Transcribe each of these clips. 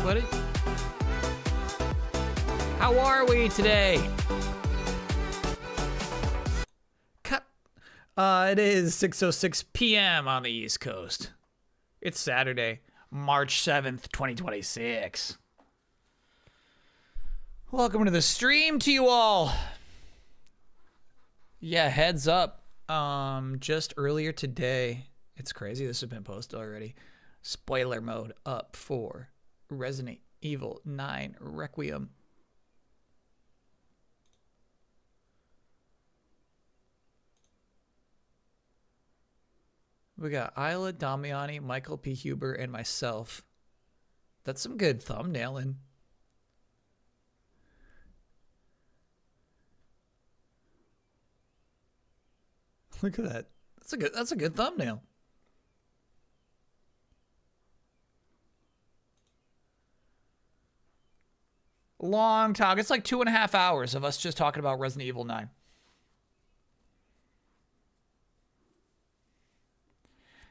buddy? How are we today? Cut. It is 6:06 p.m. on the East Coast. It's Saturday, March 7th, 2026. Welcome to the stream to you all. Yeah, heads up. Just earlier today, it's crazy this has been posted already. Spoiler mode up for Resident Evil 9 Requiem. We got Isla, Damiani, Michael P. Huber, and myself. That's some good thumbnailing. Look at that. That's a good thumbnail. Long talk. It's like 2.5 hours of us just talking about Resident Evil 9.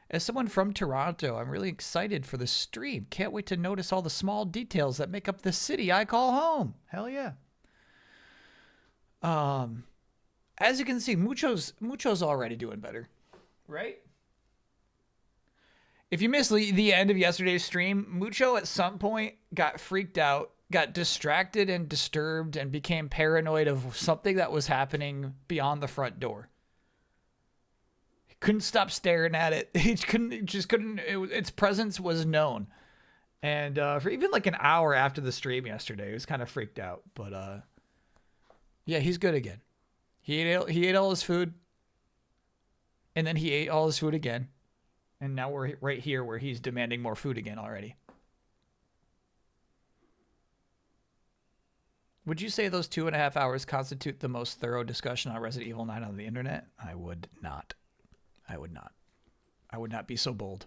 As someone from Toronto, I'm really excited for the stream. Can't wait to notice all the small details that make up the city I call home. Hell yeah. As you can see, Mucho's already doing better, right? If you missed the end of yesterday's stream, Mucho at some point got freaked out, got distracted and disturbed, and became paranoid of something that was happening beyond the front door. He couldn't stop staring at it. He couldn't. Its presence was known, and for even like an hour after the stream yesterday, he was kind of freaked out. But yeah, he's good again. He ate all his food, and then he ate all his food again, and now we're right here where he's demanding more food again already. Would you say those 2.5 hours constitute the most thorough discussion on Resident Evil 9 on the internet? I would not. I would not. I would not be so bold.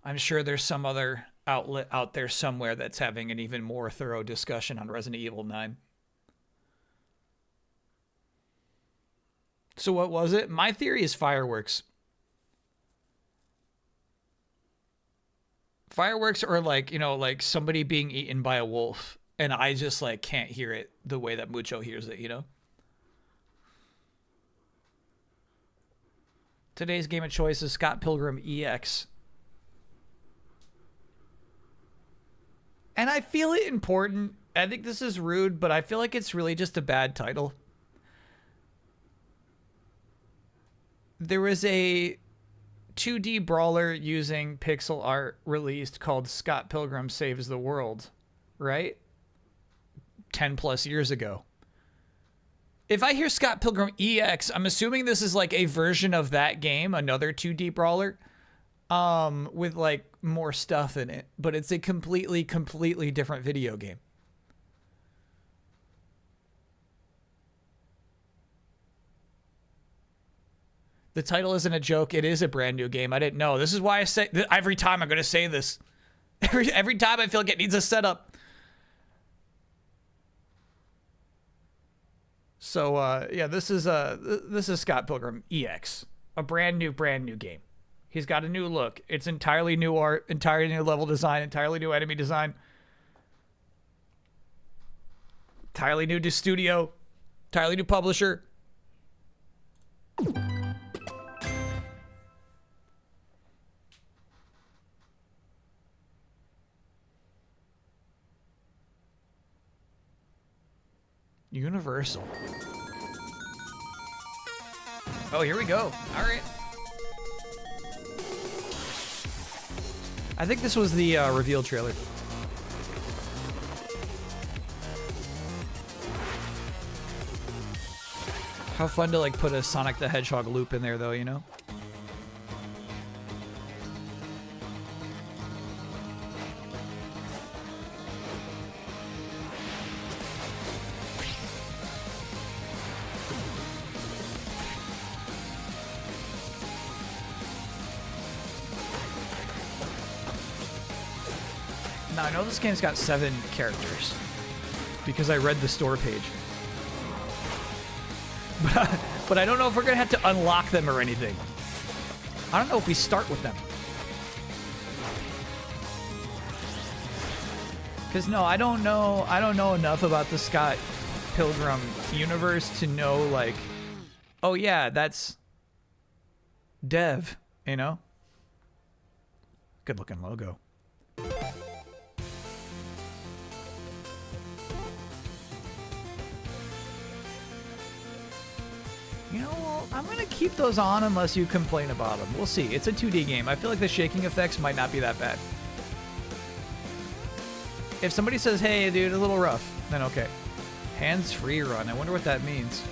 I'm sure there's some other outlet out there somewhere that's having an even more thorough discussion on Resident Evil 9. So what was it? My theory is fireworks. Fireworks are like, like somebody being eaten by a wolf. And I just like can't hear it the way that Mucho hears it, Today's game of choice is Scott Pilgrim EX. And I feel it important. I think this is rude, but I feel like it's really just a bad title. There was a 2D brawler using pixel art released called Scott Pilgrim Saves the World, right? 10 plus years ago. If I hear Scott Pilgrim EX, I'm assuming this is like a version of that game, another 2D brawler, with like more stuff in it, but it's a completely different video game. The title isn't a joke. It is a brand new game. I didn't know. This is why I say every time I'm going to say this. Every time I feel like it needs a setup. So yeah, this is Scott Pilgrim EX, a brand new game. He's got a new look. It's entirely new art, entirely new level design, entirely new enemy design, entirely new studio, entirely new publisher. Universal. Oh, here we go. All right. I think this was the reveal trailer. How fun to like put a Sonic the Hedgehog loop in there though, Now, I know this game's got 7 characters because I read the store page. But I don't know if we're going to have to unlock them or anything. I don't know if we start with them. Because no, I don't know enough about the Scott Pilgrim universe to know, like, oh yeah, that's Dev, you know? Good looking logo. You know, well, I'm gonna keep those on unless you complain about them. We'll see. It's a 2D game. I feel like the shaking effects might not be that bad. If somebody says, hey, dude, a little rough, then okay. Hands-free run. I wonder what that means.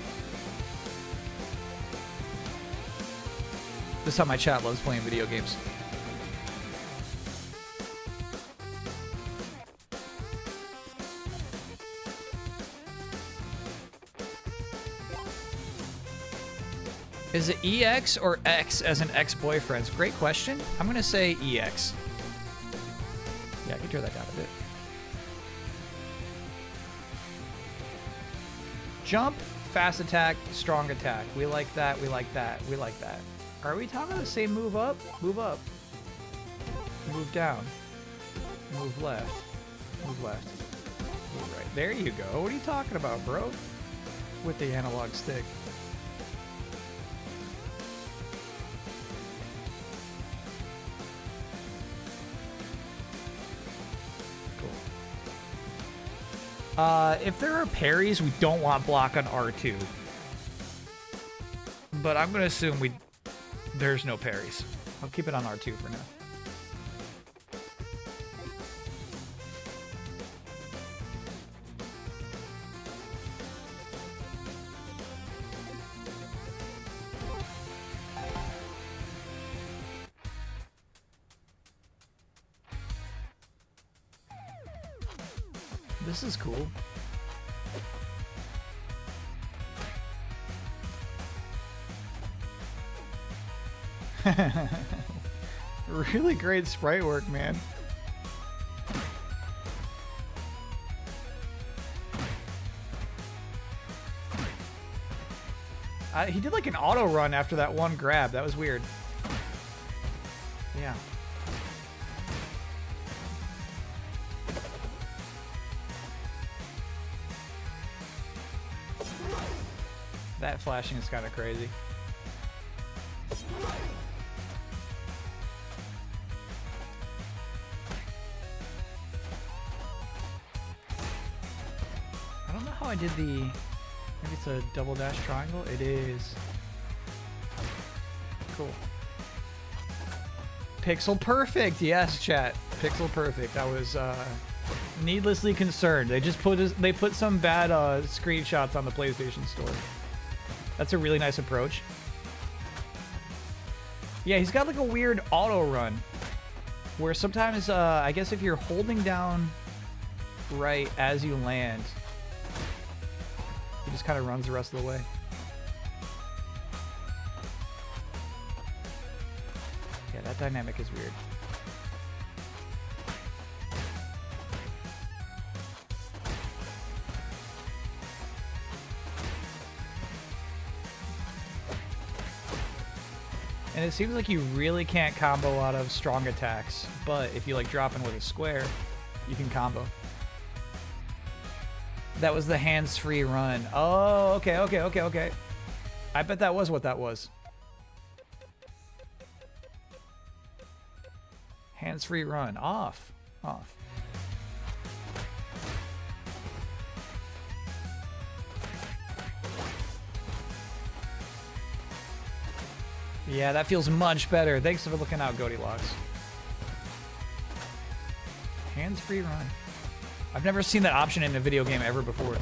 This is how my chat loves playing video games. Is it EX or X as an ex-boyfriend's? Great question. I'm going to say EX. Yeah, I can turn that down a bit. Jump, fast attack, strong attack. We like that, we like that, we like that. Are we talking the same move up? Move up. Move down. Move left. Move left. Move right. There you go. What are you talking about, bro? With the analog stick. If there are parries, we don't want block on R2. But I'm gonna assume there's no parries. I'll keep it on R2 for now. This is cool. Really great sprite work, man. He did like an auto run after that one grab. That was weird. Yeah. That flashing is kind of crazy. I don't know how I did the... Maybe it's a double dash triangle? It is. Cool. Pixel perfect! Yes, chat. Pixel perfect. I was needlessly concerned. They just put some bad screenshots on the PlayStation Store. That's a really nice approach. Yeah, he's got like a weird auto run where sometimes, I guess if you're holding down right as you land, he just kind of runs the rest of the way. Yeah, that dynamic is weird. And it seems like you really can't combo out of strong attacks, but if you like drop in with a square, you can combo. That was the hands-free run. Oh, okay, okay, okay, okay. I bet that was what that was. Hands-free run. Off. Off. Yeah, that feels much better. Thanks for looking out, Goldilocks. Hands-free run. I've never seen that option in a video game ever before.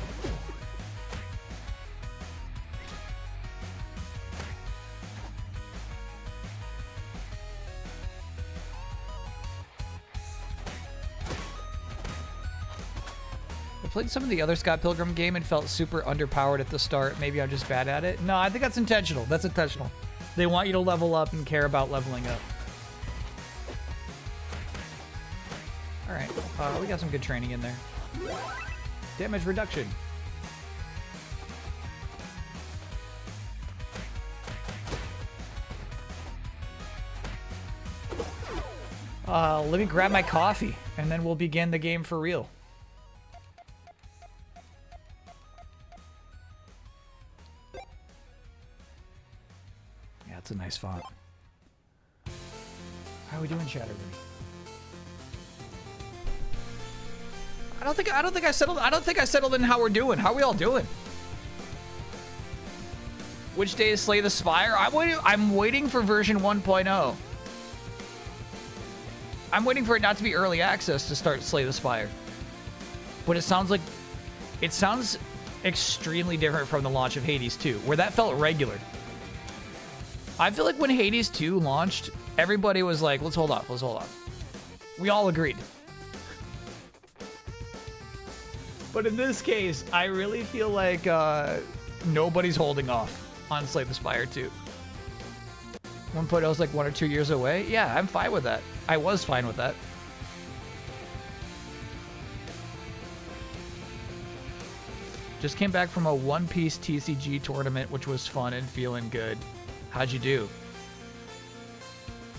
I played some of the other Scott Pilgrim game and felt super underpowered at the start. Maybe I'm just bad at it. No, I think that's intentional. That's intentional. They want you to level up and care about leveling up. Alright, we got some good training in there. Damage reduction. Let me grab my coffee, and then we'll begin the game for real. That's a nice font. How are we doing, Chatterbird? I don't think I settled in how we're doing. How are we all doing? Which day is Slay the Spire? I'm waiting for version 1.0. I'm waiting for it not to be early access to start Slay the Spire. But it sounds extremely different from the launch of Hades 2, where that felt regular. I feel like when Hades 2 launched, everybody was like, let's hold off. We all agreed. But in this case, I really feel like nobody's holding off on Slay the Spire 2. 1.0 is like 1 or 2 years away. Yeah, I'm fine with that. I was fine with that. Just came back from a One Piece TCG tournament, which was fun and feeling good. How'd you do?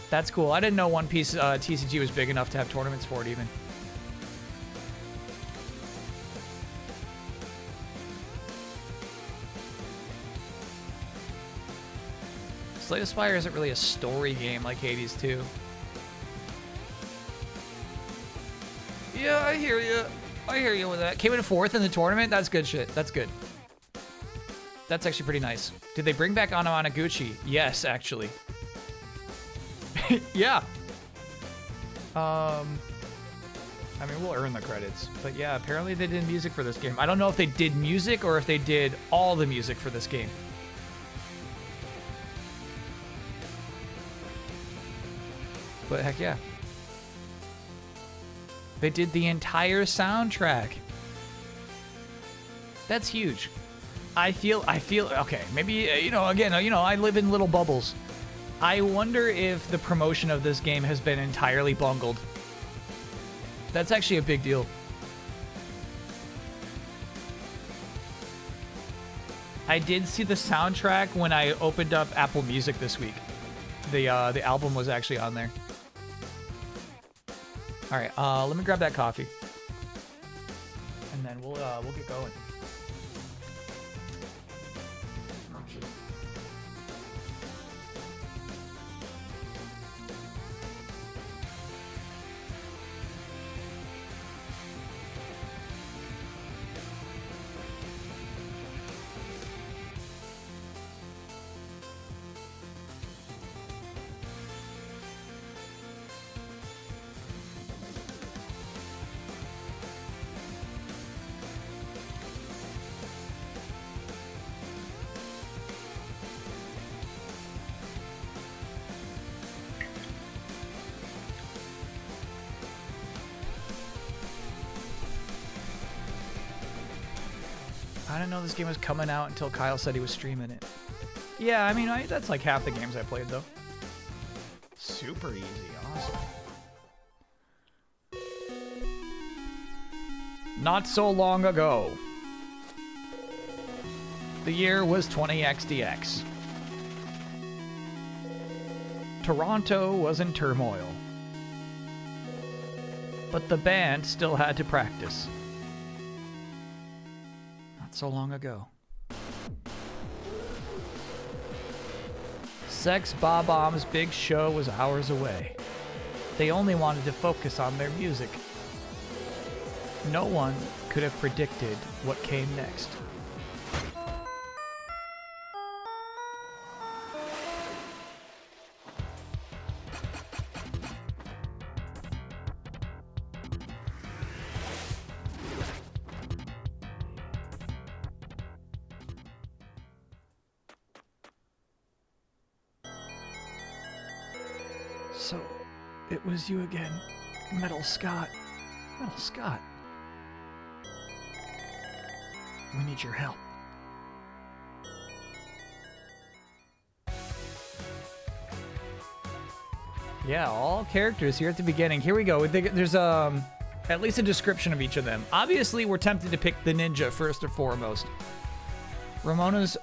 That's cool. I didn't know One Piece TCG was big enough to have tournaments for it even. Slay the Spire isn't really a story game like Hades 2. Yeah, I hear you. I hear you with that. Came in 4th in the tournament? That's good shit. That's good. That's actually pretty nice. Did they bring back Ano Anaguchi? Yes, actually. Yeah. I mean, we'll earn the credits. But yeah, apparently they did music for this game. I don't know if they did music or if they did all the music for this game. But heck yeah. They did the entire soundtrack. That's huge. I feel, okay, maybe, again, I live in little bubbles. I wonder if the promotion of this game has been entirely bungled. That's actually a big deal. I did see the soundtrack when I opened up Apple Music this week. The album was actually on there. All right, let me grab that coffee, and then we'll get going. I didn't know this game was coming out until Kyle said he was streaming it. Yeah, I mean, that's like half the games I played, though. Super easy. Awesome. Not so long ago. The year was 20XDX. Toronto was in turmoil. But the band still had to practice. So long ago. Sex Bob-omb's big show was hours away. They only wanted to focus on their music. No one could have predicted what came next. So, it was you again, Metal Scott. Metal Scott. We need your help. Yeah, all characters here at the beginning. Here we go. There's at least a description of each of them. Obviously, we're tempted to pick the ninja first and foremost. Ramona's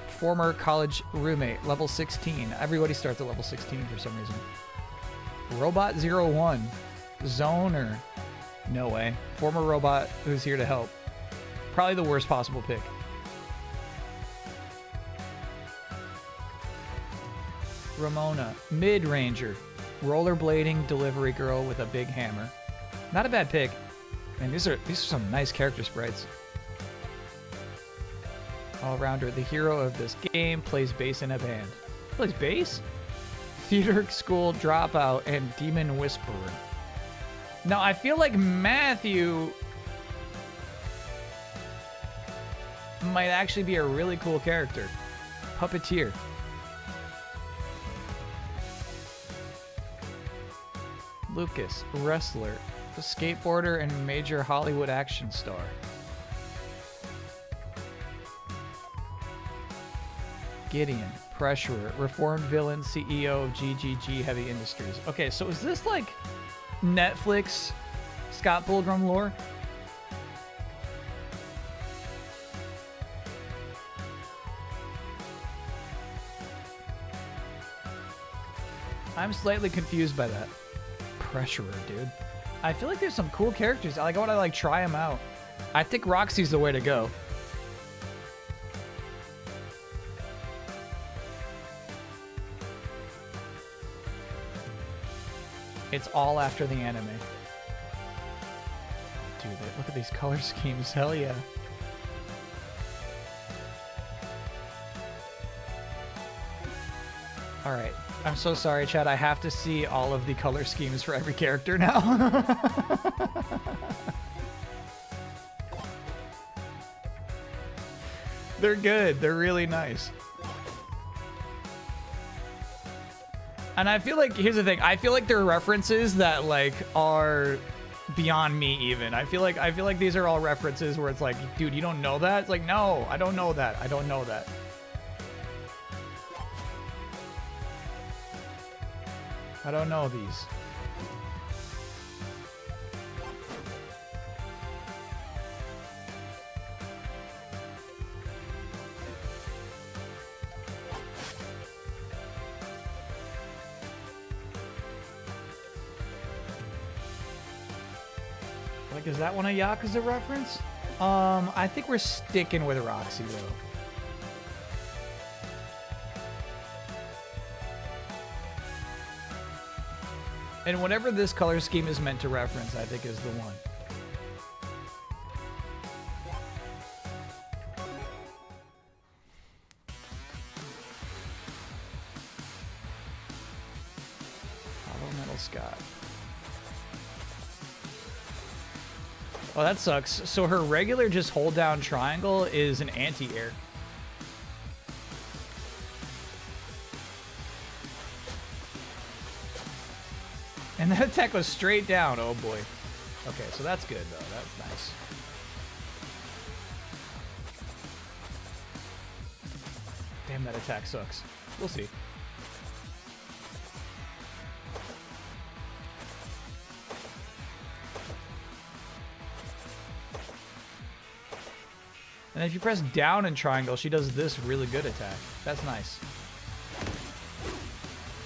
former college roommate, level 16. Everybody starts at level 16 for some reason. Robot 01. Zoner. No way. Former robot who's here to help. Probably the worst possible pick. Ramona, mid-ranger. Rollerblading delivery girl with a big hammer. Not a bad pick. Man, these are some nice character sprites. All-rounder, the hero of this game, plays bass in a band. Plays bass? Theater school dropout and demon whisperer. Now, I feel like Matthew might actually be a really cool character. Puppeteer. Lucas, wrestler, a skateboarder, and major Hollywood action star. Gideon, pressurer, reformed villain, CEO of GGG Heavy Industries. Okay, so is this like Netflix Scott Pilgrim lore? I'm slightly confused by that. Pressurer, dude. I feel like there's some cool characters. I want to like try them out. I think Roxy's the way to go. It's all after the anime. Dude, look at these color schemes. Hell yeah. All right. I'm so sorry, Chad. I have to see all of the color schemes for every character now. They're good. They're really nice. And I feel like, here's the thing. I feel like there are references that like are beyond me even. I feel like these are all references where it's like, dude, you don't know that? It's like, no, I don't know that. I don't know that. I don't know these. Like, is that one a Yakuza reference? I think we're sticking with Roxy, though. And whatever this color scheme is meant to reference, I think is the one. Hollow Metal Scott. Oh, that sucks. So her regular just hold down triangle is an anti-air. And that attack was straight down. Oh boy. Okay, so that's good though. That's nice. Damn, that attack sucks. We'll see. And if you press down in triangle, she does this really good attack. That's nice.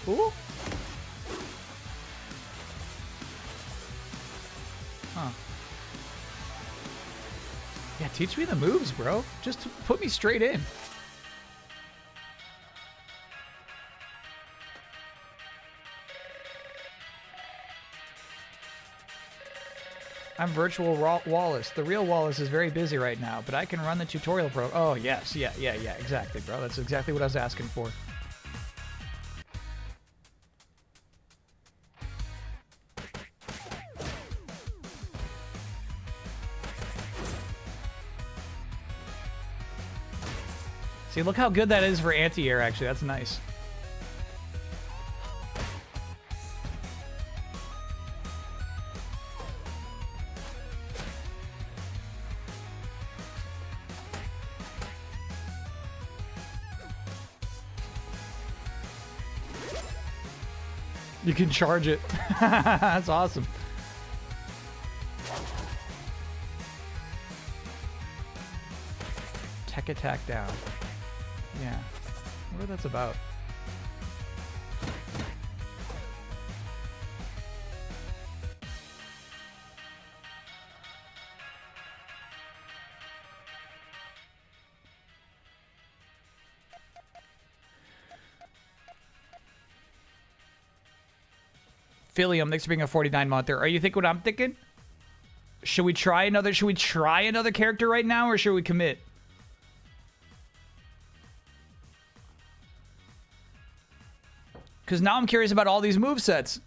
Ooh. Huh. Yeah, teach me the moves, bro. Just put me straight in. I'm virtual Wallace. The real Wallace is very busy right now, but I can run the tutorial pro. Oh, yes. Yeah, exactly, bro. That's exactly what I was asking for. See, look how good that is for anti-air, actually. That's nice. You can charge it. That's awesome. Tech attack down. Yeah. I wonder what that's about. Philium, thanks for being a 49-monther. Are you thinking what I'm thinking? Should we try another character right now, or should we commit? Because now I'm curious about all these movesets.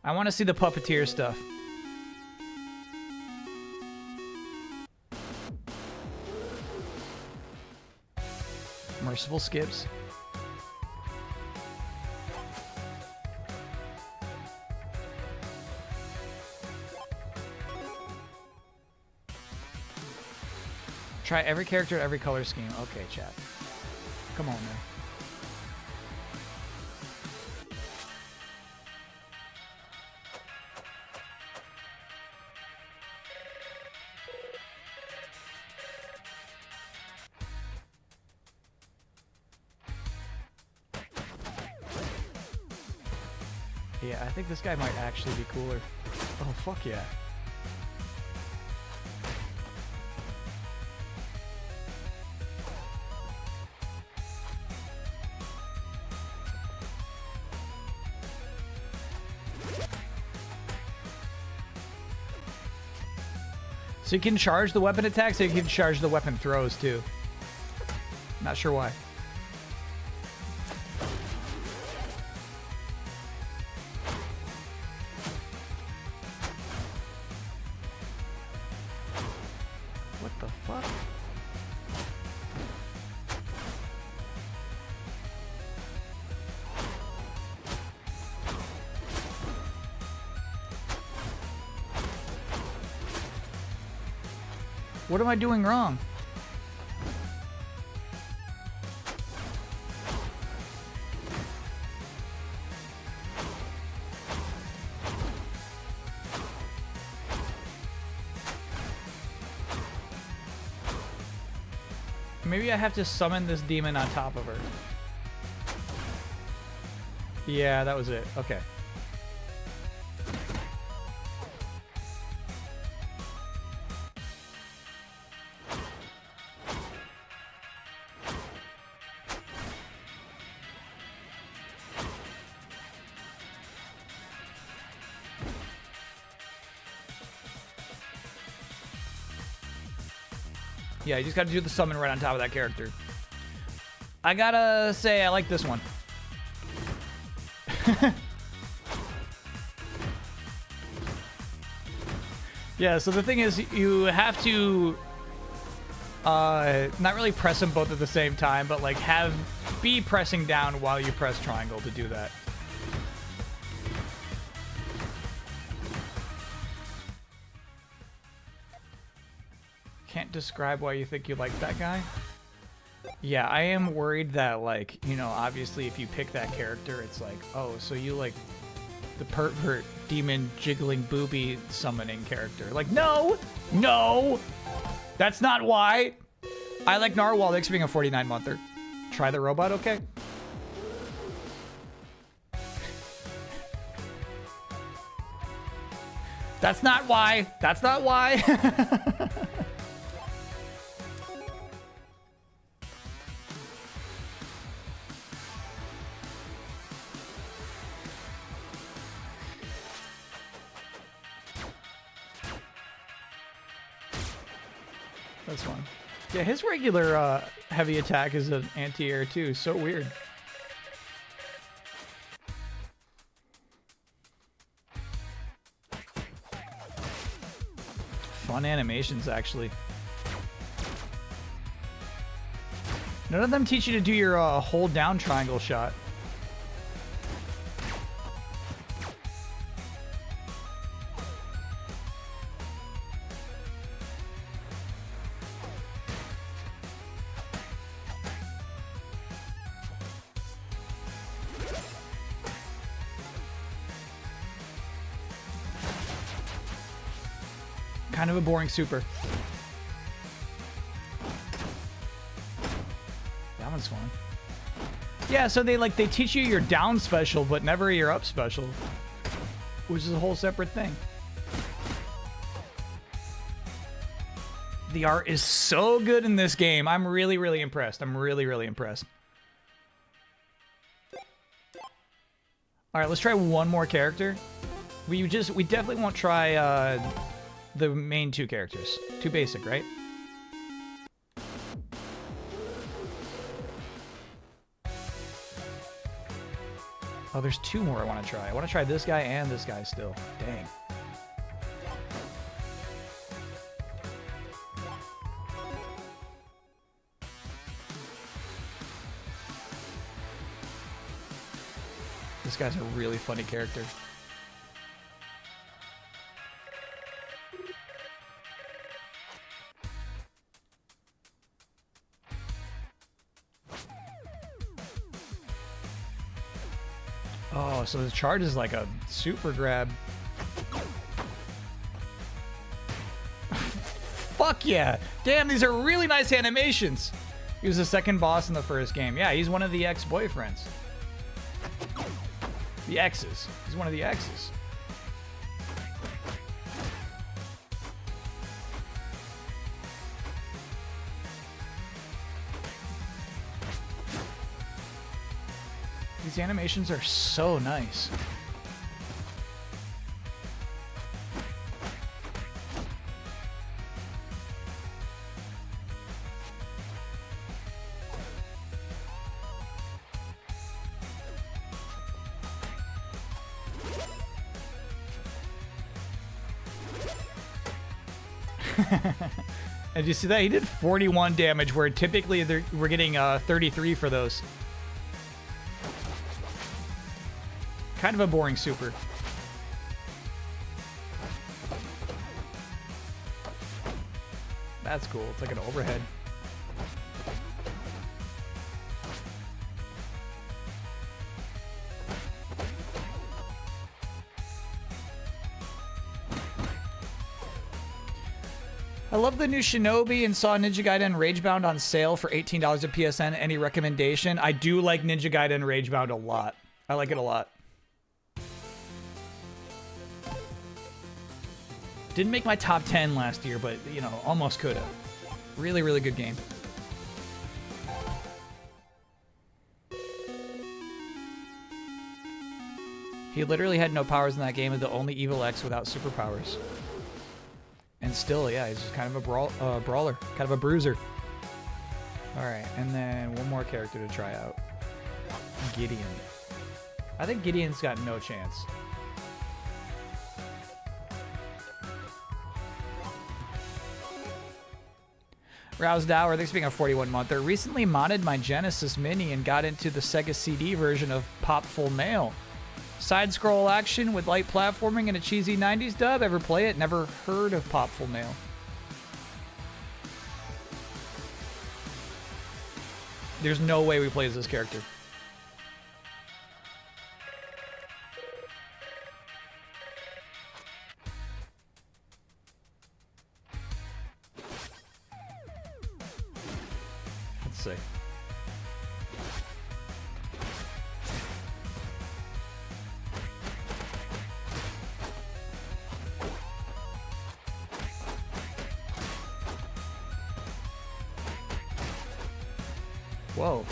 I want to see the puppeteer stuff. Merciful skips. Try every character at every color scheme. Okay, chat. Come on, man. Yeah, I think this guy might actually be cooler. Oh, fuck yeah. So you can charge the weapon attacks, so you can charge the weapon throws too. Not sure why. What the fuck? What am I doing wrong? Maybe I have to summon this demon on top of her. Yeah, that was it. Okay. Yeah, you just gotta do the summon right on top of that character. I gotta say, I like this one. Yeah, so the thing is, you have to not really press them both at the same time, but like be pressing down while you press triangle to do that. Can't describe why you think you like that guy. Yeah, I am worried that, like, you know, obviously if you pick that character, it's like, oh, so you like the pervert demon jiggling booby summoning character. Like, no, that's not why. I like Narwhal. Thanks for being a 49-monther. Try the robot, okay? That's not why. That's not why. That's fun. Yeah, his regular heavy attack is an anti-air too. So weird. Fun animations, actually. None of them teach you to do your hold down triangle shot. Kind of a boring super. That one's fun. Yeah, so they teach you your down special, but never your up special, which is a whole separate thing. The art is so good in this game. I'm really, really impressed. I'm really, really impressed. All right, let's try one more character. We definitely won't try the main two characters. Too basic, right? Oh, there's two more I want to try. I want to try this guy and this guy still. Dang. This guy's a really funny character. Oh, so the charge is like a super grab. Fuck yeah! Damn, these are really nice animations. He was the second boss in the first game. Yeah, he's one of the ex-boyfriends. The X's. He's one of the X's. These animations are so nice. And you see that? He did 41 damage, where typically we're getting 33 for those. Kind of a boring super. That's cool. It's like an overhead. I love the new Shinobi and saw Ninja Gaiden Ragebound on sale for $18 at PSN. Any recommendation? I do like Ninja Gaiden Ragebound a lot. I like it a lot. Didn't make my top 10 last year, but, you know, almost could have. Really, really good game. He literally had no powers in that game, and the only evil X without superpowers. And still, yeah, he's just kind of a brawler, kind of a bruiser. All right, and then one more character to try out. Gideon. I think Gideon's got no chance. Rouse Dower, thanks for being a 41-monther. Recently modded my Genesis Mini and got into the Sega CD version of Pop Full Mail. Side-scroll action with light platforming and a cheesy 90s dub. Ever play it? Never heard of Pop Full Mail. There's no way we play as this character. Let's see. Whoa.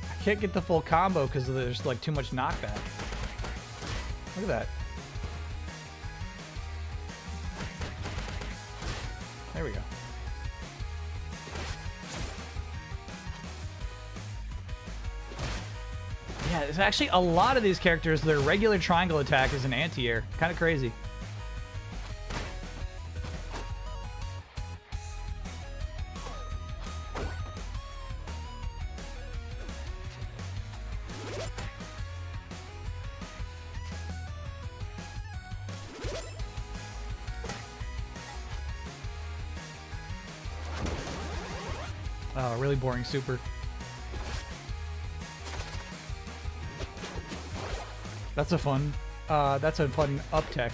I can't get the full combo because there's like too much knockback. Look at that. There we go. Yeah, there's actually a lot of these characters, their regular triangle attack is an anti-air. Kind of crazy. Oh, really boring super. That's a fun up tech.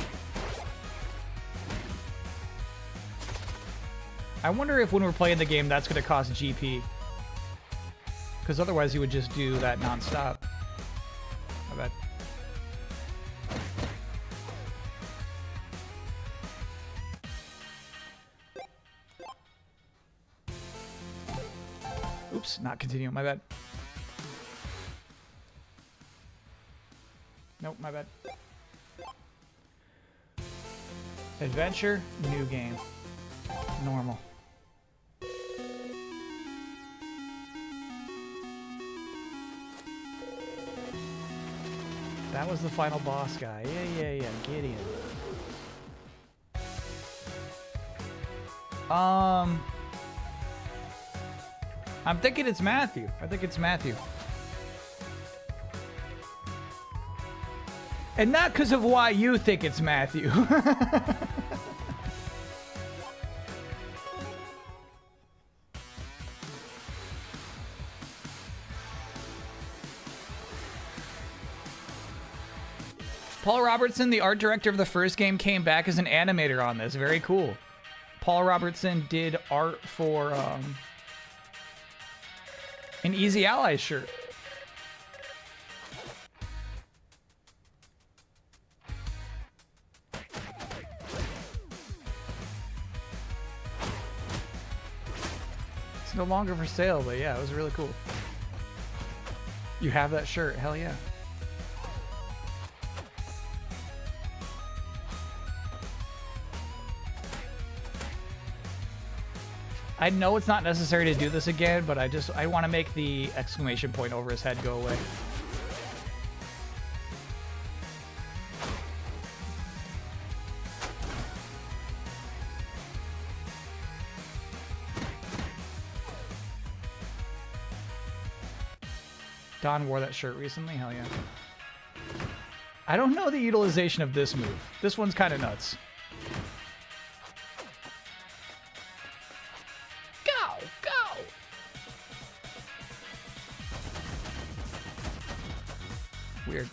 I wonder if when we're playing the game that's going to cost GP. Because otherwise you would just do that non-stop. I bet. Oops, not continuing. My bad. Nope, my bad. Adventure, new game. Normal. That was the final boss guy. Yeah, Gideon. I'm thinking it's Matthew. I think it's Matthew. And not because of why you think it's Matthew. Paul Robertson, the art director of the first game, came back as an animator on this. Very cool. Paul Robertson did art for an Easy Allies shirt. It's no longer for sale, but yeah, it was really cool. You have that shirt? Hell yeah. I know it's not necessary to do this again, but I want to make the exclamation point over his head go away. Don wore that shirt recently? Hell yeah. I don't know the utilization of this move. This one's kind of nuts. Weird.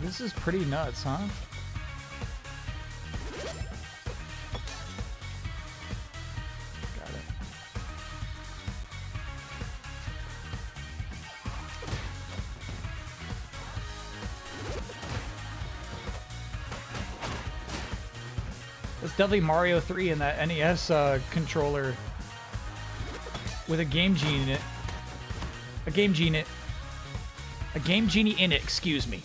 This is pretty nuts, huh? Definitely Mario 3 and that NES controller with a Game Genie in it. A Game Genie in it, excuse me.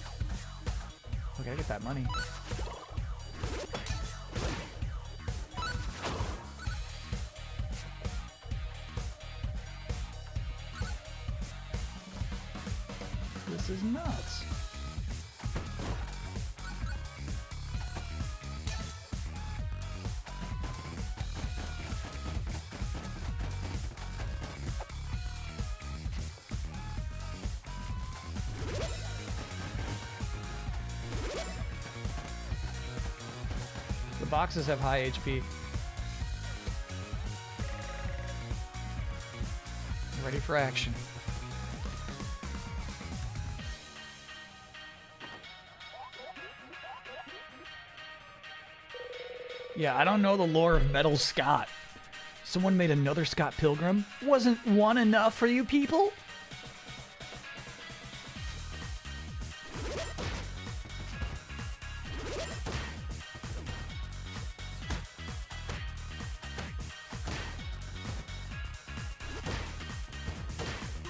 I gotta get that money. This is nuts. Boxes have high HP. Ready for action. Yeah, I don't know the lore of Metal Scott. Someone made another Scott Pilgrim? Wasn't one enough for you people?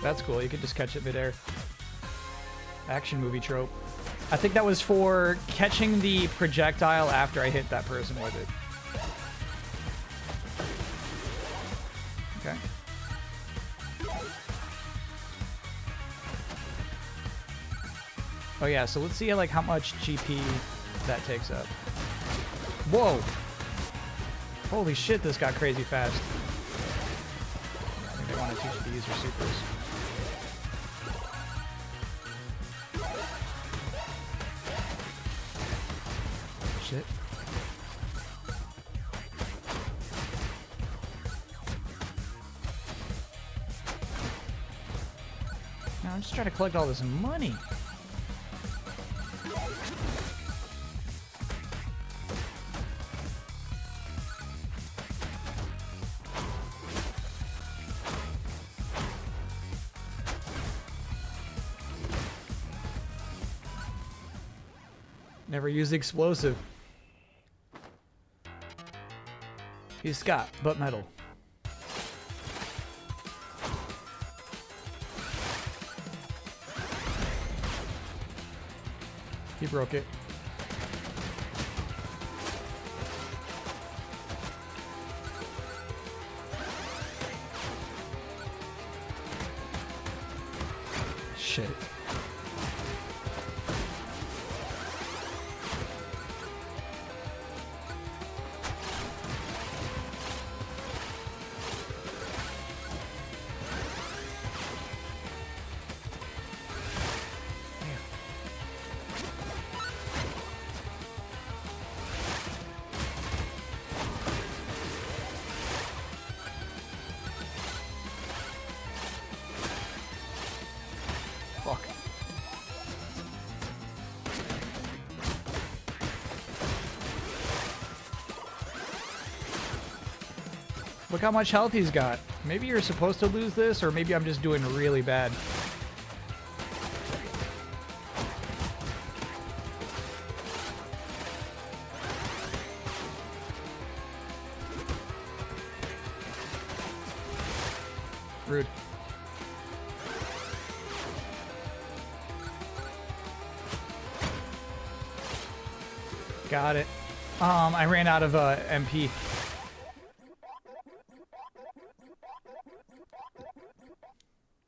That's cool. You could just catch it midair. Action movie trope. I think that was for catching the projectile after I hit that person with it. Okay. Oh yeah, so let's see like how much GP that takes up. Whoa! Holy shit, this got crazy fast. I think they want to teach you to use your supers. Shit. Now I'm just trying to collect all this money. Never use explosive. He's Scott, but metal. He broke it. Shit. Fuck. Look how much health he's got. Maybe you're supposed to lose this, or maybe I'm just doing really bad. Rude. Got it. I ran out of MP.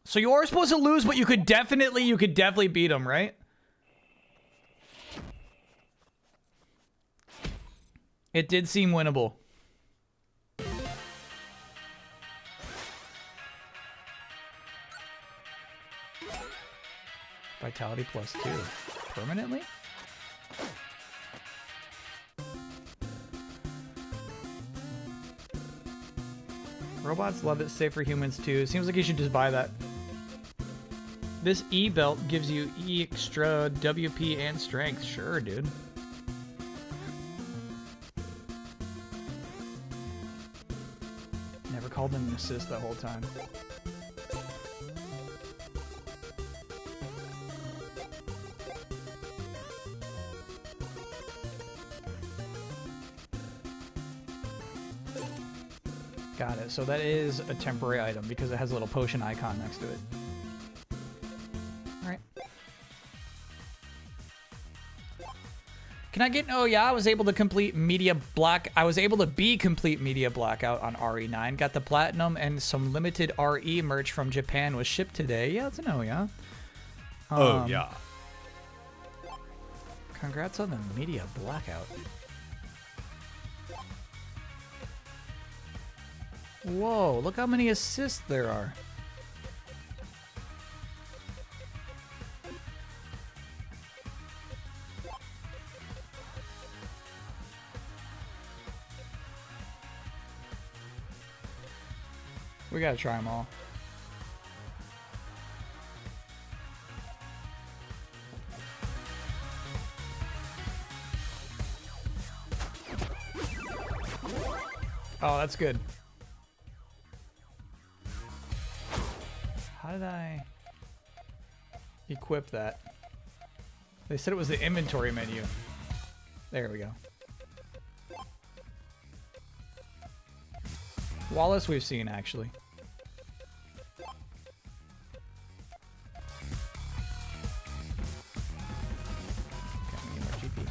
So you are supposed to lose, but you could definitely beat him, right? It did seem winnable. Vitality +2. Permanently? Robots love it, safe for humans too. Seems like you should just buy that. This E belt gives you E extra WP and strength. Sure, dude. Never called him an assist that whole time. Got it. So that is a temporary item because it has a little potion icon next to it. All right. Can I get? Oh yeah, I was able to complete Media Black. I was able to be complete Media Blackout on RE9. Got the platinum and some limited RE merch from Japan was shipped today. Yeah, that's a no, yeah. Oh yeah. Congrats on the Media Blackout. Whoa, look how many assists there are. We gotta try them all. Oh, that's good. How did I equip that? They said it was the inventory menu. There we go. Wallace we've seen, actually. Okay, we need more GP.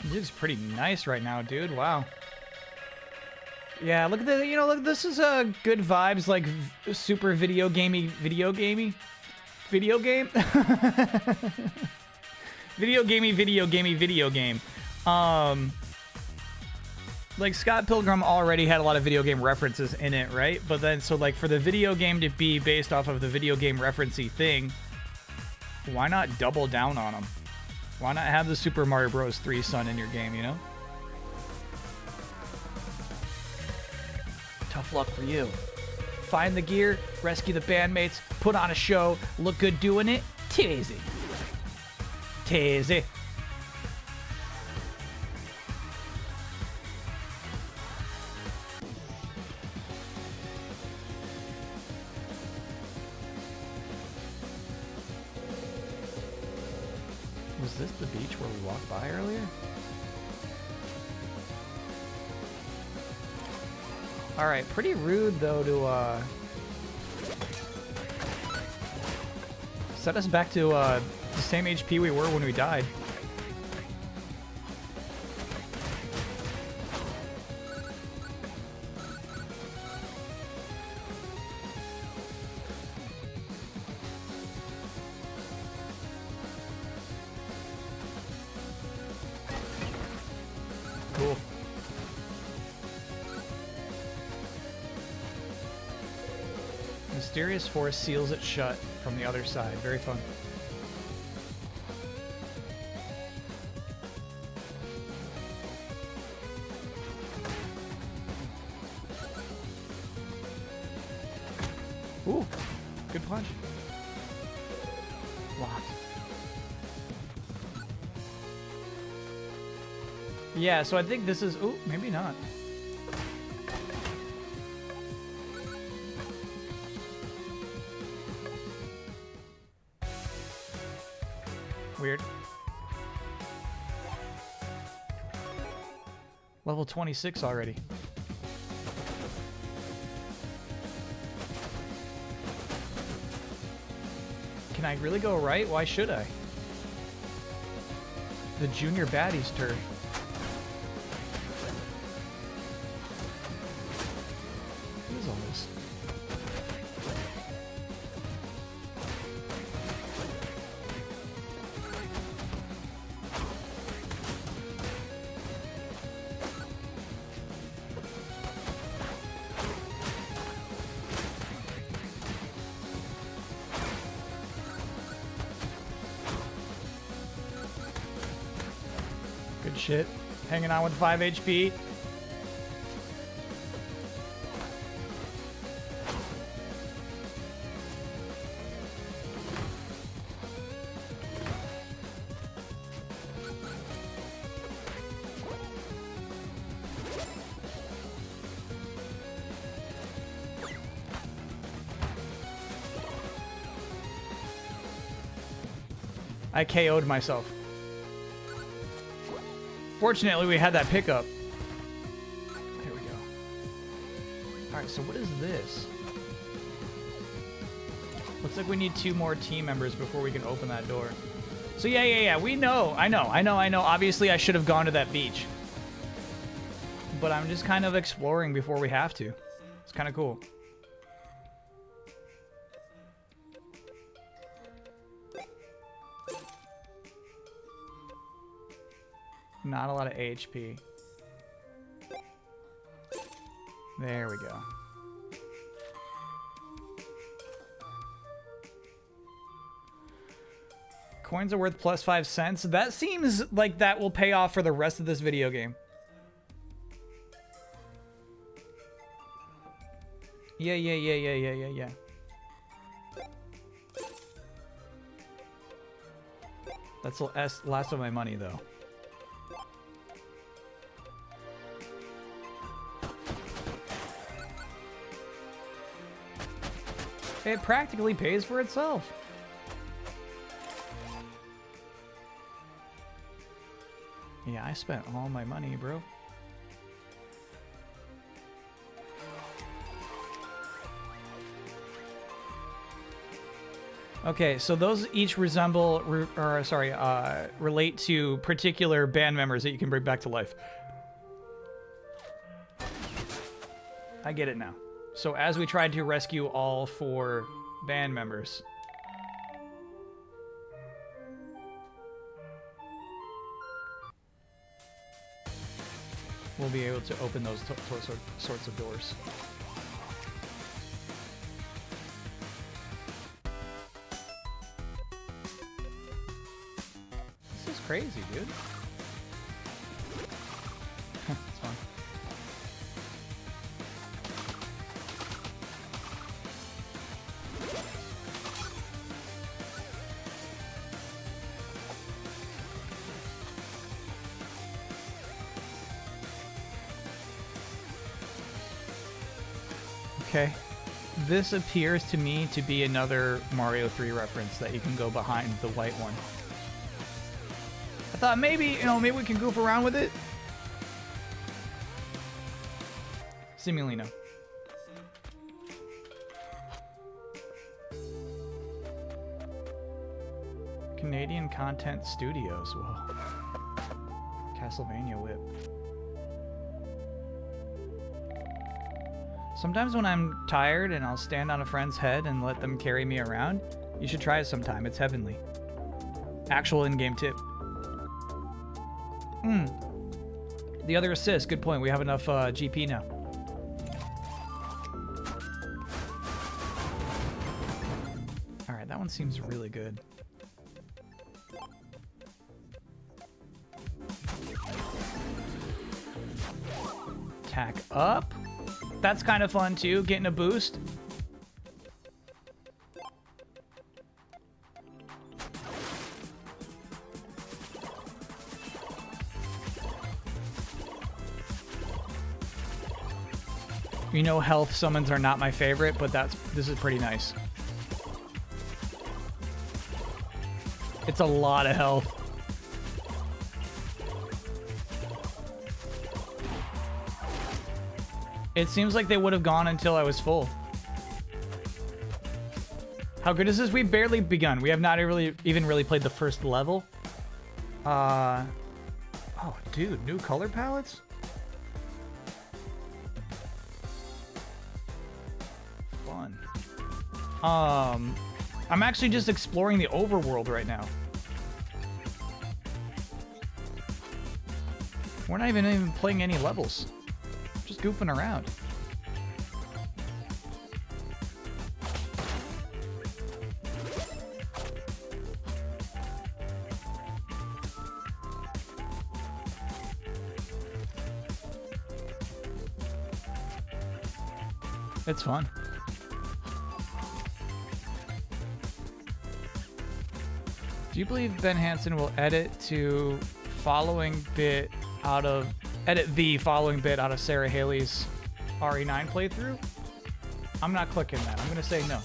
He looks pretty nice right now, dude. Wow. Yeah, look at the, you know, look, this is good vibes, like super video game. Video game. Video game. Like Scott Pilgrim already had a lot of video game references in it, right? But then, so like for the video game to be based off of the video game referencey thing, why not double down on them? Why not have the Super Mario Bros. 3 son in your game, you know? Tough luck for you. Find the gear, rescue the bandmates, put on a show, look good doing it. Teasy. Teasy. this the beach where we walked by earlier? Alright, pretty rude though to set us back to the same HP we were when we died. Cool. Mysterious force seals it shut from the other side. Very fun. Ooh, good punch. Locked. Yeah, so I think this is... Ooh, maybe not. Weird. Level 26 already. Can I really go right? Why should I? The junior baddie's turn. What is all this? Good shit. Hanging on with 5 HP. I KO'd myself. Fortunately, we had that pickup. There we go. Alright, so what is this? Looks like we need 2 more team members before we can open that door. So yeah, we know. I know. Obviously, I should have gone to that beach. But I'm just kind of exploring before we have to. It's kind of cool. Not a lot of HP. There we go. Coins are worth plus 5 cents. That seems like that will pay off for the rest of this video game. Yeah. That's the last of my money, though. It practically pays for itself. Yeah, I spent all my money, bro. Okay, so those each resemble, relate to particular band members that you can bring back to life. I get it now. So as we tried to rescue all 4 band members, we'll be able to open those sorts of doors. This is crazy, dude. It's fun. Okay. This appears to me to be another Mario 3 reference that you can go behind the white one. I thought maybe, you know, maybe we can goof around with it. Seemingly no. Canadian Content Studios. Whoa. Castlevania whip. Sometimes when I'm tired and I'll stand on a friend's head and let them carry me around, you should try it sometime. It's heavenly. Actual in-game tip. The other assist. Good point. We have enough GP now. All right, that one seems really good. Attack up. That's kind of fun too, getting a boost. You know, health summons are not my favorite, but this is pretty nice. It's a lot of health. It seems like they would have gone until I was full. How good is this? We've barely begun. We have not even really played the first level. Oh, dude, new color palettes? Fun. I'm actually just exploring the overworld right now. We're not even playing any levels. Just goofing around. It's fun. Do you believe Ben Hansen will edit the following bit out of Sarah Haley's RE9 playthrough? I'm not clicking that. I'm gonna say no.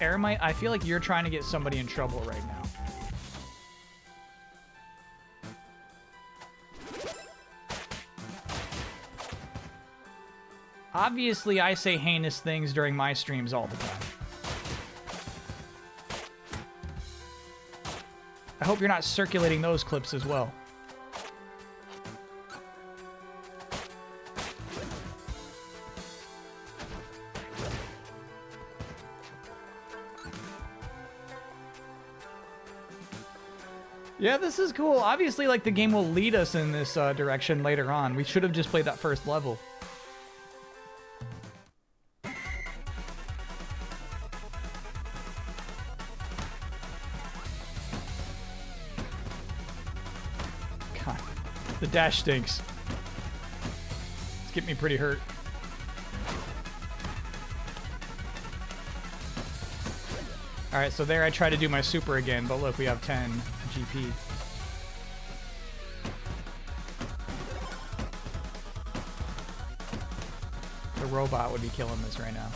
Aramite, I feel like you're trying to get somebody in trouble right now. Obviously, I say heinous things during my streams all the time. I hope you're not circulating those clips as well. Yeah, this is cool. Obviously, like, the game will lead us in this direction later on. We should have just played that first level. God, the dash stinks. It's getting me pretty hurt. Alright, so there I try to do my super again, but look, we have 10 GP. The robot would be killing this right now.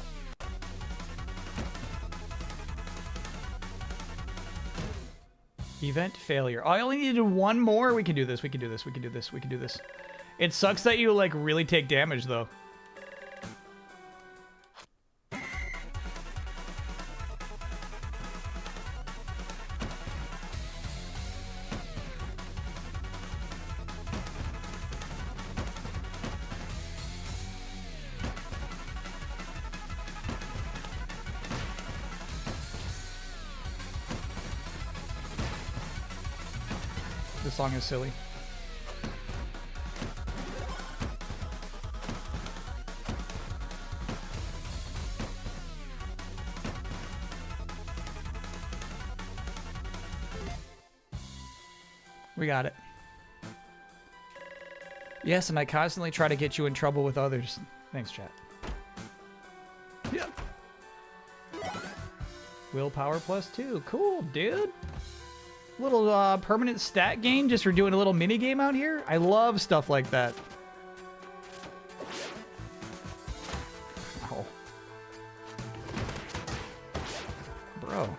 Event failure. Oh, I only needed one more. We can do this. We can do this. We can do this. We can do this. It sucks that you, like, really take damage, though. This song is silly. We got it. Yes, and I constantly try to get you in trouble with others. Thanks, chat. Yeah. Willpower +2. Cool, dude. Little permanent stat gain just for doing a little mini game out here. I love stuff like that. Oh. Bro.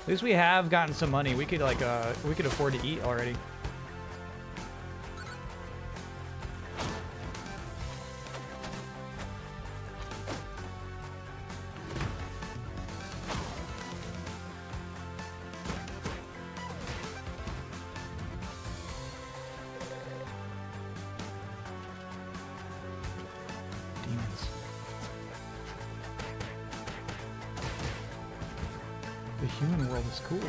At least we have gotten some money. We could like we could afford to eat already. Demons. The human world is cool.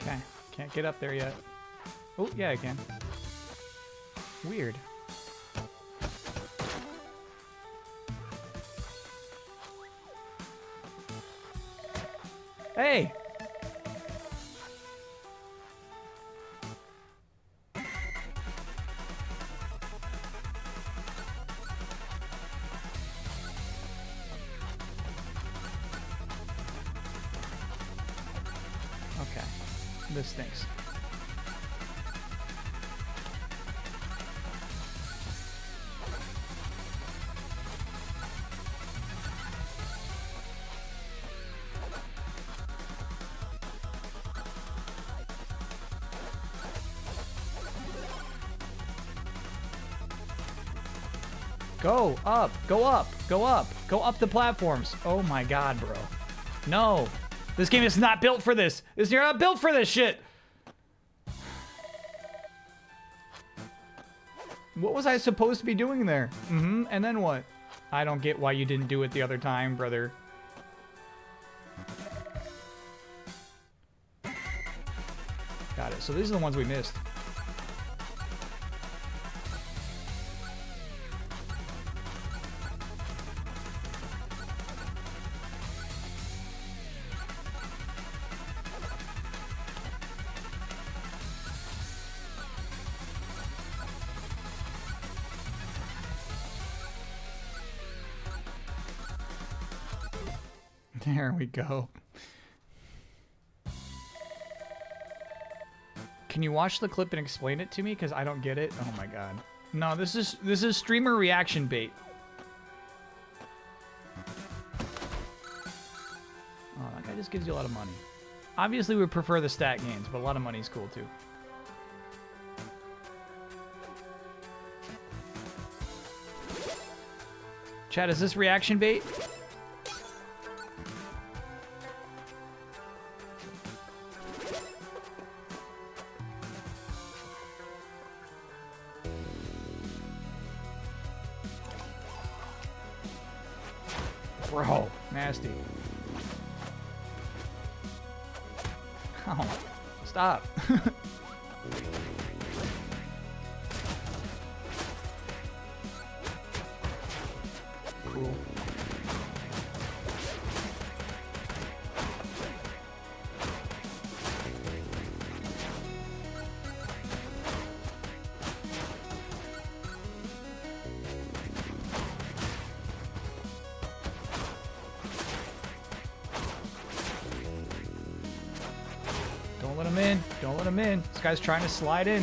Okay, can't get up there yet. Oh, yeah, I can. Weird. Hey! Okay. This stinks. Go up, go up, go up, go up the platforms. Oh my god, bro. No. This game is not built for this. You're not built for this shit. What was I supposed to be doing there? And then what? I don't get why you didn't do it the other time, brother. Got it. So these are the ones we missed. There we go. Can you watch the clip and explain it to me? Because I don't get it. Oh my god. No, this is streamer reaction bait. Oh, that guy just gives you a lot of money. Obviously, we prefer the stat gains, but a lot of money is cool too. Chat, is this reaction bait? Bro, nasty. Oh, stop. Cool. Don't let him in. Don't let him in. This guy's trying to slide in.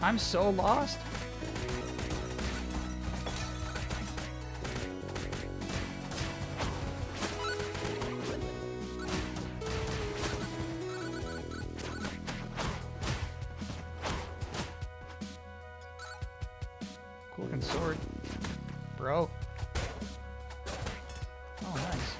I'm so lost. Cool looking sword, bro. Oh, nice.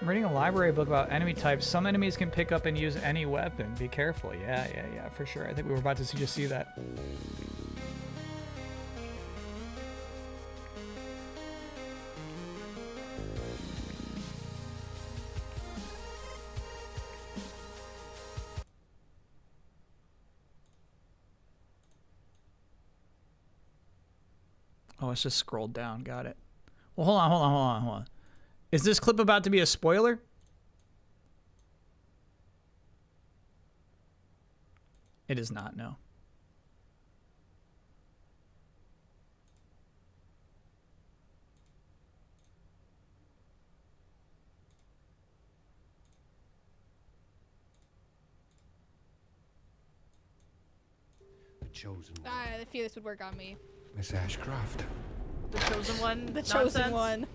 I'm reading a library book about enemy types. Some enemies can pick up and use any weapon. Be careful. Yeah, for sure. I think we were about to just see that. Oh, it's just scrolled down. Got it. Well, hold on. Is this clip about to be a spoiler? It is not, no. The chosen one. I feel this would work on me. Miss Ashcroft. The chosen one. The chosen one.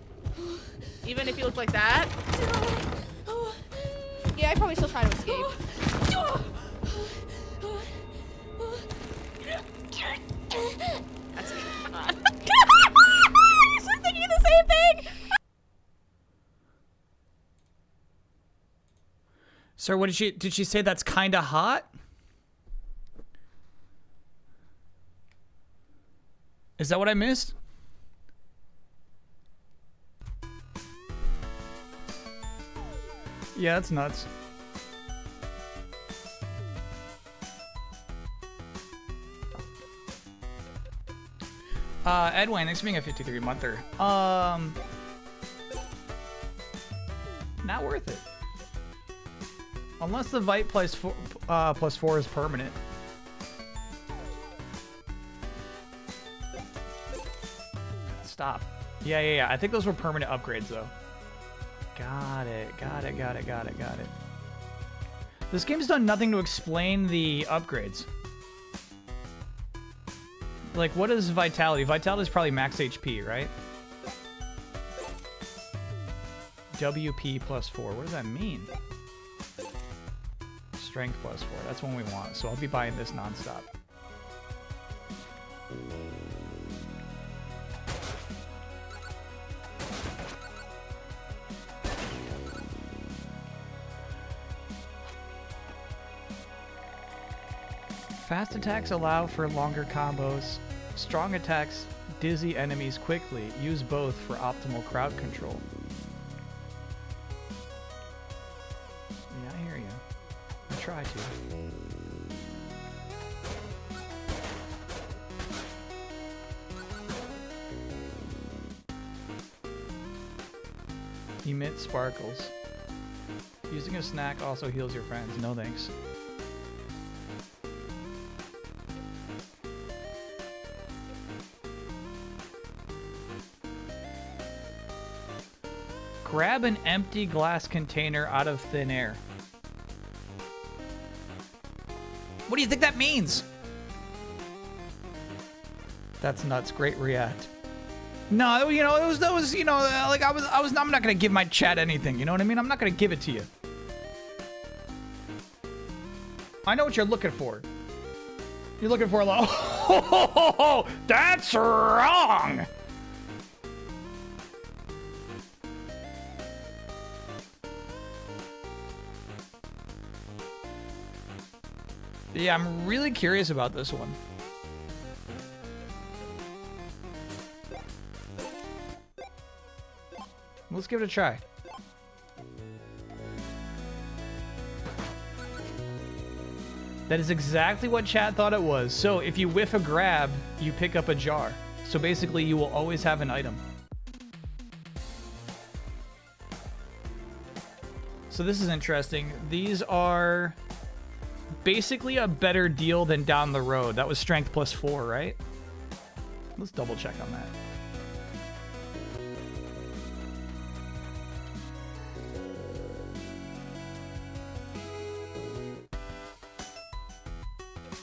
Even if you look like that. Yeah, I probably still try to escape. That's it. I was just thinking the same thing. Sir, what did she say that's kind of hot? Is that what I missed? Yeah, that's nuts. Edwin, thanks for being a 53-monther. Not worth it. Unless the Vite plus 4 is permanent. Stop. Yeah. I think those were permanent upgrades, though. Got it. This game's done nothing to explain the upgrades. Like, what is Vitality? Vitality is probably max HP, right? WP plus 4. What does that mean? Strength plus 4. That's one we want. So I'll be buying this nonstop. Fast attacks allow for longer combos. Strong attacks dizzy enemies quickly. Use both for optimal crowd control. Yeah, I hear you. I try to. Emit sparkles. Using a snack also heals your friends. No thanks. Grab an empty glass container out of thin air. What do you think that means? That's nuts. Great react. No, you know, that was, you know, like I'm not gonna give my chat anything. You know what I mean? I'm not gonna give it to you. I know what you're looking for. You're looking for a lot. Oh, that's wrong. Yeah, I'm really curious about this one. Let's give it a try. That is exactly what chat thought it was. So if you whiff a grab, you pick up a jar. So basically you will always have an item. So this is interesting. These are basically a better deal than down the road. That was strength plus 4, right? Let's double check on that.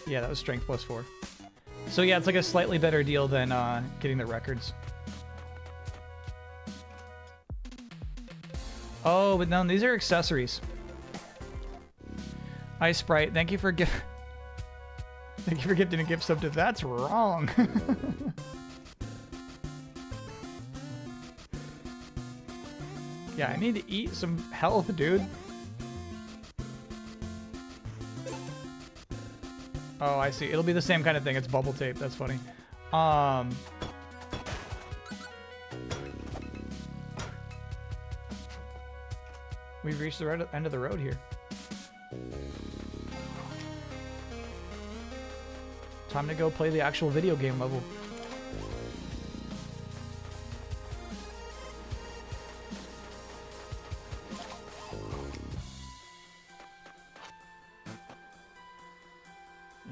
Yeah, that was strength plus 4. So yeah, it's like a slightly better deal than getting the records. Oh, but no, these are accessories. Ice Sprite, thank you for gifting a gift sub to That's Wrong. Yeah, I need to eat some health, dude. Oh, I see. It'll be the same kind of thing. It's bubble tape. That's funny. We've reached the end of the road here. Time to go play the actual video game level.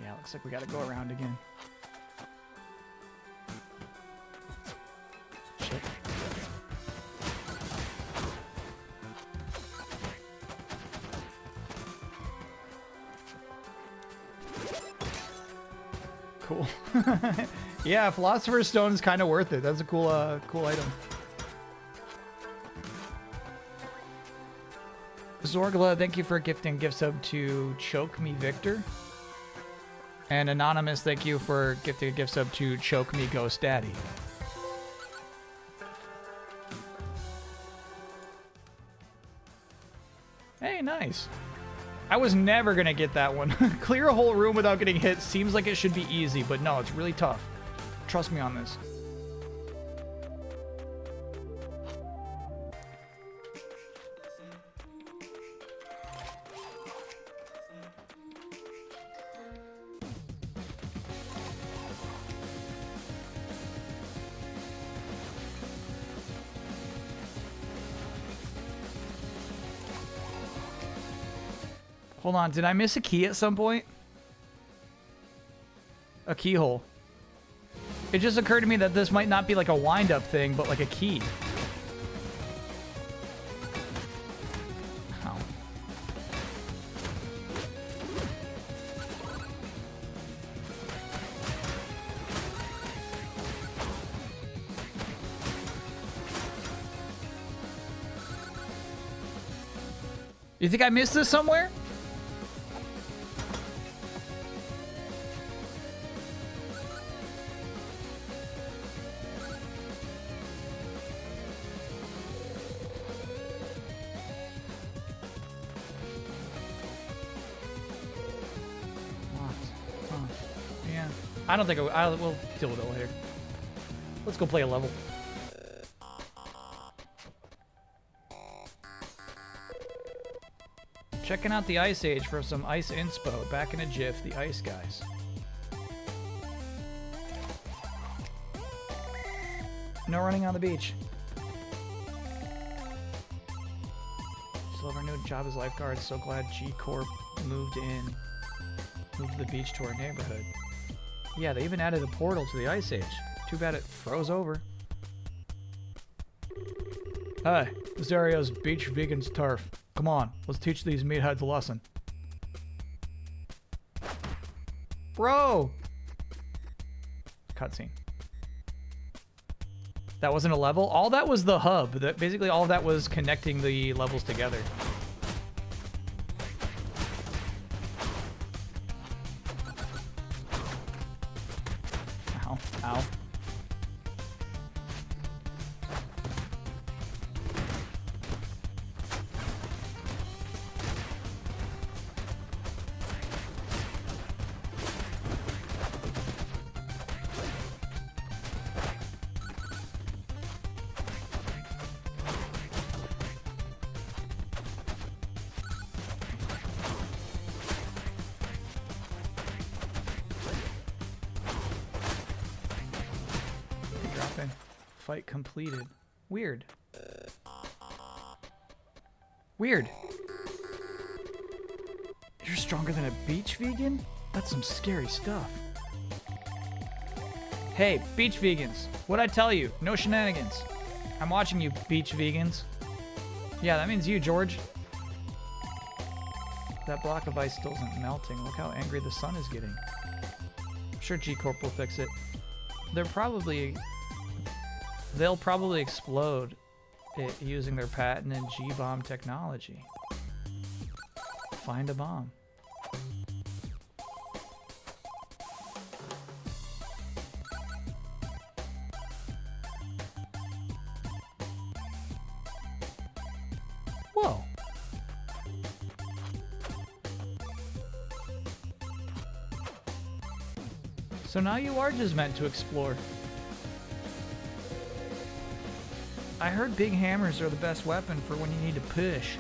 Yeah, looks like we gotta go around again. Shit. Cool. Yeah, Philosopher's Stone is kind of worth it. That's a cool, cool item. Zorgla, thank you for gifting gift sub to Choke Me Victor. And Anonymous, thank you for gifting a gift sub to Choke Me Ghost Daddy. Hey, nice. I was never gonna get that one. Clear a whole room without getting hit seems like it should be easy, but no, it's really tough. Trust me on this. Hold on, did I miss a key at some point? A keyhole. It just occurred to me that this might not be like a wind-up thing, but like a key. Ow. You think I missed this somewhere? I don't think we'll deal with it later. Let's go play a level. Checking out the Ice Age for some ice inspo. Back in a jiff, the ice guys. No running on the beach. Still have our new job as lifeguards. So glad G Corp moved the beach to our neighborhood. Yeah, they even added a portal to the Ice Age. Too bad it froze over. Hi, this area's beach vegans turf. Come on, let's teach these meatheads a lesson. Bro! Cutscene. That wasn't a level? All that was the hub. Basically, all of that was connecting the levels together. Ow. Ow. Fight completed. Weird. Weird. You're stronger than a beach vegan? That's some scary stuff. Hey, beach vegans. What'd I tell you? No shenanigans. I'm watching you, beach vegans. Yeah, that means you, George. That block of ice still isn't melting. Look how angry the sun is getting. I'm sure G-Corp will fix it. They'll probably explode it using their patented G-bomb technology. Find a bomb. Whoa. So now you are just meant to explore. I heard big hammers are the best weapon for when you need to push.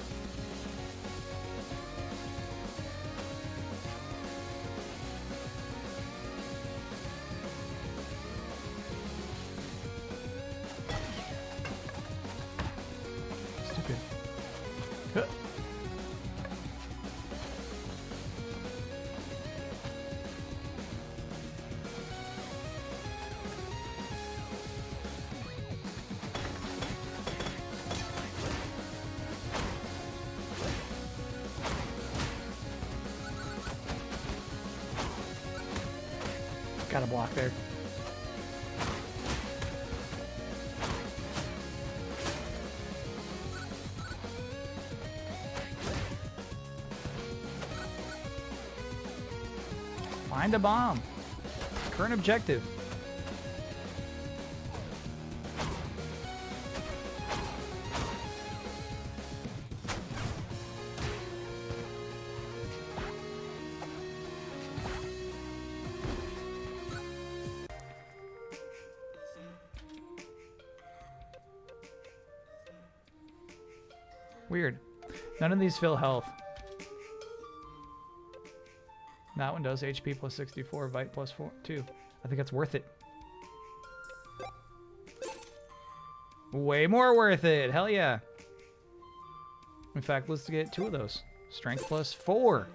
Stupid. Huh. Got a block there. Find a bomb. Current objective. Weird. None of these fill health. That one does. HP plus 64, Vite plus 2. I think that's worth it. Way more worth it. Hell yeah. In fact, let's get 2 of those. Strength plus 4.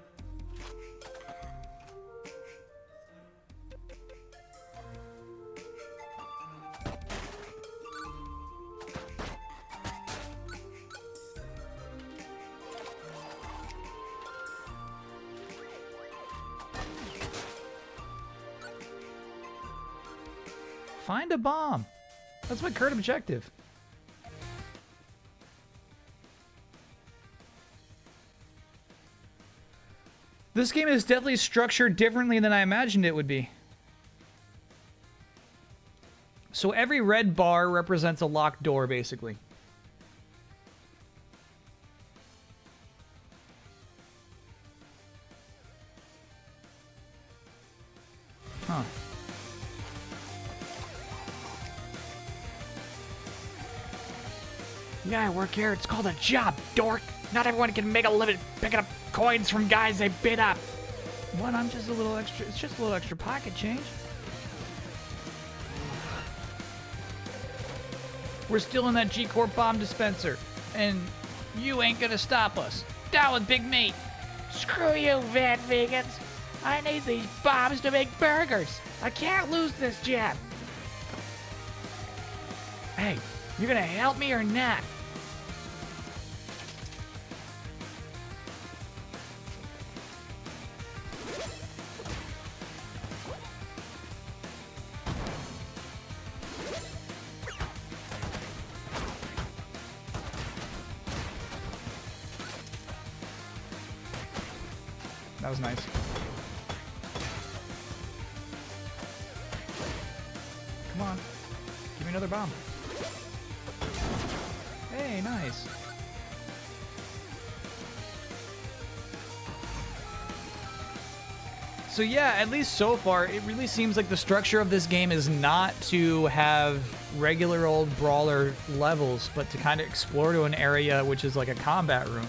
Find a bomb. That's my current objective. This game is definitely structured differently than I imagined it would be. So every red bar represents a locked door, basically. Huh. Yeah, I work here. It's called a job, dork. Not everyone can make a living picking up coins from guys they bid up. What? I'm just a little extra. It's just a little extra pocket change. We're still in that G-Corp bomb dispenser, and you ain't gonna stop us. Down with Big Meat. Screw you, Van Vegans. I need these bombs to make burgers. I can't lose this job. Hey, you gonna help me or not? That was nice. Come on. Give me another bomb. Hey, nice. So yeah, at least so far, it really seems like the structure of this game is not to have regular old brawler levels, but to kind of explore to an area which is like a combat room.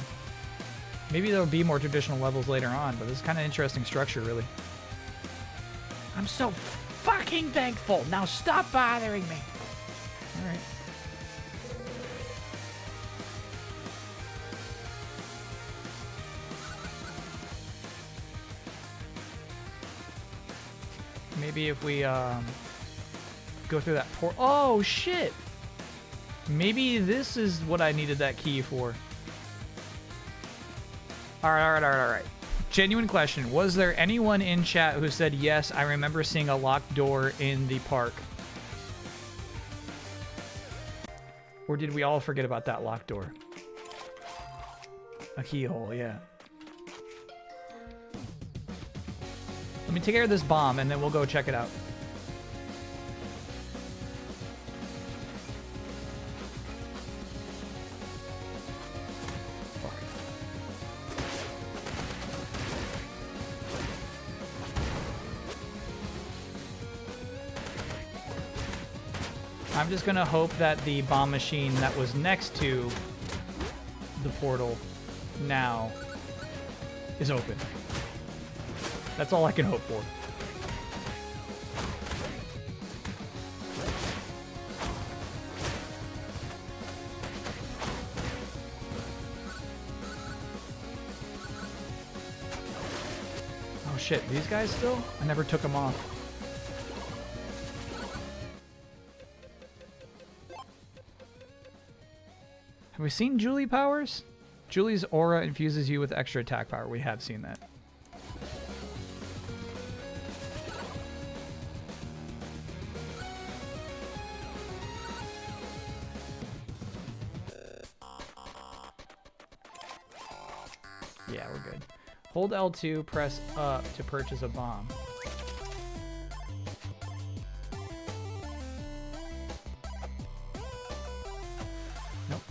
Maybe there'll be more traditional levels later on, but this is kind of interesting structure, really. I'm so fucking thankful. Now stop bothering me. All right. Maybe if we go through that port. Oh shit! Maybe this is what I needed that key for. All right. Genuine question. Was there anyone in chat who said, yes, I remember seeing a locked door in the park? Or did we all forget about that locked door? A keyhole, yeah. Let me take care of this bomb, and then we'll go check it out. I'm just gonna hope that the bomb machine that was next to the portal now is open. That's all I can hope for. Oh shit, these guys still? I never took them off. Have we seen Julie powers? Julie's aura infuses you with extra attack power. We have seen that. Hold L2, press up to purchase a bomb. Nope.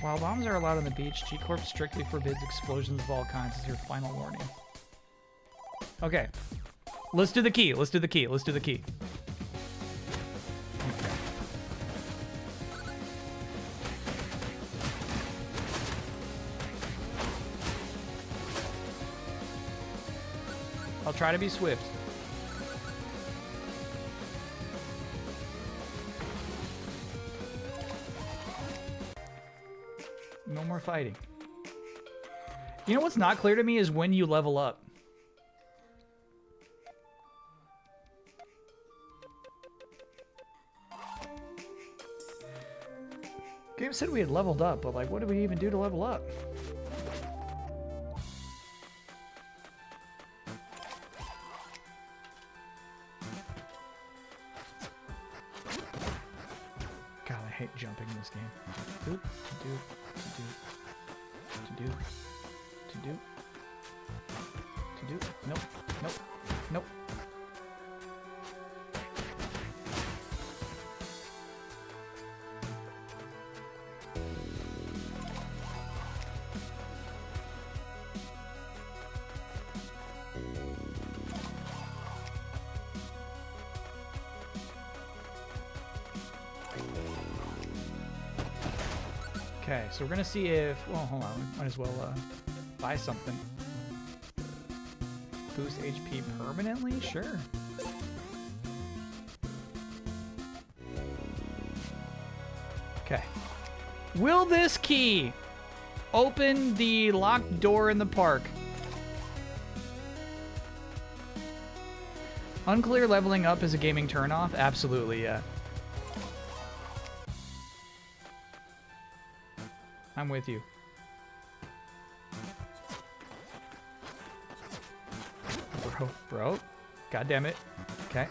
While bombs are allowed on the beach, G-Corp strictly forbids explosions of all kinds as your final warning. Okay. Let's do the key. Let's do the key. Let's do the key. Okay. I'll try to be swift. No more fighting. You know what's not clear to me is when you level up. Game said we had leveled up, but like, what did we even do to level up? God, I hate jumping in this game. Doop, to do. Nope, nope, nope. Okay, so we're gonna see if, well, hold on, we might as well buy something. Boost HP permanently? Sure. Okay. Will this key open the locked door in the park? Unclear leveling up is a gaming turnoff? Absolutely, yeah. I'm with you. Bro. God damn it. Okay.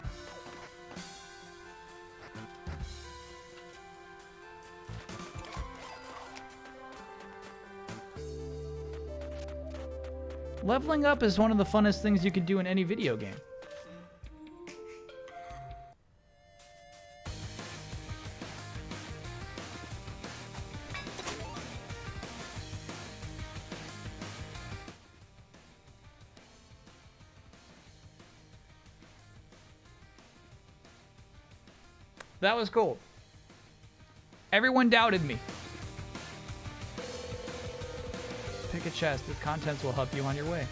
Leveling up is one of the funnest things you could do in any video game. That was cool. Everyone doubted me. Pick a chest. The contents will help you on your way.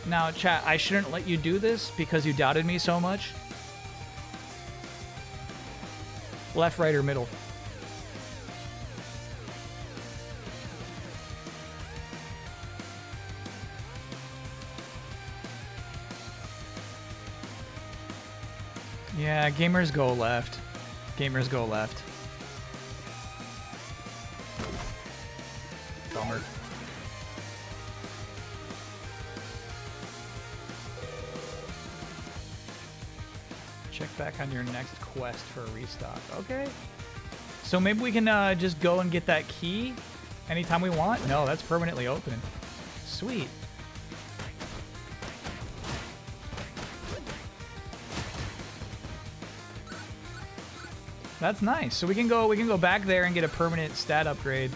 Now, chat, I shouldn't let you do this because you doubted me so much. Left, right, or middle? Yeah, gamers go left. Gamers go left. Bummer. Check back on your next quest for a restock. Okay. So maybe we can just go and get that key anytime we want? No, that's permanently open. Sweet. That's nice. So we can go back there and get a permanent stat upgrade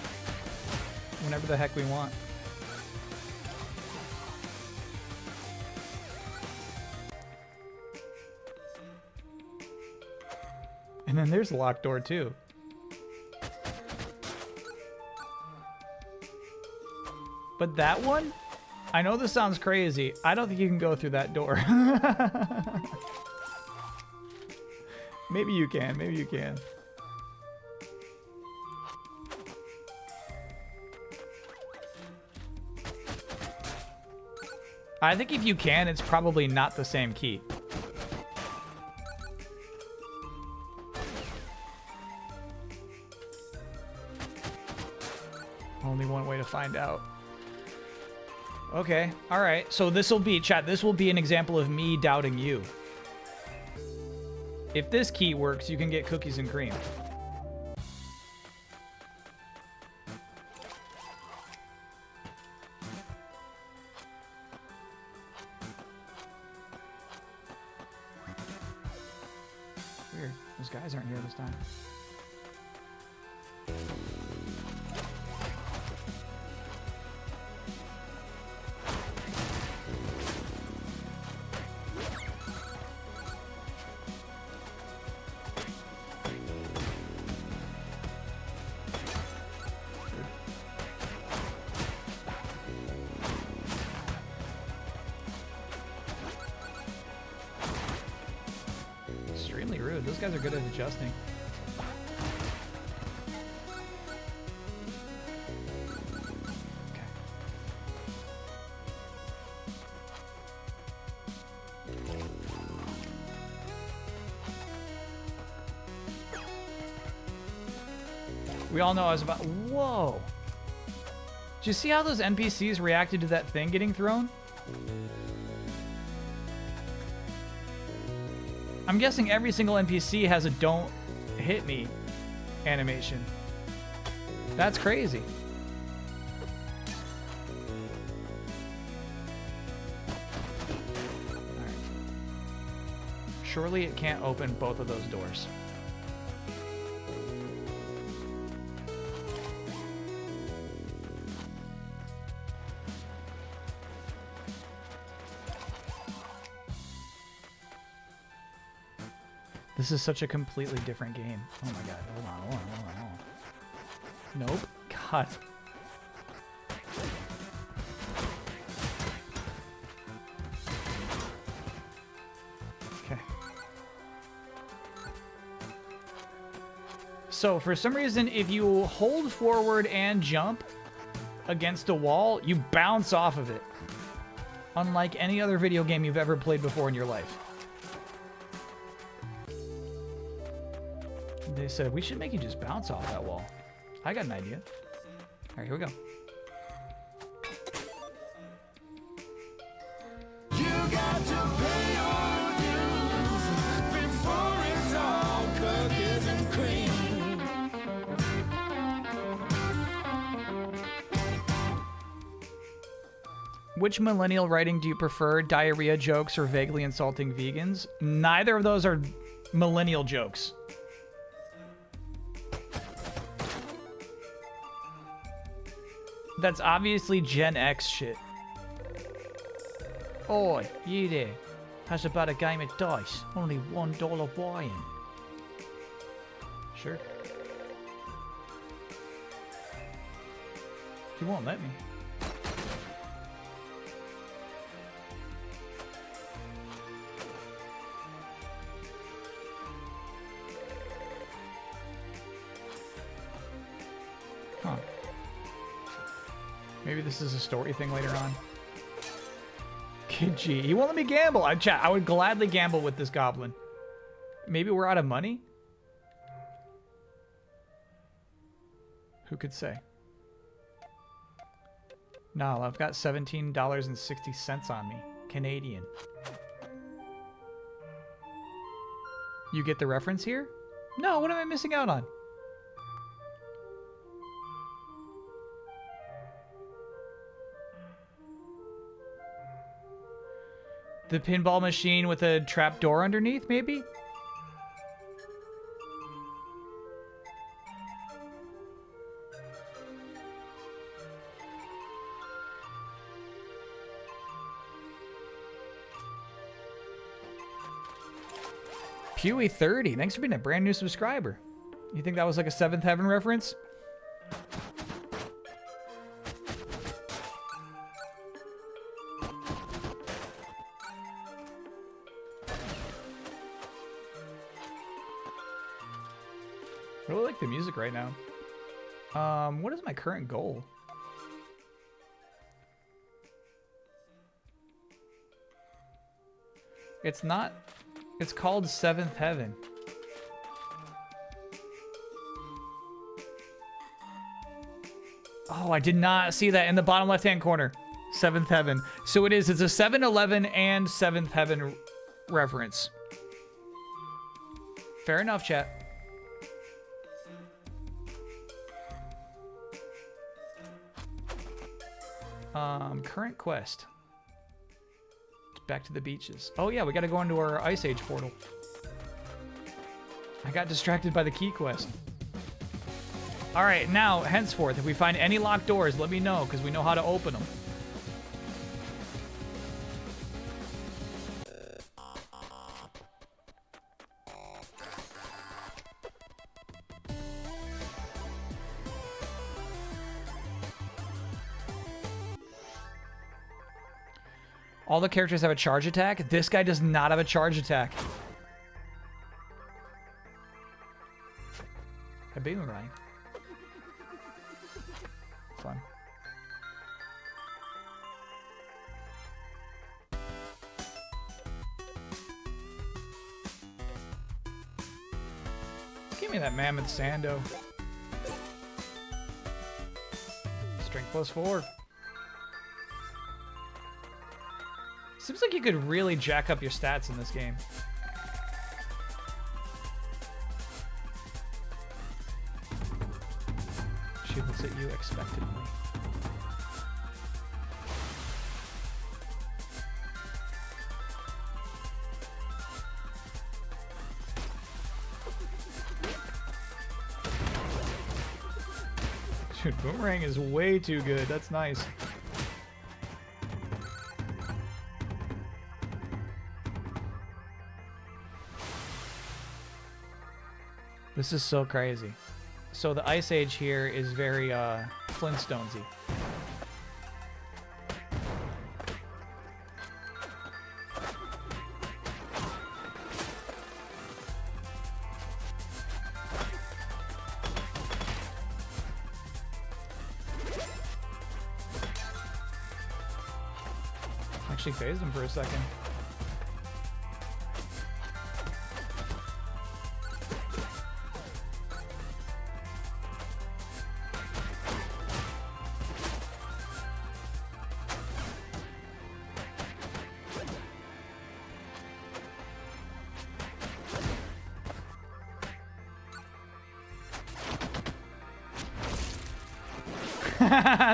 whenever the heck we want. And then there's the locked door too. But that one, I know this sounds crazy. I don't think you can go through that door. Maybe you can. Maybe you can. I think if you can, it's probably not the same key. Only one way to find out. Okay, all right. So this will be, chat, this will be an example of me doubting you. If this key works, you can get cookies and cream. Weird. Those guys aren't here this time. Extremely rude. Those guys are good at adjusting. Okay. We all know I was about... Whoa! Did you see how those NPCs reacted to that thing getting thrown? I'm guessing every single NPC has a don't hit me animation. That's crazy. Alright. Surely it can't open both of those doors. This is such a completely different game. Oh my god, hold on. Nope. God. Okay. So, for some reason, if you hold forward and jump against a wall, you bounce off of it. Unlike any other video game you've ever played before in your life. They said, we should make you just bounce off that wall. I got an idea. All right, here we go. You got to pay your dues before it's all cookies and cream. Which millennial writing do you prefer? Diarrhea jokes or vaguely insulting vegans? Neither of those are millennial jokes. That's obviously Gen X shit. Oi, you there. How's about a game of dice? Only $1 buy-in. Sure. He won't let me. Huh. Maybe this is a story thing later on. Kid G. He won't let me gamble. I would gladly gamble with this goblin. Maybe we're out of money? Who could say? No, I've got $17.60 on me. Canadian. You get the reference here? No, what am I missing out on? The pinball machine with a trap door underneath, maybe? Pewy30, thanks for being a brand new subscriber. You think that was like a Seventh Heaven reference? I really like the music right now. What is my current goal? It's not... It's called Seventh Heaven. Oh, I did not see that in the bottom left-hand corner. Seventh Heaven. So it is. It's a 7-Eleven and Seventh Heaven reference. Fair enough, chat. Current quest. Back to the beaches. Oh yeah, we gotta go into our Ice Age portal. I got distracted by the key quest. All right, now, henceforth, if we find any locked doors, let me know, because we know how to open them. All the characters have a charge attack. This guy does not have a charge attack. A boomerang. Fun. Give me that mammoth sando. Strength +4. Seems like you could really jack up your stats in this game. She looks at you expectantly. Dude, boomerang is way too good. That's nice. This is so crazy. So the Ice Age here is very Flintstonesy. Actually phased him for a second.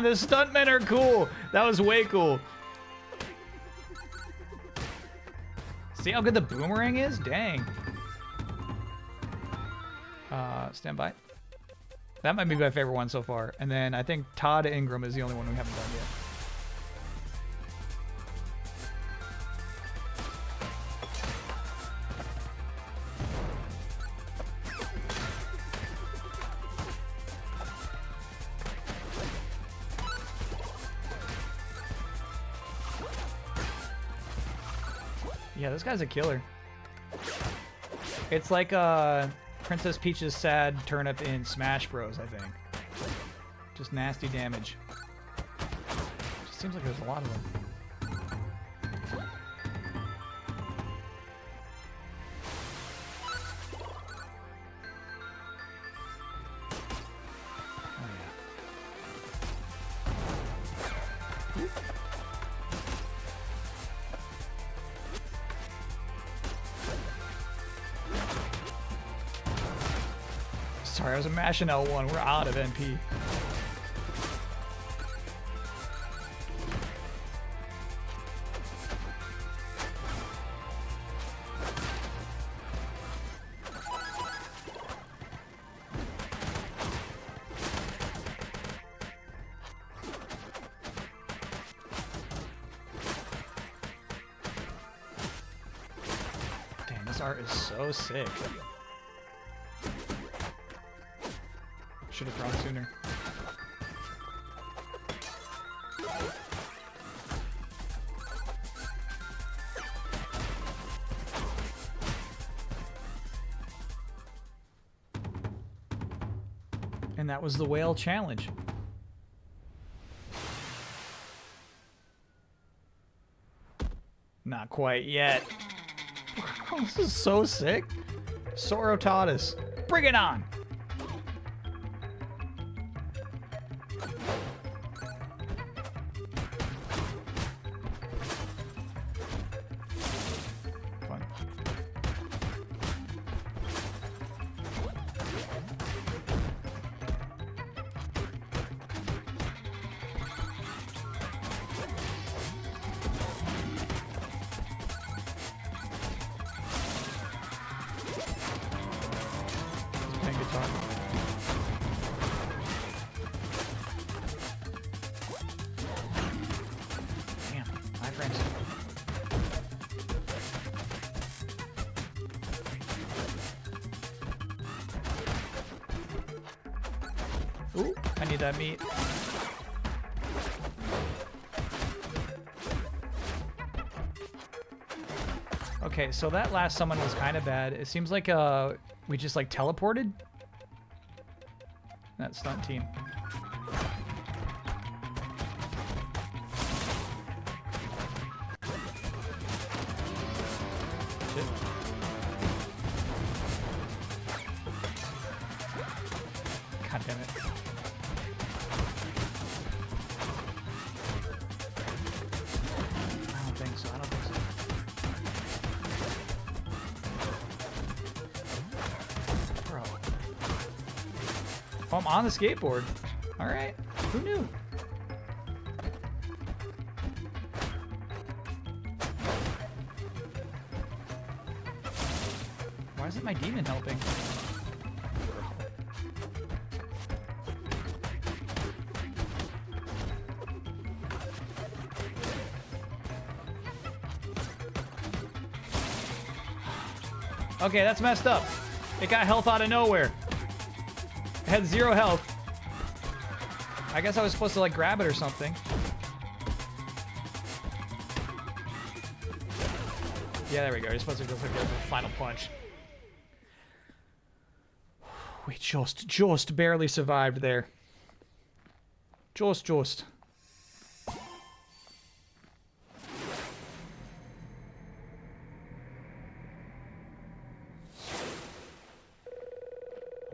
The stuntmen are cool. That was way cool. See how good the boomerang is? Dang. Stand by. That might be my favorite one so far. And then I think Todd Ingram is the only one we haven't done yet. Yeah, this guy's a killer. It's like Princess Peach's sad turnip in Smash Bros, I think. Just nasty damage. Just seems like there's a lot of them. Sorry, I was mashing L1. We're out of NP. Damn, this art is so sick. Should have drawn sooner. And that was the whale challenge. Not quite yet. Oh, this is so sick. Sorotatus. Bring it on! frames. Ooh, I need that meat. Okay, so that last summon was kind of bad. It seems like we just like teleported. That stunt team. Shit. God damn it. I don't think so. I don't think so. Bro. Oh, I'm on the skateboard. All right. Who knew? Why isn't my demon helping? Okay, that's messed up. It got health out of nowhere. It had 0 health. I guess I was supposed to like grab it or something. Yeah, there we go. You're supposed to go for the final punch. We just barely survived there. Just.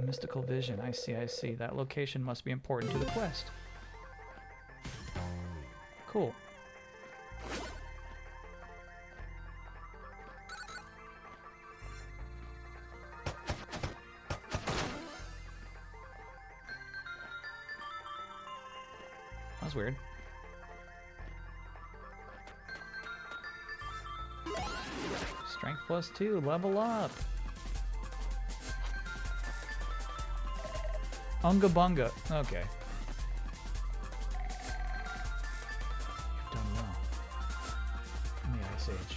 Mystical vision. I see. That location must be important to the quest. Cool. That was weird. Strength +2. Level up. Unga bunga. Okay. You've done well. In the Ice Age.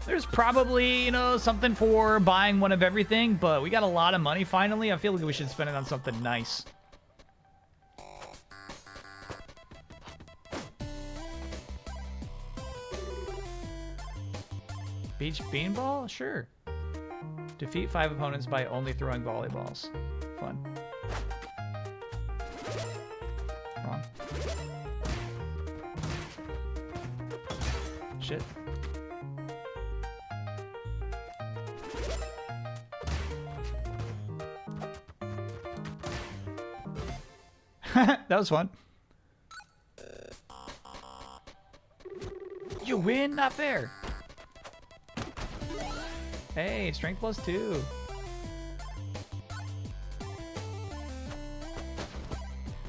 There's probably, you know, something for buying one of everything, but we got a lot of money finally. I feel like we should spend it on something nice. Beach beanball? Sure. Defeat 5 opponents by only throwing volleyballs. Fun. Wrong. Shit. That was fun. You win? Not fair. Hey, strength +2.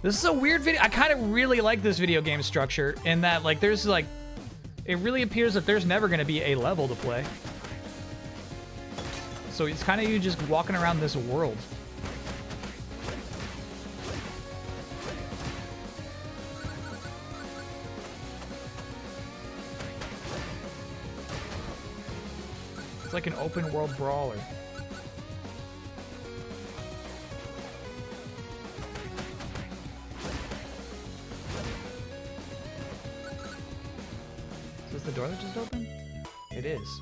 This is a weird video. I kind of really like this video game structure in that, like, there's like, it really appears that there's never going to be a level to play. So it's kind of you just walking around this world. It's like an open world brawler. Is this the door that just opened? It is.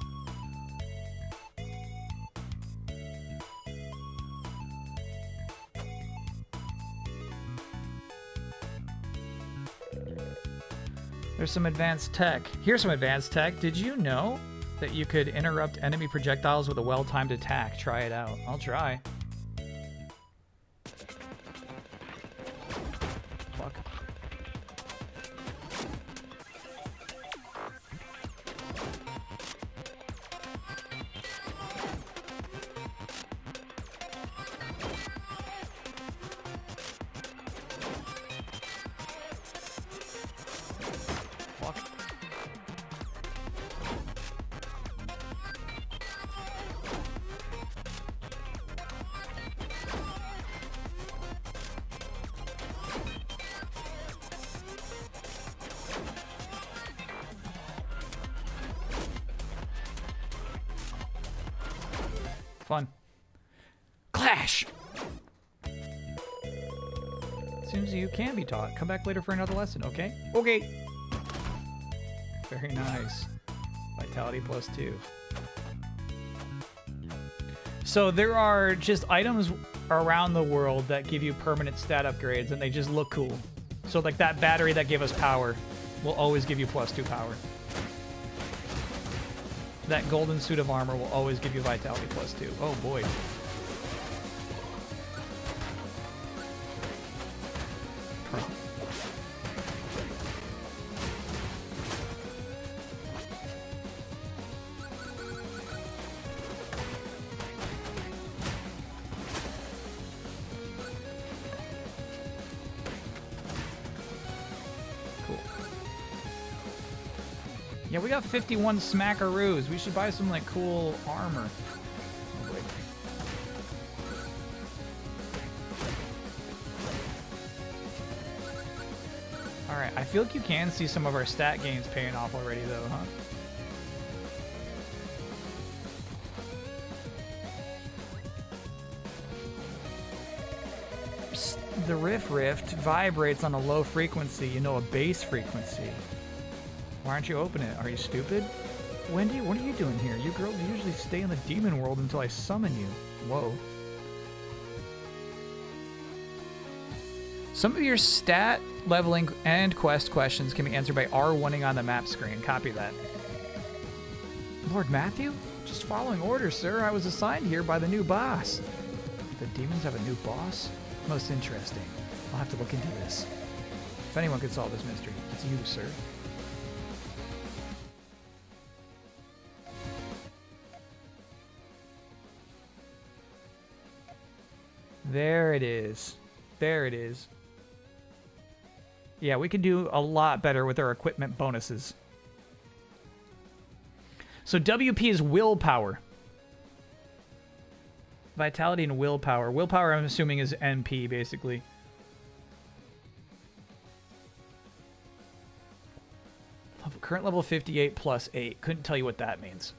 There's some advanced tech. Here's some advanced tech. Did you know that you could interrupt enemy projectiles with a well-timed attack? Try it out. I'll try. Fuck. Fun. Clash! Seems you can be taught. Come back later for another lesson, okay? Okay. Very nice. Vitality +2. So there are just items around the world that give you permanent stat upgrades, and they just look cool. So like that battery that gave us power will always give you +2 power. That golden suit of armor will always give you vitality +2. Oh boy. Yeah, we got 51 smackaroos. We should buy some, like, cool armor. Oh, wait. Alright, I feel like you can see some of our stat gains paying off already, though, huh? Psst, the Rift vibrates on a low frequency, you know, a bass frequency. Why aren't you opening it? Are you stupid? Wendy, what are you doing here? You girls usually stay in the demon world until I summon you. Whoa. Some of your stat, leveling, and quest questions can be answered by R1ing on the map screen. Copy that. Lord Matthew? Just following orders, sir. I was assigned here by the new boss. The demons have a new boss? Most interesting. I'll have to look into this. If anyone could solve this mystery, it's you, sir. There it is. There it is. Yeah, we can do a lot better with our equipment bonuses. So WP is willpower. Vitality and willpower. Willpower, I'm assuming, is MP, basically. Current level 58 plus 8. Couldn't tell you what that means.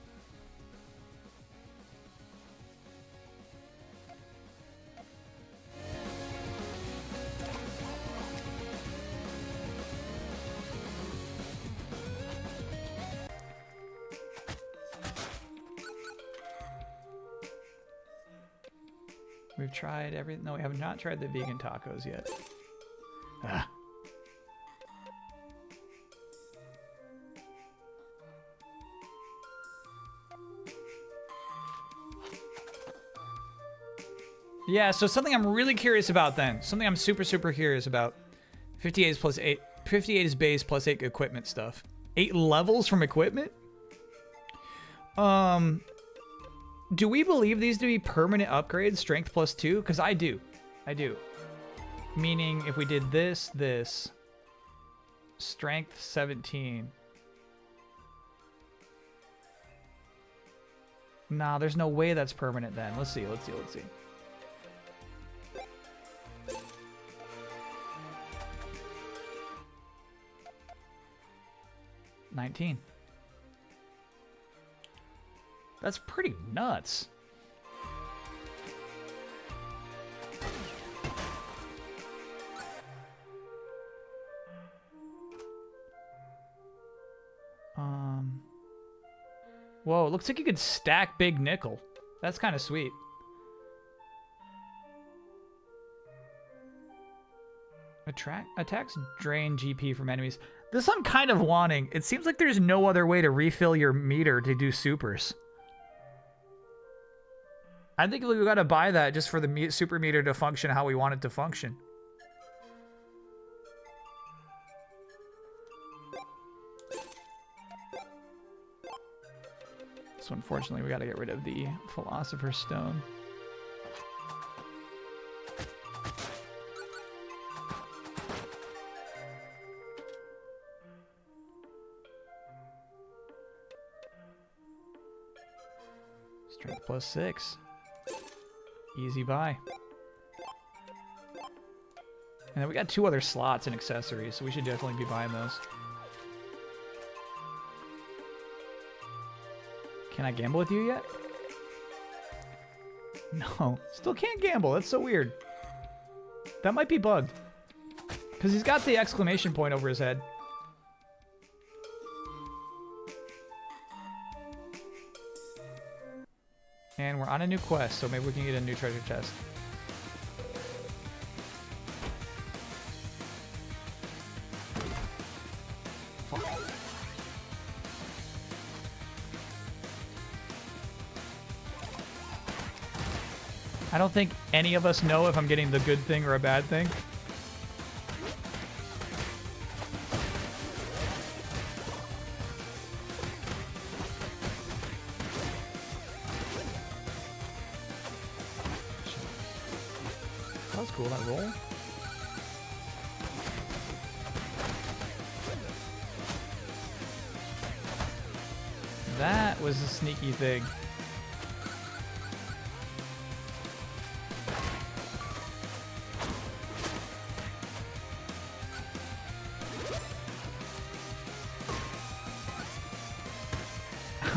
We've tried everything. No, we have not tried the vegan tacos yet. Ah. Yeah, so something I'm really curious about then. Something I'm super curious about. 58 is plus 8. 58 is base plus 8 equipment stuff. 8 levels from equipment? Do we believe these to be permanent upgrades, strength +2? Because I do. I do. Meaning, if we did this, strength 17. Nah, there's no way that's permanent then. Let's see. 19. That's pretty nuts. Whoa, it looks like you could stack big nickel. That's kind of sweet. Attacks drain GP from enemies. This I'm kind of wanting. It seems like there's no other way to refill your meter to do supers. I think we gotta buy that just for the super meter to function how we want it to function. So unfortunately, we gotta get rid of the Philosopher's Stone. Strength +6. Easy buy. And then we got 2 other slots and accessories, so we should definitely be buying those. Can I gamble with you yet? No, still can't gamble. That's so weird. That might be bugged. Because he's got the exclamation point over his head. And we're on a new quest, so maybe we can get a new treasure chest. Fuck. I don't think any of us know if I'm getting the good thing or a bad thing. That was cool, that roll. That was a sneaky thing.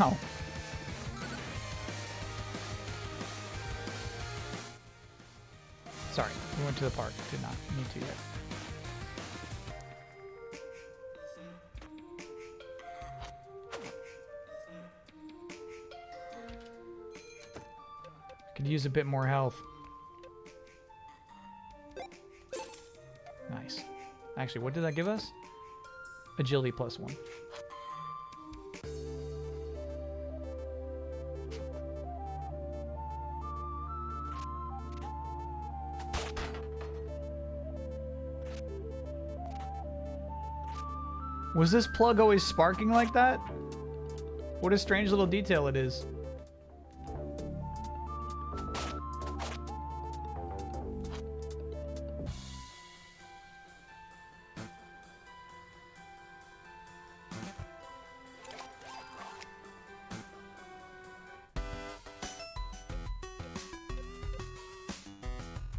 Ow. Sorry, we went to the park. Did not need to yet. Could use a bit more health. Nice. Actually, what did that give us? Agility +1. Was this plug always sparking like that? What a strange little detail it is.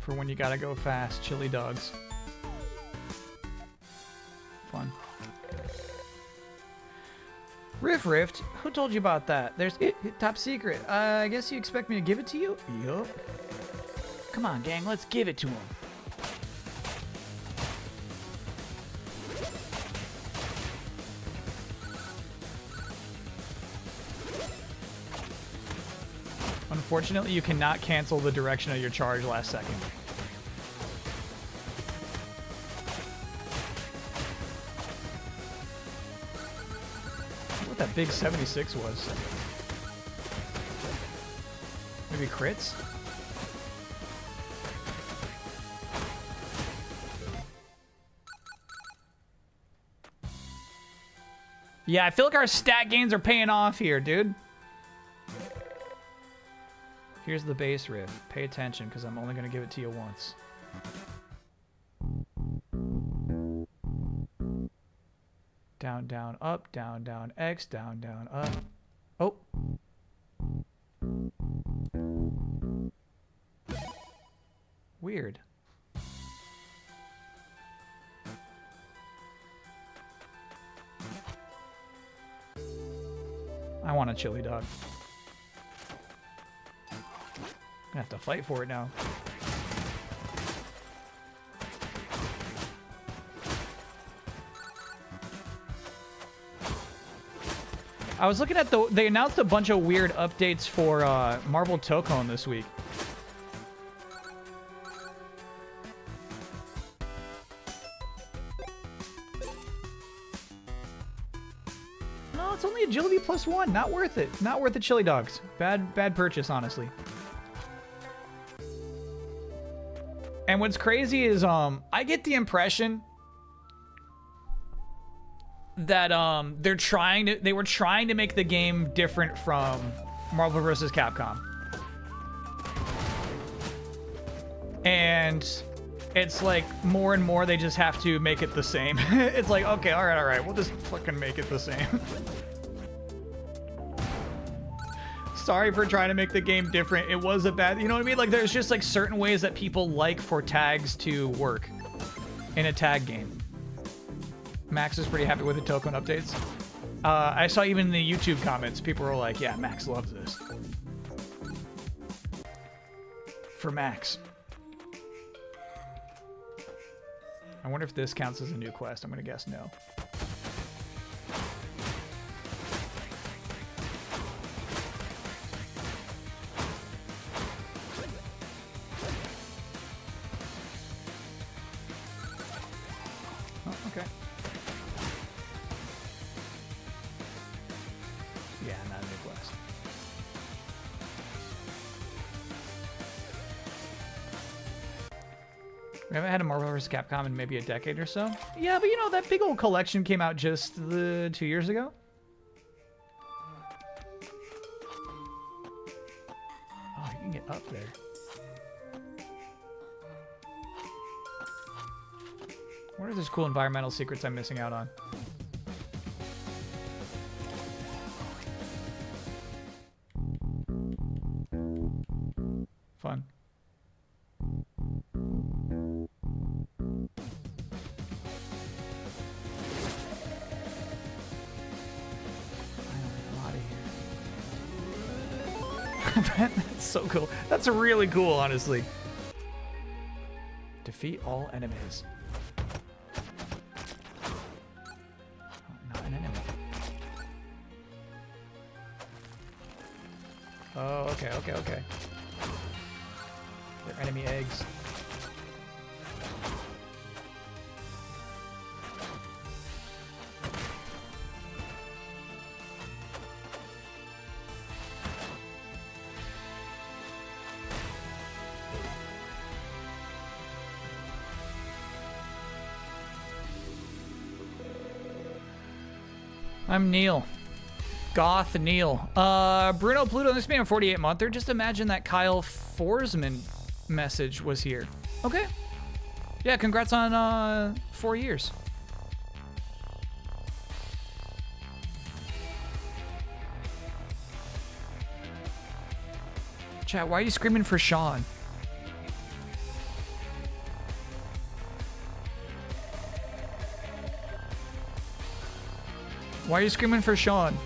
For when you gotta go fast, chili dogs. Fun. Rift, who told you about that? There's top secret. I guess you expect me to give it to you? Yup. Come on, gang, let's give it to him. Unfortunately, you cannot cancel the direction of your charge last second. What that big 76 was. Maybe crits? Yeah, I feel like our stat gains are paying off here, dude. Here's the base riff. Pay attention, because I'm only going to give it to you once. Down, down, up, down, down, X, down, down, up. Oh. Weird. I want a chili dog. I have to fight for it now. I was looking at they announced a bunch of weird updates for Marble Tokon this week. No, it's only agility +1. Not worth it. Not worth the chili dogs. Bad purchase, honestly. And what's crazy is I get the impression that they were trying to make the game different from Marvel vs. Capcom. And it's like more and more they just have to make it the same. It's like, okay, all right, we'll just fucking make it the same. Sorry for trying to make the game different. It was a bad, you know what I mean? Like, there's just like certain ways that people like for tags to work in a tag game. Max is pretty happy with the token updates. I saw even in the YouTube comments, people were like, yeah, Max loves this. for Max. I wonder if this counts as a new quest. I'm gonna guess no. Oh, okay. Yeah, not a new quest. We haven't had a Marvel vs. Capcom in maybe a decade or so. Yeah, but you know, that big old collection came out just 2 years ago. Oh, you can get up there. What are those cool environmental secrets I'm missing out on? Fun. That's so cool. That's really cool, honestly. Defeat all enemies. Oh, not an enemy. Oh, okay. They're enemy eggs. I'm Neil. Goth Neil. Bruno Pluto, this being a 48-monther. Just imagine that Kyle Forsman message was here. Okay. Yeah, congrats on 4 years. Chat, why are you screaming for Sean? Why are you screaming for Sean?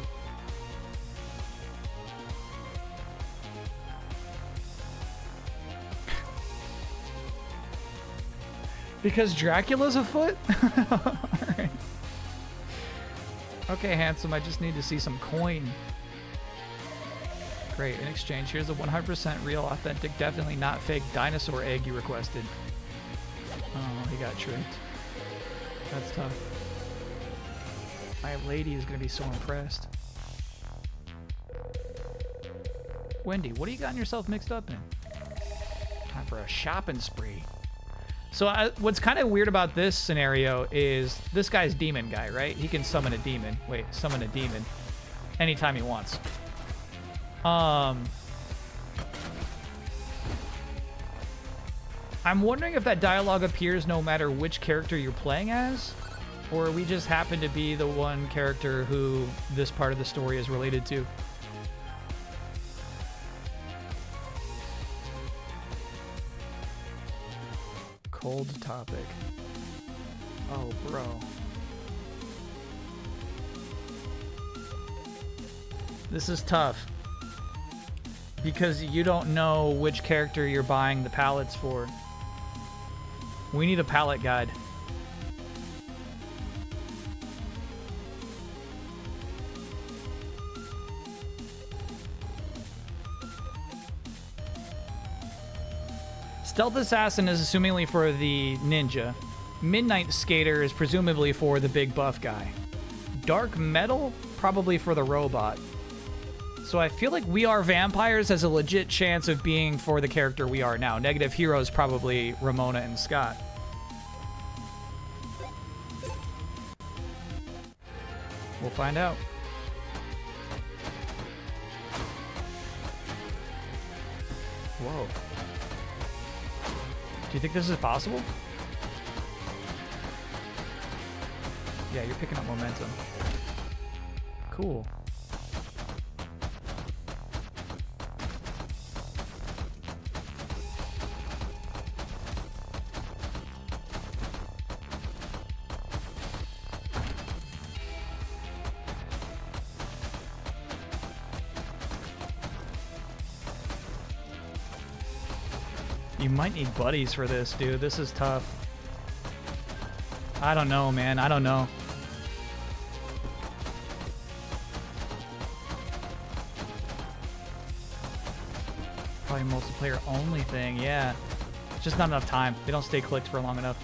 Because Dracula's afoot? Alright. Okay, handsome, I just need to see some coin. Great, in exchange, here's a 100% real, authentic, definitely not fake dinosaur egg you requested. Oh, he got tricked. That's tough. My lady is going to be so impressed. Wendy, what are you gotten yourself mixed up in? Time for a shopping spree. So what's kind of weird about this scenario is this guy's demon guy, right? He can summon a demon. Wait, summon a demon anytime he wants. I'm wondering if that dialogue appears no matter which character you're playing as, or we just happen to be the one character who this part of the story is related to. Cold topic. Oh, bro. This is tough. Because you don't know which character you're buying the palettes for. We need a palette guide. Stealth Assassin is assumingly for the ninja. Midnight Skater is presumably for the big buff guy. Dark Metal, probably for the robot. So I feel like We Are Vampires has a legit chance of being for the character we are now. Negative Heroes, probably Ramona and Scott. We'll find out. Whoa. Do you think this is possible? Yeah, you're picking up momentum. Cool. You might need buddies for this, dude. This is tough. I don't know, man. I don't know. Probably multiplayer only thing, yeah. Just not enough time. They don't stay clicked for long enough.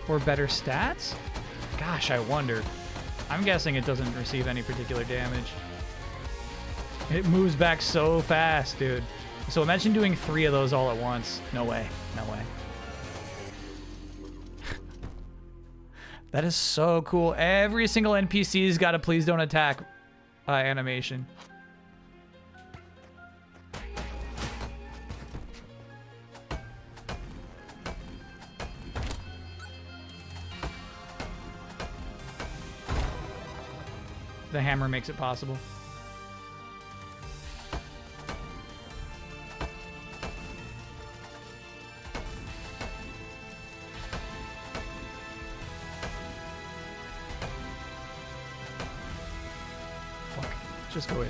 Or better stats? Gosh, I wonder. I'm guessing it doesn't receive any particular damage. It moves back so fast, dude. So imagine doing 3 of those all at once. No way. No way. That is so cool. Every single NPC's got a please don't attack animation. The hammer makes it possible. Fuck. Just go in.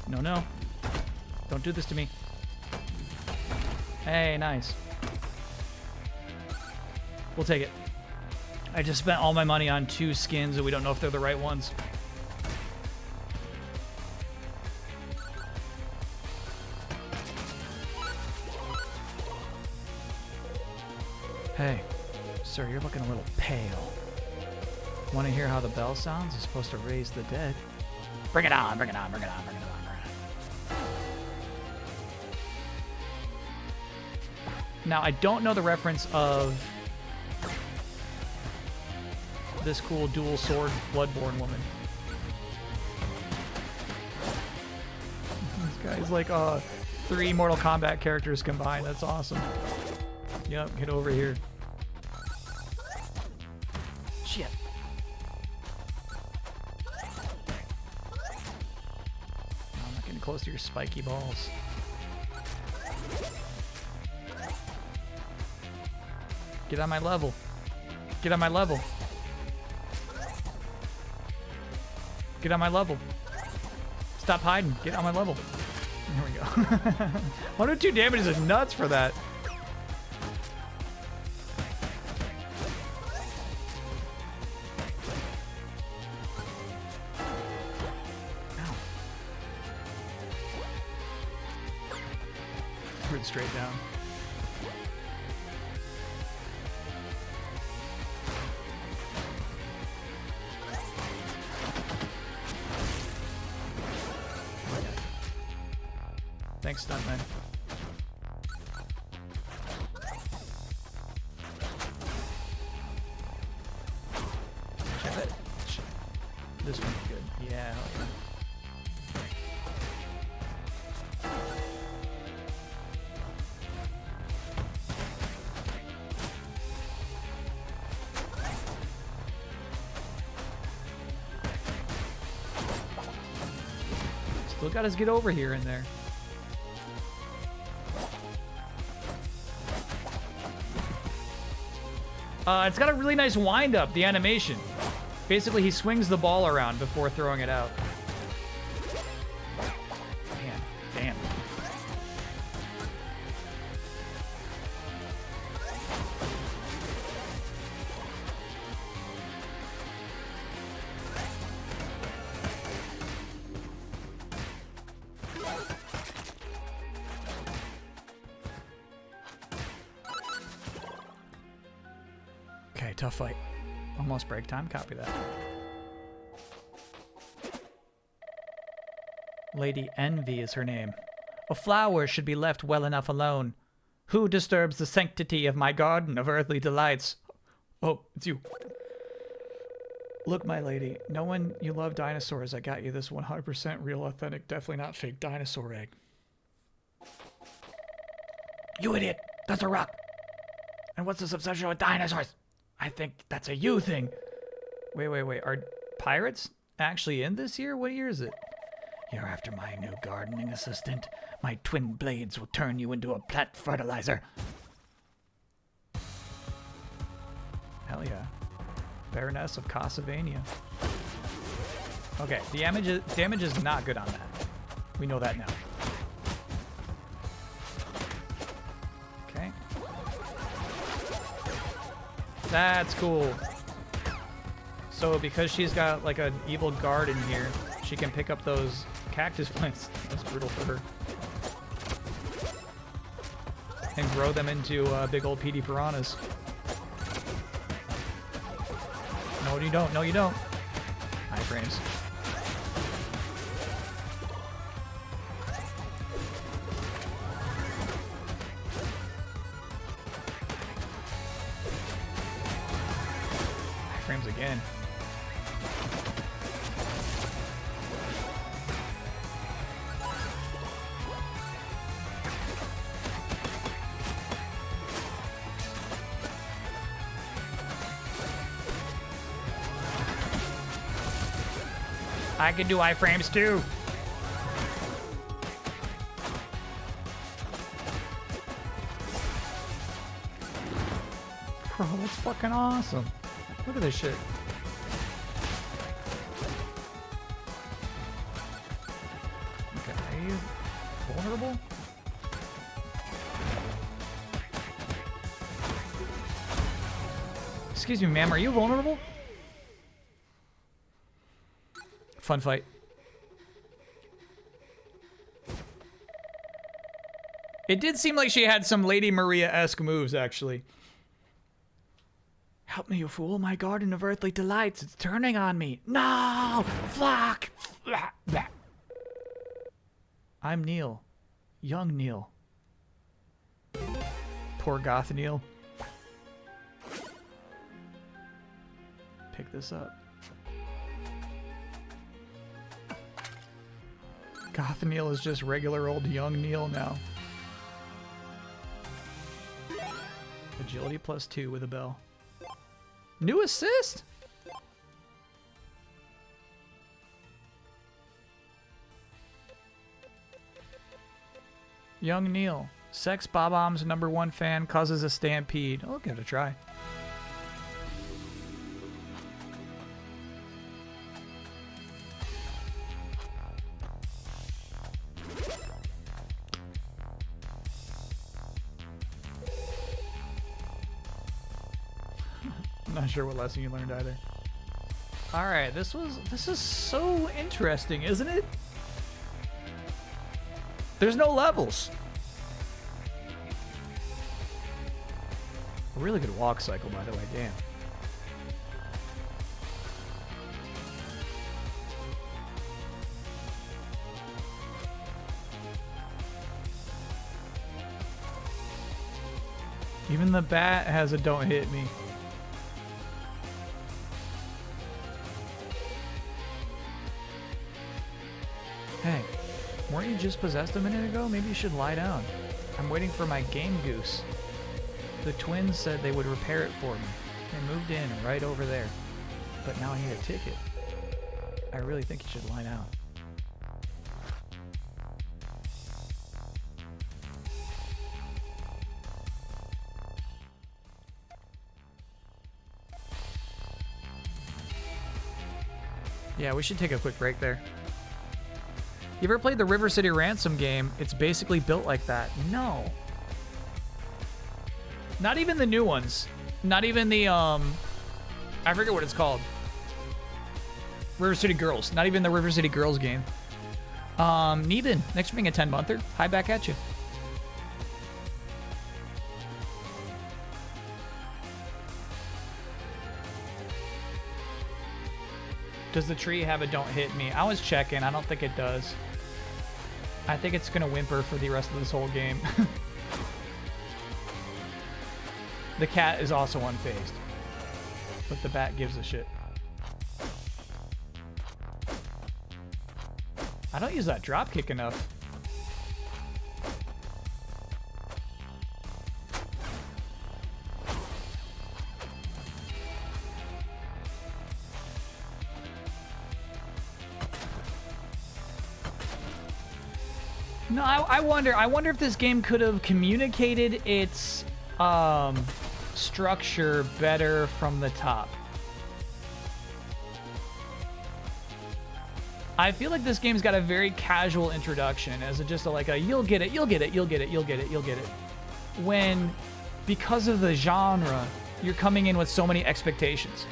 No, no. Don't do this to me. Hey, nice. We'll take it. I just spent all my money on 2 skins and we don't know if they're the right ones. Hey, sir, you're looking a little pale. Want to hear how the bell sounds? It's supposed to raise the dead. Bring it on, bring it on, bring it on, bring it on, bring it on. Now, I don't know the reference of this cool dual sword Bloodborne woman. This guy's like 3 Mortal Kombat characters combined. That's awesome. Yep, get over here. Shit. I'm not getting close to your spiky balls. Get on my level. Get on my level. Get on my level. Stop hiding. Get on my level. Here we go. 102 damage is nuts for that. Ow. Threw it straight down. Thanks, stuntman. This one's good. Yeah, hell yeah. Still got us get over here in there. It's got a really nice wind up, the animation. Basically, he swings the ball around before throwing it out. Man, damn. Okay, tough fight. Almost break time. Copy that. Lady Envy is her name. A flower should be left well enough alone. Who disturbs the sanctity of my garden of earthly delights? Oh, it's you. Look, my lady, knowing you love dinosaurs, I got you this 100% real, authentic, definitely not fake dinosaur egg. You idiot! That's a rock! And what's this obsession with dinosaurs? I think that's a you thing. Wait. Are pirates actually in this year? What year is it? You're after my new gardening assistant. My twin blades will turn you into a plant fertilizer. Hell yeah. Baroness of Castlevania. Okay, the damage is not good on that. We know that now. Okay. That's cool. So because she's got like an evil guard in here, she can pick up those cactus plants. That's brutal for her. And grow them into big old PD piranhas. No, you don't. No, you don't. Iframes. Iframes again. I can do iframes too. Bro, that's fucking awesome. Look at this shit. Okay, are you vulnerable? Excuse me, ma'am, are you vulnerable? Fun fight. It did seem like she had some Lady Maria-esque moves, actually. Help me, you fool. My garden of earthly delights. It's turning on me. No! Flock! I'm Neil. Young Neil. Poor goth Neil. Pick this up. Goth Neil is just regular old young Neil now. Agility +2 with a bell. New assist? Young Neil. Sex Bob-omb's #1 fan causes a stampede. I'll give it a try. Not sure what lesson you learned either. All right, this is so interesting, isn't it? There's no levels. A really good walk cycle, by the way. Damn. Even the bat has a don't hit me. Hey, weren't you just possessed a minute ago? Maybe you should lie down. I'm waiting for my game goose. The twins said they would repair it for me. They moved in right over there. But now I need a ticket. I really think you should lie down. Yeah, we should take a quick break there. You ever played the River City Ransom game? It's basically built like that. No. Not even the new ones. Not even the, I forget what it's called. River City Girls. Not even the River City Girls game. Neben, thanks for being a 10-monther. Hi back at you. Does the tree have a don't hit me? I was checking. I don't think it does. I think it's going to whimper for the rest of this whole game. The cat is also unfazed. But the bat gives a shit. I don't use that drop kick enough. No, I wonder. I wonder if this game could have communicated its structure better from the top. I feel like this game's got a very casual introduction as just like a you'll get it, you'll get it, you'll get it, you'll get it, you'll get it. When, because of the genre, you're coming in with so many expectations.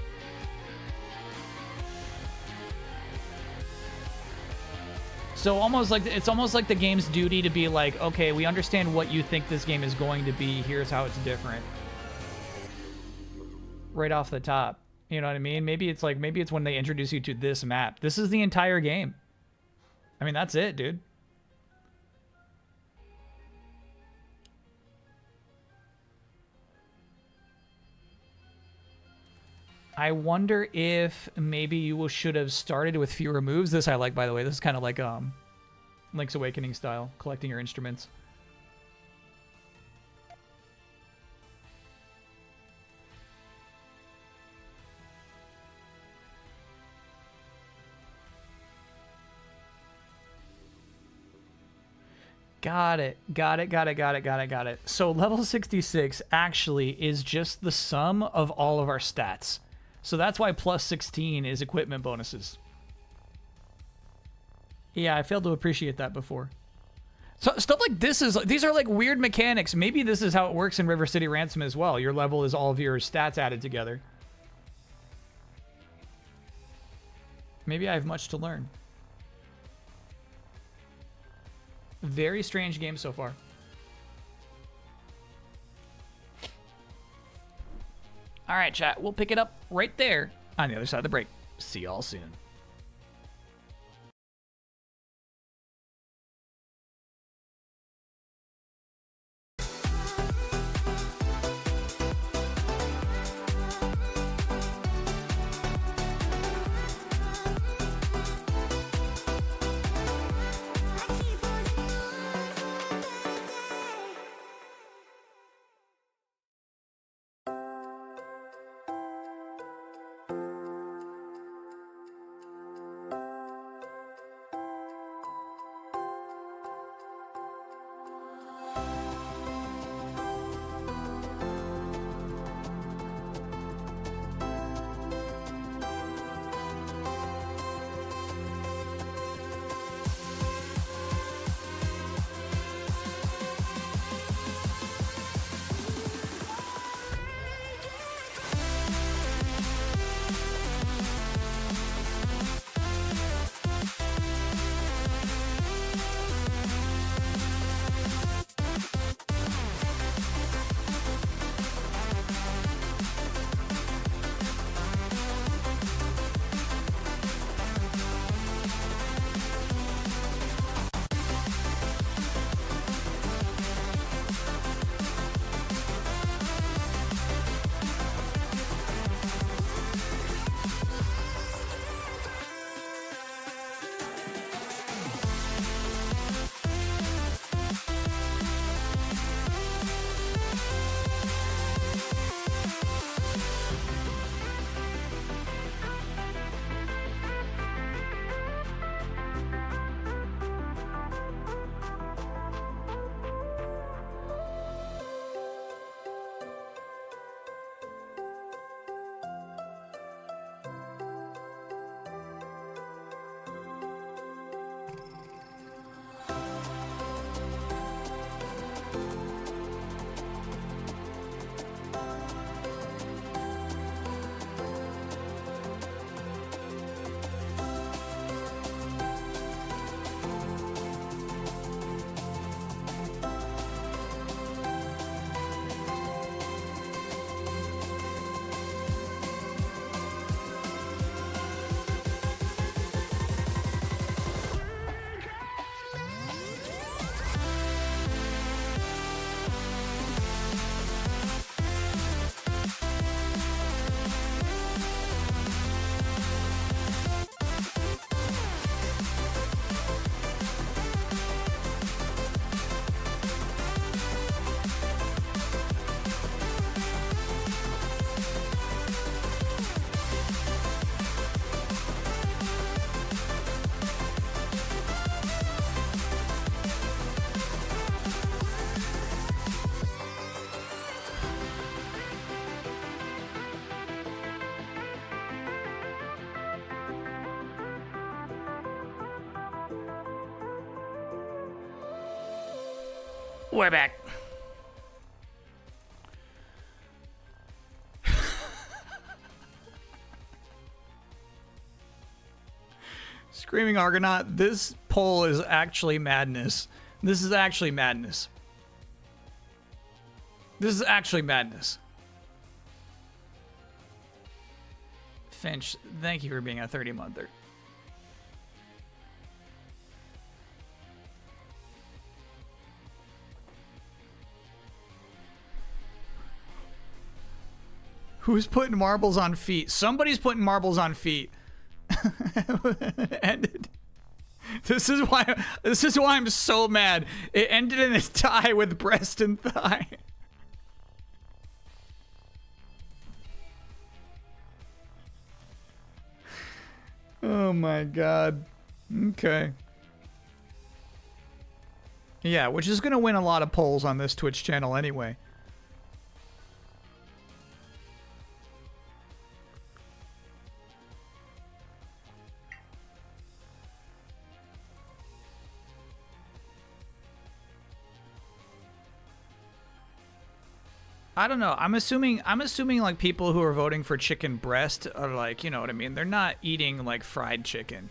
So it's almost like the game's duty to be like, okay, we understand what you think this game is going to be. Here's how it's different. Right off the top. You know what I mean? Maybe it's when they introduce you to this map. This is the entire game. I mean, that's it, dude. I wonder if maybe you should have started with fewer moves. This I like, by the way. This is kind of like Link's Awakening style, collecting your instruments. Got it. Got it. So level 66 actually is just the sum of all of our stats. So that's why plus 16 is equipment bonuses. Yeah, I failed to appreciate that before. So stuff like these are like weird mechanics. Maybe this is how it works in River City Ransom as well. Your level is all of your stats added together. Maybe I have much to learn. Very strange game so far. All right, chat. We'll pick it up right there on the other side of the break. See y'all soon. We're back. Screaming Argonaut, this poll is actually madness. This is actually madness. This is actually madness. Finch, thank you for being a 30-monther. Who's putting marbles on feet? Somebody's putting marbles on feet. Ended. This is why I'm so mad. It ended in a tie with breast and thigh. Oh my god. Okay. Yeah, which is gonna win a lot of polls on this Twitch channel anyway. I don't know. I'm assuming like people who are voting for chicken breast are like, you know what I mean? They're not eating like fried chicken.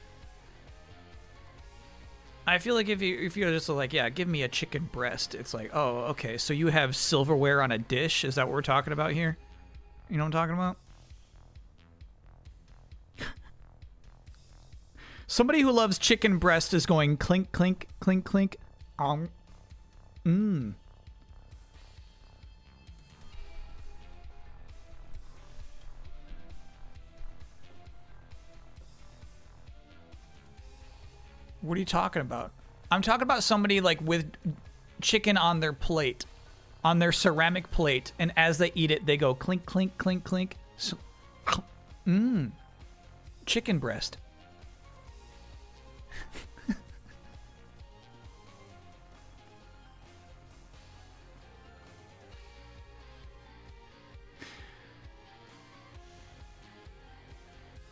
I feel like if you're just like, yeah, give me a chicken breast, it's like, oh, okay, so you have silverware on a dish? Is that what we're talking about here? You know what I'm talking about? Somebody who loves chicken breast is going clink, clink, clink, clink. Mmm. What are you talking about? I'm talking about somebody like with chicken on their plate, on their ceramic plate, and as they eat it, they go clink, clink, clink, clink. So, chicken breast.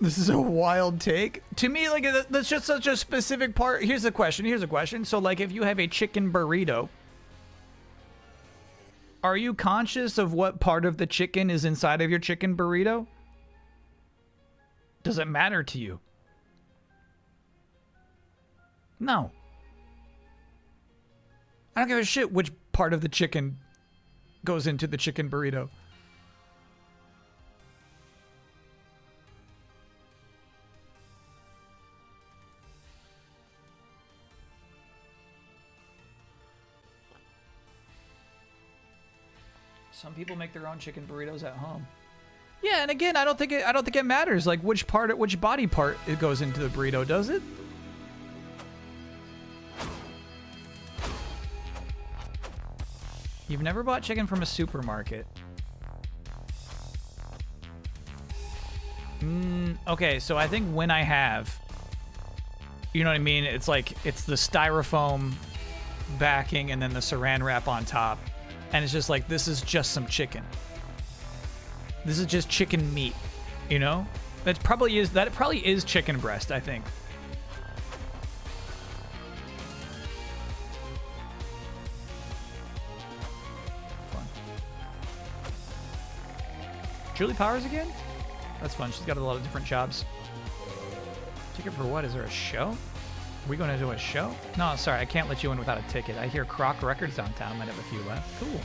This is a wild take. To me, like, that's just such a specific part. Here's a question. So, like, if you have a chicken burrito, are you conscious of what part of the chicken is inside of your chicken burrito? Does it matter to you? No. I don't give a shit which part of the chicken goes into the chicken burrito. Some people make their own chicken burritos at home. Yeah, and again, I don't think it matters like which body part it goes into the burrito, does it? You've never bought chicken from a supermarket. Okay, so I think when I have, you know what I mean? It's like, it's the styrofoam backing and then the saran wrap on top. And it's just like, this is just some chicken. This is just chicken meat, you know? That probably is chicken breast, I think. Fun. Julie Powers again? That's fun. She's got a lot of different jobs. Ticket for what? Is there a show? Are we going to do a show? No, sorry, I can't let you in without a ticket. I hear Croc Records downtown might have a few left. Cool.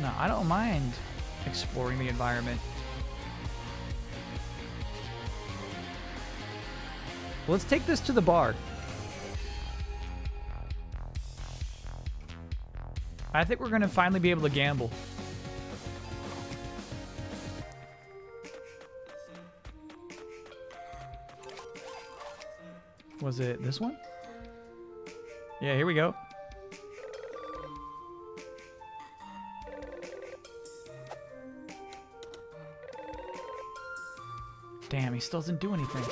No, I don't mind exploring the environment. Let's take this to the bar. I think we're going to finally be able to gamble. Was it this one? Yeah, here we go. Damn, he still doesn't do anything.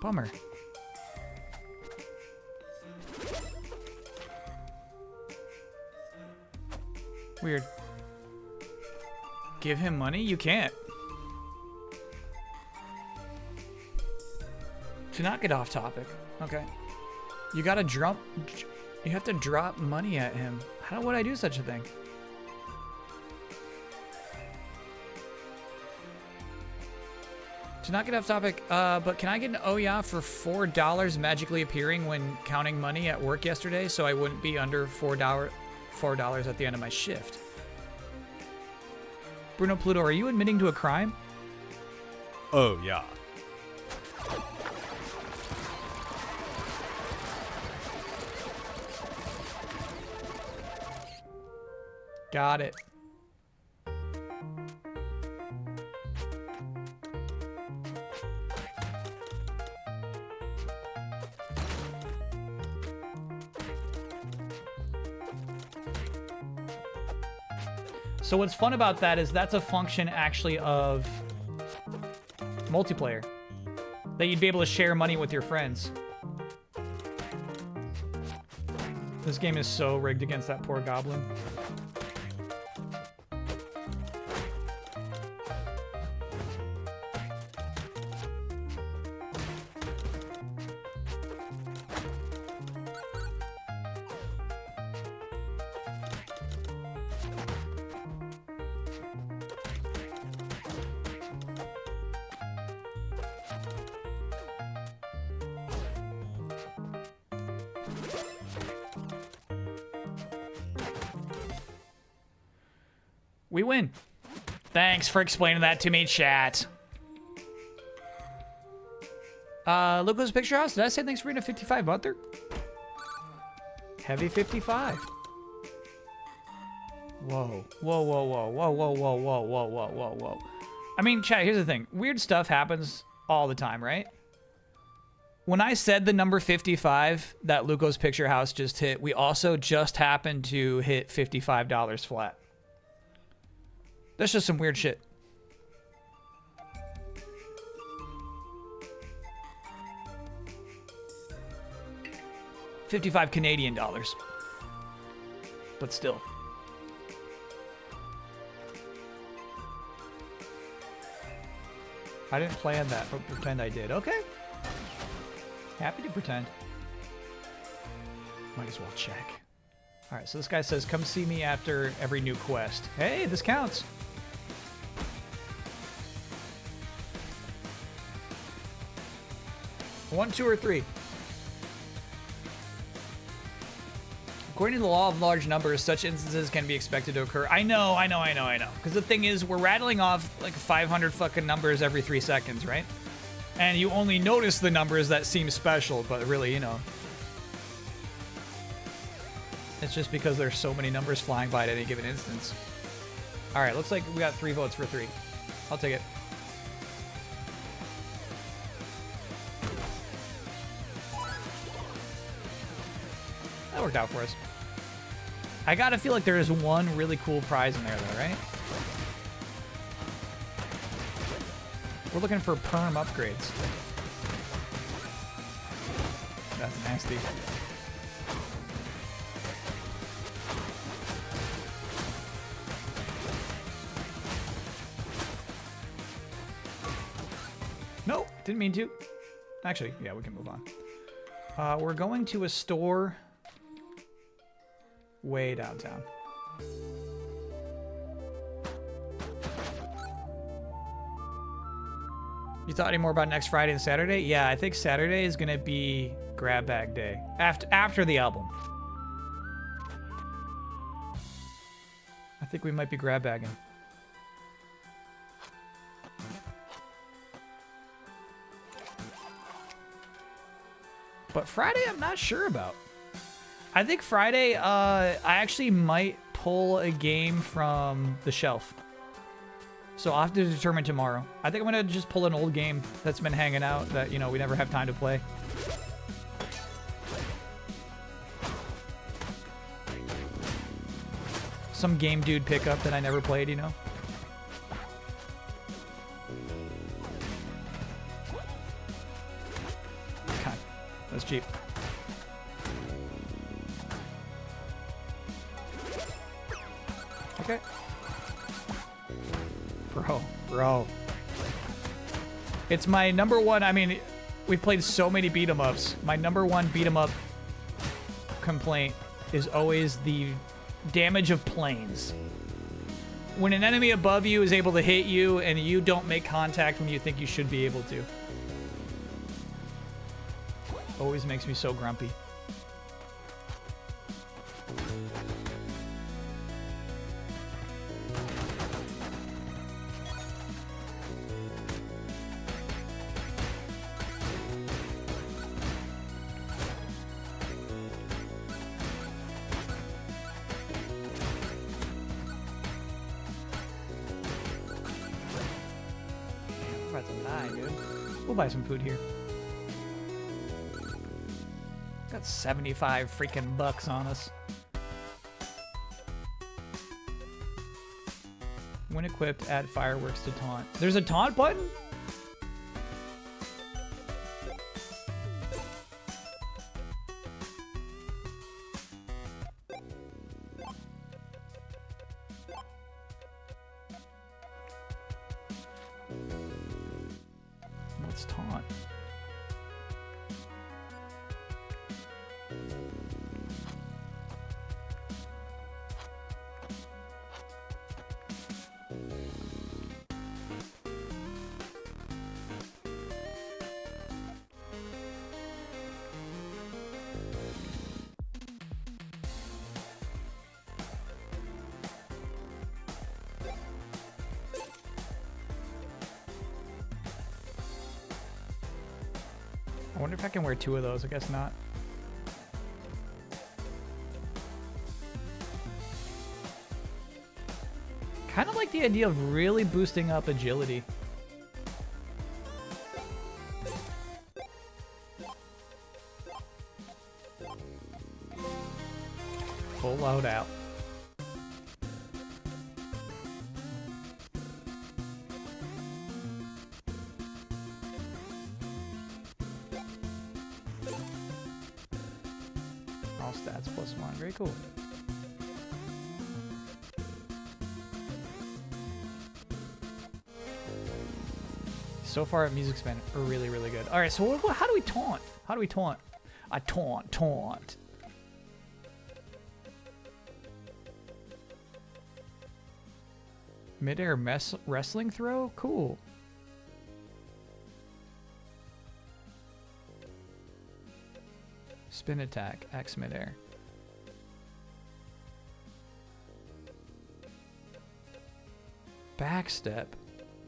Bummer. Weird. Give him money? You can't. To not get off topic. Okay. You gotta drop. You have to drop money at him. How would I do such a thing? To not get off topic, but can I get an oh yeah for $4 magically appearing when counting money at work yesterday, so I wouldn't be under $4 at the end of my shift? Bruno Pluto, are you admitting to a crime? Oh, yeah. Got it. So what's fun about that is that's a function actually of multiplayer. That you'd be able to share money with your friends. This game is so rigged against that poor goblin. We win. Thanks for explaining that to me, chat. Luca's Picture House, did I say thanks for reading a 55 monther? Heavy 55. Whoa. Whoa, whoa, whoa, whoa, whoa, whoa, whoa, whoa, whoa, whoa, whoa. I mean, chat, here's the thing. Weird stuff happens all the time, right? When I said the number 55 that Luca's Picture House just hit, we also just happened to hit $55 flat. That's just some weird shit. $55 Canadian dollars. But still. I didn't plan that, but pretend I did. Okay. Happy to pretend. Might as well check. Alright, so this guy says, come see me after every new quest. Hey, this counts. One, two, or three. According to the law of large numbers, such instances can be expected to occur. I know. Because the thing is, we're rattling off like 500 fucking numbers every 3 seconds, right? And you only notice the numbers that seem special, but really, you know. It's just because there's so many numbers flying by at any given instance. Alright, looks like we got 3 votes for 3. I'll take it. That worked out for us. I gotta feel like there is one really cool prize in there though, right? We're looking for perm upgrades. That's nasty. No, didn't mean to. Actually, yeah, we can move on. We're going to a store way downtown. You thought any more about next Friday and Saturday? Yeah, I think Saturday is gonna be grab bag day after the album. I think we might be grab bagging. But Friday, I'm not sure about. I think Friday, I actually might pull a game from the shelf. So I'll have to determine tomorrow. I think I'm gonna just pull an old game that's been hanging out that, you know, we never have time to play. Some game dude pickup that I never played, you know? God, that's cheap. Okay. Bro. It's my number one. I mean, we've played so many beat 'em ups. My number one beat 'em up complaint is always the damage of planes. When an enemy above you is able to hit you and you don't make contact when you think you should be able to. Always makes me so grumpy. We're about to die, dude. We'll buy some food here. Got 75 freaking bucks on us. When equipped, add fireworks to taunt. There's a taunt button? What's taunt? I wonder if I can wear 2 of those. I guess not. Kind of like the idea of really boosting up agility. Full loadout. All stats +1. Very cool. So far, music's been really, really good. All right, so how do we taunt? How do we taunt? I taunt. Mid-air wrestling throw? Cool. Spin attack, X mid-air. Back step,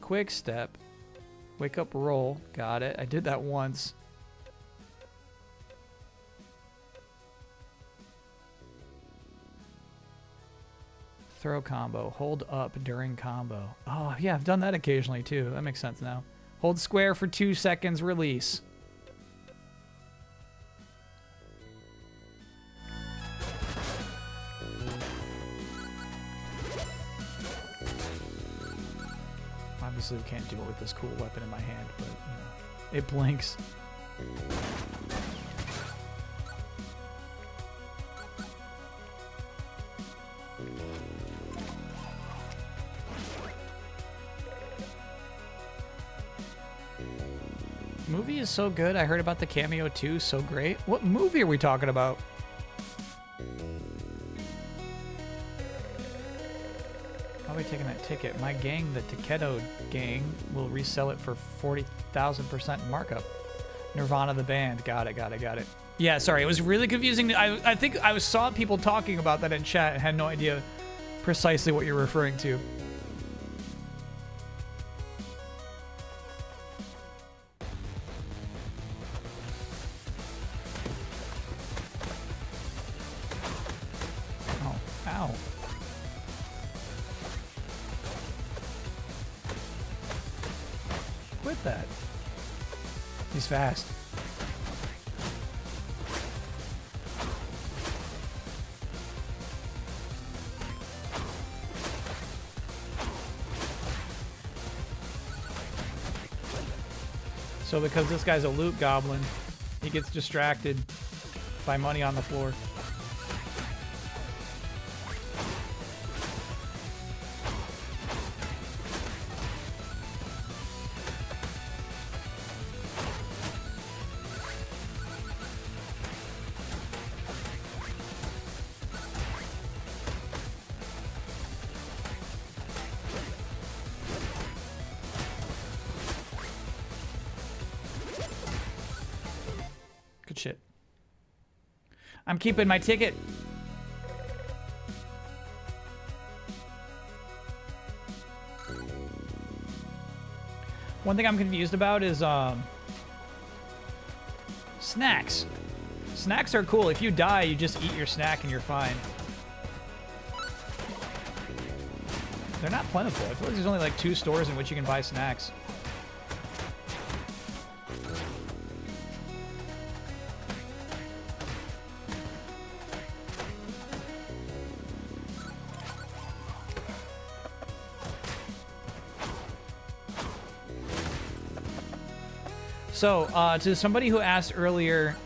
quick step, wake up roll. Got it. I did that once. Throw combo, hold up during combo. Oh yeah, I've done that occasionally too. That makes sense now. Hold square for 2 seconds, release. Obviously we can't do it with this cool weapon in my hand, but you know, it blinks. Movie is so good. I heard about the cameo too. So great. What movie are we talking about? I'll be taking that ticket. My gang, the Takedo gang, will resell it for 40,000% markup. Nirvana the band. Got it. Yeah, sorry. It was really confusing. I think I saw people talking about that in chat and had no idea precisely what you're referring to. Oh, ow. Quit that. He's fast. So because this guy's a loot goblin, he gets distracted by money on the floor. Good shit. I'm keeping my ticket. One thing I'm confused about is snacks. Snacks are cool. If you die, you just eat your snack and you're fine. They're not plentiful. I feel like there's only like 2 stores in which you can buy snacks. So, to somebody who asked earlier,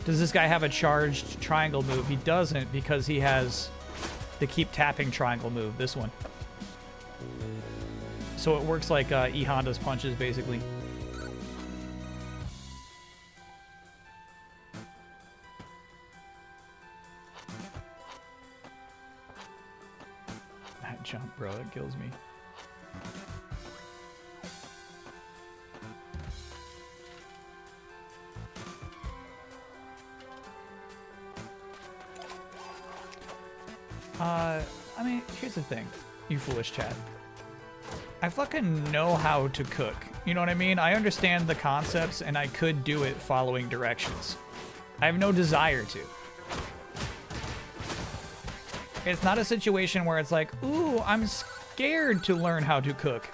does this guy have a charged triangle move? He doesn't, because he has the keep tapping triangle move, this one. So it works like E Honda's punches, basically. That jump, bro, it kills me. I mean, here's the thing, you foolish chat. I fucking know how to cook. You know what I mean? I understand the concepts, and I could do it following directions. I have no desire to. It's not a situation where it's like, ooh, I'm scared to learn how to cook.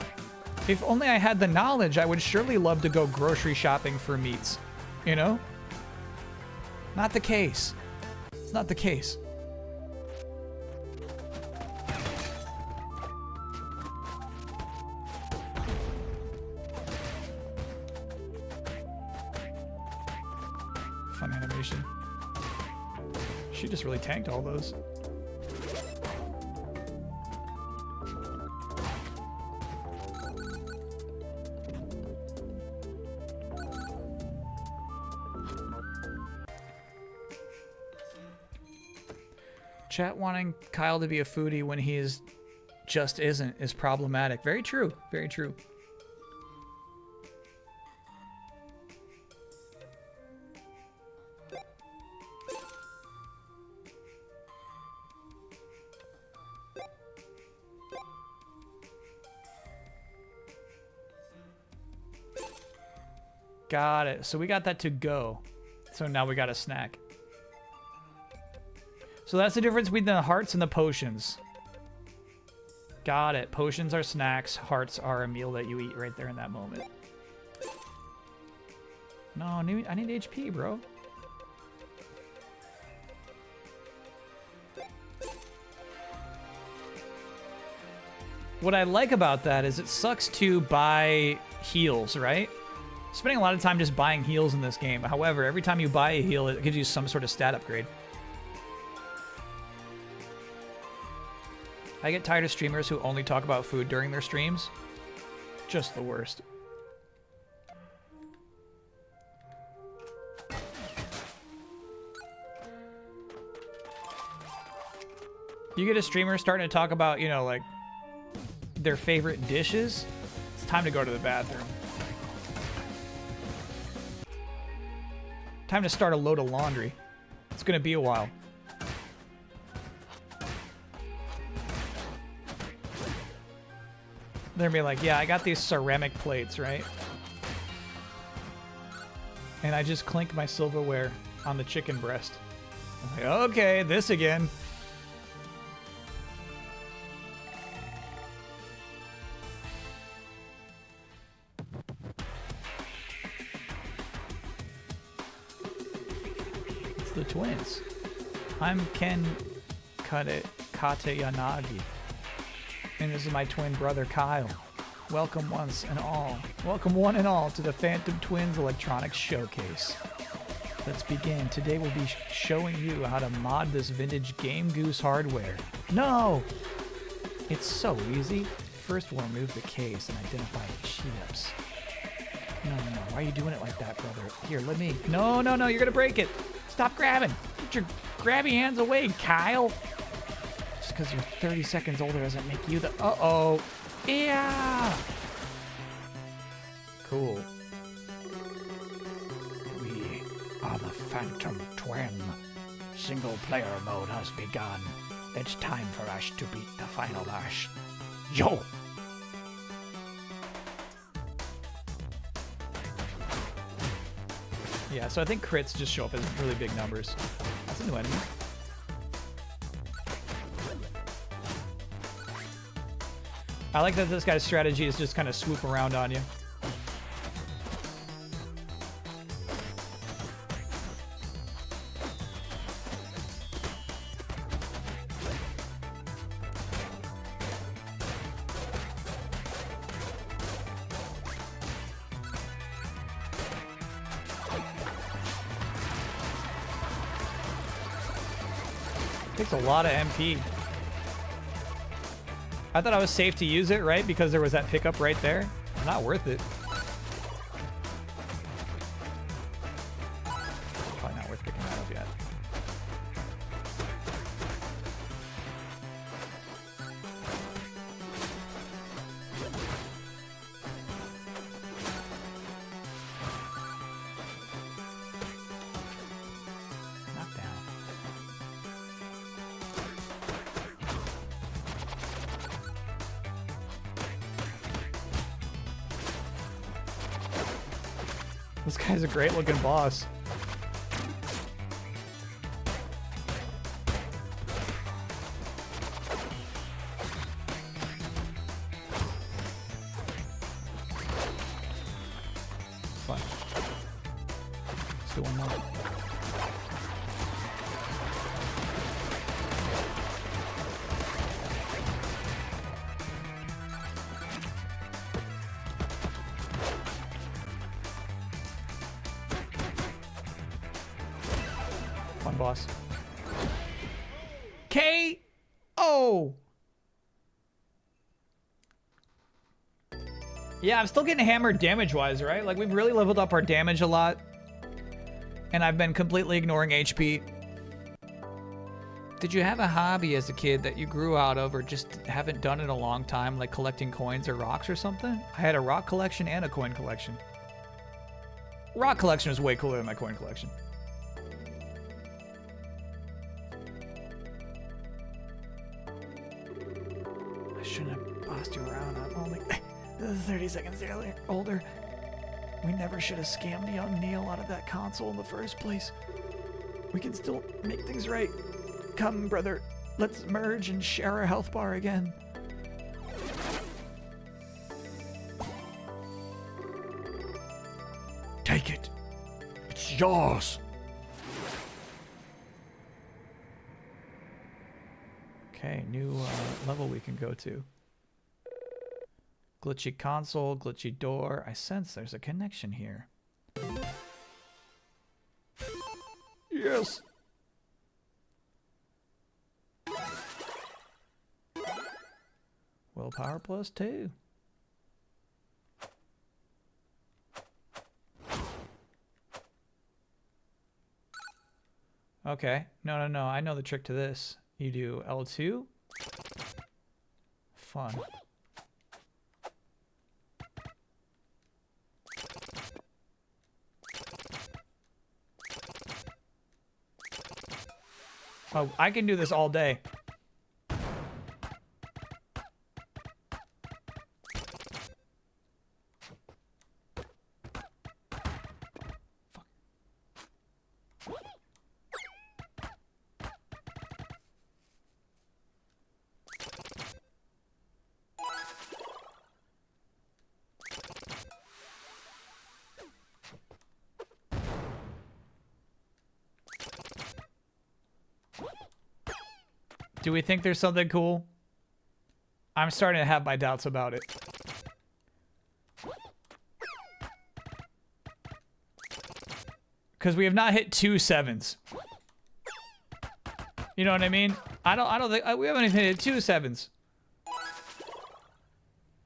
If only I had the knowledge, I would surely love to go grocery shopping for meats. You know? Not the case. It's not the case. Fun animation. She just really tanked all those. Chat wanting Kyle to be a foodie when he just isn't is problematic. Very true. Very true. Got it. So we got that to go. So now we got a snack. So that's the difference between the hearts and the potions. Got it. Potions are snacks. Hearts are a meal that you eat right there in that moment. No, I need HP, bro. What I like about that is it sucks to buy heals, right? Spending a lot of time just buying heals in this game. However, every time you buy a heal, it gives you some sort of stat upgrade. I get tired of streamers who only talk about food during their streams. Just the worst. You get a streamer starting to talk about, you know, like, their favorite dishes, it's time to go to the bathroom. Time to start a load of laundry. It's gonna be a while. They're gonna be like, yeah, I got these ceramic plates, right? And I just clink my silverware on the chicken breast. I'm like, okay, this again. It's the twins. I'm Ken Kateyanagi. And this is my twin brother, Kyle. Welcome once and all. Welcome one and all to the Phantom Twins Electronics Showcase. Let's begin. Today we'll be showing you how to mod this vintage Game Goose hardware. No! It's so easy. First we'll remove the case and identify the chips. No, why are you doing it like that, brother? Here, let me... No, you're gonna break it. Stop grabbing. Get your grabby hands away, Kyle. Just because you're 30 seconds older doesn't make you the... Uh-oh. Yeah! Cool. We the Phantom Twin. Single player mode has begun. It's time for us to beat the final boss. Yo! Yeah, so I think crits just show up as really big numbers. That's a new enemy. I like that this guy's strategy is just kind of swoop around on you. Takes a lot of MP. I thought I was safe to use it, right? Because there was that pickup right there. Not worth it. Probably not worth picking that up yet. Knockdown. This guy's a great looking boss. Fun. Let's do one more. Fun boss. K.O. Yeah, I'm still getting hammered damage-wise, right? Like, we've really leveled up our damage a lot. And I've been completely ignoring HP. Did you have a hobby as a kid that you grew out of or just haven't done in a long time, like collecting coins or rocks or something? I had a rock collection and a coin collection. Rock collection was way cooler than my coin collection. I shouldn't have bossed you around. I'm only 30 seconds older. We never should have scammed young Neil out of that console in the first place. We can still make things right. Come, brother. Let's merge and share our health bar again. Take it. It's yours. Okay, new level we can go to. Glitchy console, glitchy door. I sense there's a connection here. Yes. Willpower +2. Okay. No. I know the trick to this. You do L2. Fun. Oh, I can do this all day. Do we think there's something cool? I'm starting to have my doubts about it. Because we have not hit 2 7s. You know what I mean? I don't think we haven't even hit 2 7s. I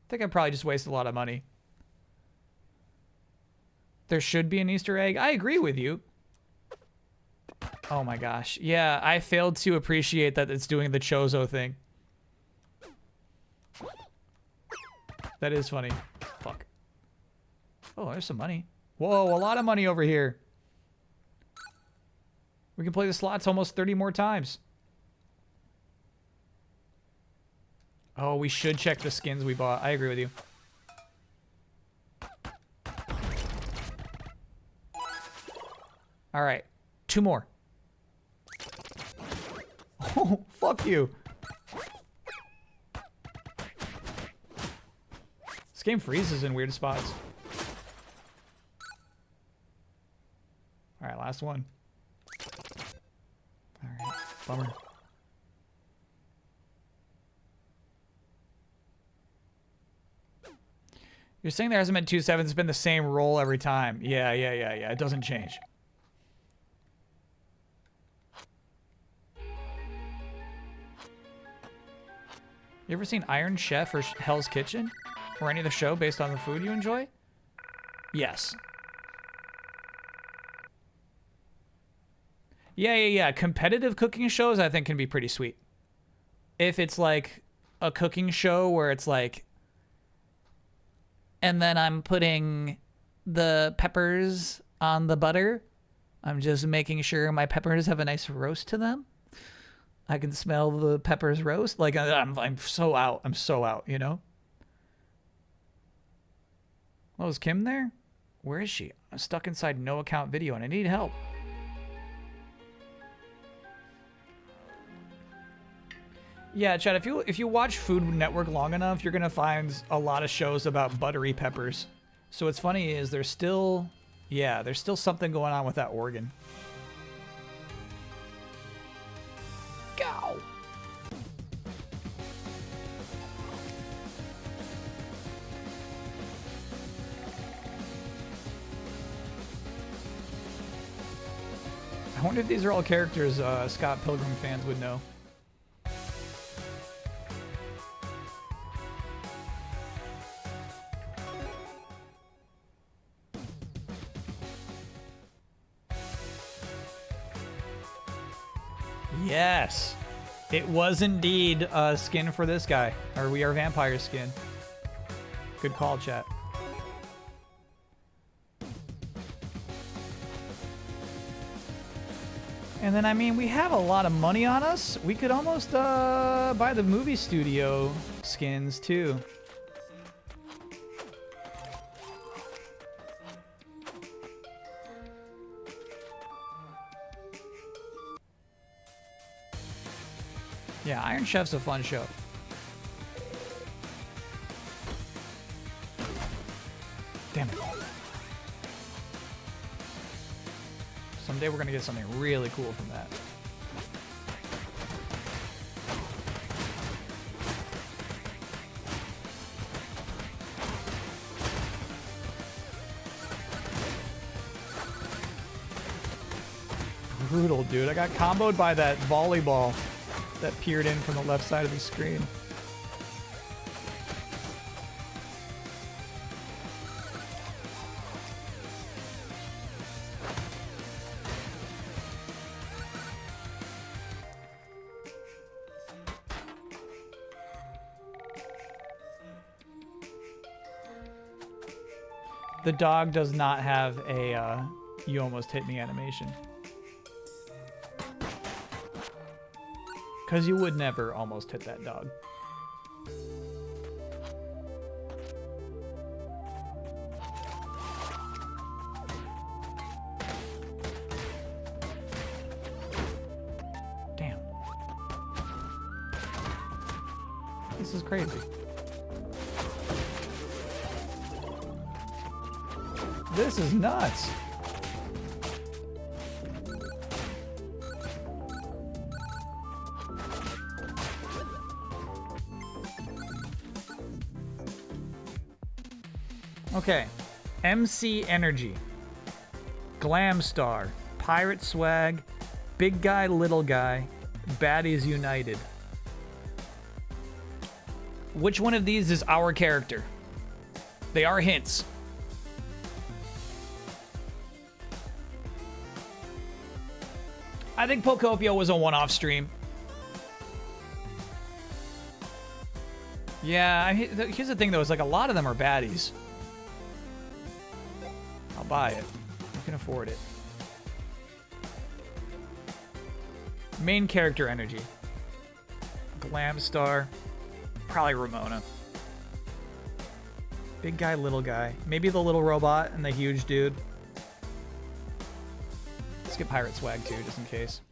think I probably just wasted a lot of money. There should be an Easter egg. I agree with you. Oh my gosh. Yeah, I failed to appreciate that it's doing the Chozo thing. That is funny. Fuck. Oh, there's some money. Whoa, a lot of money over here. We can play the slots almost 30 more times. Oh, we should check the skins we bought. I agree with you. All right, 2 more. Oh, fuck you. This game freezes in weird spots. All right, last one. All right, bummer. You're saying there hasn't been 2-7s, it's been the same roll every time. Yeah. It doesn't change. You ever seen Iron Chef or Hell's Kitchen? Or any of the show based on the food you enjoy? Yes. Yeah. Competitive cooking shows I think can be pretty sweet. If it's like a cooking show where it's like, and then I'm putting the peppers on the butter. I'm just making sure my peppers have a nice roast to them. I can smell the peppers roast. Like I'm so out. I'm so out, you know? Oh, is Kim there? Where is she? I'm stuck inside no account video and I need help. Yeah, Chad, if you watch Food Network long enough, you're gonna find a lot of shows about buttery peppers. So what's funny is there's still something going on with that organ. Go. I wonder if these are all characters Scott Pilgrim fans would know. Yes, it was indeed a skin for this guy, or We Are Vampire skin. Good call, chat. And then, I mean, we have a lot of money on us. We could almost buy the movie studio skins, too. Yeah, Iron Chef's a fun show. Damn it. Someday we're gonna get something really cool from that. Brutal, dude. I got comboed by that volleyball that peered in from the left side of the screen. The dog does not have a you almost hit me animation. Because you would never almost hit that dog. Damn. This is crazy. This is nuts. Okay, MC Energy, Glam Star, Pirate Swag, Big Guy, Little Guy, Baddies United. Which one of these is our character? They are hints. I think Pocopio was a one-off stream. Yeah, here's the thing though, is like a lot of them are baddies. I'll buy it. I can afford it. Main character energy. Glam Star. Probably Ramona. Big guy, little guy. Maybe the little robot and the huge dude. Let's get pirate swag too, just in case.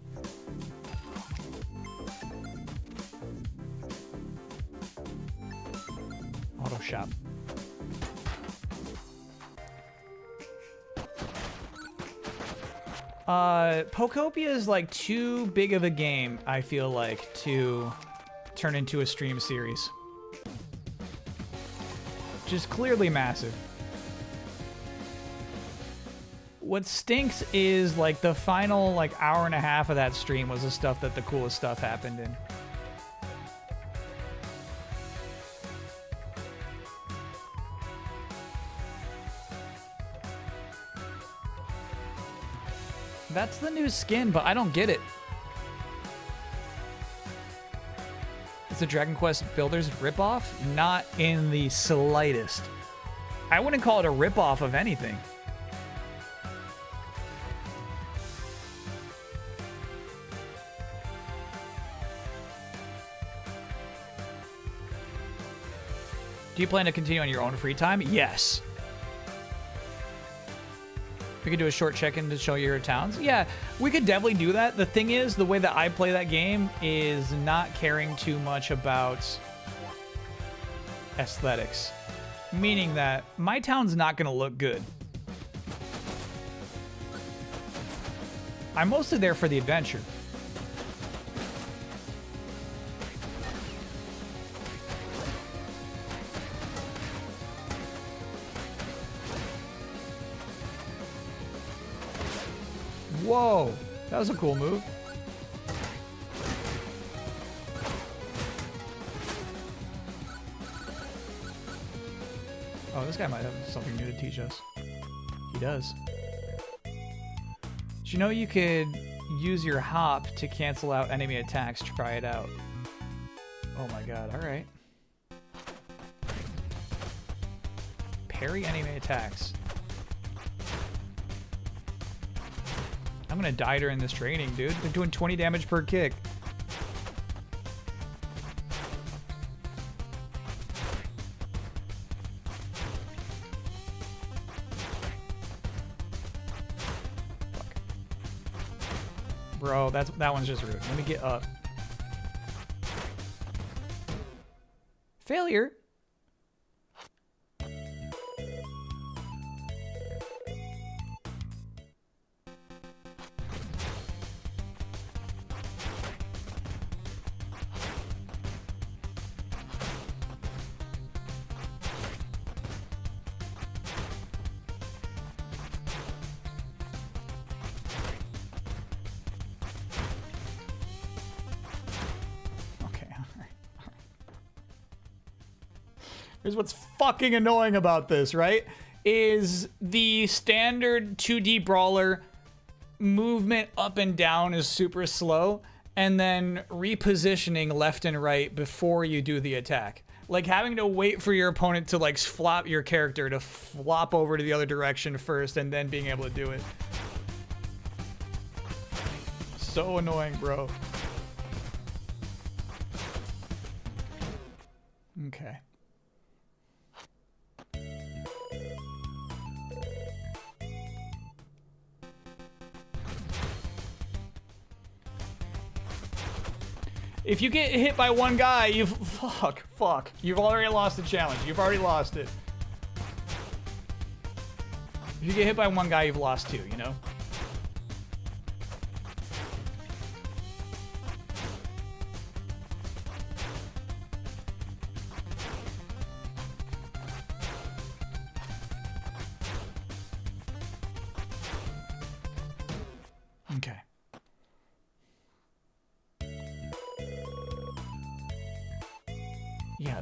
Auto shop. Pokopia is like too big of a game, I feel like, to turn into a stream series. Just clearly massive. What stinks is like the final like hour and a half of that stream was the stuff that the coolest stuff happened in. That's the new skin, but I don't get it. It's a Dragon Quest Builders ripoff? Not in the slightest. I wouldn't call it a ripoff of anything. Do you plan to continue on your own free time? Yes. We could do a short check-in to show your towns. Yeah, we could definitely do that. The thing is, the way that I play that game is not caring too much about aesthetics. Meaning that my town's not going to look good. I'm mostly there for the adventure. Whoa, that was a cool move. Oh, this guy might have something new to teach us. He does. Did you know you could use your hop to cancel out enemy attacks? Try it out. Oh my god, alright. Parry enemy attacks. I'm gonna die during this training, dude. They're doing 20 damage per kick. Fuck. Bro, that one's just rude. Let me get up. Failure? Here's what's fucking annoying about this, right? Is the standard 2D brawler movement up and down is super slow, and then repositioning left and right before you do the attack. Like having to wait for your opponent to like flop your character to flop over to the other direction first and then being able to do it. So annoying, bro. Okay. If you get hit by one guy, fuck. You've already lost the challenge. You've already lost it. If you get hit by one guy, you've lost two, you know? Okay. Yeah,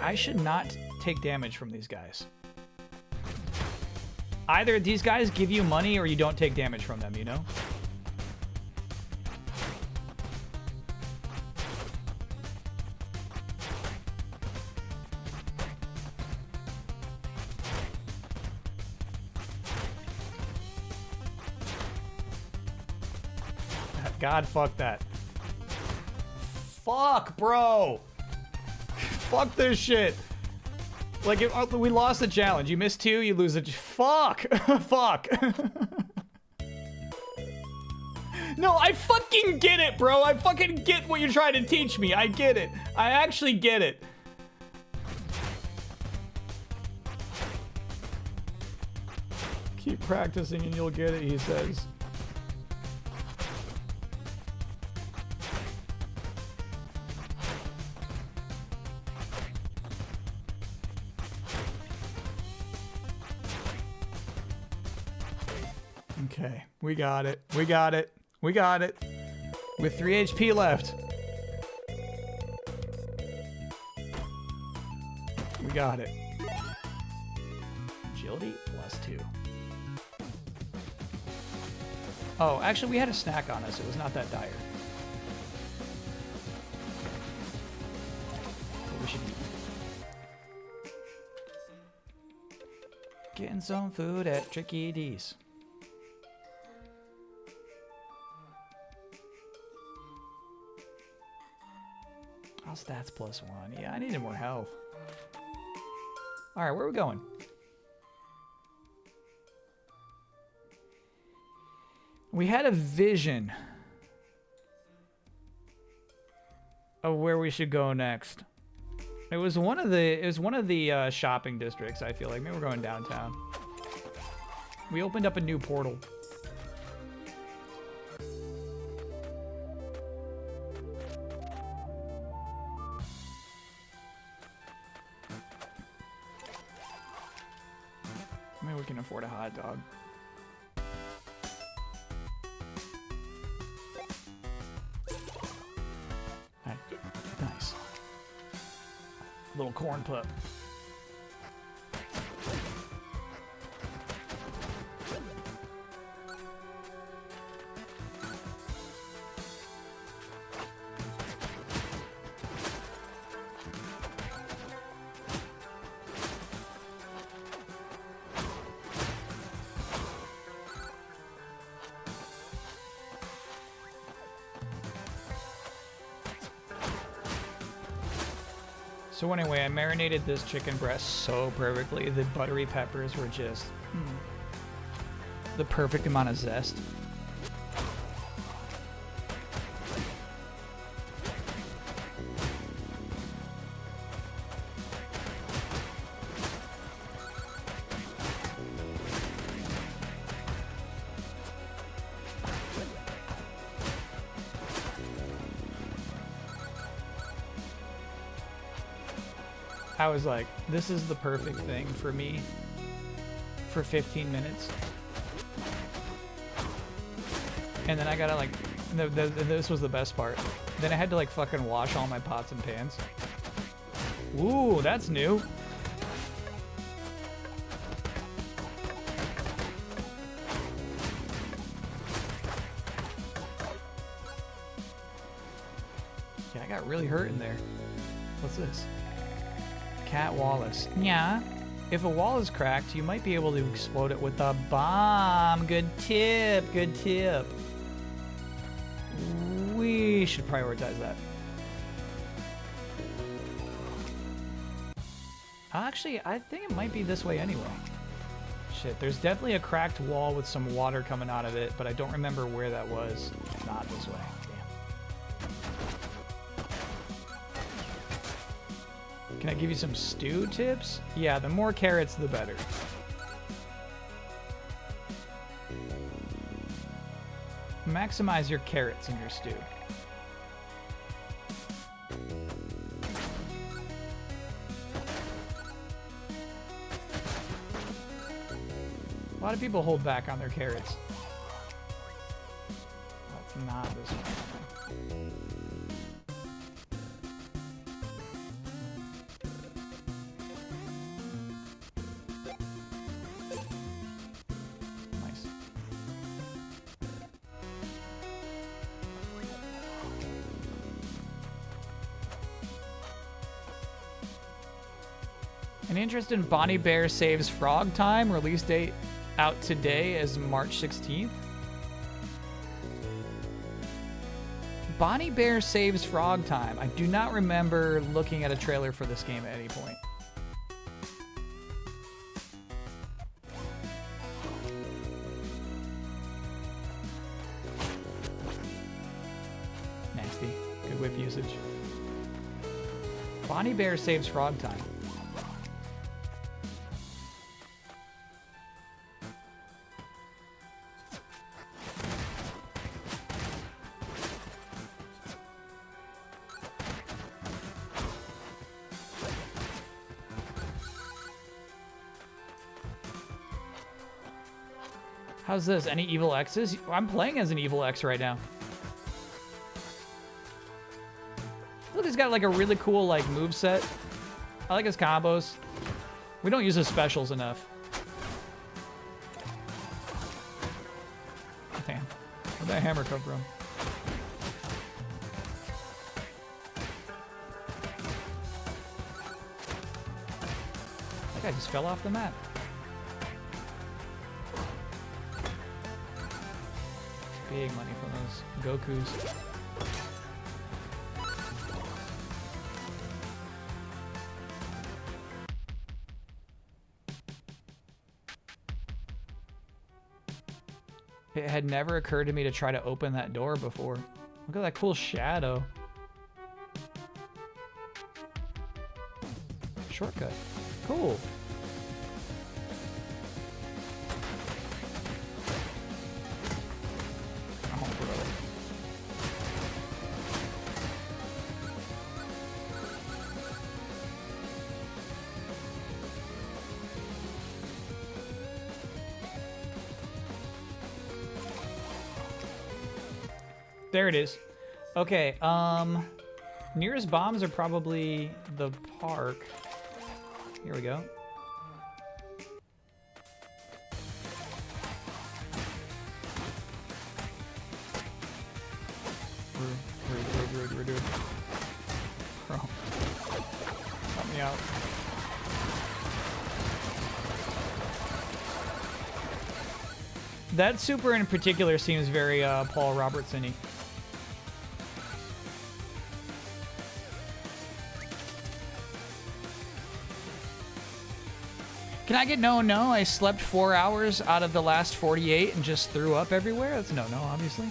I should not take damage from these guys. Either these guys give you money or you don't take damage from them, you know? God, fuck that. Fuck, bro. Fuck this shit. Like, if we lost the challenge. You miss 2, you lose it. Fuck. Fuck. No, I fucking get it, bro. I fucking get what you're trying to teach me. I get it. I actually get it. Keep practicing and you'll get it, he says. Okay, we got it. We got it. We got it. With 3 HP left. We got it. Agility +2. Oh, actually, we had a snack on us. It was not that dire. But we should eat. Getting some food at Tricky D's. Oh, stats +1. Yeah, I needed more health. All right, where are we going? We had a vision of where we should go next. It was one of the shopping districts. I feel like maybe we're going downtown. We opened up a new portal. Maybe we can afford a hot dog. Hi. Nice. Little corn pup. So anyway, I marinated this chicken breast so perfectly. The buttery peppers were just the perfect amount of zest. I was like, this is the perfect thing for me for 15 minutes. And then I gotta like, this was the best part. Then I had to like fucking wash all my pots and pans. Ooh, that's new. Yeah, I got really hurt in there. What's this? Cat Wallace. Yeah. If a wall is cracked, you might be able to explode it with a bomb. Good tip. Good tip. We should prioritize that. Actually, I think it might be this way anyway. Shit, there's definitely a cracked wall with some water coming out of it, but I don't remember where that was. Not this way. Can I give you some stew tips? Yeah, the more carrots, the better. Maximize your carrots in your stew. A lot of people hold back on their carrots. That's not this one. An interest in Bonnie Bear Saves Frog Time, release date out today as March 16th. Bonnie Bear Saves Frog Time. I do not remember looking at a trailer for this game at any point. Nasty. Good whip usage. Bonnie Bear Saves Frog Time. How's this? Any evil X's? I'm playing as an evil X right now. Look, he's got like a really cool like move set. I like his combos. We don't use his specials enough. Damn. Where'd that hammer come from? That guy just fell off the map. Big money from those Gokus. It had never occurred to me to try to open that door before. Look at that cool shadow. Shortcut. Cool. Oh, brother. There it is. Okay, nearest bombs are probably the park. Here we go. Rude. Bro. Help me out. That super in particular seems very Paul Robertson-y. Can I get no? I slept 4 hours out of the last 48 and just threw up everywhere? That's no, obviously.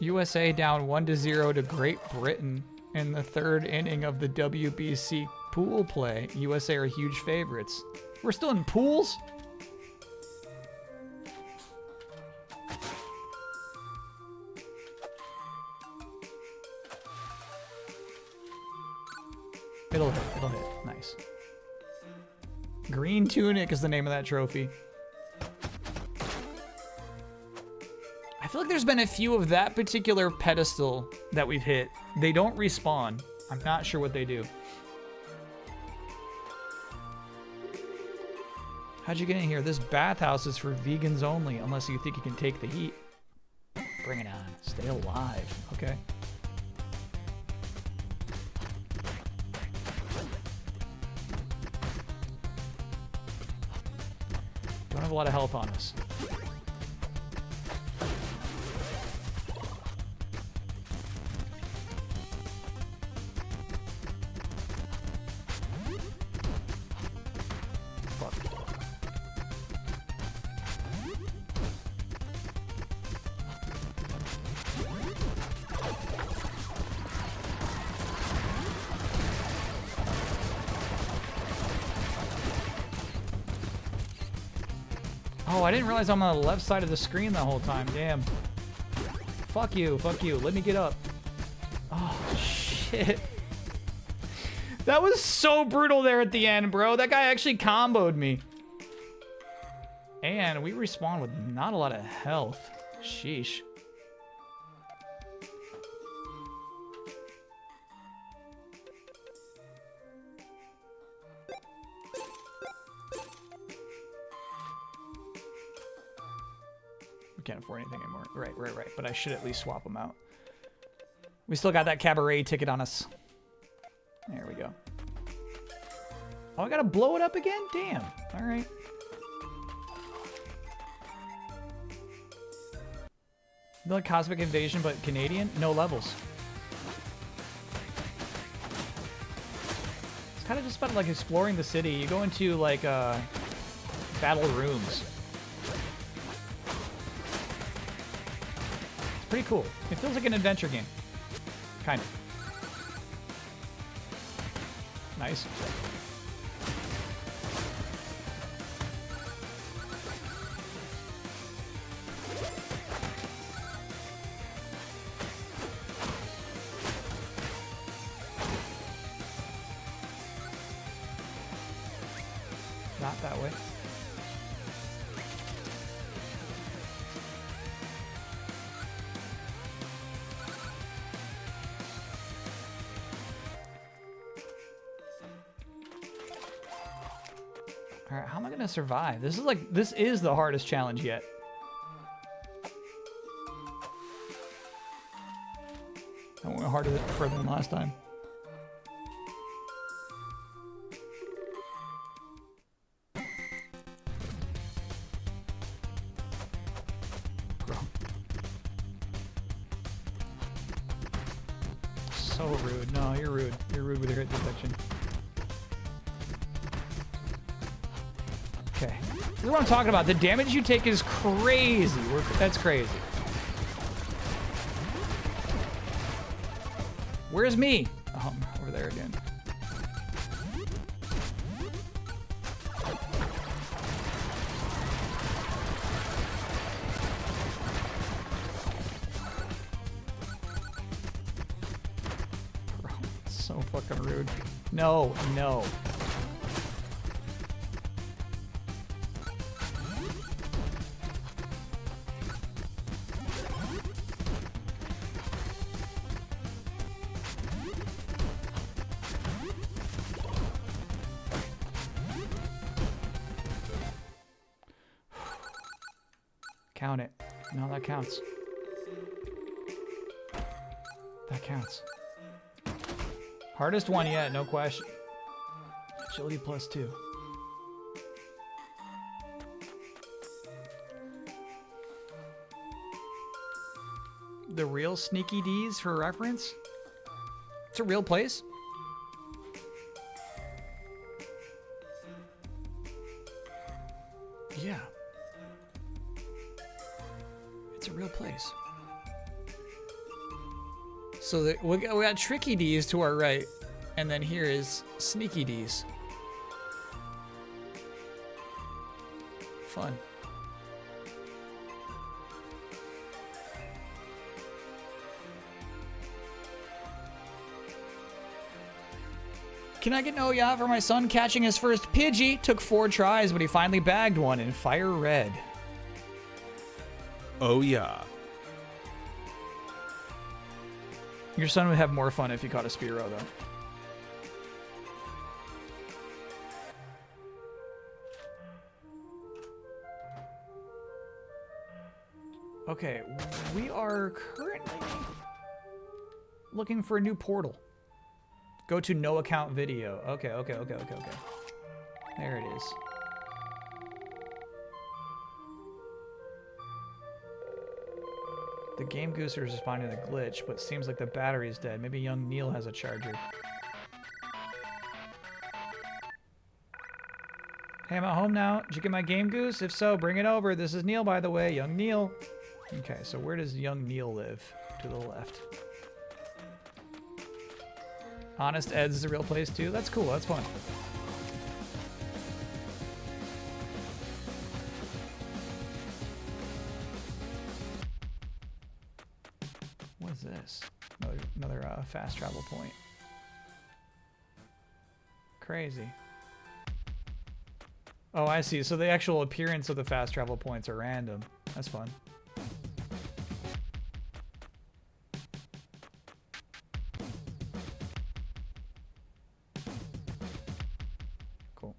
USA down 1-0 to Great Britain in the third inning of the WBC pool play. USA are huge favorites. We're still in pools? It'll hit. Nice. Green Tunic is the name of that trophy. I feel like there's been a few of that particular pedestal that we've hit. They don't respawn. I'm not sure what they do. How'd you get in here? This bathhouse is for vegans only, unless you think you can take the heat. Bring it on. Stay alive. Okay. Don't have a lot of health on us. Fuck. Oh, I didn't realize I'm on the left side of the screen the whole time. Damn. Fuck you. Let me get up. Oh, shit. That was so brutal there at the end, bro. That guy actually comboed me. And we respawn with not a lot of health. Sheesh. Can't afford anything anymore. Right. But I should at least swap them out. We still got that cabaret ticket on us. There we go. Oh, I gotta blow it up again? Damn. All right. The Cosmic Invasion, but Canadian? No levels. It's kind of just about like exploring the city. You go into like battle rooms. It's pretty cool. It feels like an adventure game. Kind of. Nice. Not that way. All right, how am I gonna survive? This is the hardest challenge yet. I went harder further than last time. So rude. No, you're rude. You're rude with your hit detection. Okay. This is what I'm talking about. The damage you take is crazy. That's crazy. Where's me? Oh, I'm over there again. Bro, it's so fucking rude. No, no. Count it. No, that counts. That counts. Hardest one yet, no question. Agility +2. The real Sneaky D's for reference? It's a real place? Yeah. It's a real place. So we got Tricky D's to our right, and then here is Sneaky D's. Fun. Can I get an oh yeah for my son catching his first Pidgey? Took 4 tries, but he finally bagged one in Fire Red. Oh yeah. Your son would have more fun if he caught a Spearow, though. Okay, we are currently looking for a new portal. Go to no account video. Okay. There it is. The Game Gooster is responding to the glitch, but seems like the battery is dead. Maybe young Neil has a charger. Hey, I'm at home now. Did you get my Game Goose? If so, bring it over. This is Neil, by the way. Young Neil. Okay, so where does young Neil live? To the left. Honest Ed's is a real place, too. That's cool. That's fun. What is this? Another fast travel point. Crazy. Oh, I see. So the actual appearance of the fast travel points are random. That's fun. Cool.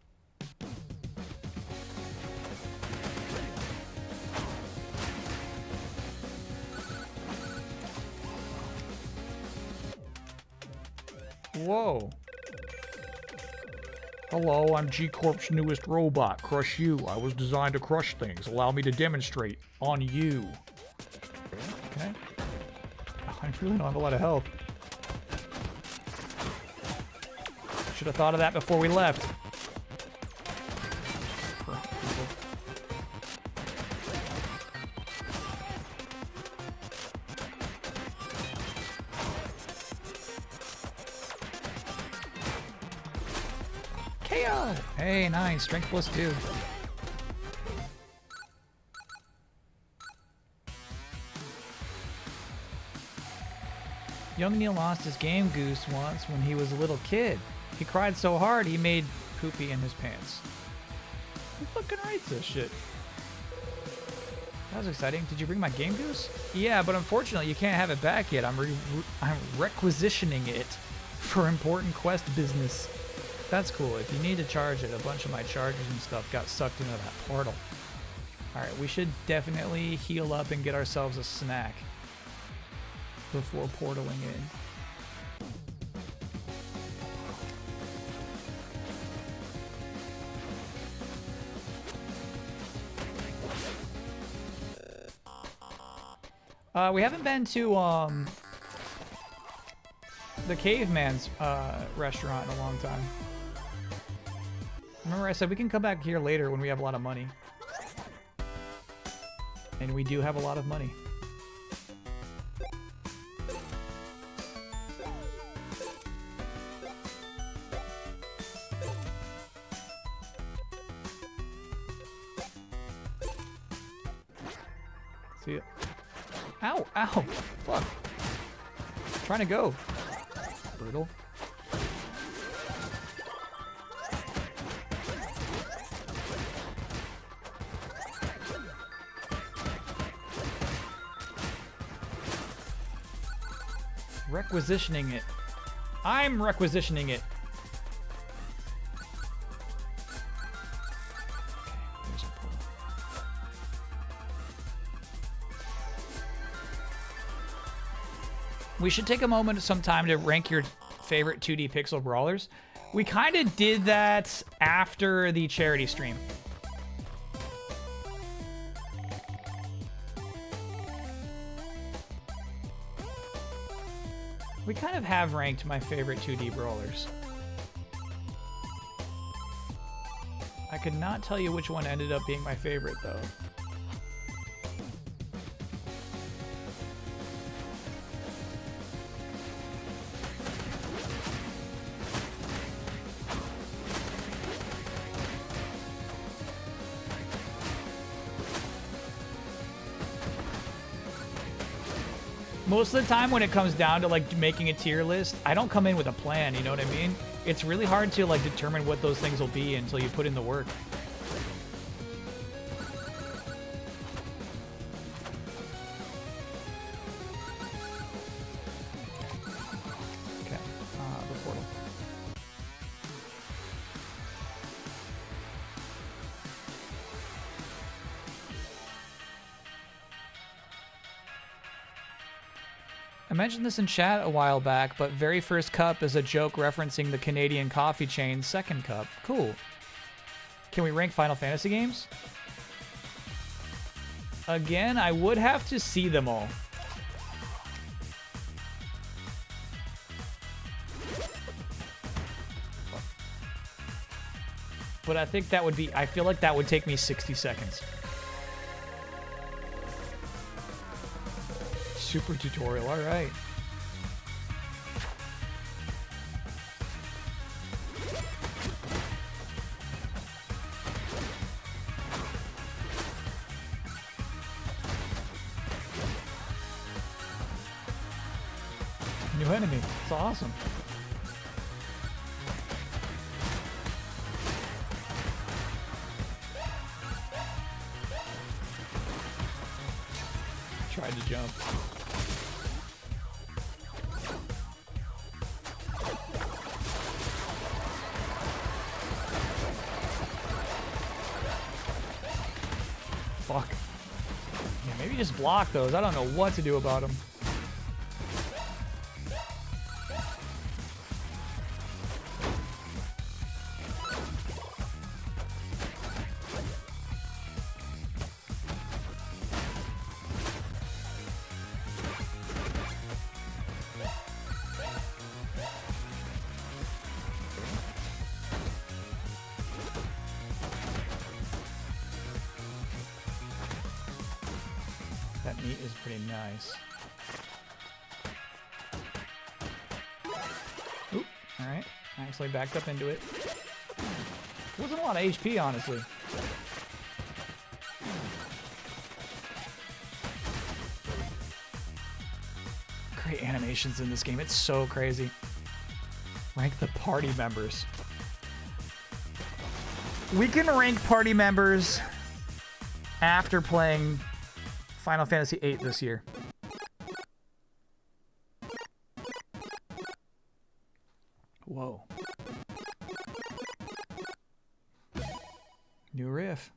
Whoa. Hello, I'm G-Corp's newest robot, Crush You. I was designed to crush things. Allow me to demonstrate on you. Can I really don't have a lot of health. Should have thought of that before we left. KO! Hey, nice. Strength +2. Young Neil lost his Game Goose once when he was a little kid. He cried so hard he made poopy in his pants. Who fucking writes this shit? That was exciting. Did you bring my Game Goose? Yeah, but unfortunately you can't have it back yet. I'm requisitioning it for important quest business. That's cool. If you need to charge it, a bunch of my chargers and stuff got sucked into that portal. Alright, we should definitely heal up and get ourselves a snack before portaling in. We haven't been to the Caveman's restaurant in a long time. Remember I said we can come back here later when we have a lot of money. And we do have a lot of money. See ya. Ow, ow, fuck. Trying to go. Brutal. Requisitioning it. I'm requisitioning it. We should take a moment sometime to rank your favorite 2D pixel brawlers. We kind of did that after the charity stream. We kind of have ranked my favorite 2D brawlers. I could not tell you which one ended up being my favorite, though. Most of the time when it comes down to like making a tier list, I don't come in with a plan, you know what I mean? It's really hard to like determine what those things will be until you put in the work. Okay, the portal. I mentioned this in chat a while back, but very first cup is a joke referencing the Canadian coffee chain Second Cup. Cool. Can we rank Final Fantasy games? Again, I would have to see them all. But I think that would be, I feel like that would take me 60 seconds. Super tutorial, all right. New enemy, it's awesome. Tried to jump. Fuck. Yeah, maybe just block those. I don't know what to do about them. meat is pretty nice. Oop, alright. I actually backed up into it. Wasn't a lot of HP, honestly. Great animations in this game. It's so crazy. Rank the party members. We can rank party members after playing Final Fantasy VIII this year. Whoa. New riff.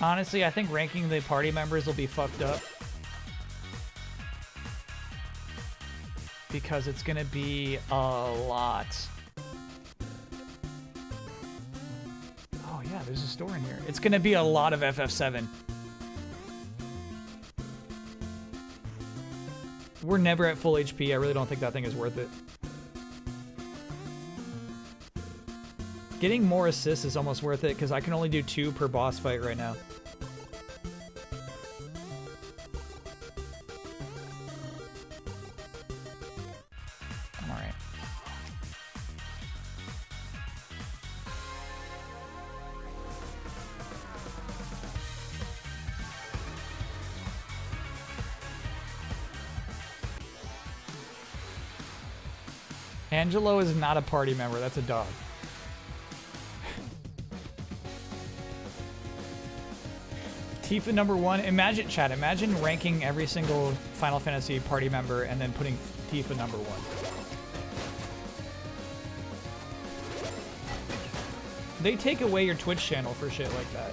Honestly, I think ranking the party members will be fucked up. Because it's gonna be a lot. Oh yeah, there's a store in here. It's gonna be a lot of FF7. We're never at full HP. I really don't think that thing is worth it. Getting more assists is almost worth it because I can only do 2 per boss fight right now. I'm alright. Angelo is not a party member, that's a dog. Tifa #1. Imagine, chat, imagine ranking every single Final Fantasy party member and then putting Tifa #1. They take away your Twitch channel for shit like that.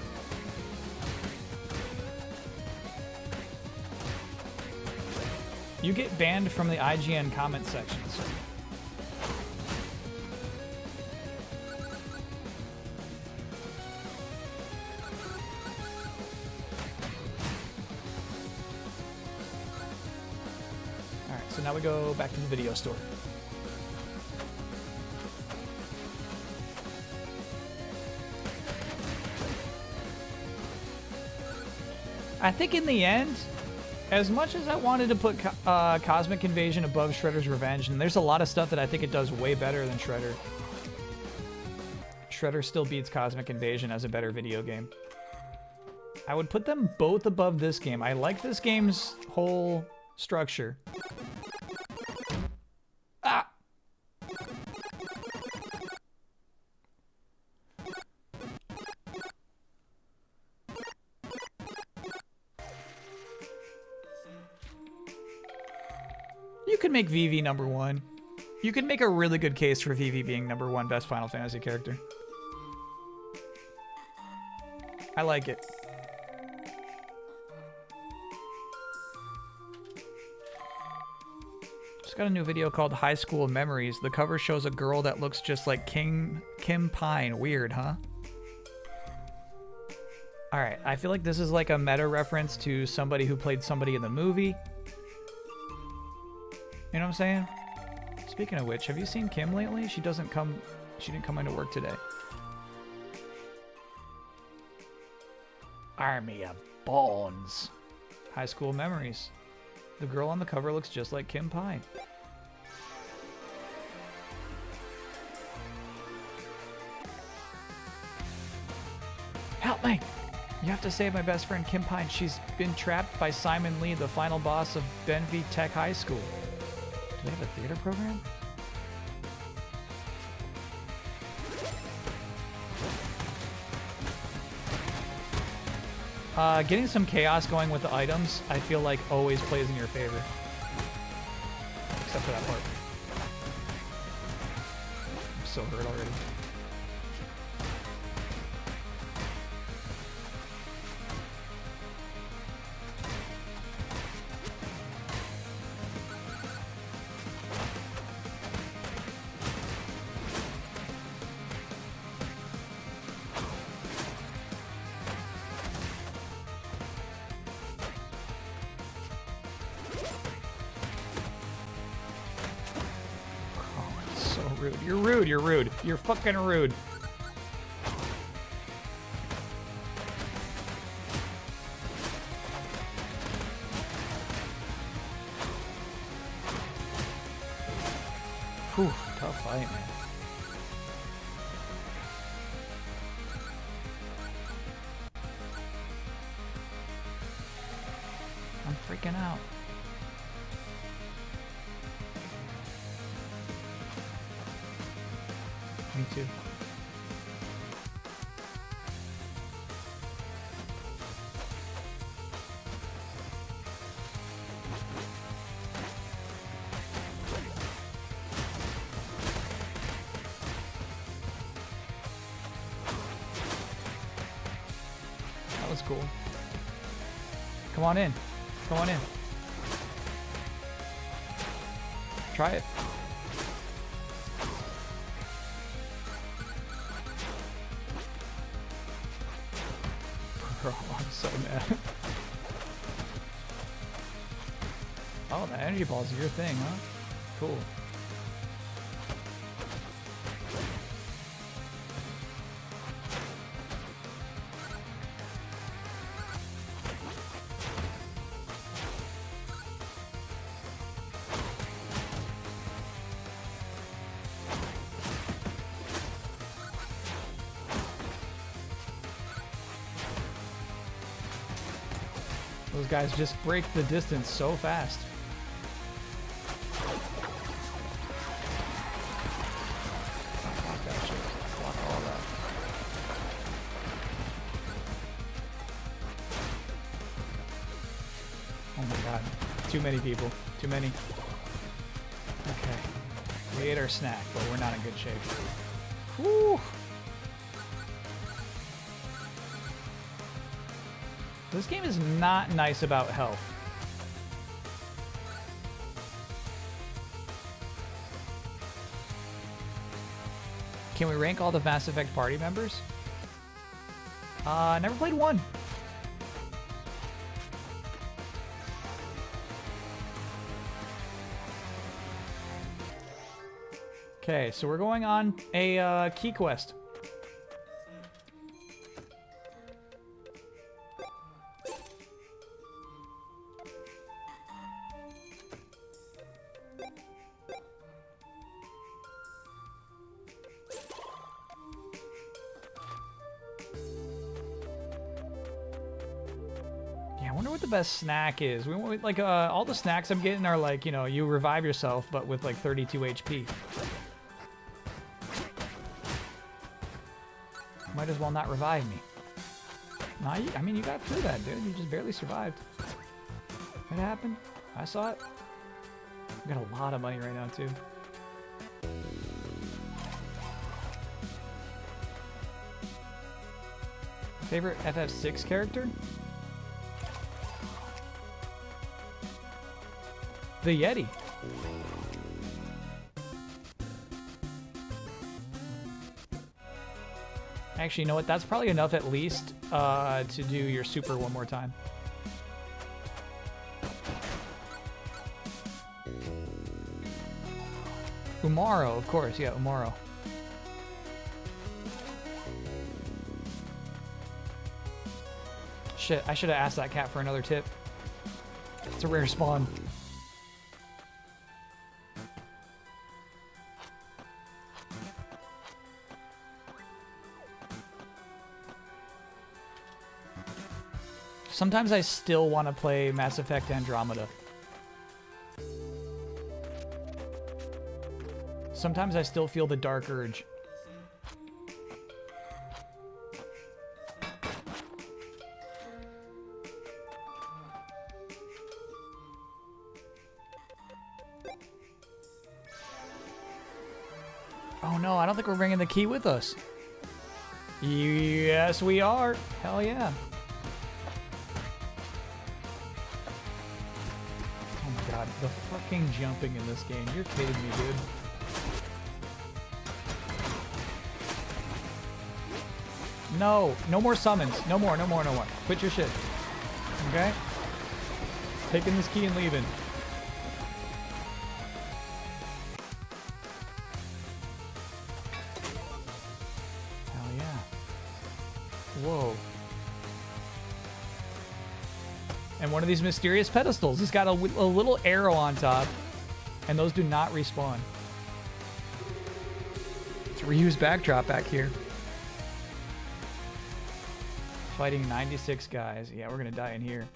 You get banned from the IGN comment sections. Alright, so now we go back to the video store. I think in the end, as much as I wanted to put Cosmic Invasion above Shredder's Revenge, and there's a lot of stuff that I think it does way better than Shredder, Shredder still beats Cosmic Invasion as a better video game. I would put them both above this game. I like this game's whole structure. Ah! You could make Vivi #1. You could make a really good case for Vivi being #1 best Final Fantasy character. I like it. Just got a new video called High School Memories. The cover shows a girl that looks just like Kim Pine. Weird, huh? Alright, I feel like this is like a meta reference to somebody who played somebody in the movie. You know what I'm saying? Speaking of which, have you seen Kim lately? She didn't come into work today. Army of Bones. High School Memories. The girl on the cover looks just like Kim Pine. Help me! You have to save my best friend Kim Pine. She's been trapped by Simon Lee, the final boss of Benvie Tech High School. Do they have a theater program? Getting some chaos going with the items, I feel like always plays in your favor. Except for that part. I'm so hurt already. rude. You're rude. You're rude. You're fucking rude. Whew, tough fight, man. I'm freaking out. Me too. That was cool. Come on in. Come on in. Try it. Bro, I'm so mad. Oh, the energy balls are your thing, huh? Cool. Those guys just break the distance so fast. Block that shit. Block all that. Oh my god. Too many people. Too many. Okay. We ate our snack, but we're not in good shape. Whew. This game is not nice about health. Can we rank all the Mass Effect party members? Never played one. Okay, so we're going on a key quest. The best snack is. We want like all the snacks I'm getting are like, you know, you revive yourself but with like 32 HP. Might as well not revive me. Nah, I mean, you got through that, dude. You just barely survived. What happened? I saw it. We got a lot of money right now too. Favorite FF6 character? The Yeti. Actually, you know what? That's probably enough at least to do your super one more time. Umaro, of course. Yeah, Umaro. Shit, I should have asked that cat for another tip. It's a rare spawn. Sometimes I still want to play Mass Effect Andromeda. Sometimes I still feel the dark urge. Oh no, I don't think we're bringing the key with us. Yes, we are. Hell yeah. God, the fucking jumping in this game. You're kidding me, dude. No, no more summons. No more, no more, no more. Quit your shit. Okay? Taking this key and leaving. Whoa. And one of these mysterious pedestals has got a little arrow on top, and those do not respawn. It's a reused backdrop back here. Fighting 96 guys. Yeah, we're gonna die in here.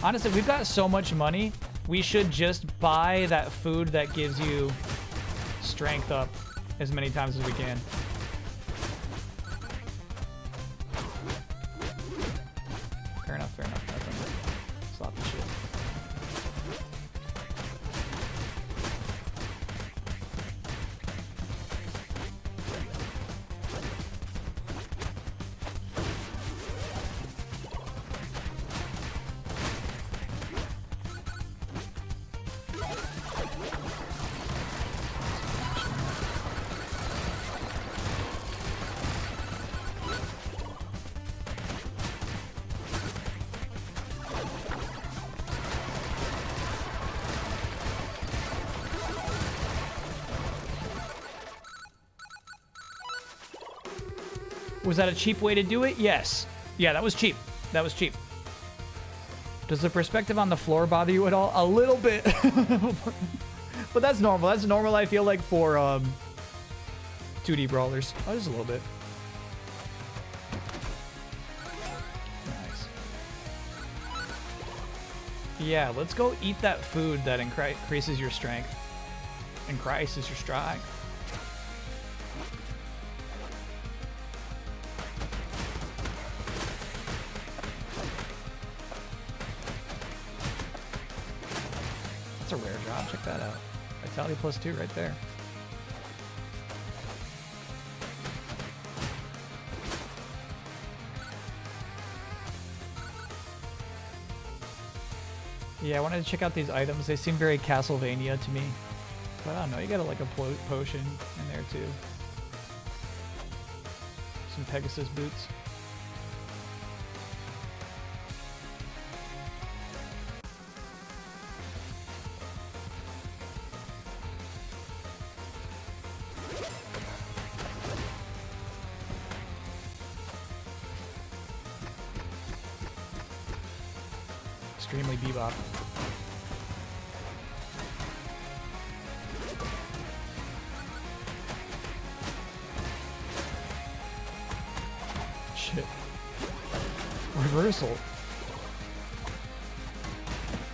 Honestly, we've got so much money, we should just buy that food that gives you strength up as many times as we can. Fair enough, fair enough. Nothing. Sloppy shit. Was that a cheap way to do it? Yes. Yeah, that was cheap. That was cheap. Does the perspective on the floor bother you at all? A little bit. But that's normal. That's normal, I feel like, for 2D brawlers. Oh, just a little bit. Nice. Yeah, let's go eat that food that increases your strength. Increases your strength. That's a rare drop. Check that out. Vitality +2 right there. Yeah, I wanted to check out these items. They seem very Castlevania to me. But I don't know. You got like a potion in there too. Some Pegasus boots. Extremely bebop. Shit. Reversal.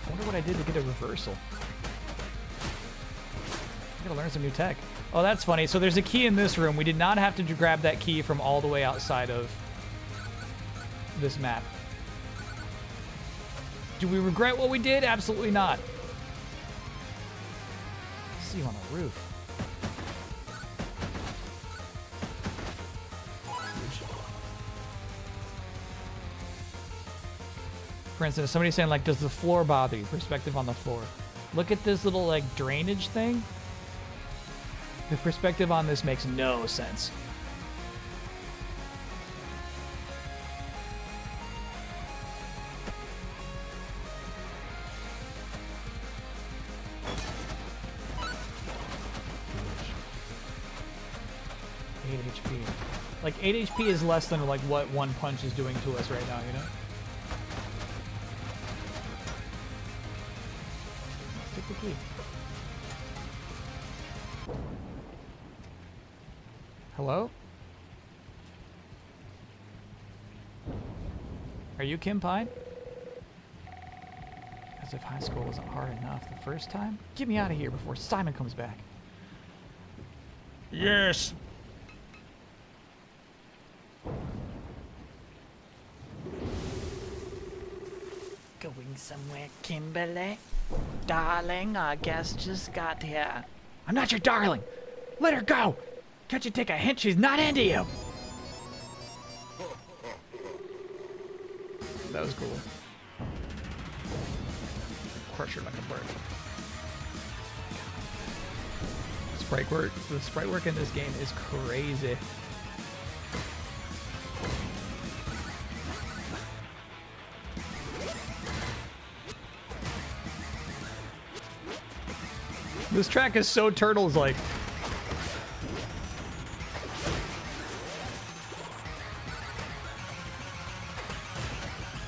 I wonder what I did to get a reversal. I gotta learn some new tech. Oh, that's funny. So there's a key in this room. We did not have to grab that key from all the way outside of this map. Do we regret what we did? Absolutely not. See you on the roof. For instance, somebody's saying, like, does the floor bother you? Perspective on the floor. Look at this little, like, drainage thing. The perspective on this makes no sense. Like, 8 HP is less than, like, what one punch is doing to us right now, you know? Let's take the key. Hello? Are you Kim Pine? As if high school wasn't hard enough the first time. Get me out of here before Simon comes back. Yes! Going somewhere, Kimberly? Darling, our guest just got here. I'm not your darling! Let her go! Can't you take a hint? She's not into you! That was cool. Crush her like a bird. Sprite work. The sprite work in this game is crazy. This track is so Turtles-like.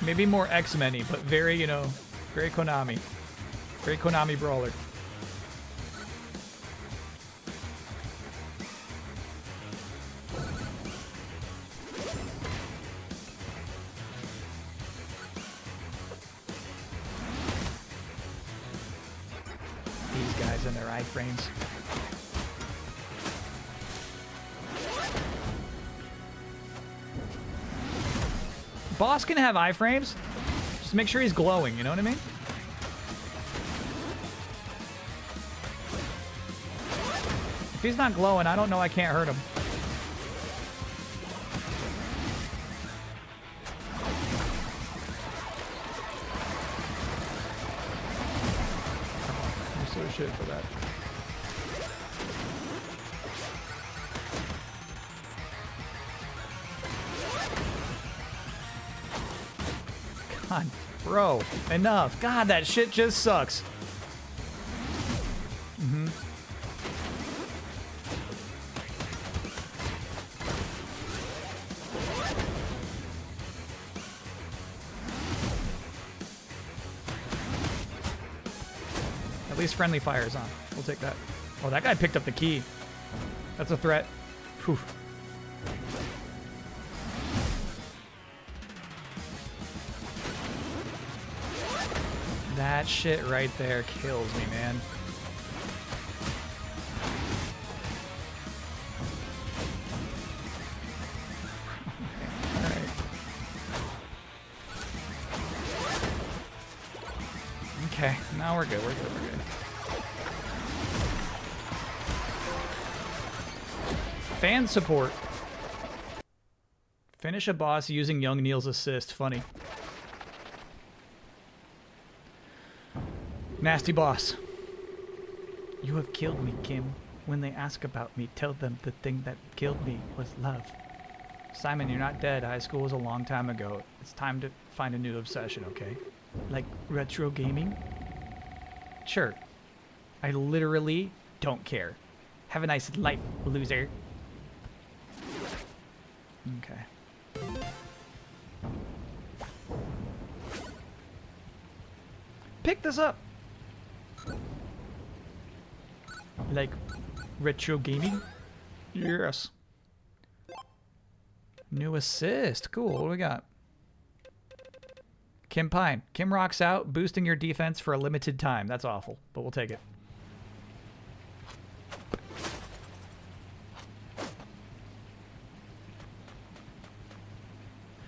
Maybe more X-Men-y, but very, you know, very Konami. Very Konami brawler. These guys and their iframes. Boss can have iframes. Just make sure he's glowing, you know what I mean? If he's not glowing, I don't know I can't hurt him. I'm so shit for that. God, bro, enough. God, that shit just sucks. At least friendly fire is on. We'll take that. Oh, that guy picked up the key. That's a threat. Whew. That shit right there kills me, man. Alright. Okay, now we're good, we're good, we're good. Fan support. Finish a boss using Young Neil's assist. Funny. Nasty boss. You have killed me, Kim. When they ask about me, tell them the thing that killed me was love. Simon, you're not dead. High school was a long time ago. It's time to find a new obsession, okay? Like retro gaming? Sure. I literally don't care. Have a nice life, loser. Okay. Pick this up. Like retro gaming? Yes. New assist. Cool. What do we got? Kim Pine. Kim rocks out, boosting your defense for a limited time. That's awful, but we'll take it.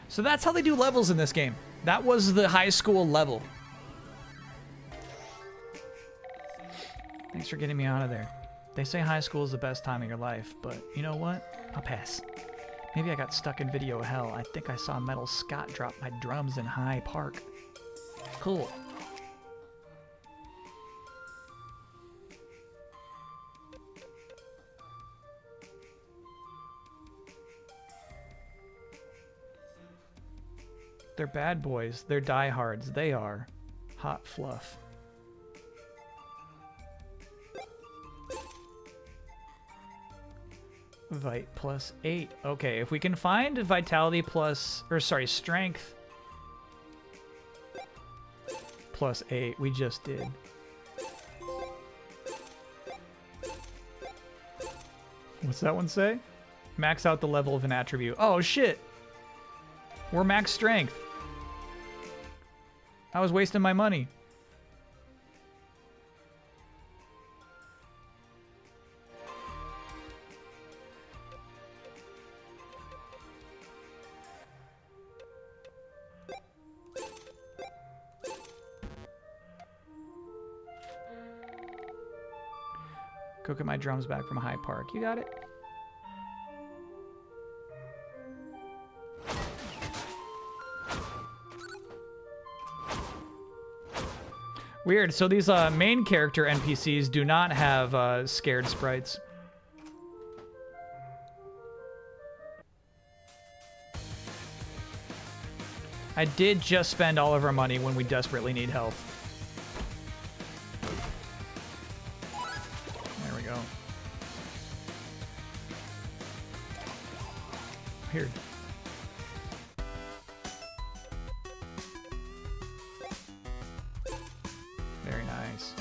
So that's how they do levels in this game. That was the high school level. Thanks for getting me out of there. They say high school is the best time of your life, but you know what? I'll pass. Maybe I got stuck in video hell. I think I saw Metal Scott drop my drums in High Park. Cool. They're bad boys. They're diehards. They are. Hot fluff. Vite plus 8. Okay, if we can find vitality plus, or sorry, strength plus 8, we just did. What's that one say? Max out the level of an attribute. Oh shit! We're max strength. I was wasting my money. Go get my drums back from High Park. You got it? Weird. So these main character NPCs do not have scared sprites. I did just spend all of our money when we desperately need health. Weird. Very nice.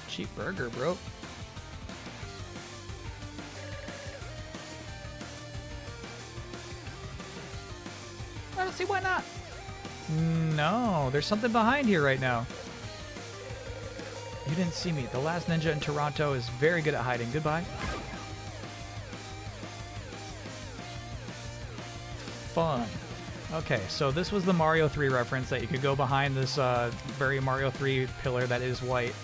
Cheap burger, bro. I don't see why not. No, there's something behind here right now. You didn't see me. The last ninja in Toronto is very good at hiding. Goodbye. Fun. Okay, so this was the Mario 3 reference that you could go behind this very Mario 3 pillar that is white.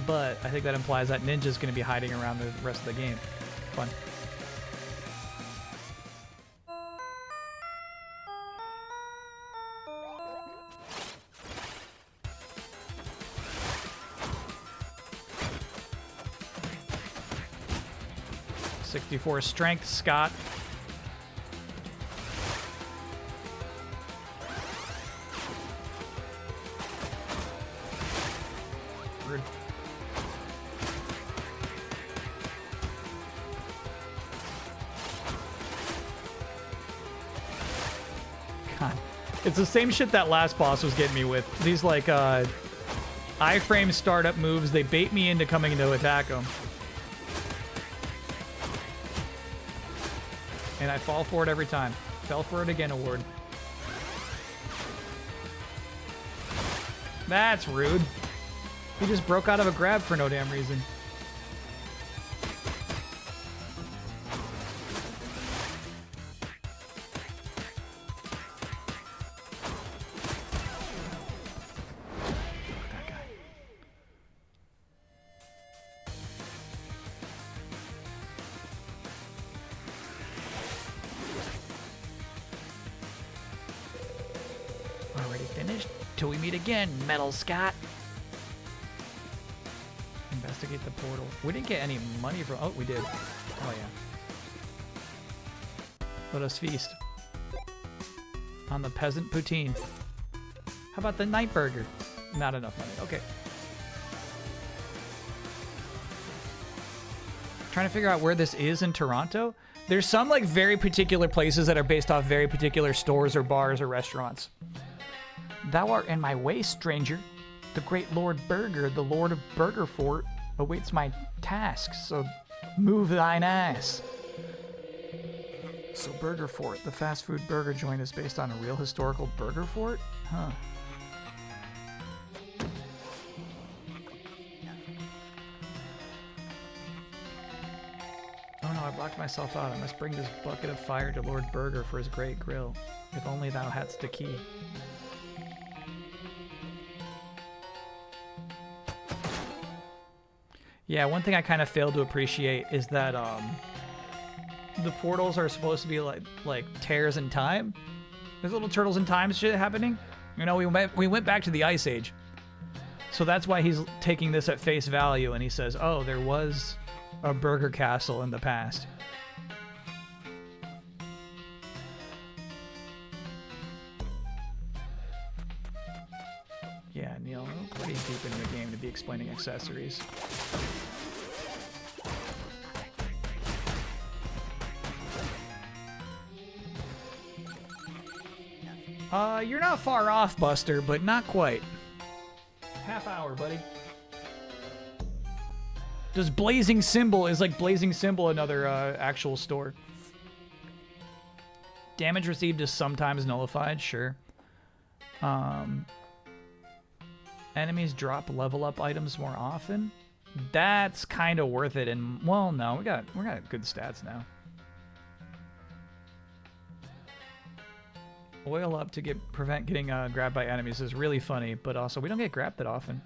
But I think that implies that Ninja's going to be hiding around the rest of the game. Fun. '64 strength, Scott. Rude. God. It's the same shit that last boss was getting me with. These, like, iframe startup moves, they bait me into coming to attack them. And I fall for it every time. Fell for it again, award. That's rude. He just broke out of a grab for no damn reason. That guy. Already finished? Till we meet again, Metal Scott. Investigate the portal. We didn't get any money from... Oh, we did. Oh, yeah. Let us feast. On the peasant poutine. How about the night burger? Not enough money. Okay. Trying to figure out where this is in Toronto. There's some, like, very particular places that are based off very particular stores or bars or restaurants. Thou art in my way, stranger. The great Lord Burger, the Lord of Burgerfort, awaits my task, so move thine ass. So Burgerfort, the fast food burger joint, is based on a real historical burger fort? Huh. Oh no, I blocked myself out. I must bring this bucket of fire to Lord Burger for his great grill. If only thou hadst a key. Yeah, one thing I kind of failed to appreciate is that the portals are supposed to be like tears in time. There's little turtles in time shit happening. You know, we went back to the Ice Age. So that's why he's taking this at face value and he says, "Oh, there was a burger castle in the past." Yeah, Neil, pretty deep in the game to be explaining accessories. You're not far off, Buster, but not quite. Half hour, buddy. Does Blazing Symbol is like Blazing Symbol another actual store? Damage received is sometimes nullified, sure. Enemies drop level up items more often. That's kind of worth it, and well, no, we got good stats now. Oil up to prevent getting grabbed by enemies is really funny, but also we don't get grabbed that often.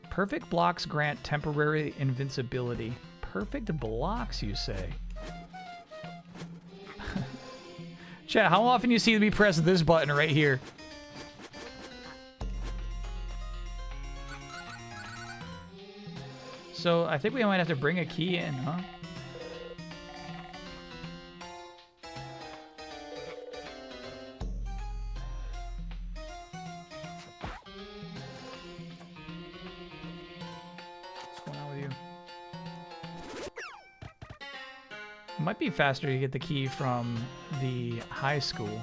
Perfect blocks grant temporary invincibility. Perfect blocks, you say? Chat, how often you see me press this button right here? So I think we might have to bring a key in, huh? Might be faster to get the key from the high school.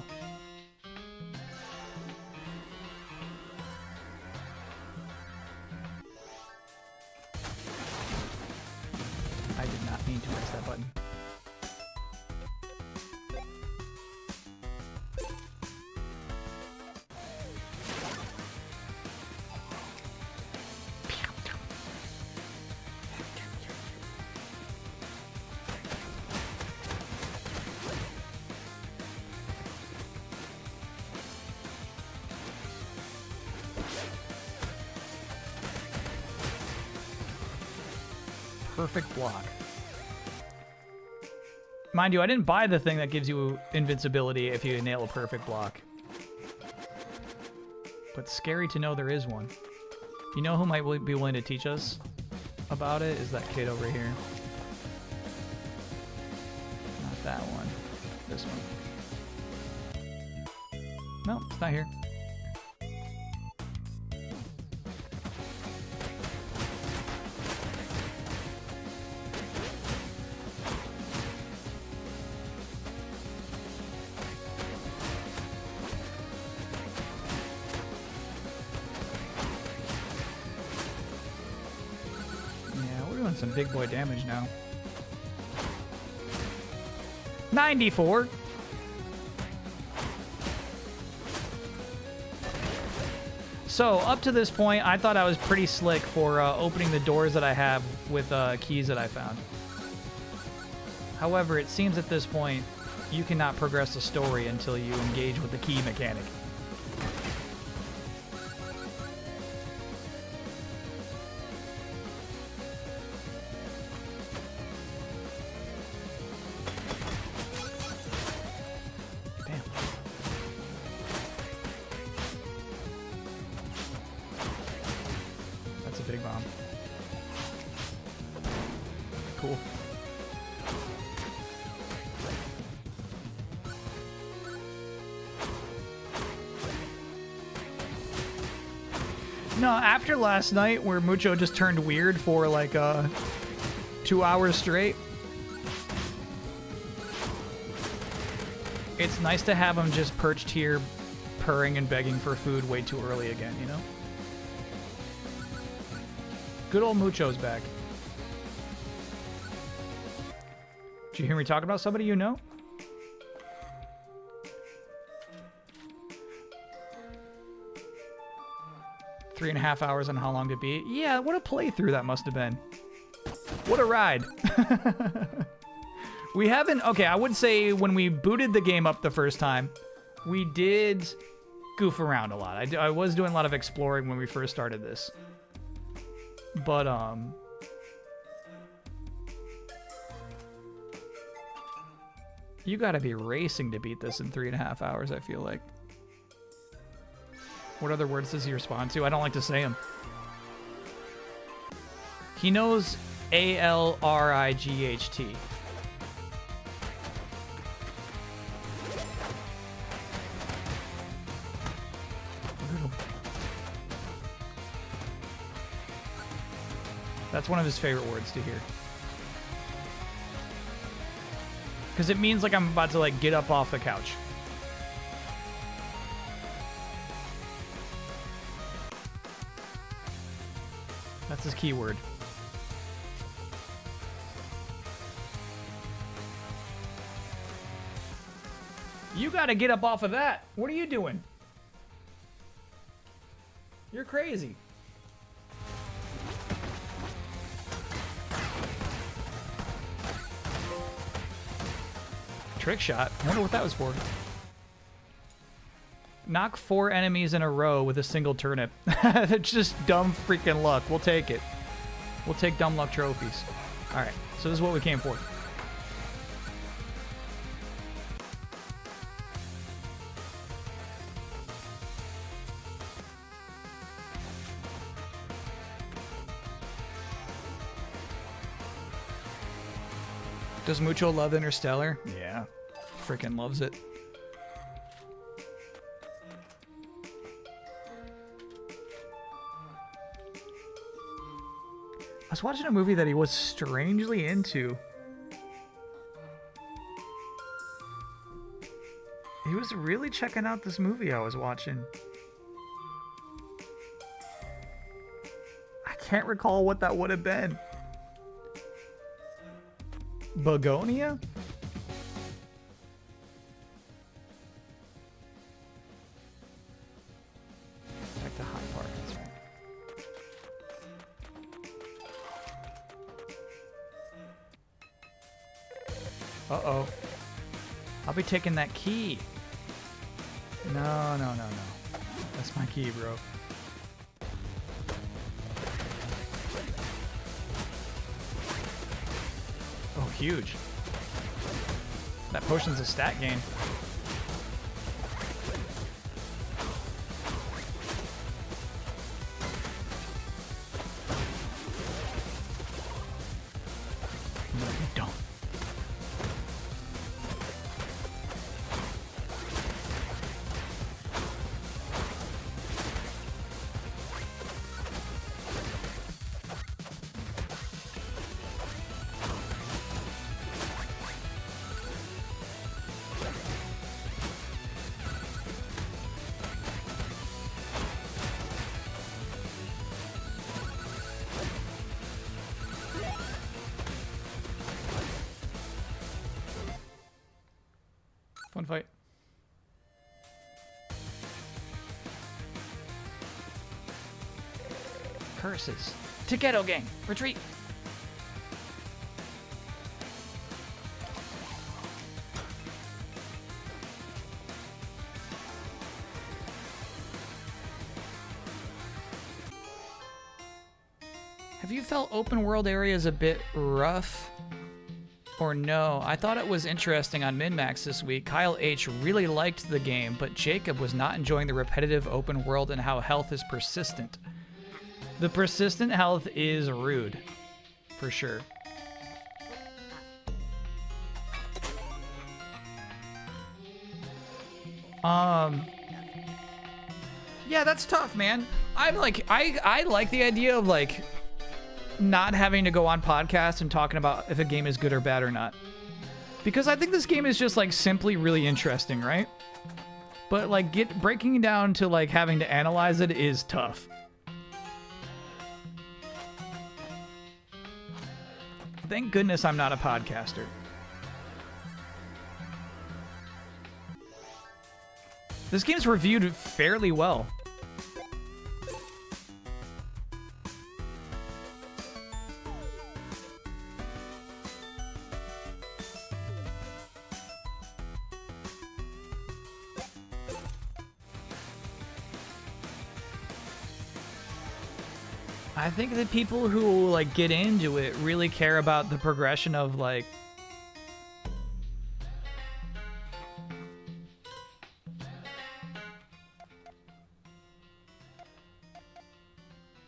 I did not mean to press that button. Perfect block. Mind you, I didn't buy the thing that gives you invincibility if you nail a perfect block. But scary to know there is one. You know who might be willing to teach us about it? Is that kid over here. Not that one. This one. No, it's not here. Some big boy damage now. 94. So up to this point, I thought I was pretty slick for opening the doors that I have with keys that I found. However, it seems at this point, you cannot progress the story until you engage with the key mechanic. Cool. No, after last night where Mucho just turned weird for like 2 hours straight, it's nice to have him just perched here purring and begging for food way too early again, you know? Good old Mucho's back. Did you hear me talk about somebody you know? Three and a half hours on how long to beat. Yeah, what a playthrough that must have been. What a ride. We haven't... Okay, I would say when we booted the game up the first time, we did goof around a lot. I was doing a lot of exploring when we first started this. But, you gotta be racing to beat this in 3.5 hours, I feel like. What other words does he respond to? I don't like to say them. He knows A-L-R-I-G-H-T. That's one of his favorite words to hear. Because it means like I'm about to like get up off the couch. That's his keyword. You gotta get up off of that. What are you doing? You're crazy. Trick shot. I wonder what that was for. Knock 4 enemies in a row with a single turnip. That's just dumb freaking luck. We'll take it. We'll take dumb luck trophies. Alright, so this is what we came for. Does Mucho love Interstellar? Yeah. Freaking loves it. I was watching a movie that he was strangely into. He was really checking out this movie I was watching. I can't recall what that would have been. Begonia? Back to High Park, that's right. Uh-oh. I'll be taking that key. No. That's my key, bro. Oh, huge. That potion's a stat gain. No, you don't. Fun fight. Curses. Takedo gang, retreat. Have you felt open world areas a bit rough? Or no? I thought it was interesting on Min-Max this week. Kyle H. really liked the game, but Jacob was not enjoying the repetitive open world and how health is persistent. The persistent health is rude, for sure. Yeah, that's tough, man. I'm like, I like the idea of like not having to go on podcasts and talking about if a game is good or bad or not. Because I think this game is just like simply really interesting, right? But like breaking down to like having to analyze it is tough. Thank goodness I'm not a podcaster. This game's reviewed fairly well. I think the people who like get into it really care about the progression of like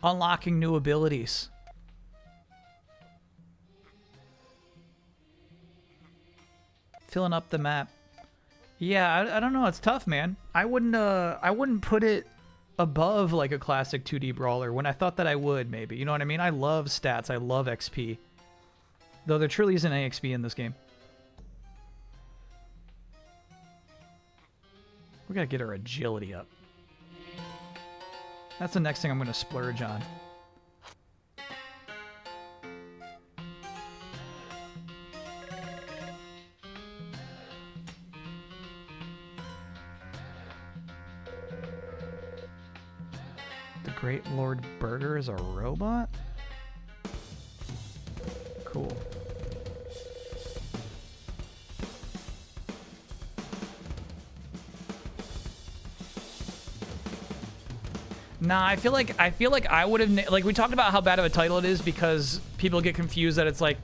unlocking new abilities. Filling up the map. Yeah, I don't know, it's tough, man. I wouldn't put it above like a classic 2D brawler when I thought that I would, maybe. You know what I mean? I love stats. I love XP. Though there truly isn't any XP in this game. We gotta get our agility up. That's the next thing I'm gonna splurge on. Great Lord Burger is a robot? Cool. Nah, I feel like I would have like we talked about how bad of a title it is because people get confused that it's like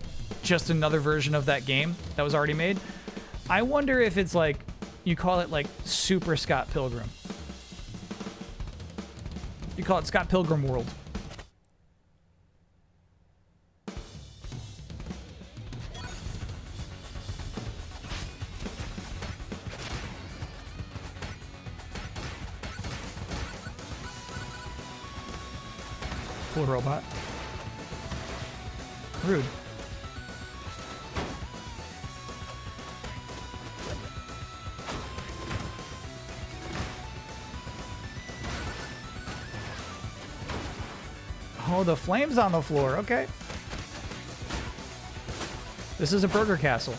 just another version of that game that was already made. I wonder if it's like you call it like Super Scott Pilgrim. You call it Scott Pilgrim World. Cool robot. Rude. Oh, the flames on the floor. Okay. This is a burger castle.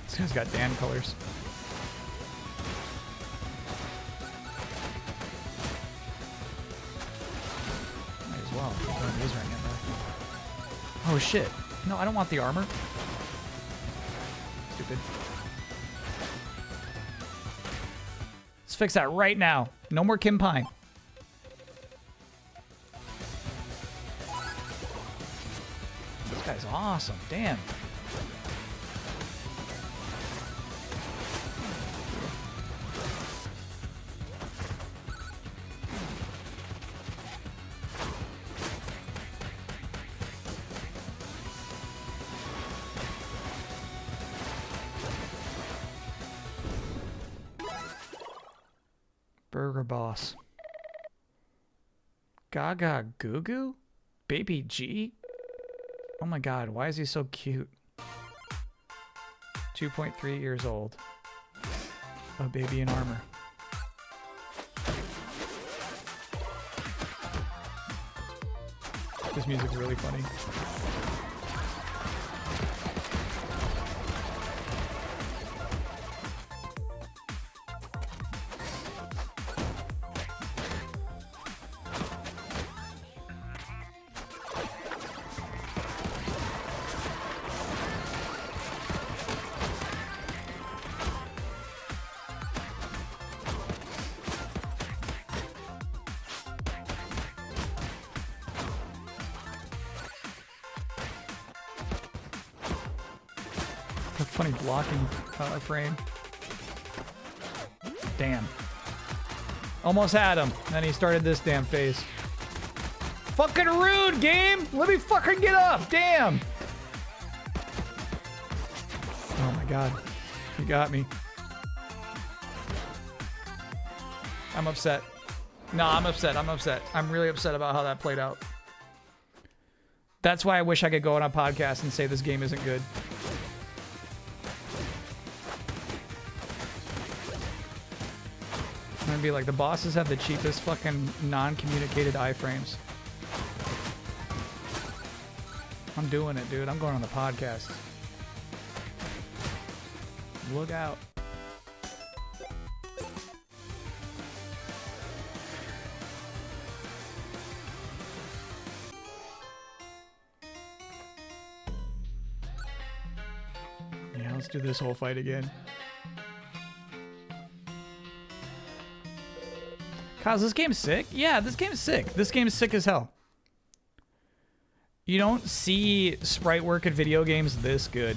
This guy's got Dan colors. Might as well. Put a laser ring in there. Oh shit. No, I don't want the armor. Stupid. Let's fix that right now. No more Kim Pine. This guy's awesome. Damn. Burger Boss. Gaga Goo Goo? Baby G? Oh my god, why is he so cute? 2.3 years old. A baby in armor. This music's really funny. A funny blocking frame. Damn. Almost had him. Then he started this damn phase. Fucking rude, game! Let me fucking get up! Damn! Oh my god. You got me. I'm upset. No, I'm upset. I'm upset. I'm really upset about how that played out. That's why I wish I could go on a podcast and say this game isn't good. I'm gonna be like, the bosses have the cheapest fucking non-communicated iframes. I'm doing it, dude. I'm going on the podcast. Look out. Yeah, let's do this whole fight again. Cause this game's sick? Yeah, this game's sick. This game's sick as hell. You don't see sprite work in video games this good.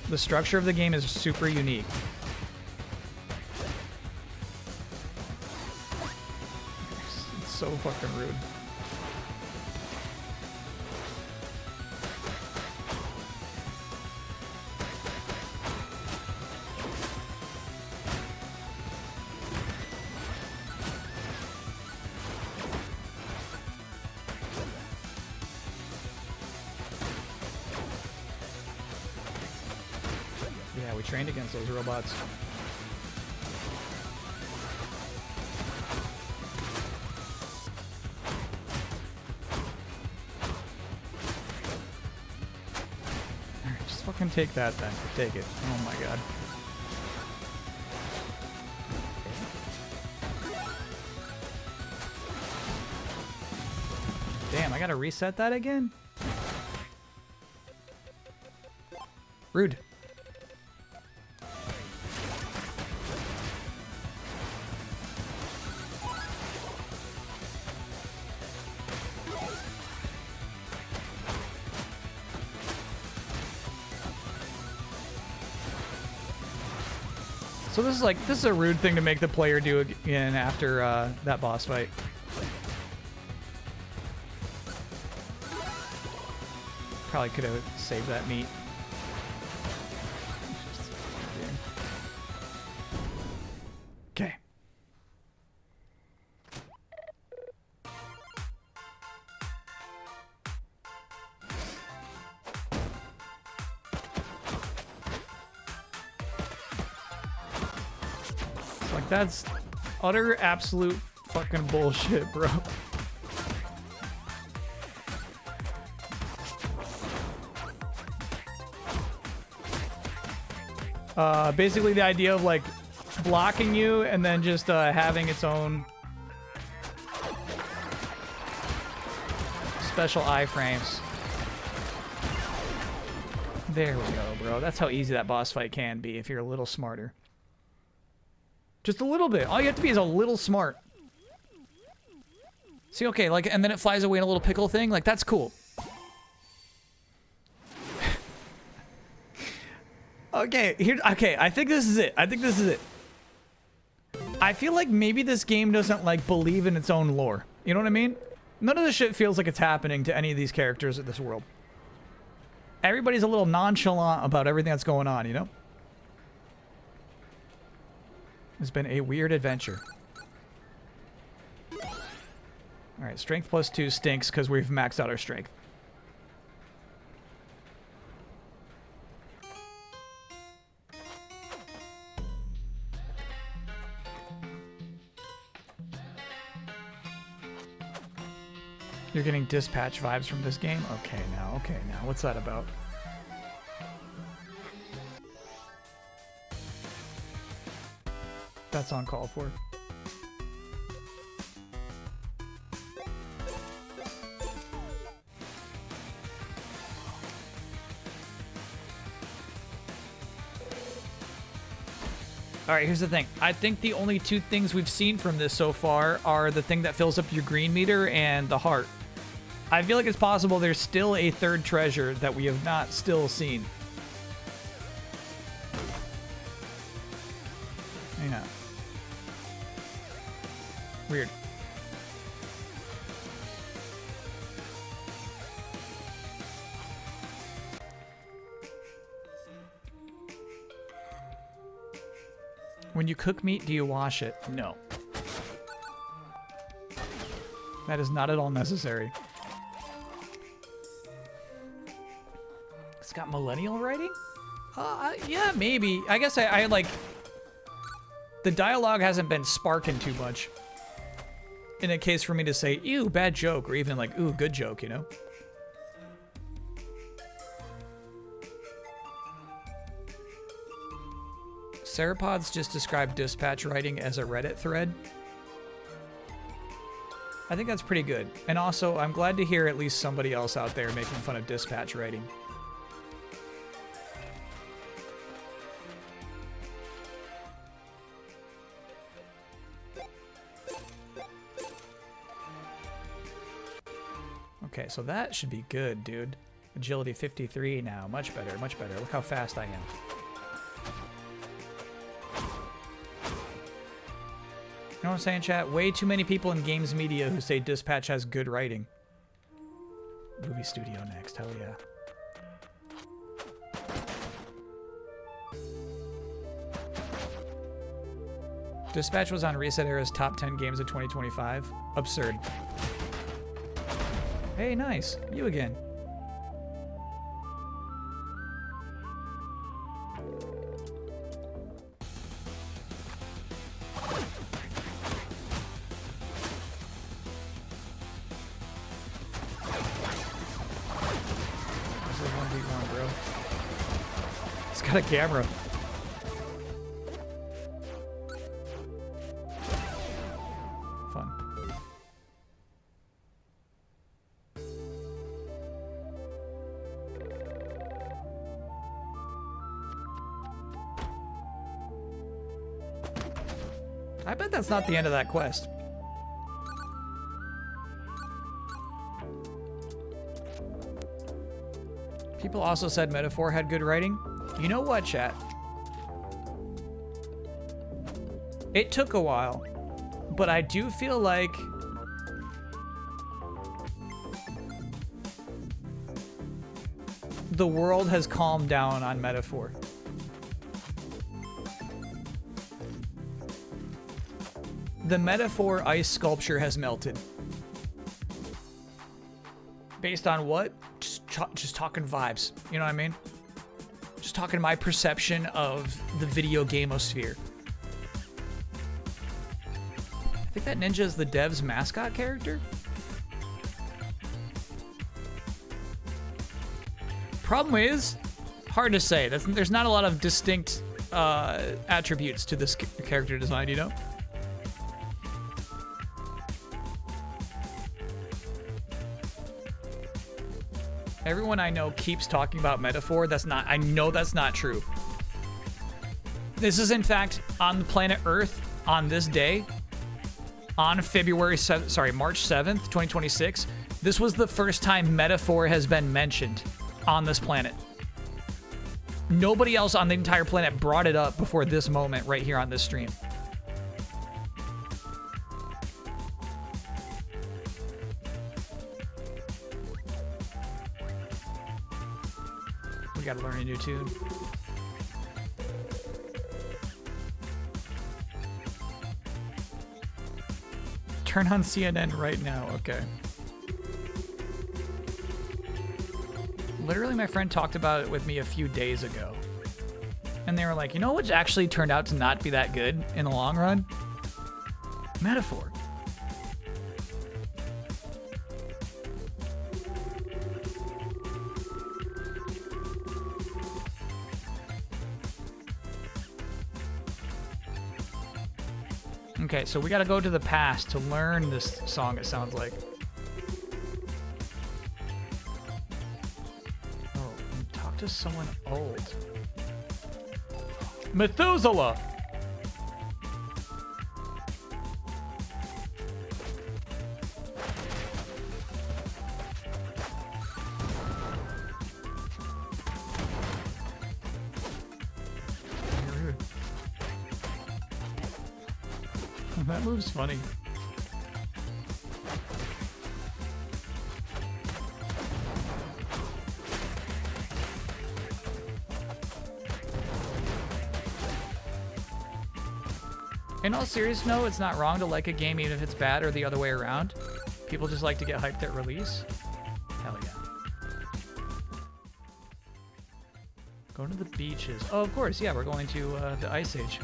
The structure of the game is super unique. It's so fucking rude. Yeah, we trained against those robots. Alright, just fucking take that then. Take it. Oh my god. Damn, I gotta reset that again? Rude. So this is a rude thing to make the player do again after that boss fight. Probably could have saved that meat. Okay. Like, that's utter absolute fucking bullshit, bro. Basically the idea of like blocking you and then just having its own special iframes. There we go, bro. That's how easy that boss fight can be if you're a little smarter. Just a little bit. All you have to be is a little smart. See, okay, like, and then it flies away in a little pickle thing. Like, that's cool. Okay, here. Okay, I think this is it. I think this is it. I feel like maybe this game doesn't, like, believe in its own lore. You know what I mean? None of this shit feels like it's happening to any of these characters in this world. Everybody's a little nonchalant about everything that's going on, you know? It's been a weird adventure. Alright, strength plus 2 stinks because we've maxed out our strength. You're getting dispatch vibes from this game? Okay, now. What's that about? That's uncalled for. Alright, here's the thing. I think the only two things we've seen from this so far are the thing that fills up your green meter and the heart. I feel like it's possible there's still a third treasure that we have not still seen. Yeah. Weird. When you cook meat, do you wash it? No. That is not at all necessary. It's got millennial writing? Yeah, maybe. I guess I like... The dialogue hasn't been sparking too much. In a case for me to say, ew, bad joke, or even like, ooh, good joke, you know? Sauropods just described dispatch writing as a Reddit thread. I think that's pretty good. And also, I'm glad to hear at least somebody else out there making fun of dispatch writing. Okay, so that should be good, dude. Agility 53 now. Much better, much better. Look how fast I am. You know what I'm saying, chat? Way too many people in games media who say dispatch has good writing. Movie studio next. Hell yeah. Dispatch was on Reset Era's top 10 games of 2025. Absurd. Hey, nice. You again. This is 1v1, bro. It's got a camera. Fun. I bet that's not the end of that quest. People also said Metaphor had good writing. You know what, chat? It took a while, but I do feel like the world has calmed down on Metaphor. The Metaphor ice sculpture has melted. Based on what? Just talking vibes. You know what I mean? Just talking my perception of the video gamosphere. think that ninja is the dev's mascot character. Problem is, hard to say. There's not a lot of distinct attributes to this character design, you know? Everyone I know keeps talking about Metaphor. I know that's not true. This is in fact on the planet Earth on this day, on March 7th, 2026. This was the first time Metaphor has been mentioned on this planet. Nobody else on the entire planet brought it up before this moment right here on this stream. We gotta learn a new tune. Turn on CNN right now, okay. Literally, my friend talked about it with me a few days ago. And they were like, you know what's actually turned out to not be that good in the long run? Metaphor. Okay, so we gotta go to the past to learn this song, it sounds like. Oh, and talk to someone old. Methuselah! That move's funny. In all seriousness, no, it's not wrong to like a game even if it's bad or the other way around. People just like to get hyped at release. Hell yeah. Going to the beaches. Oh, of course, yeah, we're going to the Ice Age.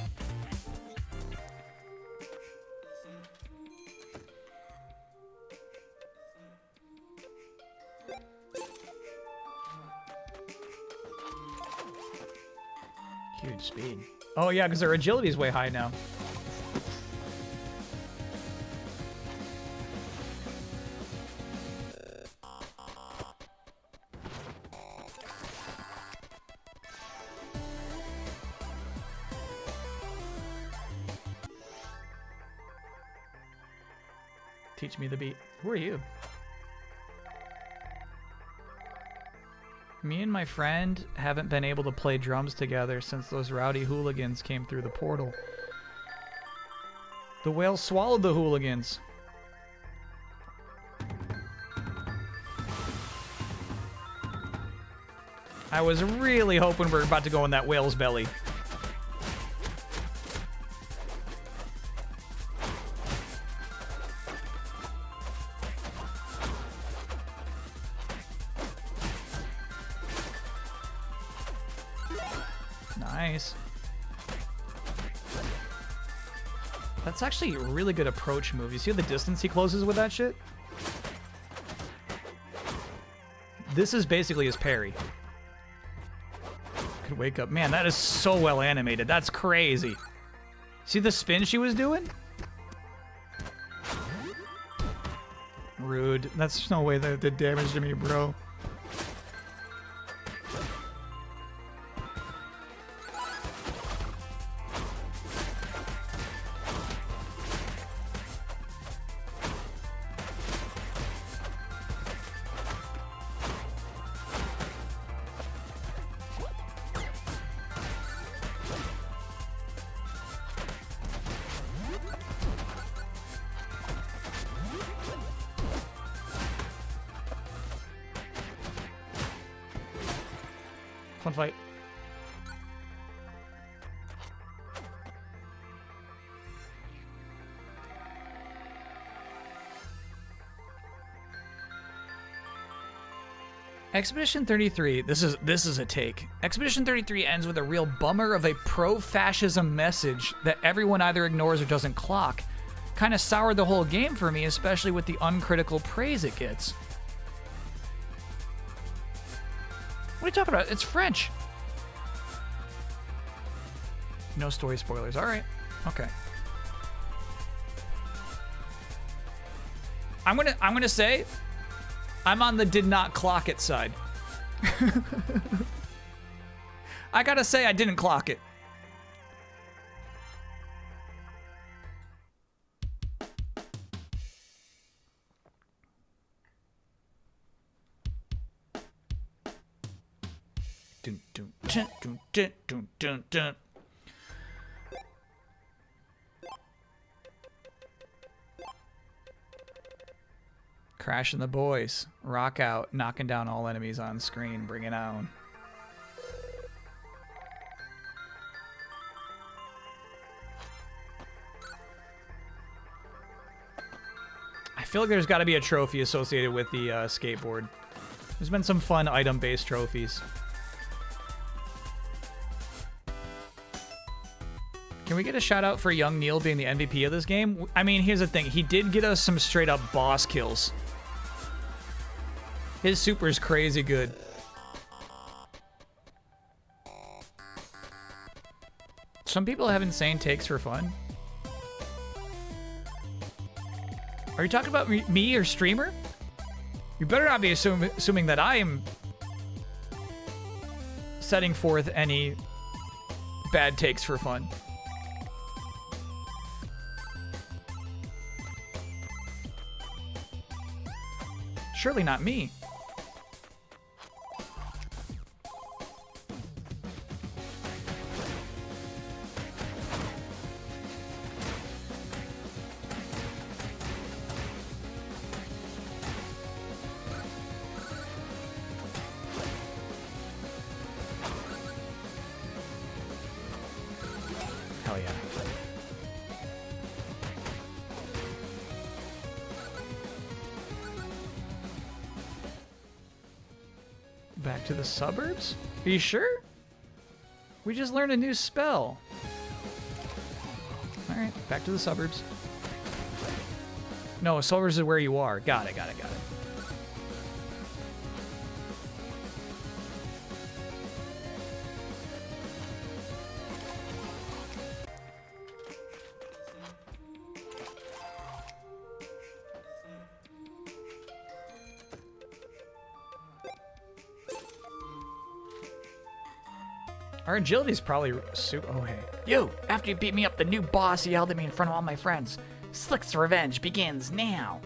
Huge speed. Oh yeah, because their agility is way high now. Teach me the beat. Who are you? Me and my friend haven't been able to play drums together since those rowdy hooligans came through the portal. The whale swallowed the hooligans. I was really hoping we were about to go in that whale's belly. Nice. That's actually a really good approach move. You see the distance he closes with that shit? This is basically his parry. Could wake up. Man, that is so well animated. That's crazy. See the spin she was doing? Rude. That's no way that did damage to me, bro. Fun fight. Expedition 33, this is a take. Expedition 33 ends with a real bummer of a pro-fascism message that everyone either ignores or doesn't clock. kind of soured the whole game for me, especially with the uncritical praise it gets. What are you talking about? It's French. No story spoilers. All right. Okay. I'm gonna say I'm on the did not clock it side. I gotta say I didn't clock it. Dun, dun, dun, dun, dun, dun, dun, dun. Crashing the boys. Rock out, knocking down all enemies on screen. Bring it on. I feel like there's got to be a trophy associated with the skateboard. There's been some fun item-based trophies. Can we get a shout out for young Neil being the MVP of this game? I mean, here's the thing. He did get us some straight up boss kills. His super is crazy good. Some people have insane takes for fun. Are you talking about me or streamer? You better not be assuming that I am setting forth any bad takes for fun. Surely not me. Hell yeah. Back to the suburbs? Are you sure? We just learned a new spell. Alright, back to the suburbs. No, suburbs is where you are. Got it. Our agility's probably super. Oh, hey. You, after you beat me up, the new boss yelled at me in front of all my friends. Slick's revenge begins now.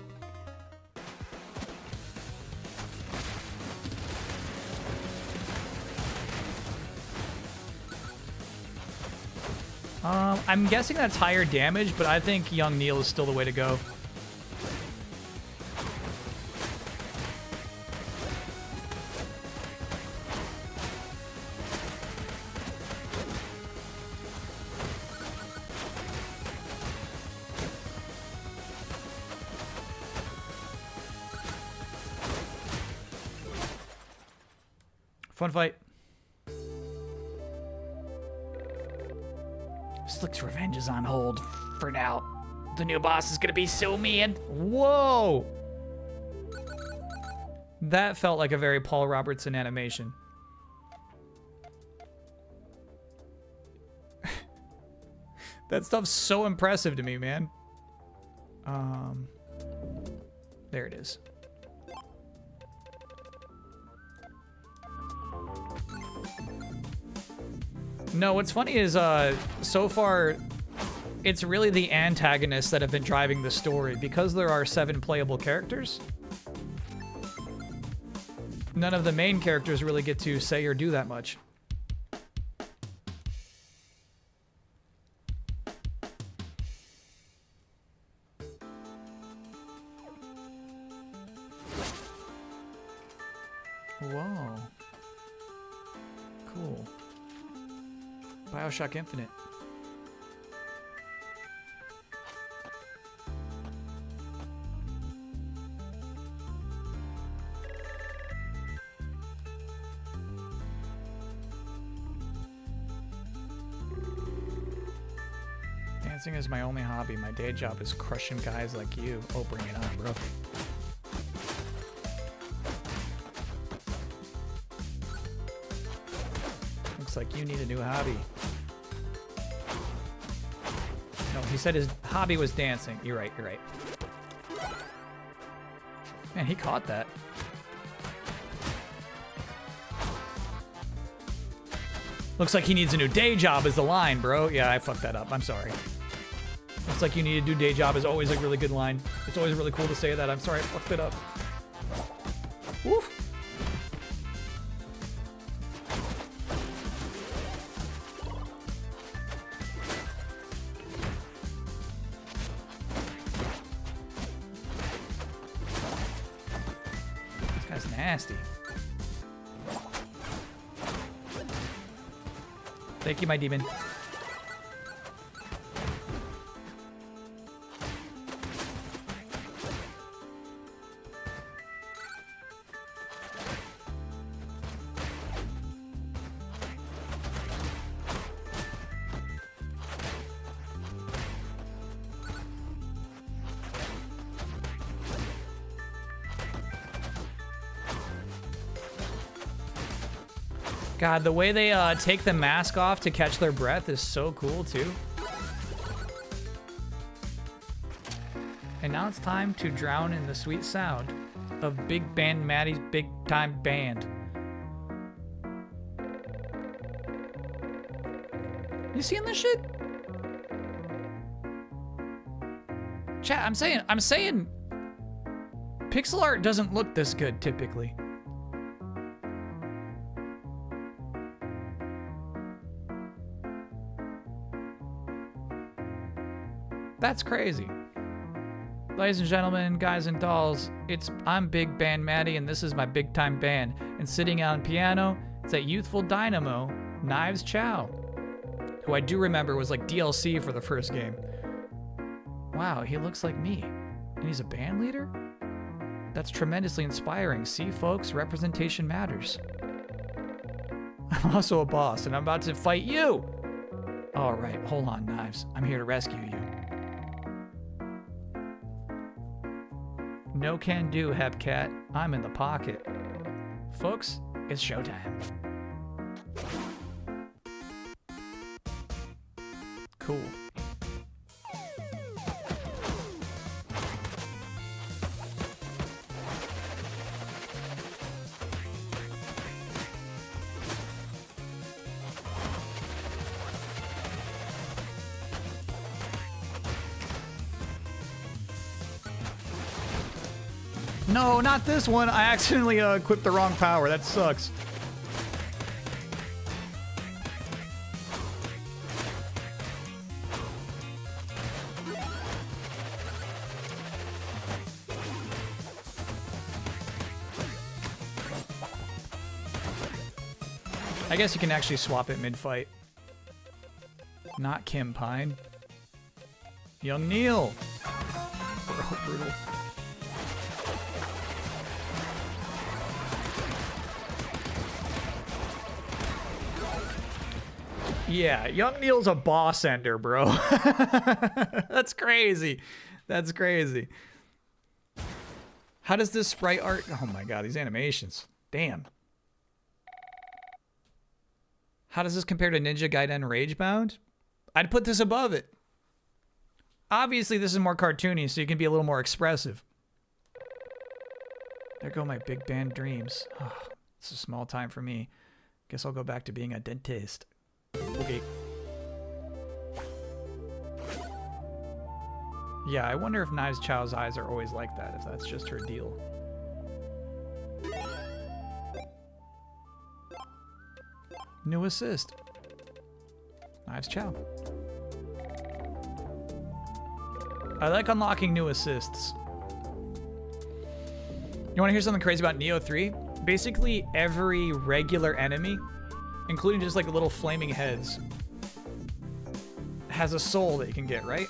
I'm guessing that's higher damage, but I think young Neil is still the way to go. Fun fight. Slick's revenge is on hold for now. The new boss is gonna be so mean. Whoa! That felt like a very Paul Robertson animation. That stuff's so impressive to me, man. There it is. No, what's funny is, so far, it's really the antagonists that have been driving the story. Because there are 7 playable characters, none of the main characters really get to say or do that much. Whoa. Cool. BioShock Infinite. Dancing is my only hobby. My day job is crushing guys like you. Oh, bring it on, bro. Looks like you need a new hobby. No, he said his hobby was dancing. You're right, you're right. Man, he caught that. Looks like he needs a new day job is the line, bro. Yeah, I fucked that up. I'm sorry. Looks like you need a new day job is always a really good line. It's always really cool to say that. I'm sorry, I fucked it up. Woof. This guy's nasty. Thank you, my demon. God, the way they take the mask off to catch their breath is so cool, too. And now it's time to drown in the sweet sound of Big Band Maddie's Big Time Band. You seeing this shit? Chat, I'm saying pixel art doesn't look this good typically. That's crazy. Ladies and gentlemen, guys and dolls, I'm Big Band Maddie, and this is my big time band. And sitting on piano, it's that youthful dynamo, Knives Chow, who I do remember was like DLC for the first game. Wow, he looks like me. And he's a band leader? That's tremendously inspiring. See, folks, representation matters. I'm also a boss, and I'm about to fight you! All right, hold on, Knives. I'm here to rescue you. No can do, Hepcat. I'm in the pocket. Folks, it's showtime. Cool. No, not this one. I accidentally equipped the wrong power. That sucks. I guess you can actually swap it mid-fight. Not Kim Pine. Young Neil. Bro, brutal. Yeah, Young Neil's a boss ender, bro. That's crazy. That's crazy. How does this sprite art... Oh my god, these animations. Damn. How does this compare to Ninja Gaiden Ragebound? I'd put this above it. Obviously, this is more cartoony, so you can be a little more expressive. There go my big band dreams. Oh, it's a small time for me. Guess I'll go back to being a dentist. Okay. Yeah, I wonder if Knives Chow's eyes are always like that, if that's just her deal. New assist. Knives Chow. I like unlocking new assists. You want to hear something crazy about Neo 3? Basically, every regular enemy, including just like little flaming heads, has a soul that you can get, right?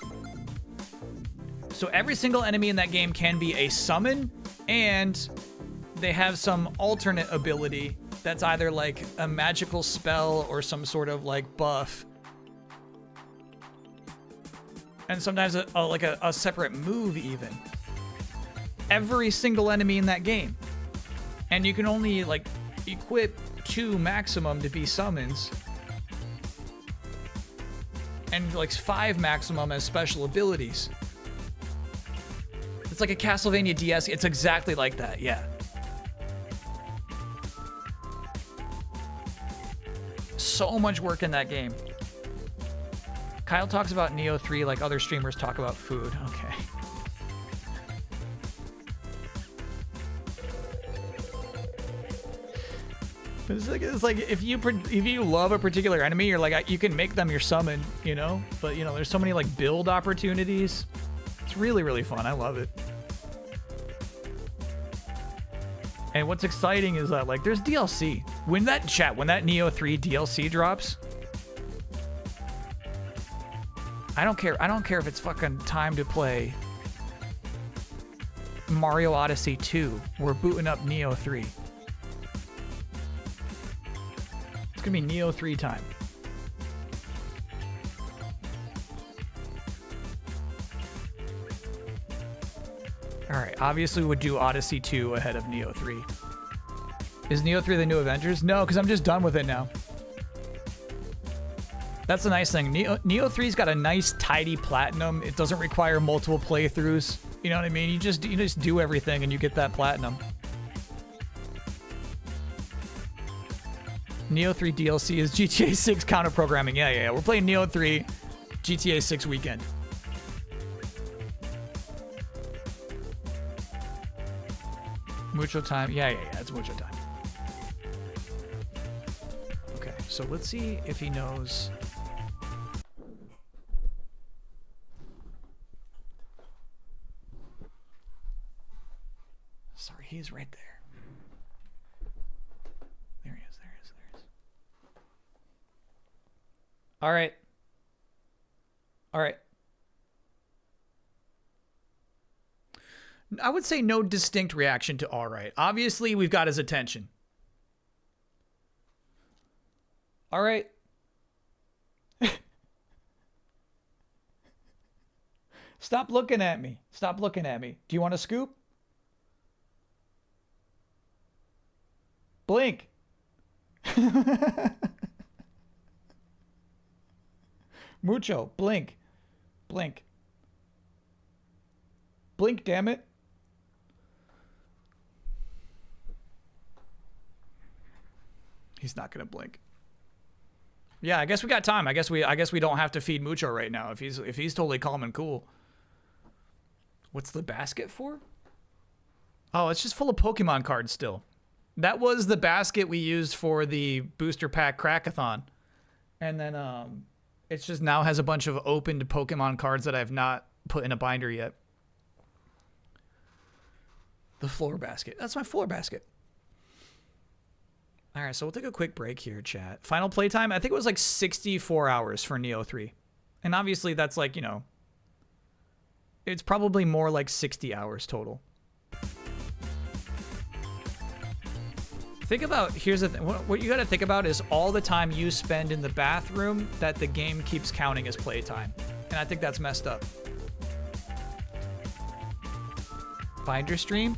So every single enemy in that game can be a summon, and they have some alternate ability that's either like a magical spell or some sort of like buff. and sometimes a separate move even. Every single enemy in that game. And you can only like equip 2 maximum to be summons. And like 5 maximum as special abilities. It's like a Castlevania DS. It's exactly like that, yeah. So much work in that game. Kyle talks about Neo 3 like other streamers talk about food. Okay. It's like if you love a particular enemy, you're like you can make them your summon, you know. But you know, there's so many like build opportunities. It's really, really fun. I love it. And what's exciting is that like there's DLC. When that Neo 3 DLC drops, I don't care. I don't care if it's fucking time to play Mario Odyssey 2. We're booting up Neo 3. It's gonna be Neo 3 time. Alright, obviously we would do Odyssey 2 ahead of Neo 3. Is Neo 3 the new Avengers? No, because I'm just done with it now. That's the nice thing. Neo 3's got a nice, tidy platinum. It doesn't require multiple playthroughs. You know what I mean? You just do everything and you get that platinum. Neo 3 DLC is GTA 6 counter programming. Yeah. We're playing Neo 3 GTA 6 weekend. Mucho time. Yeah. It's mucho time. Okay, so let's see if he knows. Sorry, he's right there. There he is. All right. I would say no distinct reaction to all right. Obviously, we've got his attention. All right. Stop looking at me. Do you want a scoop? Blink. Mucho. Blink. Blink, damn it. He's not gonna blink. Yeah, I guess we got time. I guess we don't have to feed Mucho right now if he's totally calm and cool. What's the basket for? Oh, it's just full of Pokemon cards still. That was the basket we used for the booster pack crackathon. And then it just now has a bunch of opened Pokemon cards that I've not put in a binder yet. The floor basket. That's my floor basket. All right, so we'll take a quick break here, chat. Final playtime, I think it was like 64 hours for Neo 3. And obviously that's like, you know, it's probably more like 60 hours total. Think about, here's the thing, what you gotta think about is all the time you spend in the bathroom that the game keeps counting as playtime. And I think that's messed up. Binder stream?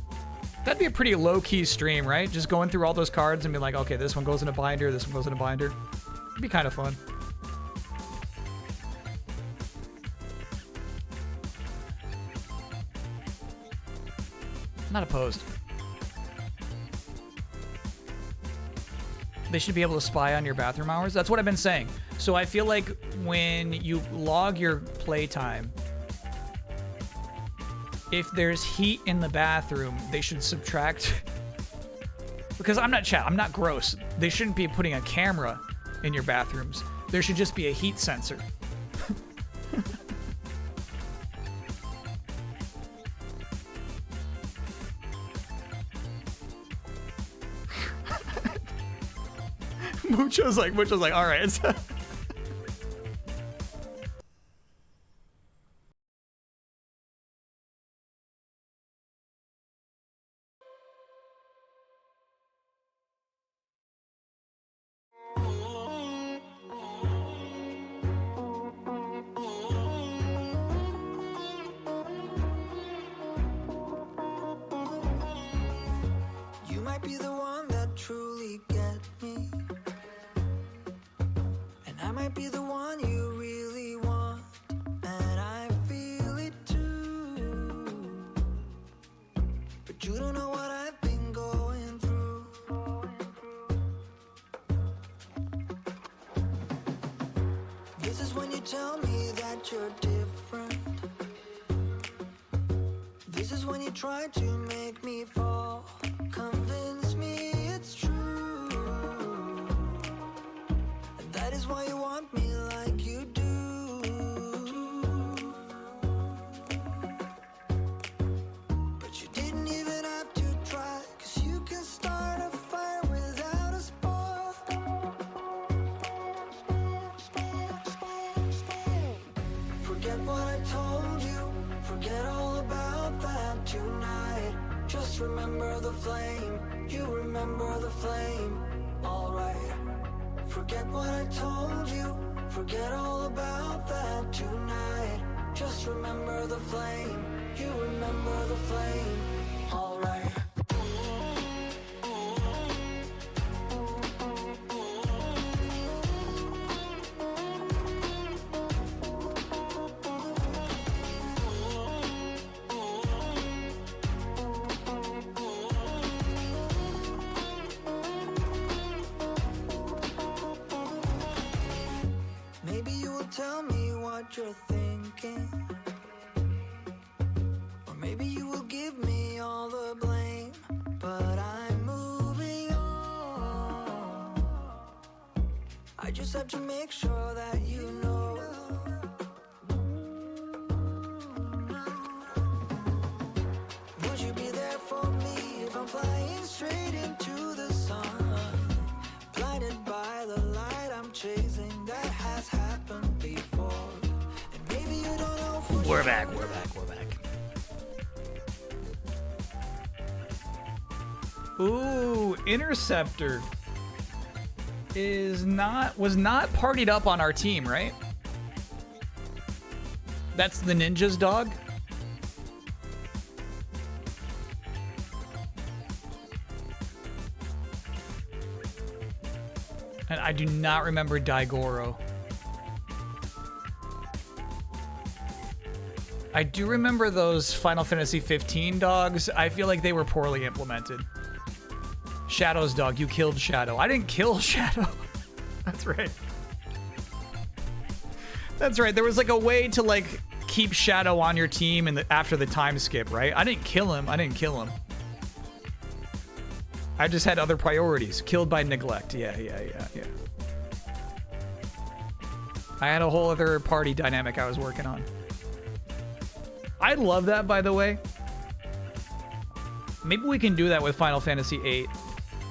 That'd be a pretty low-key stream, right? Just going through all those cards and be like, okay, this one goes in a binder, this one goes in a binder. It'd be kind of fun. Not opposed. They should be able to spy on your bathroom hours. That's what I've been saying. So I feel like when you log your playtime, if there's heat in the bathroom, they should subtract. Because I'm not gross. They shouldn't be putting a camera in your bathrooms. There should just be a heat sensor. Mucho's like, all right. might be the one you really want, and I feel it too. But you don't know what I've been going through. This is when you tell me that you're different. This is when you try to make me fall. Convince me it's true. And that is why you want me like you do. But you didn't even have to try, 'cause you can start a fire without a spark. Forget what I told you, forget all about that tonight. Just remember the flame, you remember the flame, alright. Forget what I told you, forget all about that tonight. Just remember the flame, you remember the flame, alright. Maybe you will tell me what you're thinking, or maybe you will give me all the blame. But I'm moving on. I just have to make sure that you know. Would you be there for me if I'm flying straight into the sun? Blinded by the light I'm chasing, that has happened before. And maybe you don't know for We're sure. back. We're back. Ooh, Interceptor was not partied up on our team, right? That's the ninja's dog. And I do not remember Daigoro. I do remember those Final Fantasy 15 dogs. I feel like they were poorly implemented. Shadow's dog, you killed Shadow. I didn't kill Shadow. That's right. That's right. There was like a way to like keep Shadow on your team after the time skip, right? I didn't kill him. I just had other priorities. Killed by neglect. Yeah. I had a whole other party dynamic I was working on. I love that, by the way. Maybe we can do that with Final Fantasy VIII.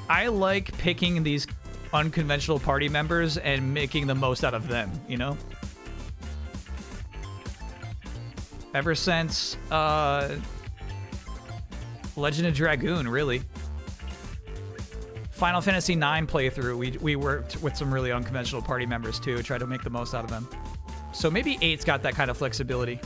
I like picking these unconventional party members and making the most out of them, you know? Ever since Legend of Dragoon, really. Final Fantasy IX playthrough, we worked with some really unconventional party members too, tried to make the most out of them. So maybe 8's got that kind of flexibility.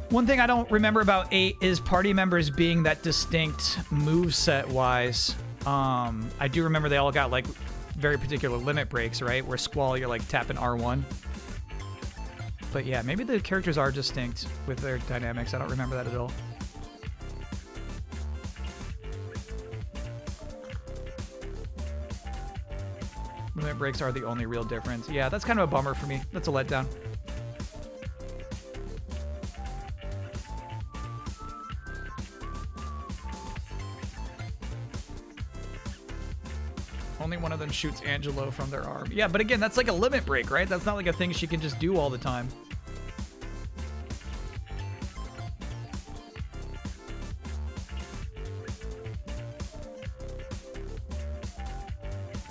One thing I don't remember about 8 is party members being that distinct moveset wise. I do remember they all got like very particular limit breaks, right? Where Squall, you're like tapping R1. But yeah, maybe the characters are distinct with their dynamics. I don't remember that at all. Limit breaks are the only real difference. Yeah, that's kind of a bummer for me. That's a letdown. Only one of them shoots Angelo from their arm. Yeah, but again, that's like a limit break, right? That's not like a thing she can just do all the time.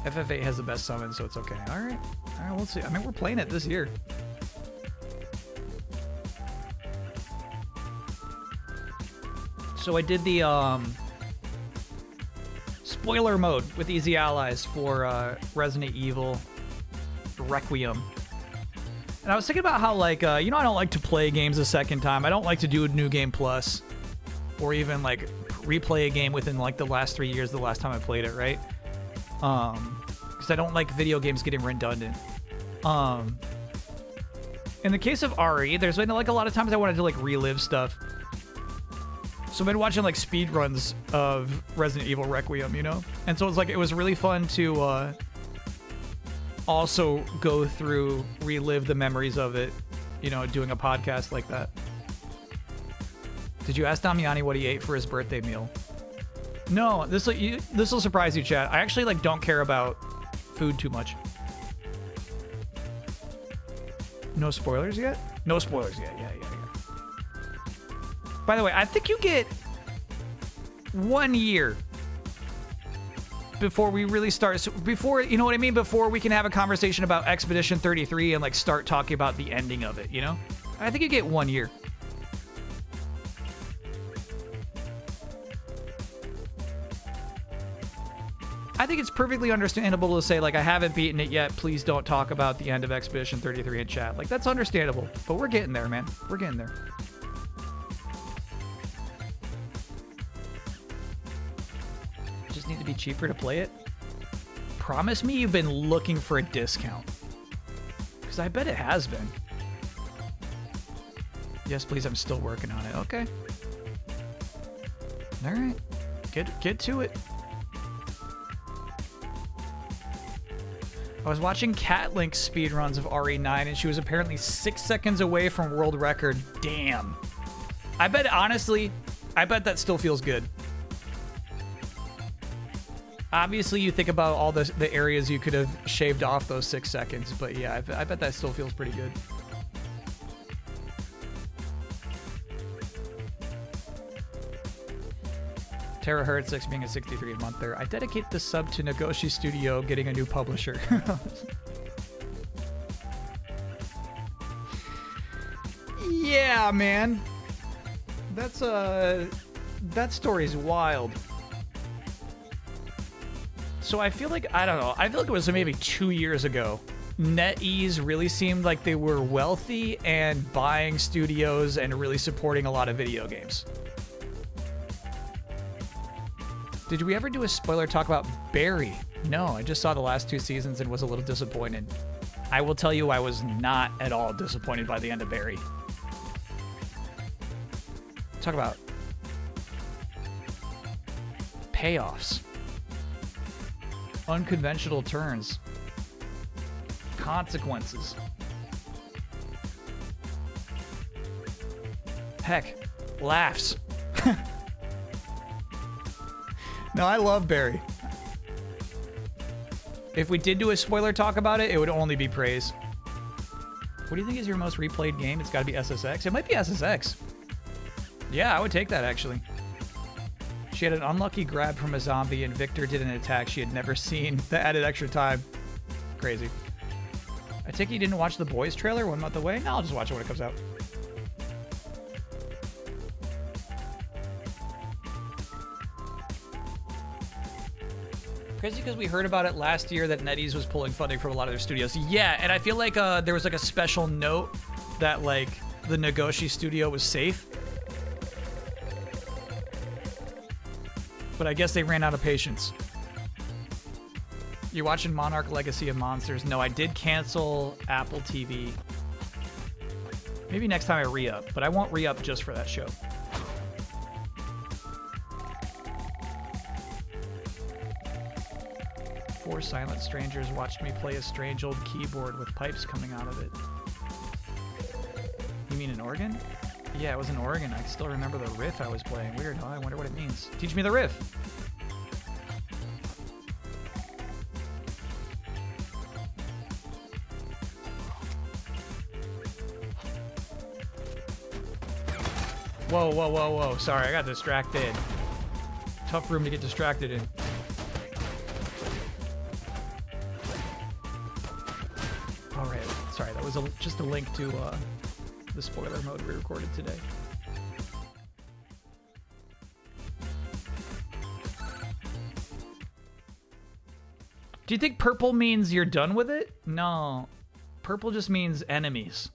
FF8 has the best summon, so it's okay. All right, we'll see. I mean, we're playing it this year. So I did the spoiler mode with Easy Allies for Resident Evil Requiem. And I was thinking about how, like, I don't like to play games a second time. I don't like to do a New Game Plus or even, like, replay a game within, like, the last 3 years, the last time I played it, right? because I don't like video games getting redundant. In the case of RE, there's been like a lot of times I wanted to like relive stuff. So I've been watching like speed runs of Resident Evil Requiem, you know? And so it was really fun to also go through, relive the memories of it, you know, doing a podcast like that. Did you ask Damiani what he ate for his birthday meal? No, this will surprise you, chat. I actually like don't care about food too much. No spoilers yet? No spoilers yet. Yeah. By the way, I think you get 1 year before we really start. So before, you know what I mean? Before we can have a conversation about Expedition 33 and like start talking about the ending of it, you know? I think you get 1 year. I think it's perfectly understandable to say, like, I haven't beaten it yet. Please don't talk about the end of Expedition 33 in chat. Like, that's understandable. But we're getting there, man. We're getting there. Just need to be cheaper to play it. Promise me you've been looking for a discount. Because I bet it has been. Yes, please. I'm still working on it. Okay. All right. Get to it. I was watching Cat Link speedruns of RE9, and she was apparently 6 seconds away from world record. Damn. I bet, honestly, that still feels good. Obviously, you think about all the areas you could have shaved off those 6 seconds, but yeah, I bet that still feels pretty good. Terahertz 6 being a 63 a month there. I dedicate the sub to Nagoshi Studio getting a new publisher. Yeah, man. That story's wild. So I feel like, I don't know, I feel like it was maybe 2 years ago. NetEase really seemed like they were wealthy and buying studios and really supporting a lot of video games. Did we ever do a spoiler talk about Barry? No, I just saw the last 2 seasons and was a little disappointed. I will tell you I was not at all disappointed by the end of Barry. Talk about payoffs. Unconventional turns. Consequences. Heck, laughs. No, I love Barry. If we did do a spoiler talk about it, it would only be praise. What do you think is your most replayed game? It's got to be SSX. It might be SSX. Yeah, I would take that, actually. She had an unlucky grab from a zombie, and Victor did an attack she had never seen that added extra time. Crazy. I take it you didn't watch The Boys trailer 1 month away? No, I'll just watch it when it comes out. Crazy because we heard about it last year that NetEase was pulling funding from a lot of their studios. Yeah, and I feel like there was like a special note that like the Nagoshi studio was safe. But I guess they ran out of patience. You watching Monarch Legacy of Monsters? No, I did cancel Apple TV. Maybe next time I re-up, but I won't re-up just for that show. Four silent strangers watched me play a strange old keyboard with pipes coming out of it. You mean an organ? Yeah, it was an organ. I still remember the riff I was playing. Weird, huh? I wonder what it means. Teach me the riff. Whoa, whoa, whoa, whoa. Sorry, I got distracted. Tough room to get distracted in. All right. Sorry, that was just a link to the spoiler mode we recorded today. Do you think purple means you're done with it? No. Purple just means enemies.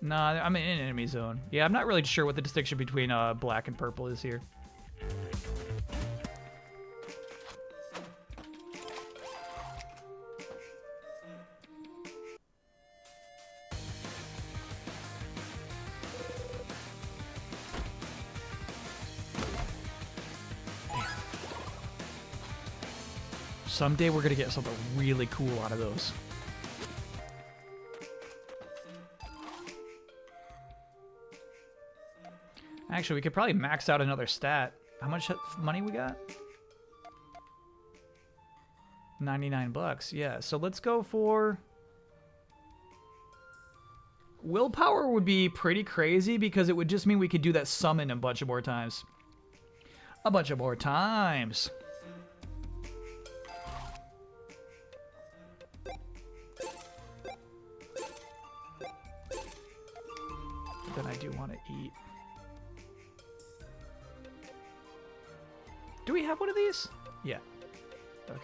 Nah, I'm in an enemy zone. Yeah, I'm not really sure what the distinction between black and purple is here. Someday we're gonna get something really cool out of those. Actually, we could probably max out another stat. How much money we got? 99 bucks. Yeah, so let's go for... Willpower would be pretty crazy because it would just mean we could do that summon a bunch of more times. A bunch of more times. Then I do want to eat. Do we have one of these? Yeah. Okay.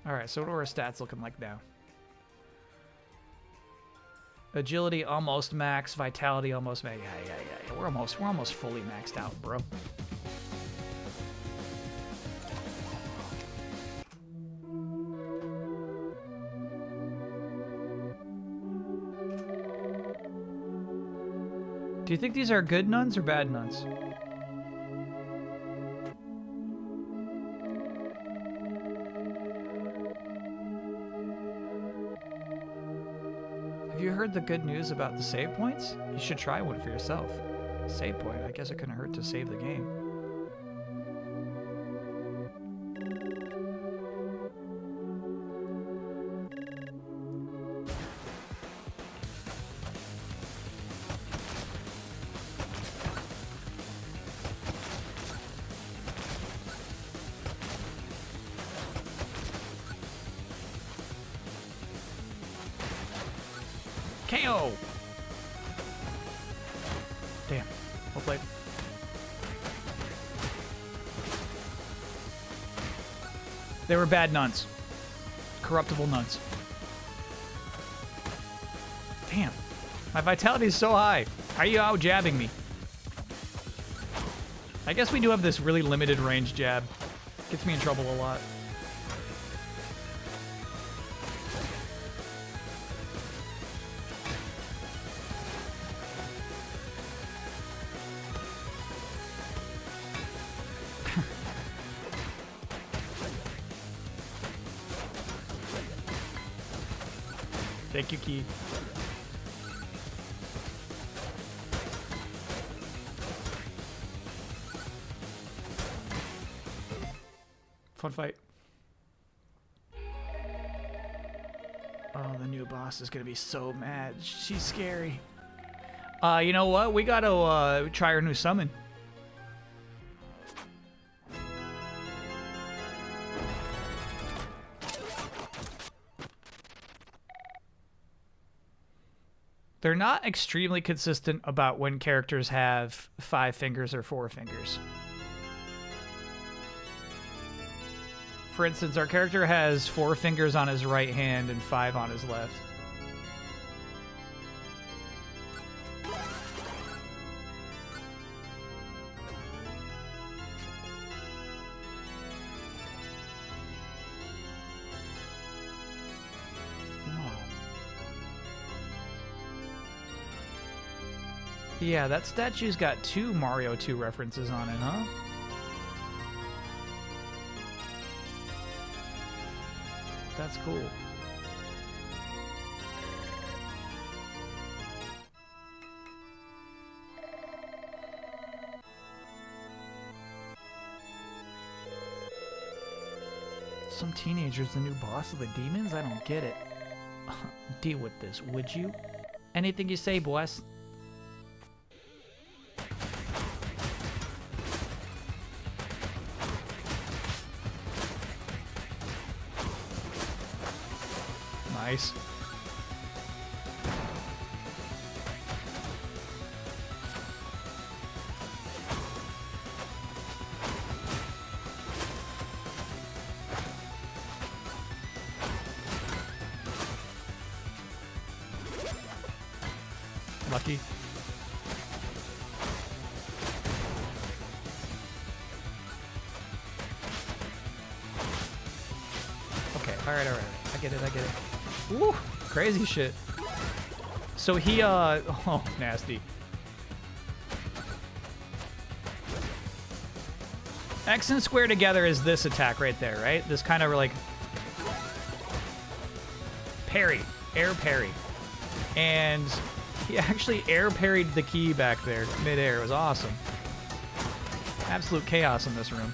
Alright, so what are our stats looking like now? Agility almost max, vitality almost max. Yeah. We're almost fully maxed out, bro. Do you think these are good nuns or bad nuns? Have you heard the good news about the save points? You should try one for yourself. Save point, I guess it couldn't hurt to save the game. KO! Damn. Well played. They were bad nuns. Corruptible nuns. Damn. My vitality is so high. How are you out jabbing me? I guess we do have this really limited range jab. Gets me in trouble a lot. Thank you, Key. Fun fight. Oh, the new boss is gonna be so mad. She's scary. You know what? We gotta try her new summon. They're not extremely consistent about when characters have 5 fingers or 4 fingers. For instance, our character has 4 fingers on his right hand and 5 on his left. Yeah, that statue's got 2 Mario 2 references on it, huh? That's cool. Some teenager's the new boss of the demons? I don't get it. Deal with this, would you? Anything you say, boss. Nice. Lucky. All right. I get it. Woo, crazy shit. So he, oh, nasty. X and square together is this attack right there, right? This kind of like parry, air parry. And he actually air parried the key back there mid-air. It was awesome. Absolute chaos in this room.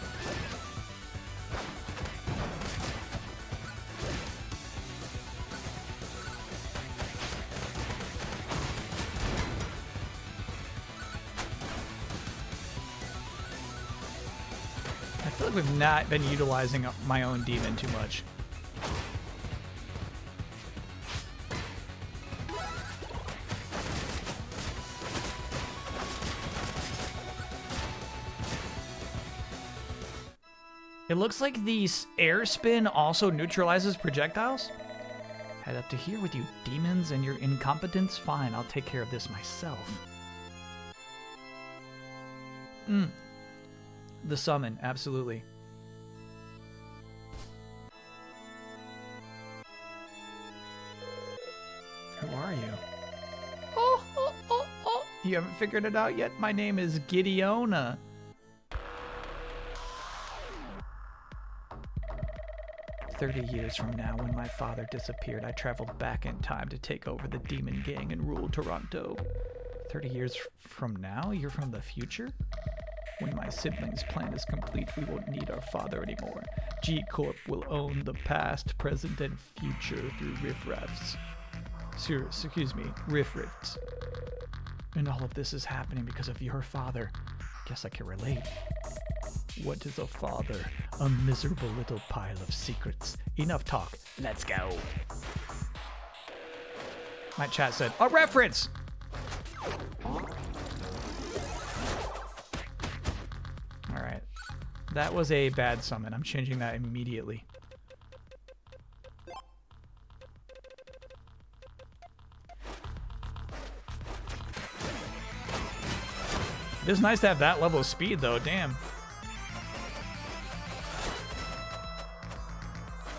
I feel like we've not been utilizing my own demon too much. It looks like the air spin also neutralizes projectiles. Head up to here with you demons and your incompetence. Fine, I'll take care of this myself. The summon, absolutely. Who are you? Oh. You haven't figured it out yet? My name is Gideona. 30 years from now, when my father disappeared, I traveled back in time to take over the demon gang and rule Toronto. 30 years from now? You're from the future? When my siblings' plan is complete, we won't need our father anymore. G-Corp will own the past, present, and future through riffraffs. Excuse me, riffrafts. And all of this is happening because of your father. Guess I can relate. What is a father? A miserable little pile of secrets. Enough talk. Let's go. My chat said, a reference! Alright. That was a bad summon. I'm changing that immediately. It is nice to have that level of speed, though. Damn.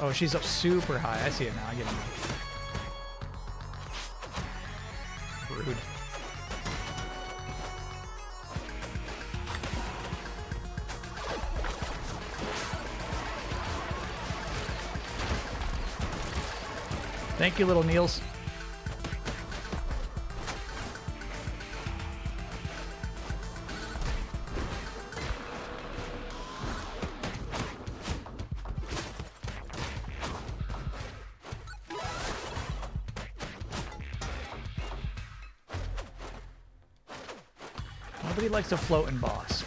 Oh, she's up super high. I see it now. I get it now. Rude. Thank you, little Niels. Nobody likes a floating boss.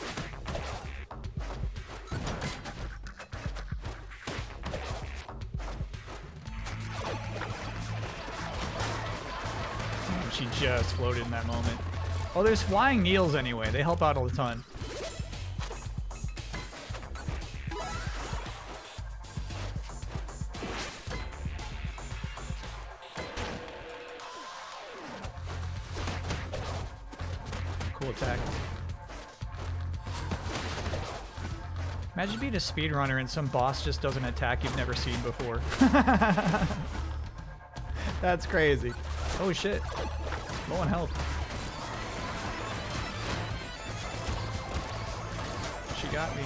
She just floated in that moment. Oh, there's flying Niels anyway. They help out all the time. Cool attack. Imagine being a speedrunner and some boss just does an attack you've never seen before. That's crazy. Oh shit. Low on health. She got me.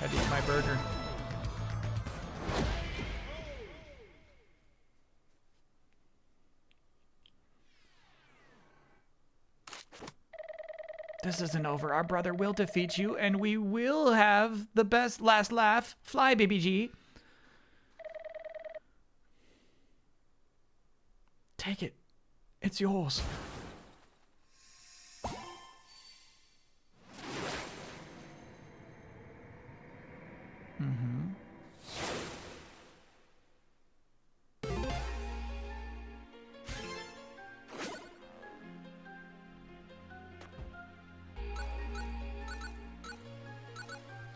Had to eat my burger. This isn't over. Our brother will defeat you, and we will have the best last laugh. Fly, BBG. Take it. It's yours.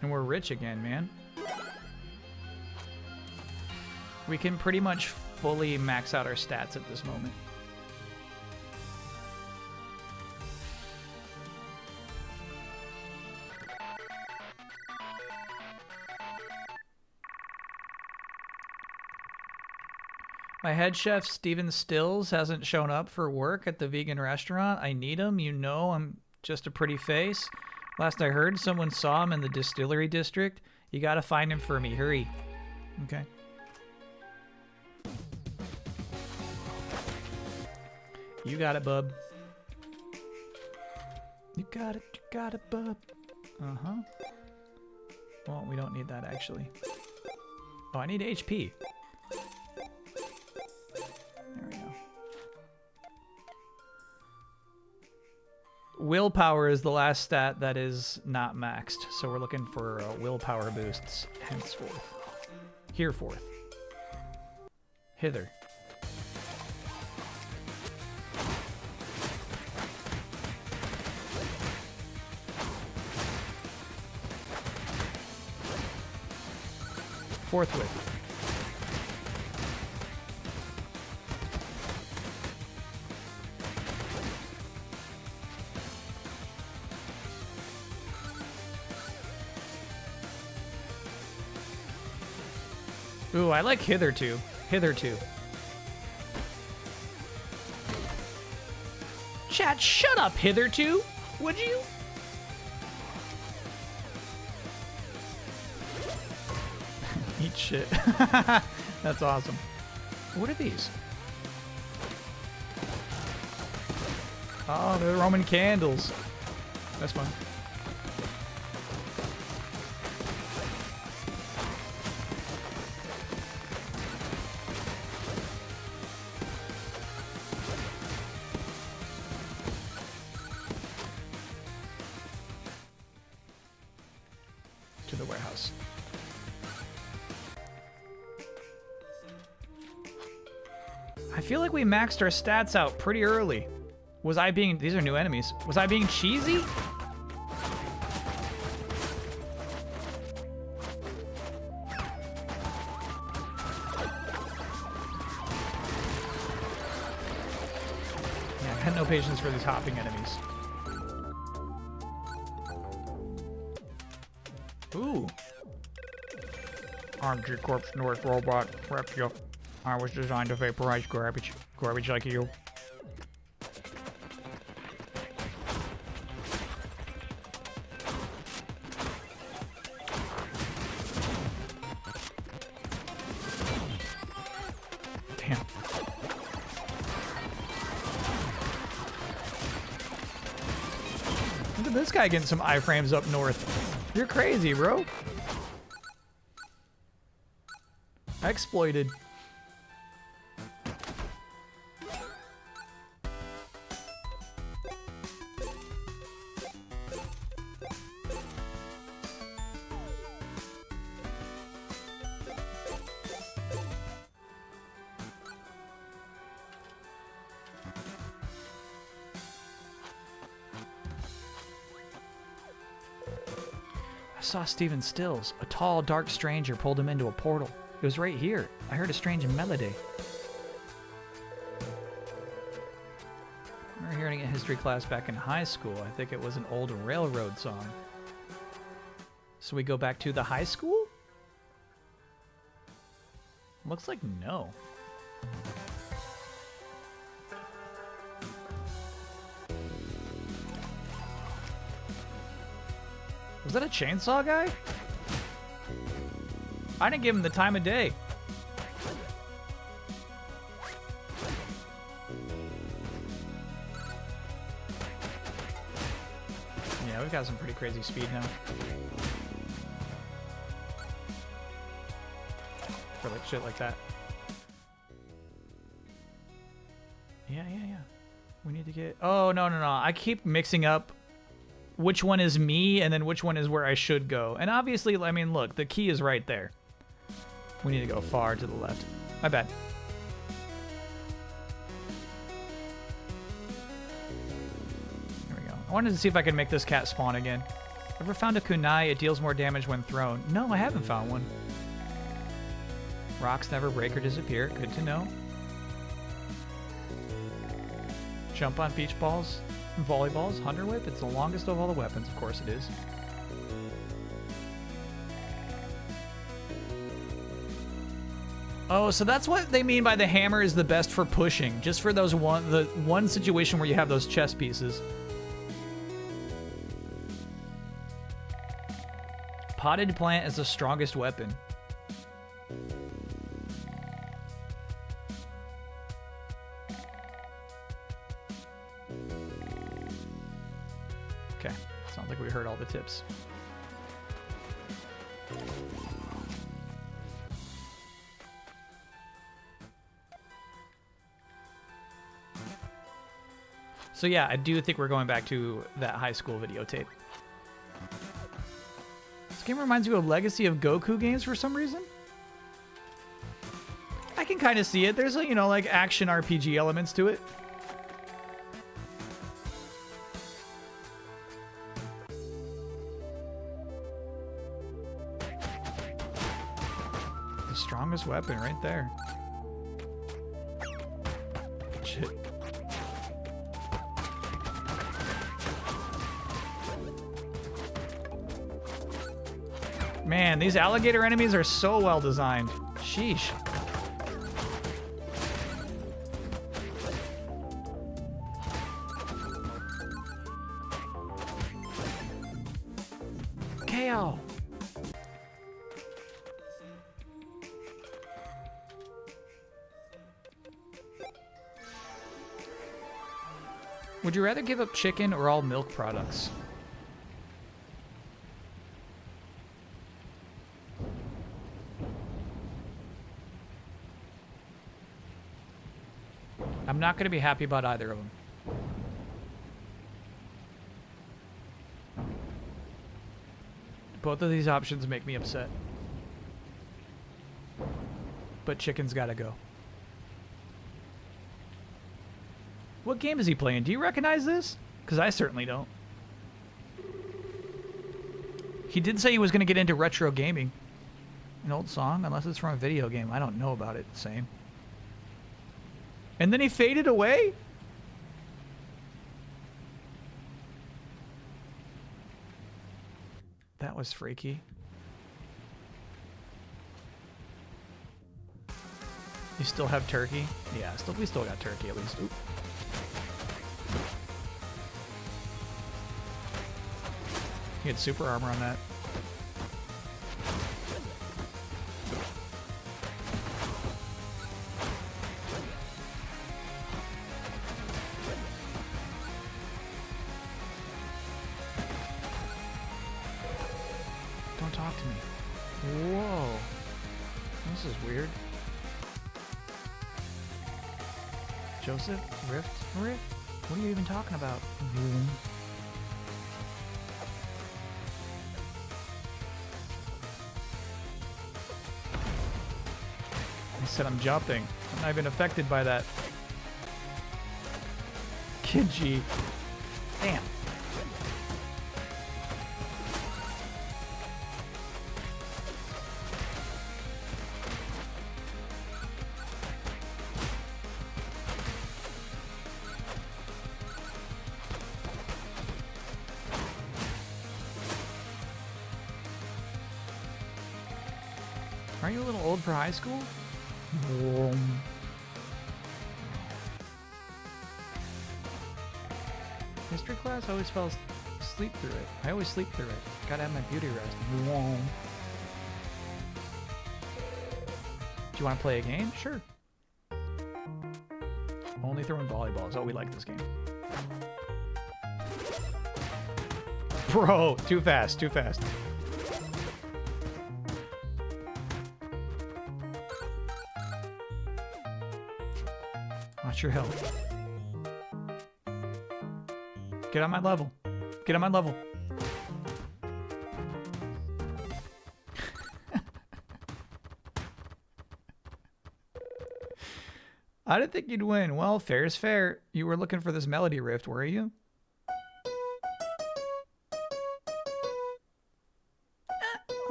And we're rich again, man. We can pretty much fully max out our stats at this moment. My head chef, Steven Stills, hasn't shown up for work at the vegan restaurant. I need him. You know I'm just a pretty face. Last I heard, someone saw him in the distillery district. You gotta find him for me. Hurry. Okay. You got it, bub. You got it, bub. Uh-huh. Well, we don't need that, actually. Oh, I need HP. There we go. Willpower is the last stat that is not maxed, so we're looking for willpower boosts henceforth. Hereforth. Hither. Forthwith. Ooh, I like hitherto. Hitherto. Chat, shut up, hitherto, would you? Eat shit. That's awesome. What are these? Oh, they're Roman candles. That's fun. To the warehouse. I feel like we maxed our stats out pretty early. Was I being... These are new enemies. Was I being cheesy? Yeah, I had no patience for these hopping enemies. Ooh. RMG Corpse North Robot. Rep you. I was designed to vaporize garbage. Garbage like you. Damn. Look at this guy getting some iframes up north. You're crazy, bro. Exploited. I saw Steven Stills. A tall, dark stranger pulled him into a portal. It was right here. I heard a strange melody. I remember hearing it in history class back in high school. I think it was an old railroad song. So we go back to the high school? Looks like no. Was that a chainsaw guy? I didn't give him the time of day. Yeah, we've got some pretty crazy speed now. For like shit like that. Yeah. We need to get... Oh, no. I keep mixing up which one is me and then which one is where I should go. And obviously, I mean, look, the key is right there. We need to go far to the left. My bad. There we go. I wanted to see if I could make this cat spawn again. Ever found a kunai? It deals more damage when thrown. No, I haven't found one. Rocks never break or disappear. Good to know. Jump on beach balls. Volleyballs, Hunter Whip, it's the longest of all the weapons, of course it is. Oh, so that's what they mean by the hammer is the best for pushing. Just for the one situation where you have those chess pieces. Potted plant is the strongest weapon. Okay, sounds like we heard all the tips. So yeah, I do think we're going back to that high school videotape. This game reminds me of Legacy of Goku games for some reason. I can kind of see it. There's, you know, like action RPG elements to it. The strongest weapon right there. Shit. Man, these alligator enemies are so well designed. Sheesh. KO. Would you rather give up chicken or all milk products? I'm not going to be happy about either of them. Both of these options make me upset. But chicken's got to go. What game is he playing? Do you recognize this? Because I certainly don't. He did say he was going to get into retro gaming. An old song, unless it's from a video game. I don't know about it. Same. And then he faded away? That was freaky. You still have turkey? Yeah, we still got turkey at least. Oop. He had super armor on that. Don't talk to me. Whoa. This is weird. Joseph? Rift? Rift? What are you even talking about? I said I'm jumping. I'm not even affected by that. Kid G. Damn. Aren't you a little old for high school? History class? I always fell asleep through it. I always sleep through it. Gotta have my beauty rest. Do you want to play a game? Sure. Only throwing volleyballs. Oh, we like this game. Bro, too fast, too fast. Watch your health. Get on my level. Get on my level. I didn't think you'd win. Well, fair is fair. You were looking for this melody rift, were you?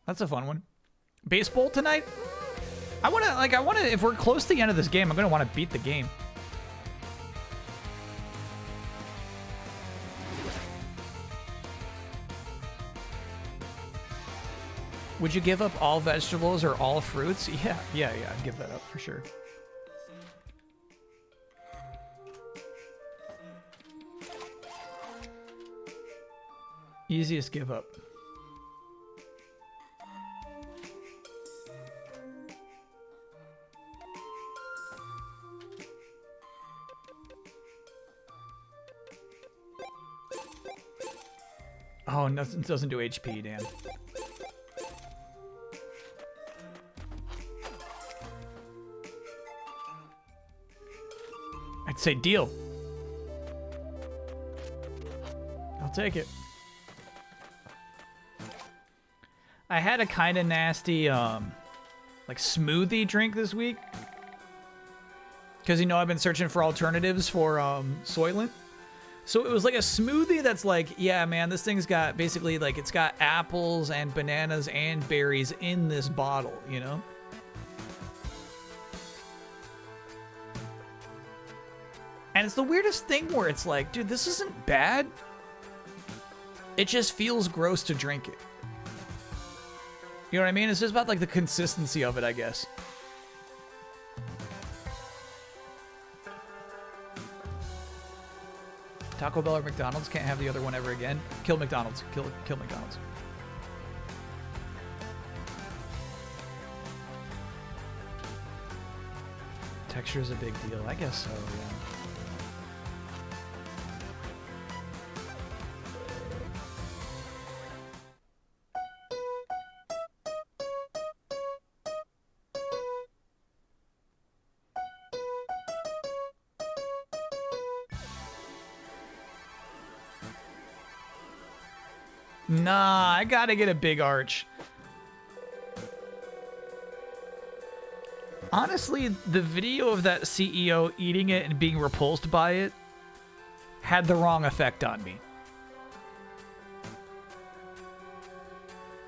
That's a fun one. Baseball tonight? I want to, if we're close to the end of this game, I'm going to want to beat the game. Would you give up all vegetables or all fruits? Yeah, I'd give that up for sure. Easiest give up. Oh, nothing doesn't do HP, damn. I'd say deal. I'll take it. I had a kind of nasty, like smoothie drink this week. Because, you know, I've been searching for alternatives for Soylent. So it was like a smoothie that's like, yeah, man, this thing's got basically like it's got apples and bananas and berries in this bottle, you know? And it's the weirdest thing where it's like, dude, this isn't bad. It just feels gross to drink it. You know what I mean? It's just about like the consistency of it, I guess. Taco Bell or McDonald's, can't have the other one ever again. Kill McDonald's. Kill McDonald's. Texture is a big deal. I guess so, yeah. Nah, I gotta get a big arch. Honestly, the video of that CEO eating it and being repulsed by it had the wrong effect on me.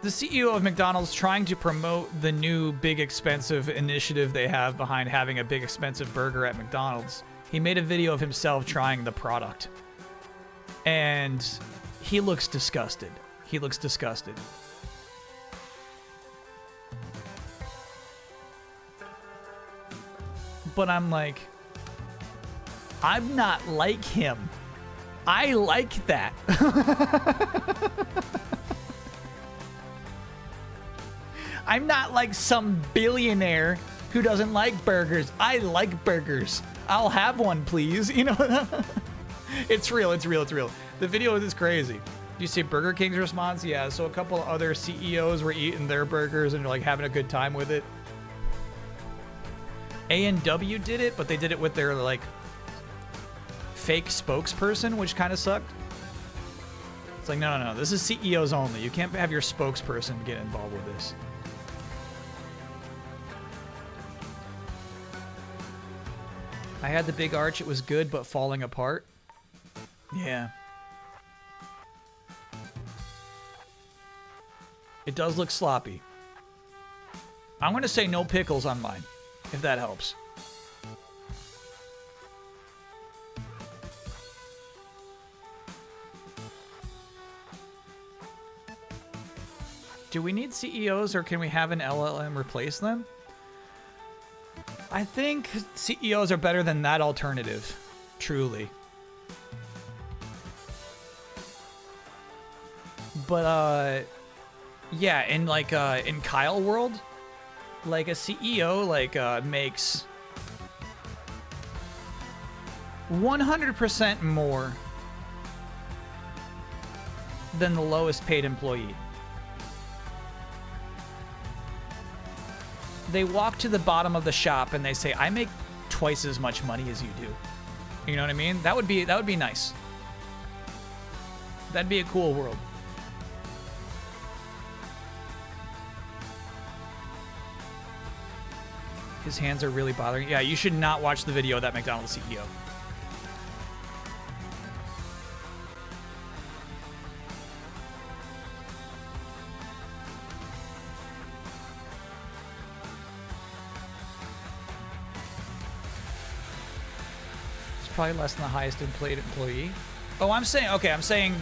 The CEO of McDonald's trying to promote the new big expensive initiative they have behind having a big expensive burger at McDonald's. He made a video of himself trying the product. And he looks disgusted. He looks disgusted. But I'm like, I'm not like him. I like that. I'm not like some billionaire who doesn't like burgers. I like burgers. I'll have one, please. You know, it's real. It's real. It's real. The video is crazy. Do you see Burger King's response? Yeah, so a couple of other CEOs were eating their burgers and like having a good time with it. A&W did it, but they did it with their like fake spokesperson, which kind of sucked. It's like, no, this is CEOs only. You can't have your spokesperson get involved with this. I had the big arch. It was good, but falling apart. Yeah. It does look sloppy. I'm going to say no pickles on mine, if that helps. Do we need CEOs or can we have an LLM replace them? I think CEOs are better than that alternative. Truly. But, yeah, in like in Kyle world, like a CEO like makes 100% more than the lowest paid employee. They walk to the bottom of the shop and they say, "I make twice as much money as you do." You know what I mean? That would be nice. That'd be a cool world. His hands are really bothering. Yeah, you should not watch the video of that McDonald's CEO. It's probably less than the highest employee. Oh, I'm saying, okay, I'm saying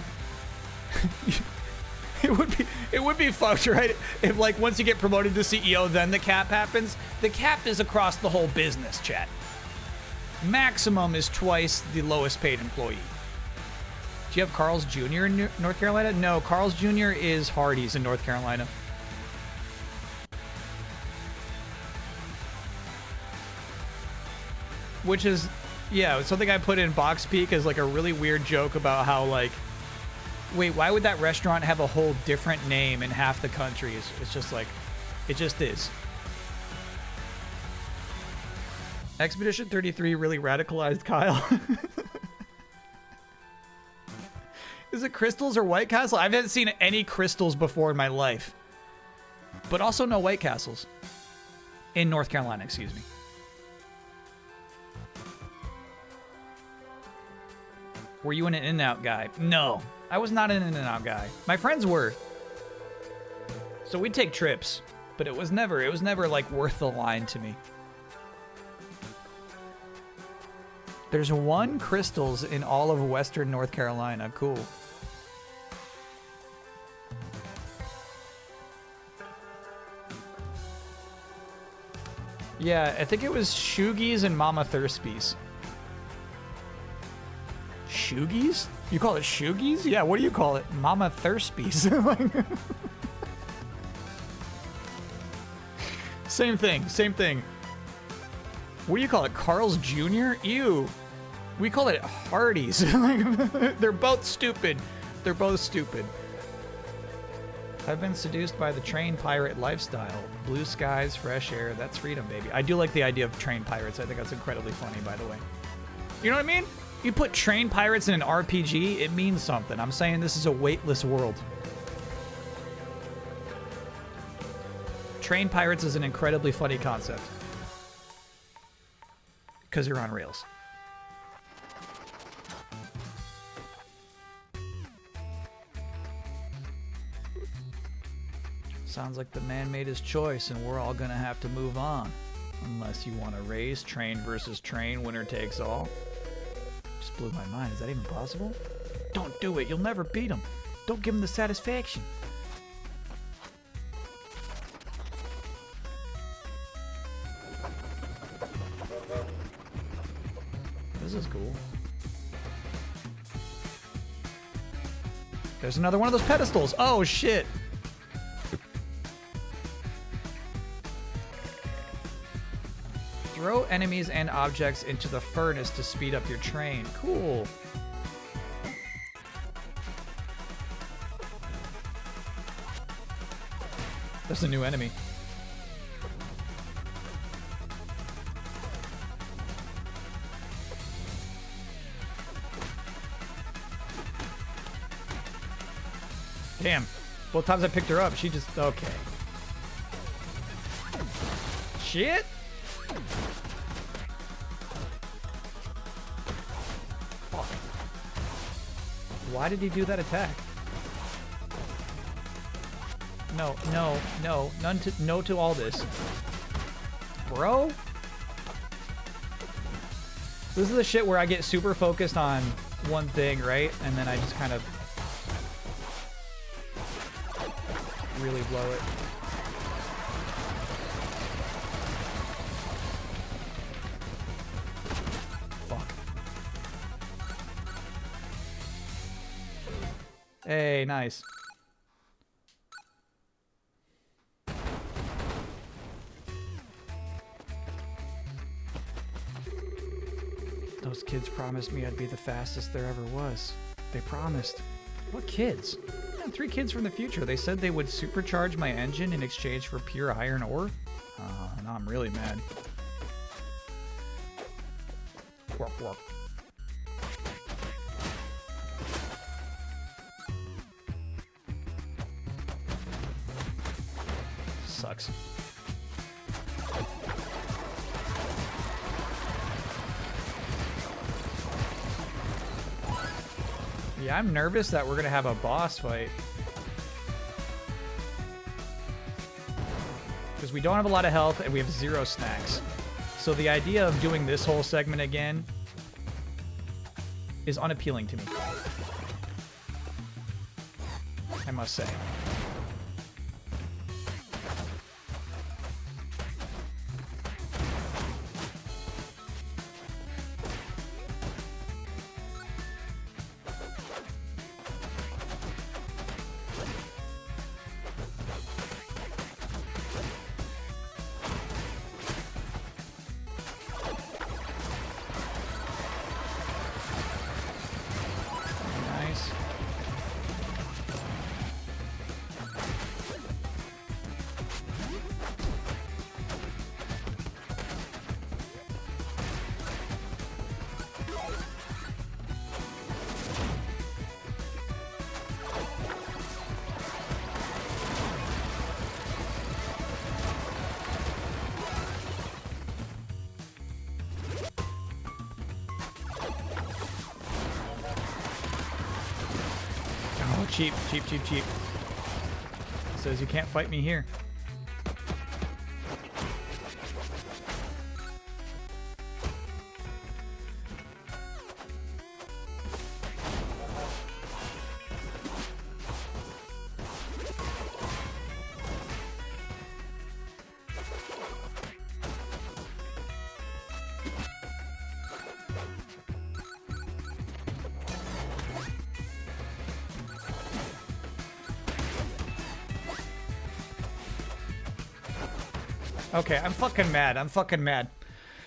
it It would be fucked, right? If, like, once you get promoted to CEO, then the cap happens. The cap is across the whole business, chat. Maximum is twice the lowest paid employee. Do you have Carl's Jr. in North Carolina? No, Carl's Jr. is Hardee's in North Carolina. Which is, yeah, something I put in Box Peak as like a really weird joke about how, like, wait, why would that restaurant have a whole different name in half the country? It's just like, it just is. Expedition 33 really radicalized Kyle. Is it Crystals or White Castle? I haven't seen any Crystals before in my life. But also no White Castles. In North Carolina, excuse me. Were you an In-N-Out guy? No, I was not an In-N-Out guy. My friends were. So we'd take trips, but it was never like worth the line to me. There's one Crystals in all of Western North Carolina. Cool. Yeah, I think it was Shoogies and Mama Thirspies. Shoogies? You call it Shoogies? Yeah, what do you call it? Mama Thirspies. Same thing, same thing. What do you call it? Carl's Jr.? Ew. We call it Hardee's. They're both stupid. They're both stupid. I've been seduced by the train pirate lifestyle. Blue skies, fresh air, that's freedom, baby. I do like the idea of train pirates. I think that's incredibly funny, by the way. You know what I mean? You put train pirates in an RPG, it means something. I'm saying this is a weightless world. Train pirates is an incredibly funny concept. Because you're on rails. Sounds like the man made his choice and we're all gonna have to move on. Unless you want to race, train versus train, winner takes all. Just blew my mind. Is that even possible? Don't do it. You'll never beat him. Don't give him the satisfaction. This is cool. There's another one of those pedestals. Oh, shit. Throw enemies and objects into the furnace to speed up your train. Cool. There's a new enemy. Damn. Both times I picked her up, she just... Okay. Shit! Fuck. Why did he do that attack? No, no, no. No to all this. Bro? This is the shit where I get super focused on one thing, right? And then I just kind of really blow it. Fuck. Hey, nice. Those kids promised me I'd be the fastest there ever was. They promised. What kids? Yeah, 3 kids from the future. They said they would supercharge my engine in exchange for pure iron ore. Now I'm really mad. Work, work. Sucks. Yeah, I'm nervous that we're gonna have a boss fight. Because we don't have a lot of health and we have 0 snacks. So the idea of doing this whole segment again is unappealing to me. I must say. cheap, cheap, cheap, cheap. Says you can't fight me here. Okay, I'm fucking mad. I'm fucking mad.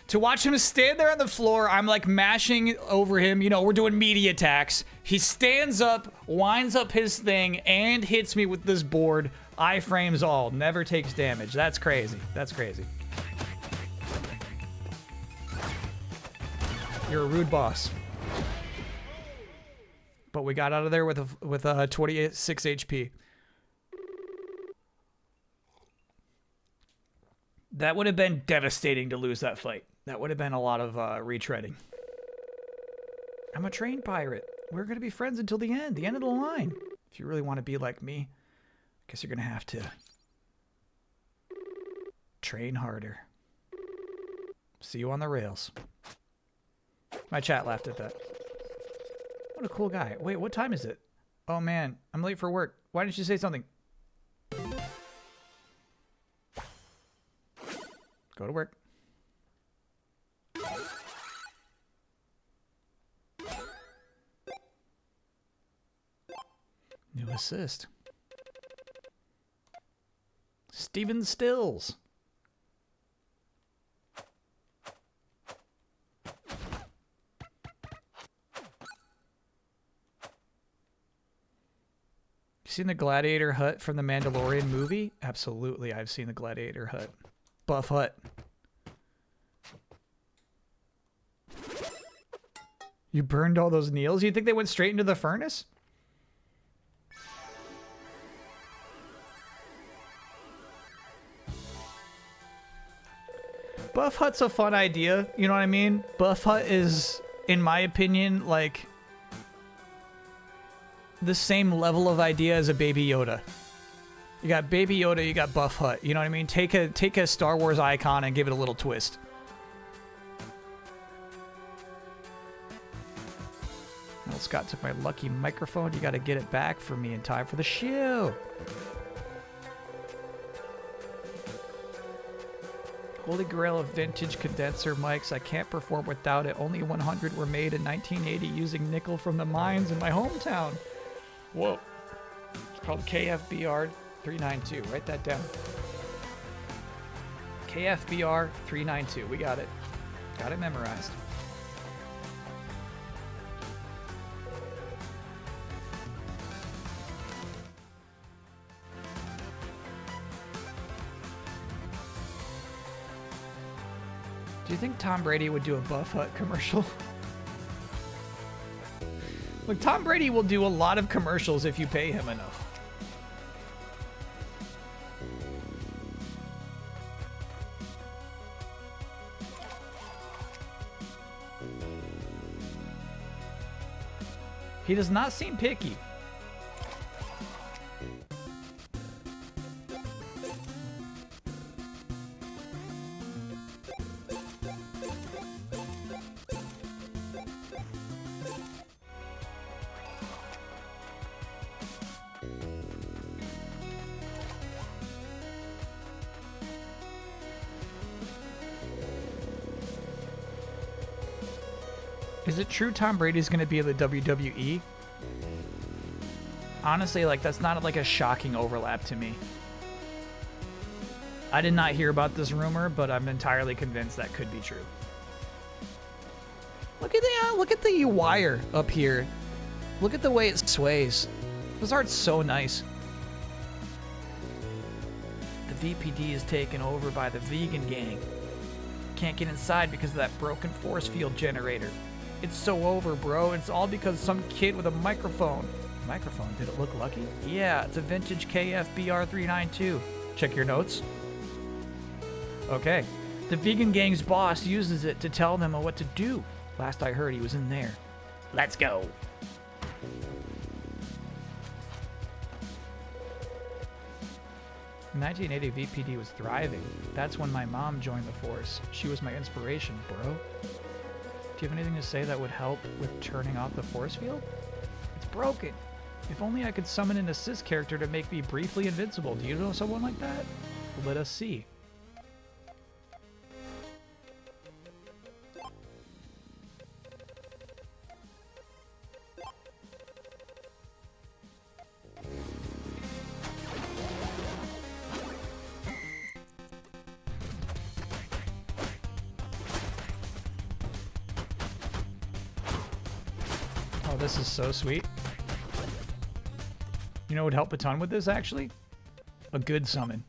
To watch him stand there on the floor, I'm like mashing over him. You know, we're doing media attacks. He stands up, winds up his thing, and hits me with this board. Iframes all. Never takes damage. That's crazy. That's crazy. You're a rude boss. But we got out of there with a 26 HP. That would have been devastating to lose that fight. That would have been a lot of retreading. I'm a trained pirate. We're going to be friends until the end of the line. If you really want to be like me, I guess you're going to have to train harder. See you on the rails. My chat laughed at that. What a cool guy. Wait, what time is it? Oh man, I'm late for work. Why didn't you say something? Go to work. New assist. Steven Stills. You seen the Gladiator Hut from the Mandalorian movie? Absolutely, I've seen the Gladiator Hut. Buff Hut. You burned all those Neils? You think they went straight into the furnace? Buff Hut's a fun idea, you know what I mean? Buff Hut is, in my opinion, like the same level of idea as a Baby Yoda. You got Baby Yoda, you got Buff Hut. You know what I mean? Take a Star Wars icon and give it a little twist. Well, Scott took my lucky microphone. You got to get it back for me in time for the show. Holy grail of vintage condenser mics. I can't perform without it. Only 100 were made in 1980 using nickel from the mines in my hometown. Whoa. It's called KFBR 392. Write that down. KFBR 392. We got it. Got it memorized. Do you think Tom Brady would do a Buff Hut commercial? Look, Tom Brady will do a lot of commercials if you pay him enough. He does not seem picky. Is it true Tom Brady's going to be in the WWE? Honestly, like, that's not like a shocking overlap to me. I did not hear about this rumor, but I'm entirely convinced that could be true. Look at the wire up here. Look at the way it sways. This art's so nice. The VPD is taken over by the vegan gang. Can't get inside because of that broken force field generator. It's so over, bro. It's all because some kid with a microphone. Microphone? Did it look lucky? Yeah, it's a vintage KFBR 392. Check your notes. Okay. The vegan gang's boss uses it to tell them what to do. Last I heard, he was in there. Let's go. In 1980, VPD was thriving. That's when my mom joined the force. She was my inspiration, bro. Do you have anything to say that would help with turning off the force field? It's broken. If only I could summon an assist character to make me briefly invincible. Do you know someone like that? Let us see. Oh, this is so sweet. You know what would help a ton with this, actually? A good summon.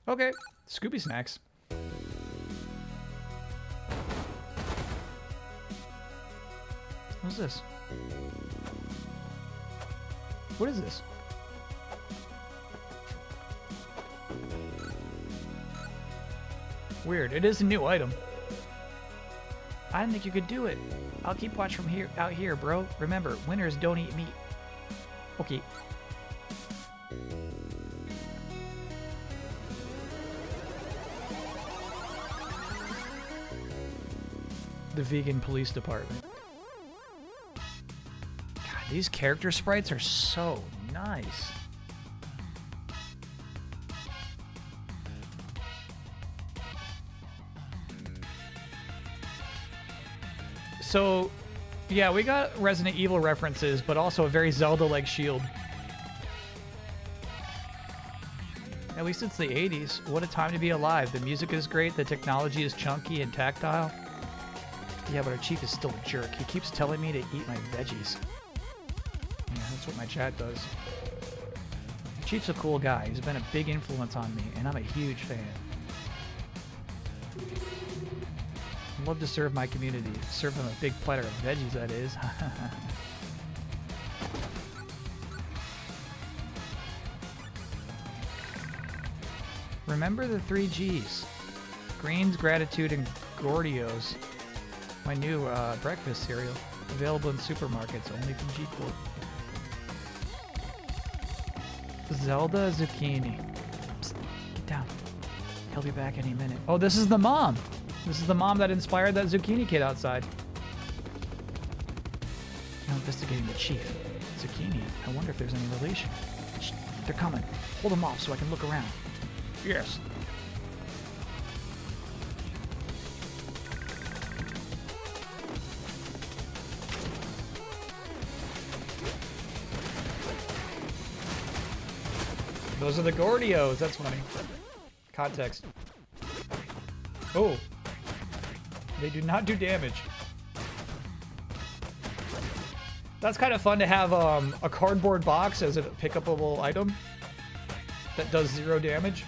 Okay, Scooby Snacks. What's this? What is this? Weird. It is a new item. I didn't think you could do it. I'll keep watch from here out here, bro. Remember, winners don't eat meat. Okay. The vegan police department. God, these character sprites are so nice. So, yeah, we got Resident Evil references, but also a very Zelda-like shield. At least it's the 80s. What a time to be alive. The music is great, the technology is chunky and tactile. Yeah, but our chief is still a jerk. He keeps telling me to eat my veggies. Yeah, that's what my chat does. Chief's a cool guy. He's been a big influence on me, and I'm a huge fan. I love to serve my community. Serve them a big platter of veggies, that is. Remember the 3 G's. Greens, Gratitude, and Gordios. My new breakfast cereal. Available in supermarkets, only from G Corp. Zelda Zucchini. Psst, get down. He'll be back any minute. Oh, this is the mom. This is the mom that inspired that Zucchini kid outside. Now investigating the chief. Zucchini. I wonder if there's any relation. Shh, they're coming. Hold them off so I can look around. Yes. Those are the Gordios. That's funny. Context. Oh. They do not do damage. That's kind of fun to have a cardboard box as a pick-upable item that does 0 damage.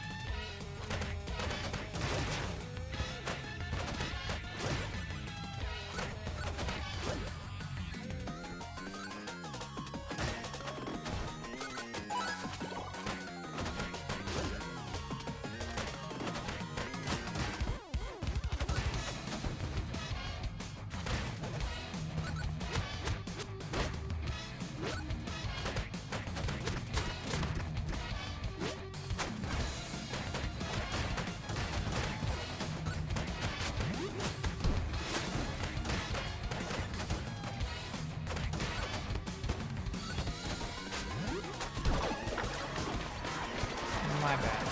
My bad.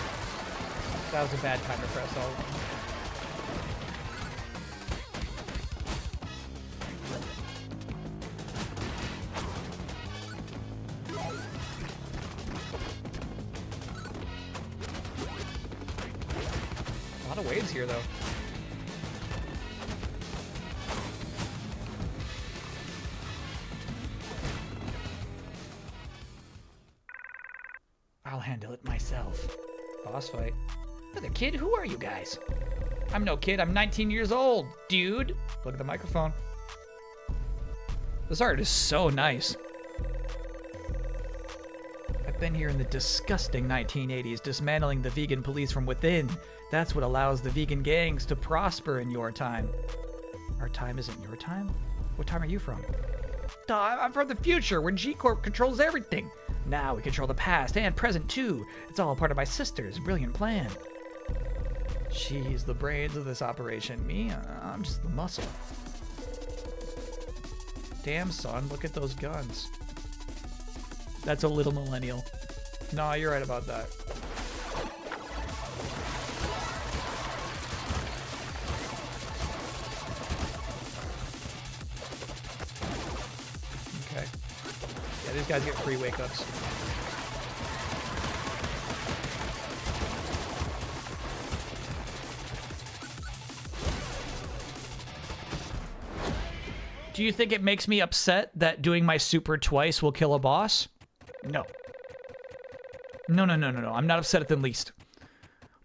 That was a bad time to press all. A lot of waves here, though. I'll handle it myself. Boss fight. For the kid, who are you guys? I'm no kid, I'm 19 years old, dude. Look at the microphone. This art is so nice. I Been here in the disgusting 1980s, dismantling the vegan police from within. That's what allows the vegan gangs to prosper in your time. Our time isn't your time? What time are you from? Duh, I'm from the future, where G-Corp controls everything. Now we control the past and present, too. It's all part of my sister's brilliant plan. She's the brains of this operation. Me, I'm just the muscle. Damn, son, look at those guns. That's a little millennial. No, you're right about that. Okay. Yeah, these guys get free wake-ups. Do you think it makes me upset that doing my super twice will kill a boss? No. No. I'm not upset at the least.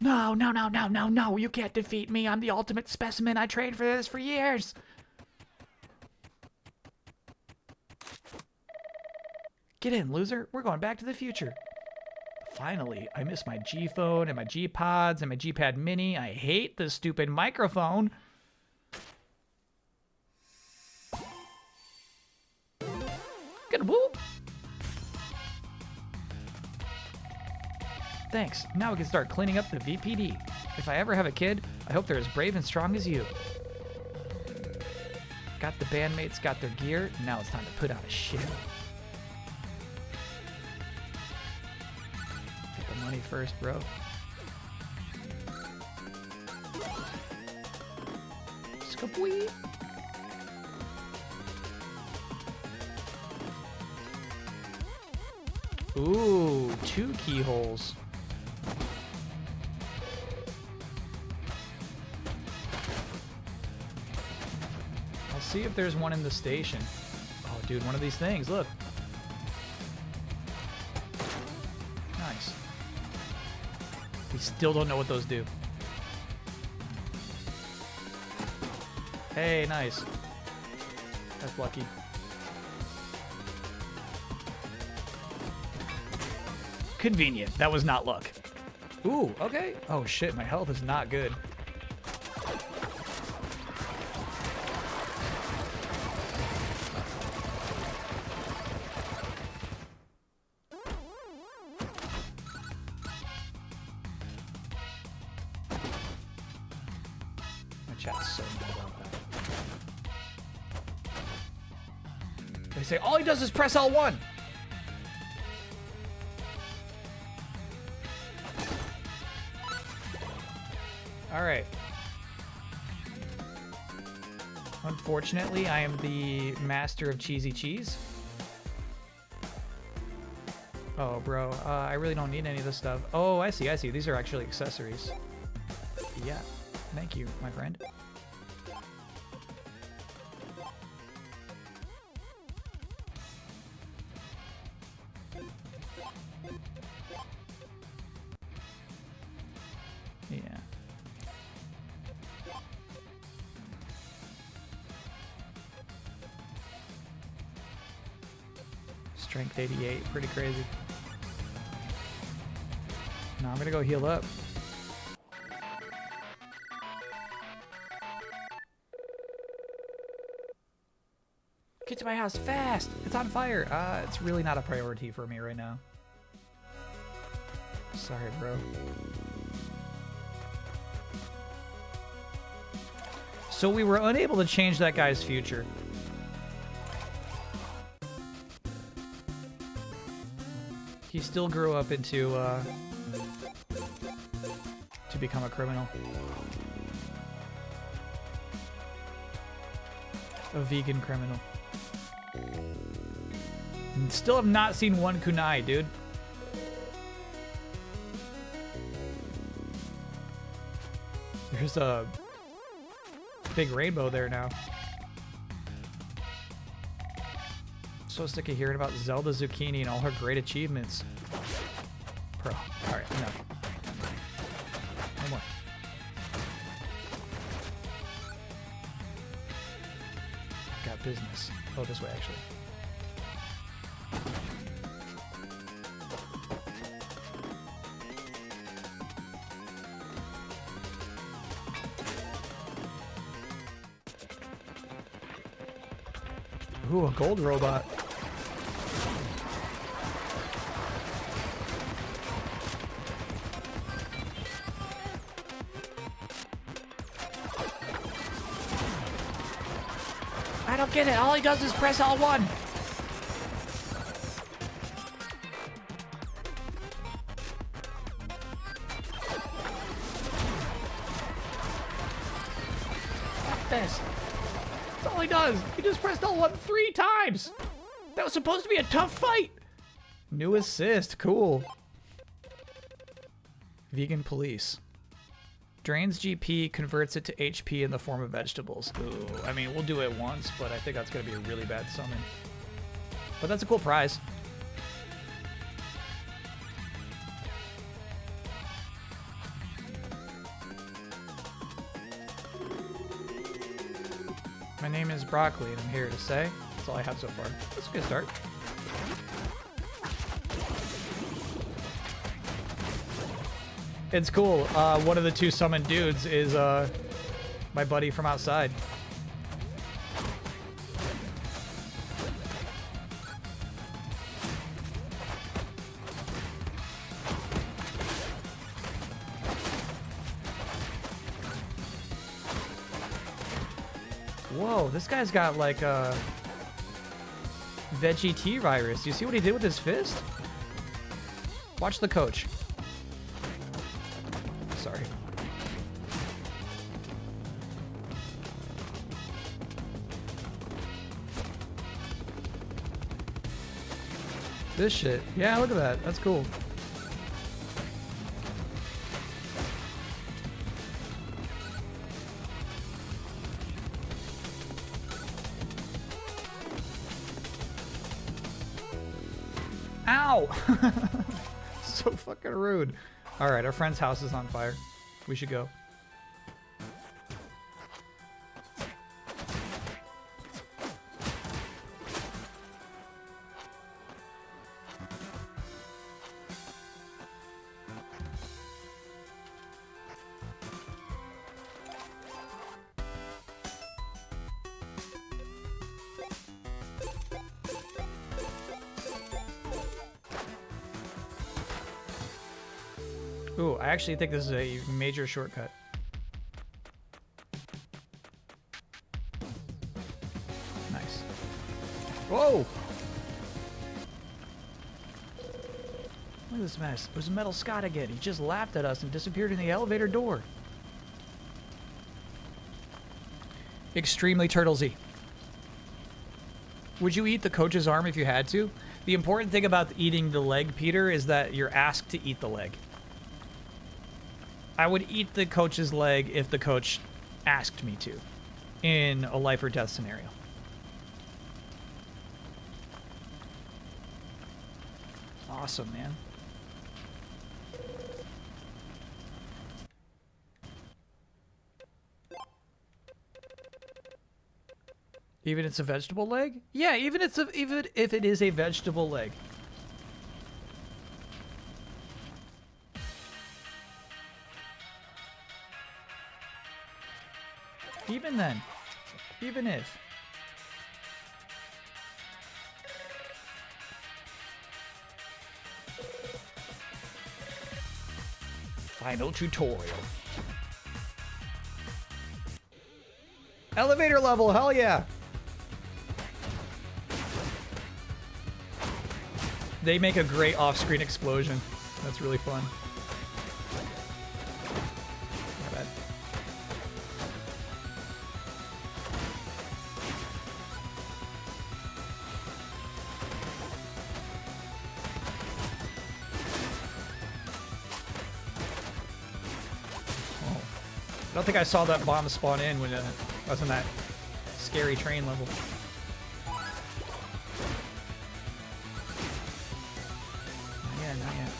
No. You can't defeat me. I'm the ultimate specimen. I trained for this for years. Get in, loser. We're going back to the future. Finally, I miss my G phone and my G pods and my G pad mini. I hate this stupid microphone. Good whoop. Thanks. Now we can start cleaning up the VPD. If I ever have a kid, I hope they're as brave and strong as you. Got the bandmates, got their gear. Now it's time to put out a show. Get the money first, bro. Skapwee. Ooh, 2 keyholes. I'll see if there's one in the station. Oh, dude, one of these things, look. Nice. We still don't know what those do. Hey, nice. That's lucky. Convenient. That was not luck. Ooh, okay. Oh shit, my health is not good. My chat's so mad about that. They say all he does is press L1. All right. Unfortunately, I am the master of cheesy cheese. Oh, bro, I really don't need any of this stuff. Oh, I see. These are actually accessories. Yeah, thank you, my friend. Yeah. Strength 88, pretty crazy. Now I'm gonna go heal up. Get to my house fast! It's on fire! It's really not a priority for me right now. Sorry, bro. So we were unable to change that guy's future. He still grew up into, to become a criminal. A vegan criminal. And still have not seen one kunai, dude. There's a big rainbow there now. So sick of hearing about Zelda Zucchini and all her great achievements. Pro. Alright, enough. No more. Got business. Oh, this way, actually. Ooh, a gold robot. I don't get it. All he does is press L1. Fuck this. That's all he does. He just pressed L1 3 times. That was supposed to be a tough fight. New assist. Cool. Vegan police. Drains GP, converts it to HP in the form of vegetables. Ooh, I mean, we'll do it once, but I think that's going to be a really bad summon. But that's a cool prize. My name is Broccoli, and I'm here to say. That's all I have so far. That's a good start. It's cool. One of the 2 summoned dudes is my buddy from outside. Whoa, this guy's got like a veggie T virus. You see what he did with his fist? Watch the coach. Sorry. This shit. Yeah, look at that. That's cool. Ow! So fucking rude. Alright, our friend's house is on fire. We should go. Ooh, I actually think this is a major shortcut. Nice. Whoa! Look at this mess. It was Metal Scott again. He just laughed at us and disappeared in the elevator door. Extremely Turtlesy. Would you eat the coach's arm if you had to? The important thing about eating the leg, Peter, is that you're asked to eat the leg. I would eat the coach's leg if the coach asked me to, in a life or death scenario. Awesome, man. Even if it's a vegetable leg? Yeah, even if it is a vegetable leg. Even then, even if. Final tutorial. Elevator level, hell yeah. They make a great off-screen explosion. That's really fun. My bad. I don't think I saw that bomb spawn in when I was in that scary train level. Not yet.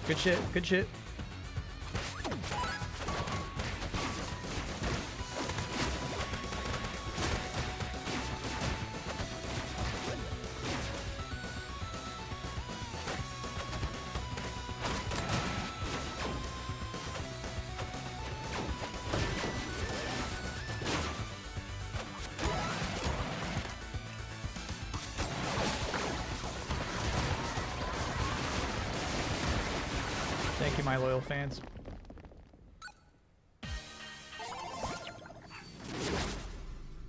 Good shit, good shit. Thank you, my loyal fans.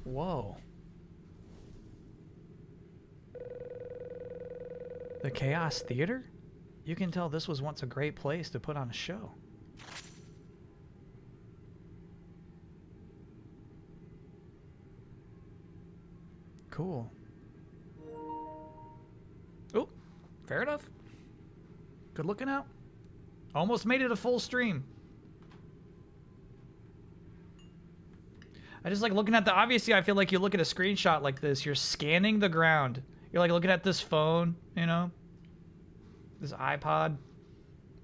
Whoa. The Chaos Theater? You can tell this was once a great place to put on a show. Cool. Oh, fair enough. Good looking out. Almost made it a full stream. I just like looking at the, obviously I feel like you look at a screenshot like this, you're scanning the ground. You're like looking at this phone, you know? This iPod.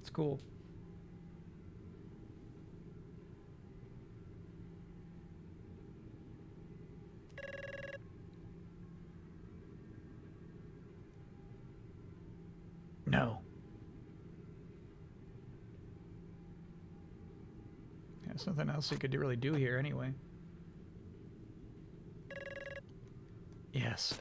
It's cool. No. Yeah, there's nothing else you could really do here anyway. Yes.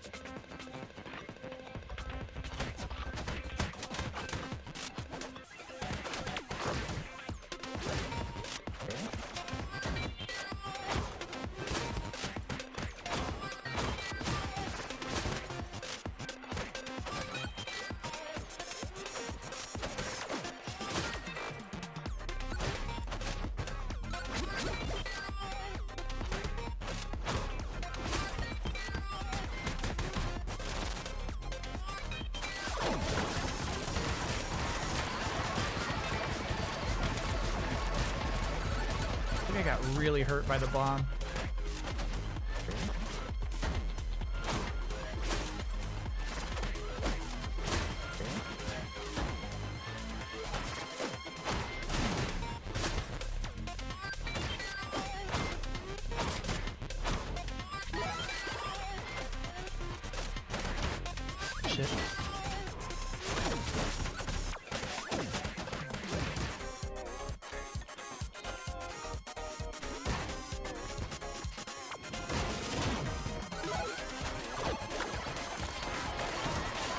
I think I got really hurt by the bomb. Shit.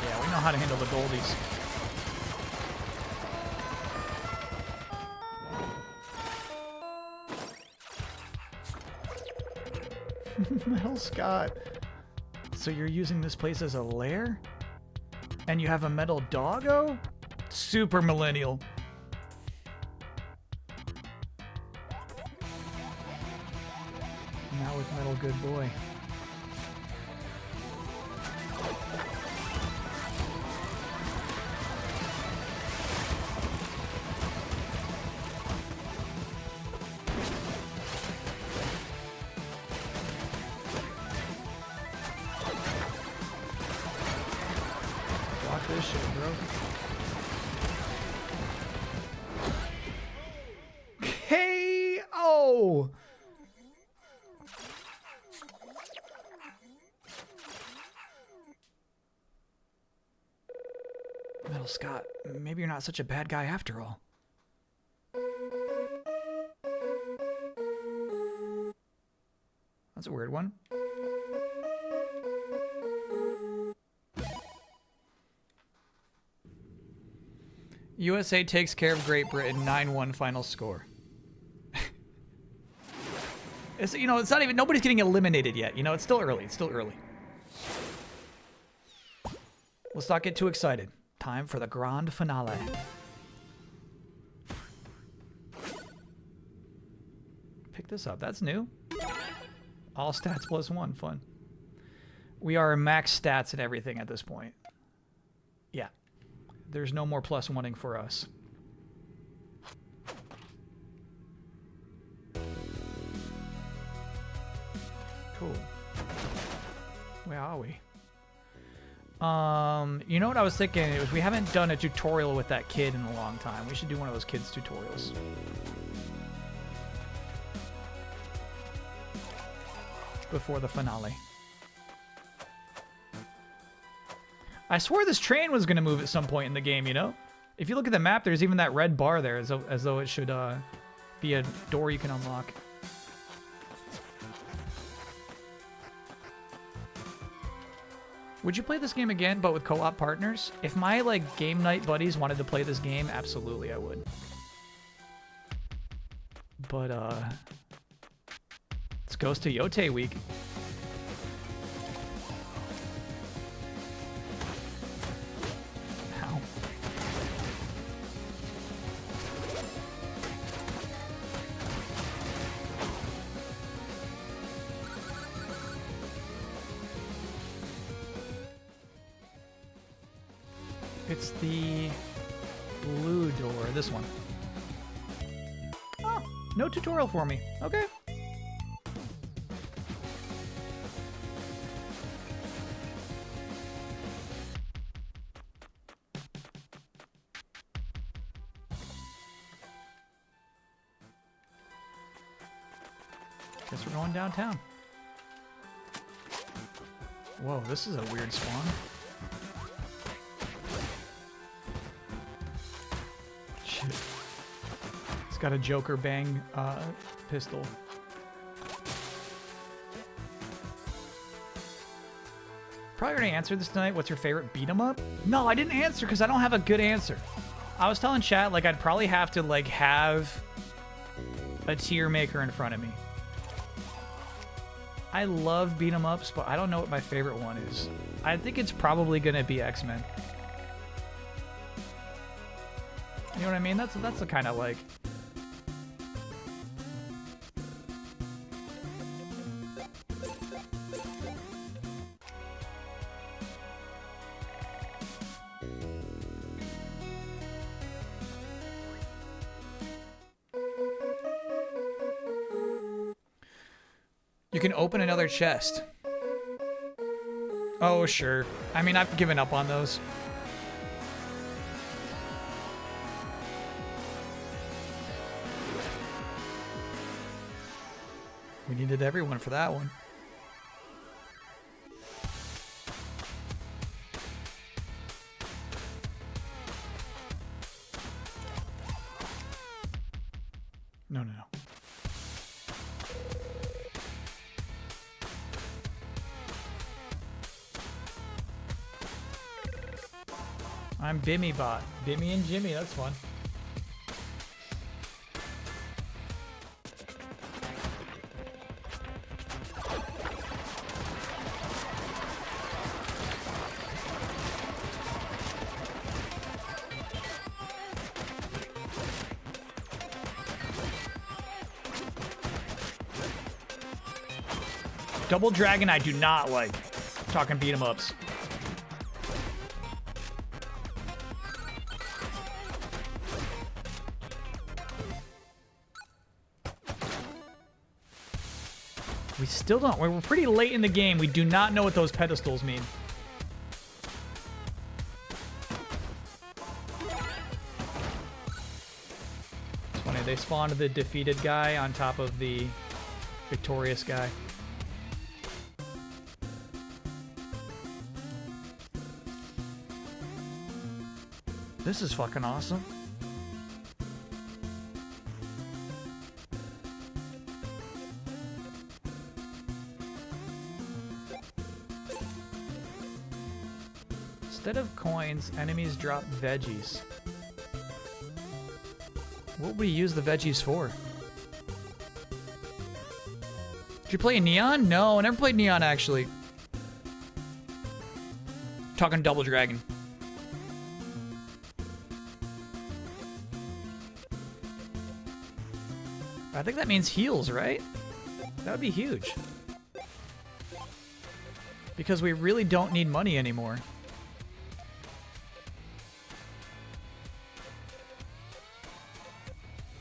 Yeah, we know how to handle the goldies. Metal Scott. So you're using this place as a lair? And you have a metal doggo? Super millennial. Now with metal good boy. Block this shit, bro. K.O. Metal Scott, maybe you're not such a bad guy after all. That's a weird one. USA takes care of Great Britain, 9-1 final score. It's, you know, it's not even, nobody's getting eliminated yet. You know, it's still early. It's still early. Let's not get too excited. Time for the grand finale. Pick this up. That's new. All stats +1. Fun. We are max stats and everything at this point. Yeah. There's no more +1ing for us. Cool. Where are we? You know what I was thinking? It was we haven't done a tutorial with that kid in a long time. We should do one of those kids' tutorials. Before the finale. I swore this train was going to move at some point in the game, you know? If you look at the map, there's even that red bar there, as though it should be a door you can unlock. Would you play this game again, but with co-op partners? If my, like, game night buddies wanted to play this game, absolutely I would. But it's Ghost to Yote week. Ow. It's the blue door, this one. Oh, no tutorial for me. Okay. Guess we're going downtown. Whoa, this is a weird spawn. Shit. It's got a Joker bang pistol. Probably already answered this tonight. What's your favorite beat 'em up? No, I didn't answer because I don't have a good answer. I was telling chat like I'd probably have to like have a tier maker in front of me. I love beat 'em ups, but I don't know what my favorite one is. I think it's probably gonna be X-Men. You know what I mean? That's the kind of like. You can open another chest. Oh, sure. I mean, I've given up on those. We needed everyone for that one. No, no, no. I'm Bimmy Bot. Bimmy and Jimmy, that's fun. Double Dragon I do not like. Talking beat 'em ups. We still don't. We're pretty late in the game. We do not know what those pedestals mean. It's funny. They spawned the defeated guy on top of the victorious guy. This is fucking awesome. Instead of coins, enemies drop veggies. What would we use the veggies for? Did you play Neon? No, I never played Neon actually. Talking Double Dragon. I think that means heals, right? That would be huge. Because we really don't need money anymore.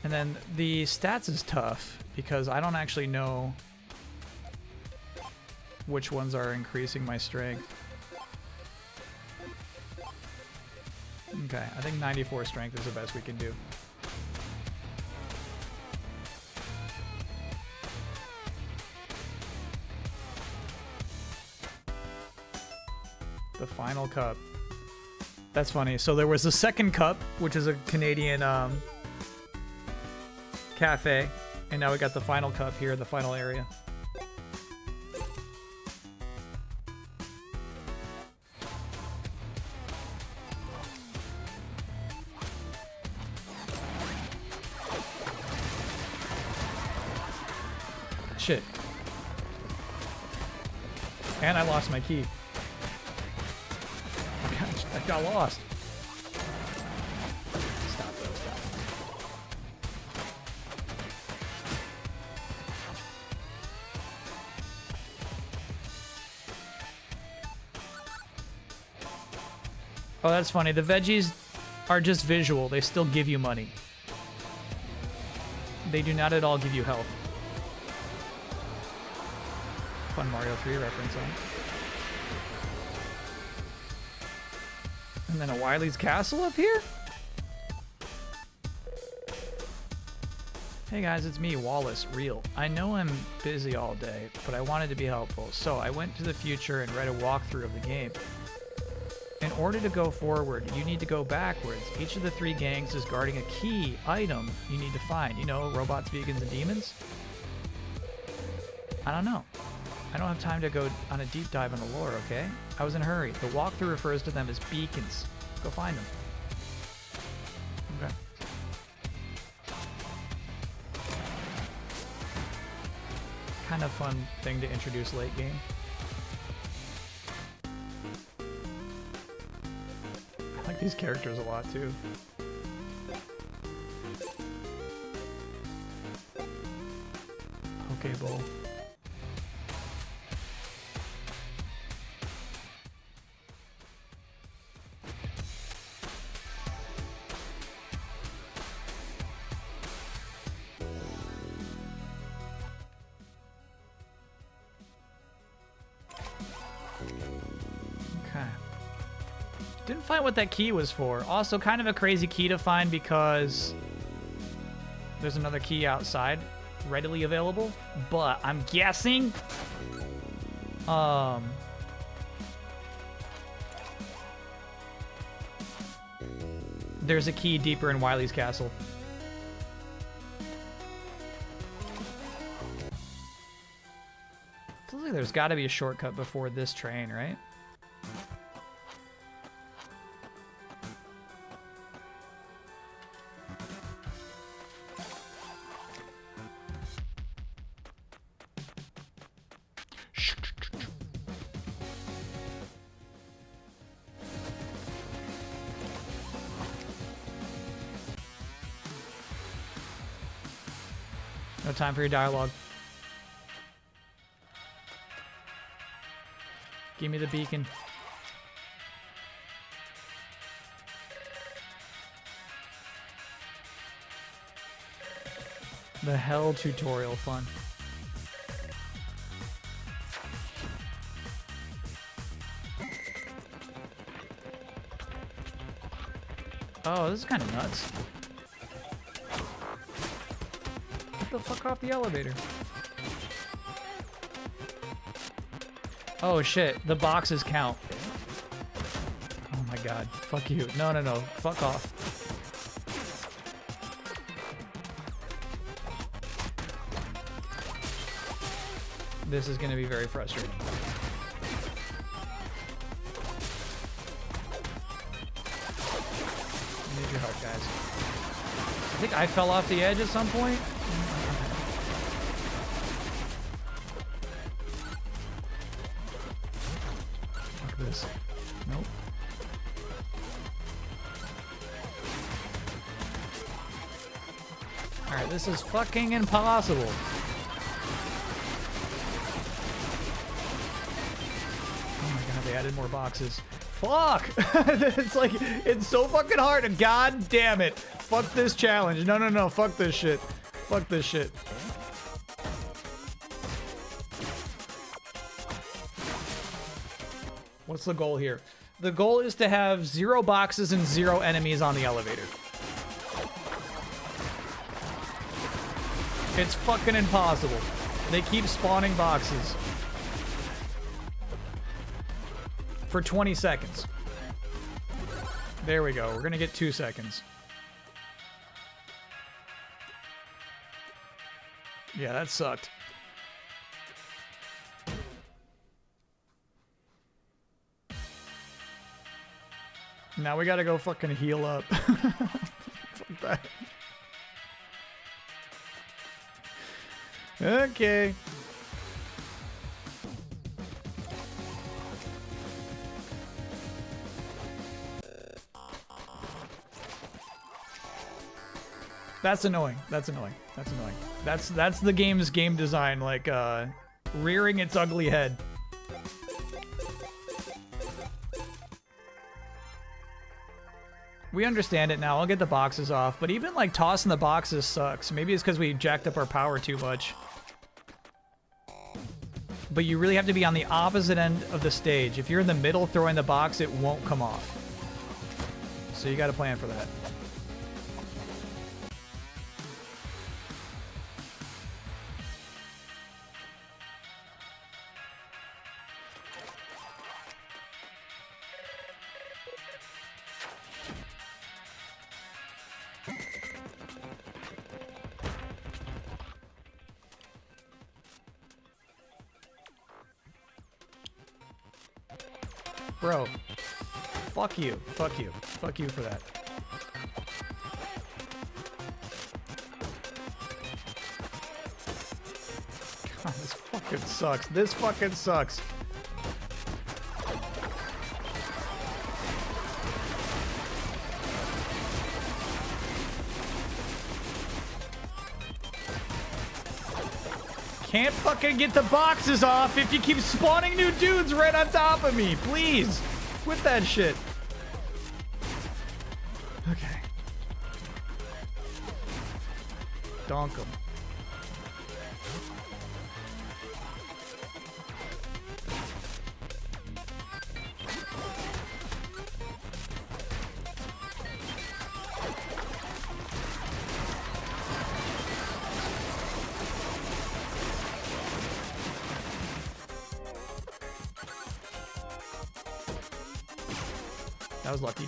And then the stats is tough because I don't actually know which ones are increasing my strength. Okay, I think 94 strength is the best we can do. The final cup. That's funny. So there was a second cup, which is a Canadian cafe, and now we got the final cup here, the final area. Shit. And I lost my key. Gosh, I got lost. Stop though, stop. Oh, that's funny. The veggies are just visual. They still give you money. They do not at all give you health. Fun Mario 3 reference on. And then a Wily's Castle up here? Hey guys, it's me, Wallace, real. I know I'm busy all day, but I wanted to be helpful, so I went to the future and read a walkthrough of the game. In order to go forward, you need to go backwards. Each of the 3 gangs is guarding a key item you need to find. You know, robots, vegans, and demons? I don't know. I don't have time to go on a deep dive in the lore, okay? I was in a hurry. The walkthrough refers to them as beacons. Go find them. Okay. Kind of fun thing to introduce late game. I like these characters a lot too. Pokeball. Didn't find what that key was for. Also, kind of a crazy key to find because there's another key outside readily available. But I'm guessing there's a key deeper in Wily's Castle. Feels like there's got to be a shortcut before this train, right? No time for your dialogue. Give me the beacon. The hell tutorial fun. Oh, this is kind of nuts. Get the fuck off the elevator. Oh shit, the boxes count. Oh my god, fuck you. No, no, no, fuck off. This is gonna be very frustrating. I need your help, guys. I think I fell off the edge at some point. Fuck this. Nope. Alright, this is fucking impossible. They added more boxes. Fuck! It's like, it's so fucking hard. God damn it. Fuck this challenge. No, no, no. Fuck this shit. Fuck this shit. What's the goal here? The goal is to have 0 boxes and 0 enemies on the elevator. It's fucking impossible. They keep spawning boxes. For 20 seconds. There we go. We're gonna get 2 seconds. Yeah, that sucked. Now we gotta go fucking heal up. Fuck that. Okay. That's annoying. That's annoying. That's annoying. That's the game's game design, like rearing its ugly head. We understand it now. I'll get the boxes off, but even like tossing the boxes sucks. Maybe it's because we jacked up our power too much. But you really have to be on the opposite end of the stage. If you're in the middle throwing the box, it won't come off. So you got to plan for that. Bro, fuck you, fuck you, fuck you for that. God, this fucking sucks. This fucking sucks. Can't fucking get the boxes off if you keep spawning new dudes right on top of me. Please, quit that shit. Okay. Donk 'em. That was lucky.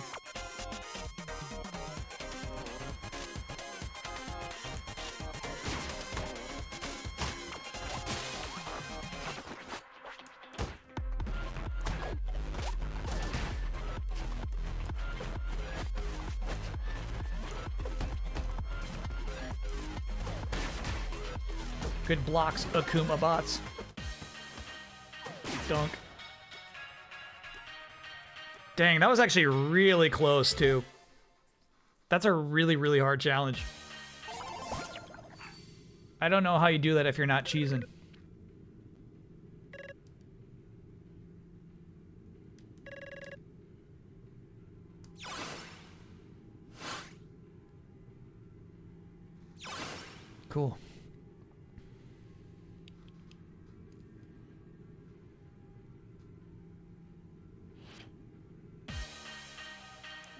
Good blocks, Akuma bots. Dunk. Dang, that was actually really close, too. That's a really, really hard challenge. I don't know how you do that if you're not cheesing. Cool.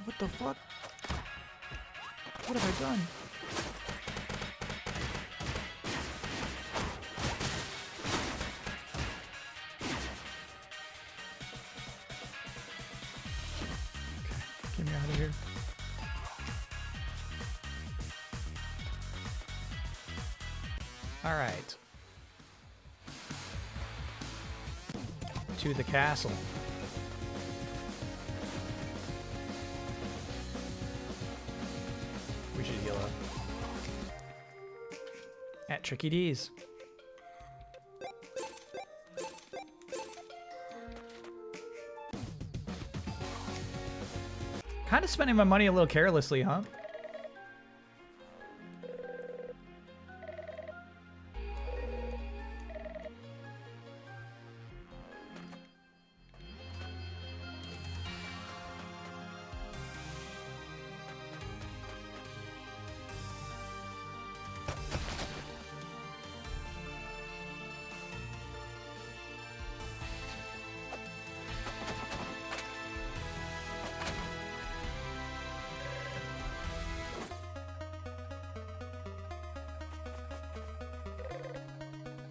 What the fuck? What have I done? Okay, get me out of here. All right. To the castle. We should heal up. At Tricky D's. Kind of spending my money a little carelessly, huh?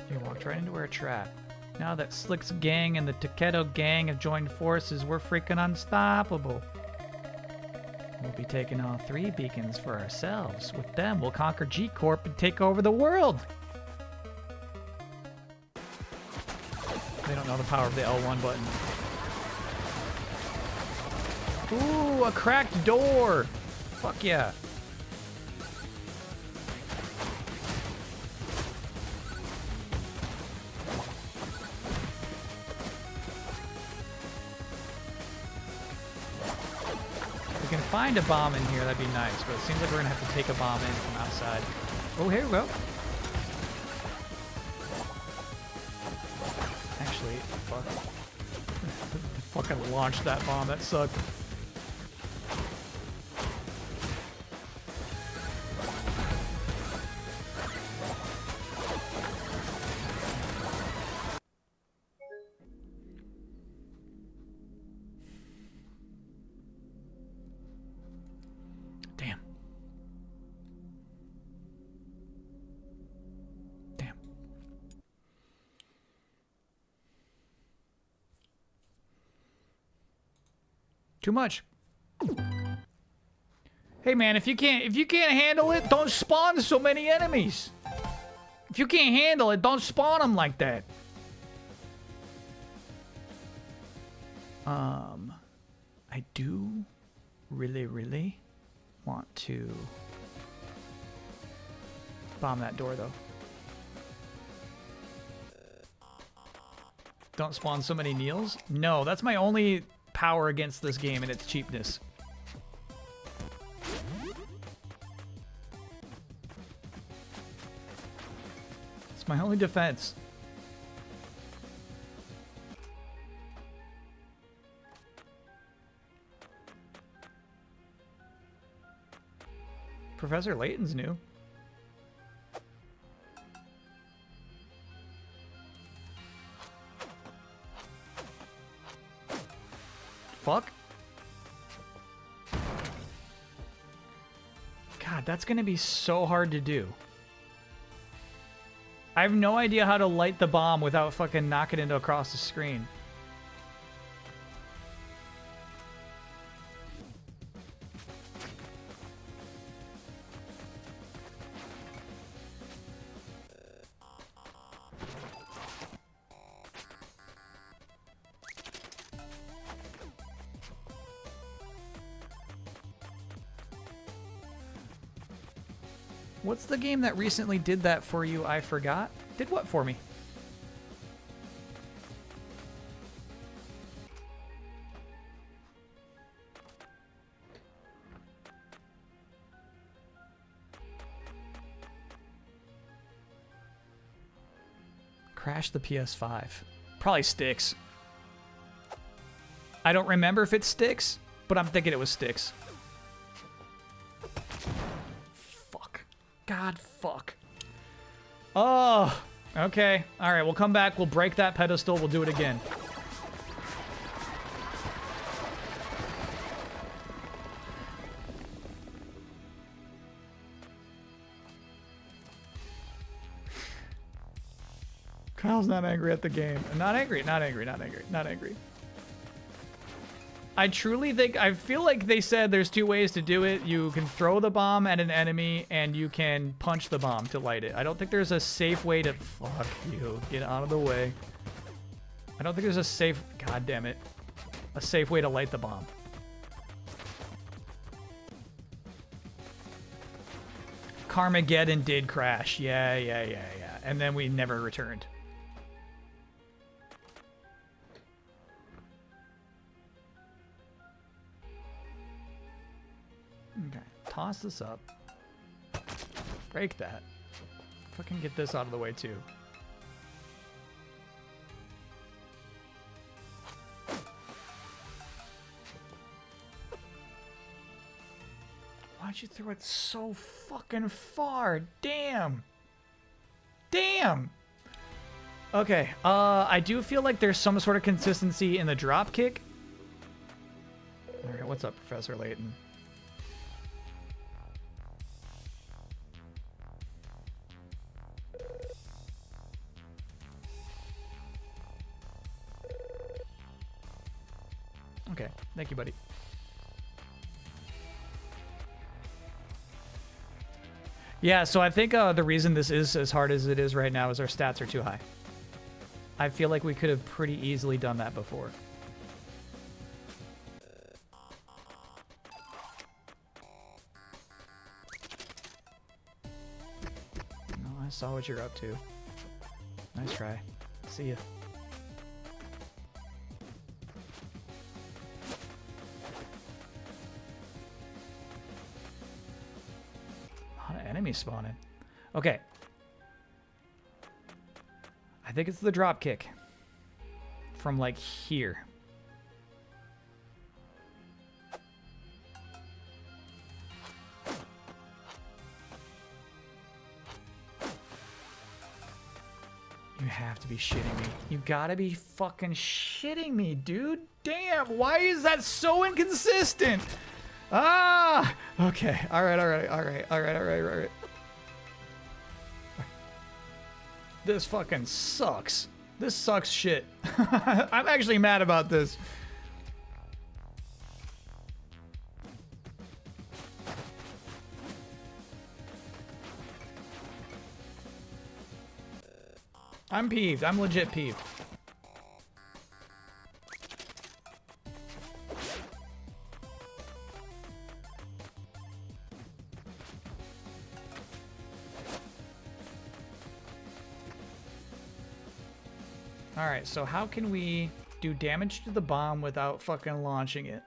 You walked right into our trap. Now that Slick's gang and the Takedo gang have joined forces, we're freaking unstoppable. We'll be taking all 3 beacons for ourselves. With them, we'll conquer G-Corp and take over the world. They don't know the power of the L1 button. Ooh, a cracked door. Fuck yeah. find a bomb in here, that'd be nice, but it seems like we're gonna have to take a bomb in from outside. Oh, here we go. Actually, fuck. Fucking launched that bomb, that sucked. Damn. Damn. Too much. Hey man, if you can't handle it, don't spawn so many enemies. If you can't handle it, don't spawn them like that. I do really want to bomb that door though. Don't spawn so many Neils? No, that's my only power against this game and its cheapness. It's my only defense. Professor Layton's new. Fuck. God, that's gonna be so hard to do. I have no idea how to light the bomb without fucking knocking it across the screen. What's the game that recently did that for you? I forgot. Did what for me? Crash the PS5. Probably Styx. I don't remember if it Styx, but I'm thinking it was Styx. God, fuck. Oh, okay. All right, we'll come back. We'll break that pedestal. We'll do it again. Kyle's not angry at the game. Not angry, not angry, not angry, not angry. I truly think, I feel like they said there's two ways to do it. You can throw the bomb at an enemy and you can punch the bomb to light it. I don't think there's a safe way to, fuck you, get out of the way. I don't think there's a safe, god damn it, a safe way to light the bomb. Carmageddon did crash. Yeah. And then we never returned. Okay, toss this up. Break that. Fucking get this out of the way too. Why'd you throw it so fucking far? Damn. Damn. Okay, I do feel like there's some sort of consistency in the drop kick. Alright, what's up, Professor Layton? Okay, thank you, buddy. Yeah, so I think the reason this is as hard as it is right now is our stats are too high. I feel like we could have pretty easily done that before. No, I saw what you're up to. Nice try. See ya. enemies spawning. Okay. I think it's the drop kick. From like here. You have to be shitting me. You gotta be fucking shitting me, dude. Damn, why is that so inconsistent? Ah! Okay, alright. This fucking sucks. This sucks shit. I'm actually mad about this. I'm peeved. I'm legit peeved. Alright, so how can we do damage to the bomb without fucking launching it?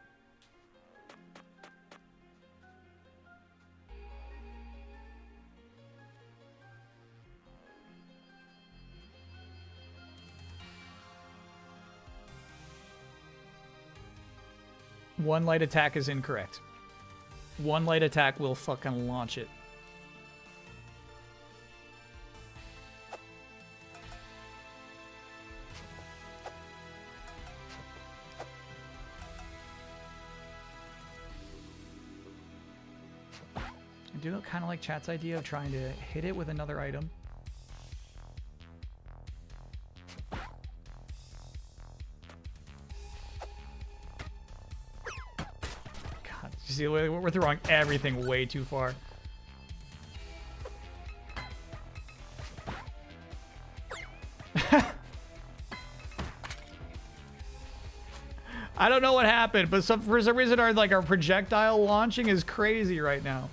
One light attack is incorrect. One light attack will fucking launch it. I do kind of like chat's idea of trying to hit it with another item. You see, we're throwing everything way too far. I don't know what happened, but for some reason our projectile launching is crazy right now.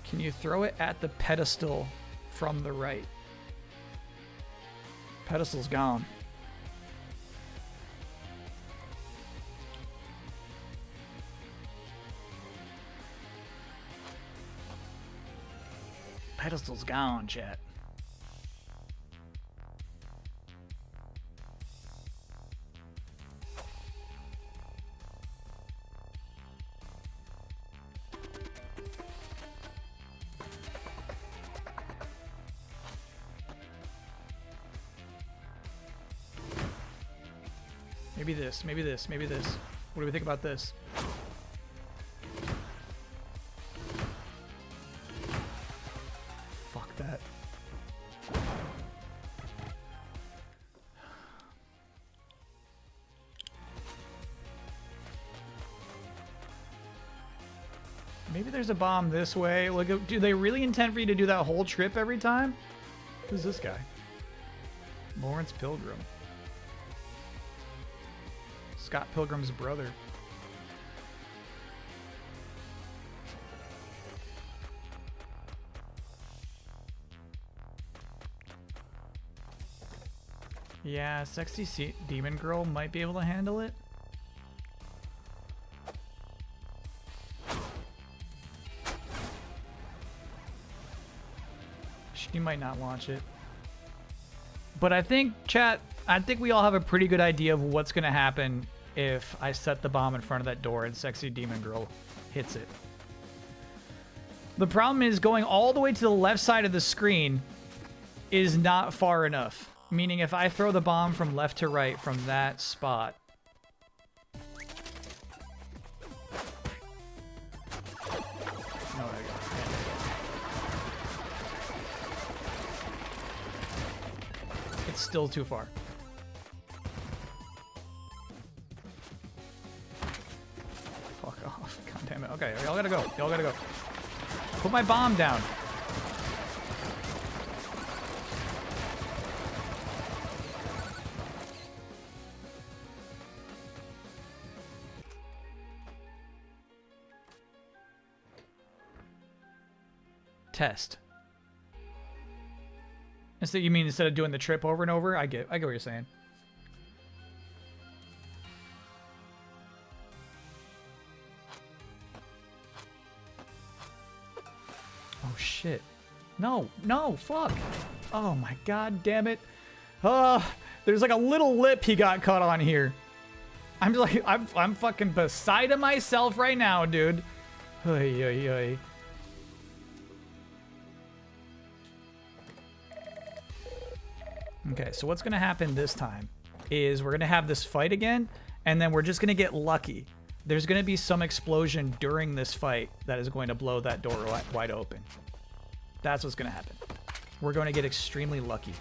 Can you throw it at the pedestal from the right? Pedestal's gone. Pedestal's gone, chat. Maybe this, maybe this, maybe this. What do we think about this? Fuck that. Maybe there's a bomb this way. Look, do they really intend for you to do that whole trip every time? Who's this guy? Lawrence Pilgrim. Scott Pilgrim's brother. Yeah, sexy demon girl might be able to handle it. She might not launch it. But I think, chat, I think we all have a pretty good idea of what's going to happen if I set the bomb in front of that door and sexy demon girl hits it. The problem is going all the way to the left side of the screen is not far enough. Meaning if I throw the bomb from left to right from that spot. No, it's still too far. Fuck off. God damn it. Okay, y'all gotta go. Y'all gotta go. Put my bomb down. Test. You mean instead of doing the trip over and over? I get what you're saying. Oh shit. No, fuck. Oh my god damn it. There's like a little lip he got caught on here. I'm like, I'm fucking beside of myself right now, dude. Oy, oy, oy. Okay, so what's gonna happen this time is we're gonna have this fight again, and then we're just gonna get lucky. There's gonna be some explosion during this fight that is going to blow that door wide open. That's what's gonna happen. We're going to get extremely lucky.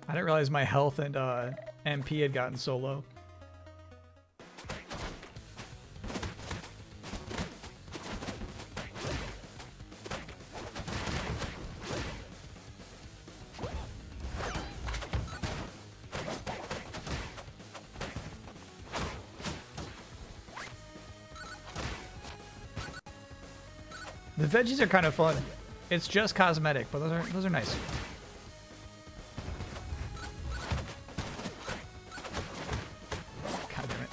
I didn't realize my health and MP had gotten so low. The veggies are kind of fun. It's just cosmetic, but those are nice. God damn it.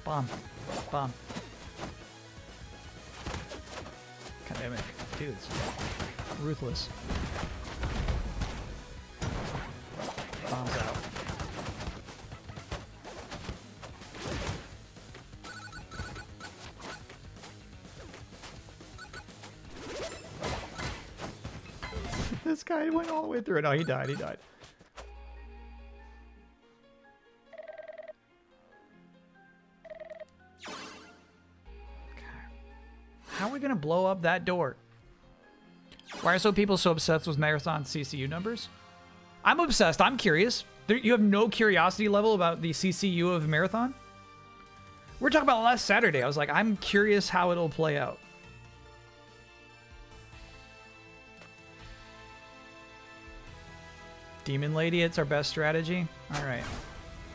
Bomb. Bomb. God damn it. Dudes. Ruthless. Bombs out. This guy went all the way through it. Oh, he died. He died. How are we gonna blow up that door? Why are people so obsessed with Marathon CCU numbers? I'm obsessed. I'm curious. You have no curiosity level about the CCU of Marathon? We were talking about last Saturday. I was like, I'm curious how it'll play out. Demon Lady, it's our best strategy. All right.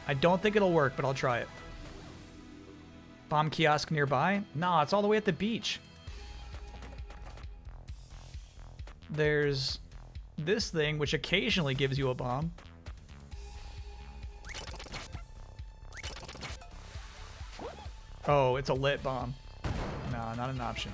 I don't think it'll work, but I'll try it. Bomb kiosk nearby? Nah, it's all the way at the beach. There's this thing, which occasionally gives you a bomb. Oh, it's a lit bomb. No, not an option.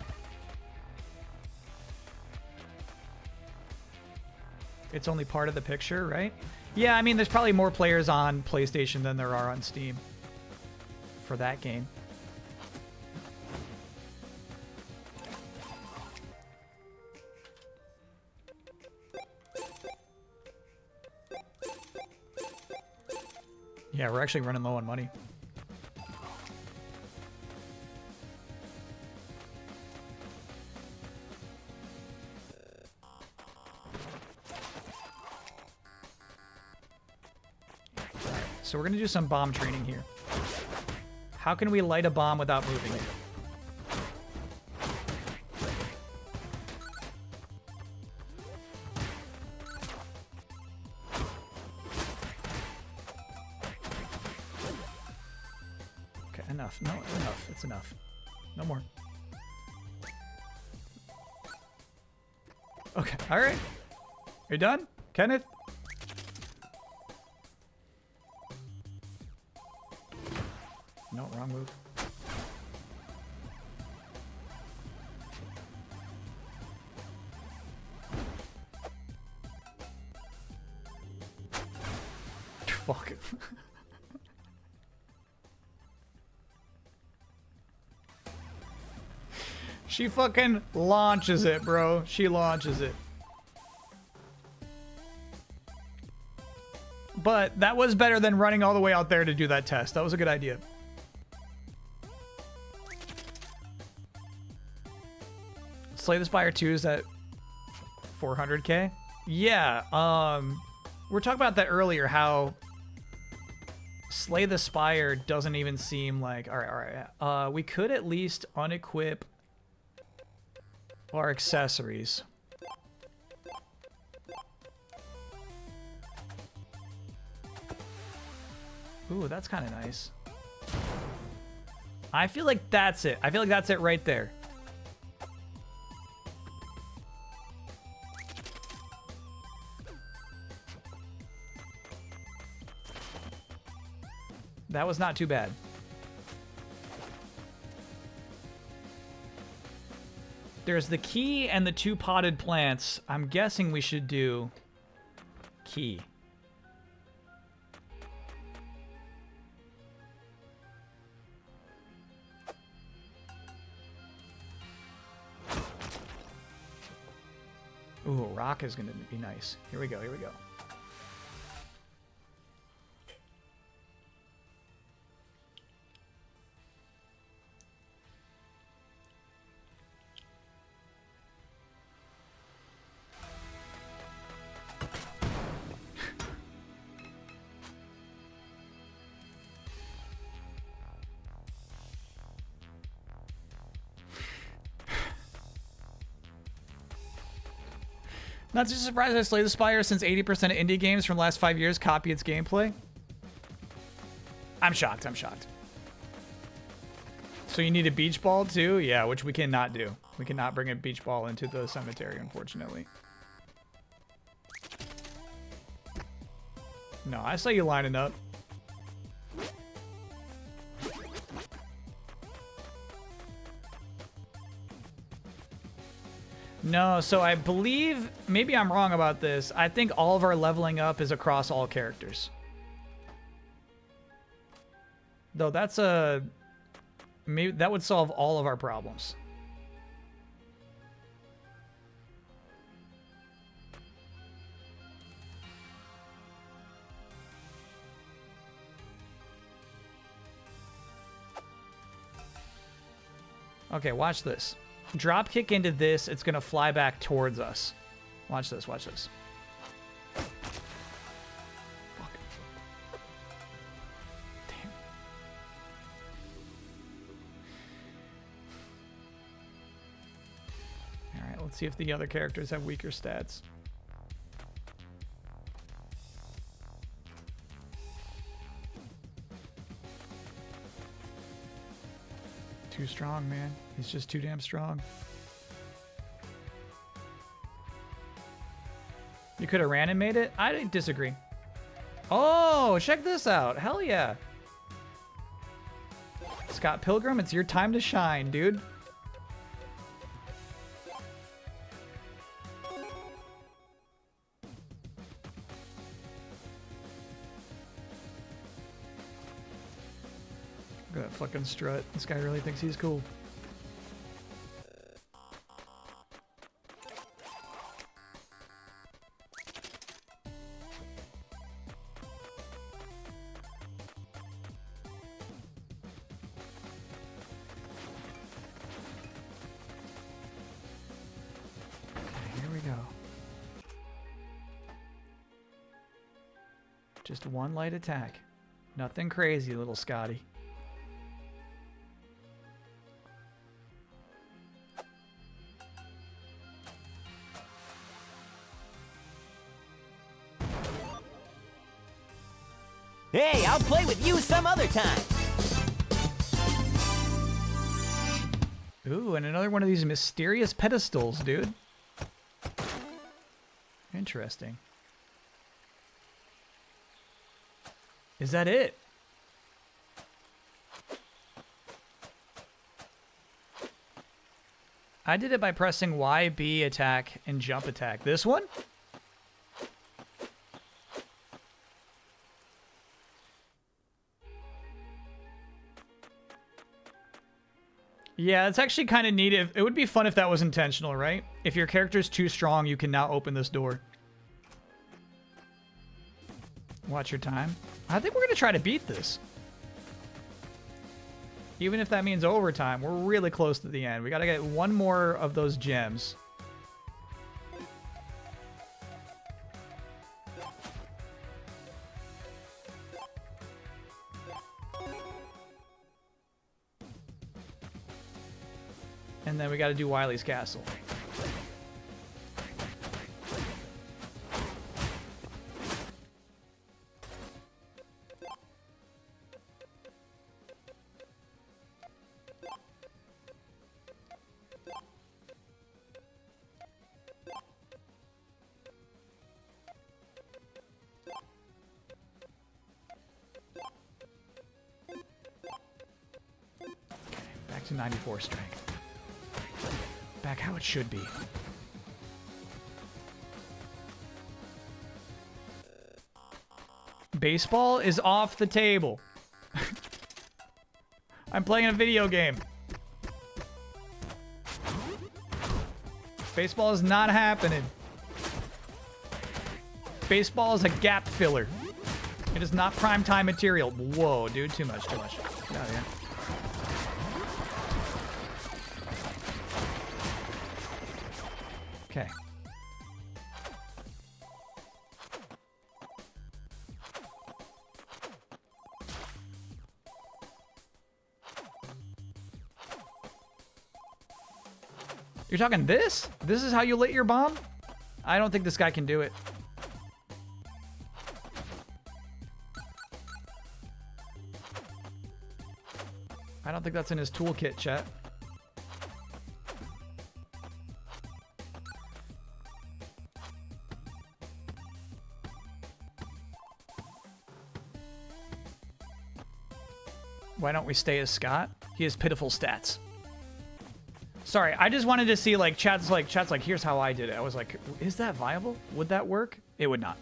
It's only part of the picture, right? Yeah, I mean, there's probably more players on PlayStation than there are on Steam for that game. Yeah, we're actually running low on money. So we're going to do some bomb training here. How can we light a bomb without moving it? Okay, enough. No, enough. It's enough. No more. Okay, all right. You're done? Kenneth? No, wrong move. Fuck it. She fucking launches it, bro. She launches it. But that was better than running all the way out there to do that test. That was a good idea. Slay the Spire 2 is at 400k. Yeah, we're talking about that earlier, how Slay the Spire doesn't even seem like... All right. We could at least unequip our accessories. Ooh, that's kind of nice. I feel like that's it. I feel like that's it right there. That was not too bad. There's the key and the 2 potted plants. I'm guessing we should do key. Ooh, rock is going to be nice. Here we go, here we go. Not too surprised I Slay the Spire since 80% of indie games from the last 5 years copy its gameplay. I'm shocked, I'm shocked. So you need a beach ball too? Yeah, which we cannot do. We cannot bring a beach ball into the cemetery, unfortunately. No, I saw you lining up. No, so I believe, maybe I'm wrong about this. I think all of our leveling up is across all characters. Though that's a, maybe that would solve all of our problems. Okay, watch this. Drop kick into this, it's gonna fly back towards us. Watch this, watch this. Fuck. Damn. Alright, let's see if the other characters have weaker stats. Too strong, man. He's just too damn strong. You could have ran and made it? I disagree. Oh, check this out. Hell yeah. Scott Pilgrim, it's your time to shine, dude. Look at that fucking strut. This guy really thinks he's cool. Here we go. Just one light attack. Nothing crazy, little Scotty. Hey, I'll play with you some other time. Ooh, and another one of these mysterious pedestals, dude. Interesting. Is that it? I did it by pressing Y, B, attack, and jump attack. This one? Yeah, it's actually kind of neat. It would be fun if that was intentional, right? If your character's too strong, you can now open this door. Watch your time. I think we're going to try to beat this. Even if that means overtime, we're really close to the end. We got to get one more of those gems. And then we got to do Wily's Castle. Back to 94 strength. Back how it should be. Baseball is off the table. I'm playing a video game. Baseball is not happening. Baseball is a gap filler. It is not primetime material. Whoa, dude, too much, too much. Get out of here. Okay. You're talking this? This is how you lit your bomb? I don't think this guy can do it. I don't think that's in his toolkit, chat. Why don't we stay as Scott? He has pitiful stats. Sorry, I just wanted to see, like, chat's like, here's how I did it. I was like, is that viable? Would that work? It would not.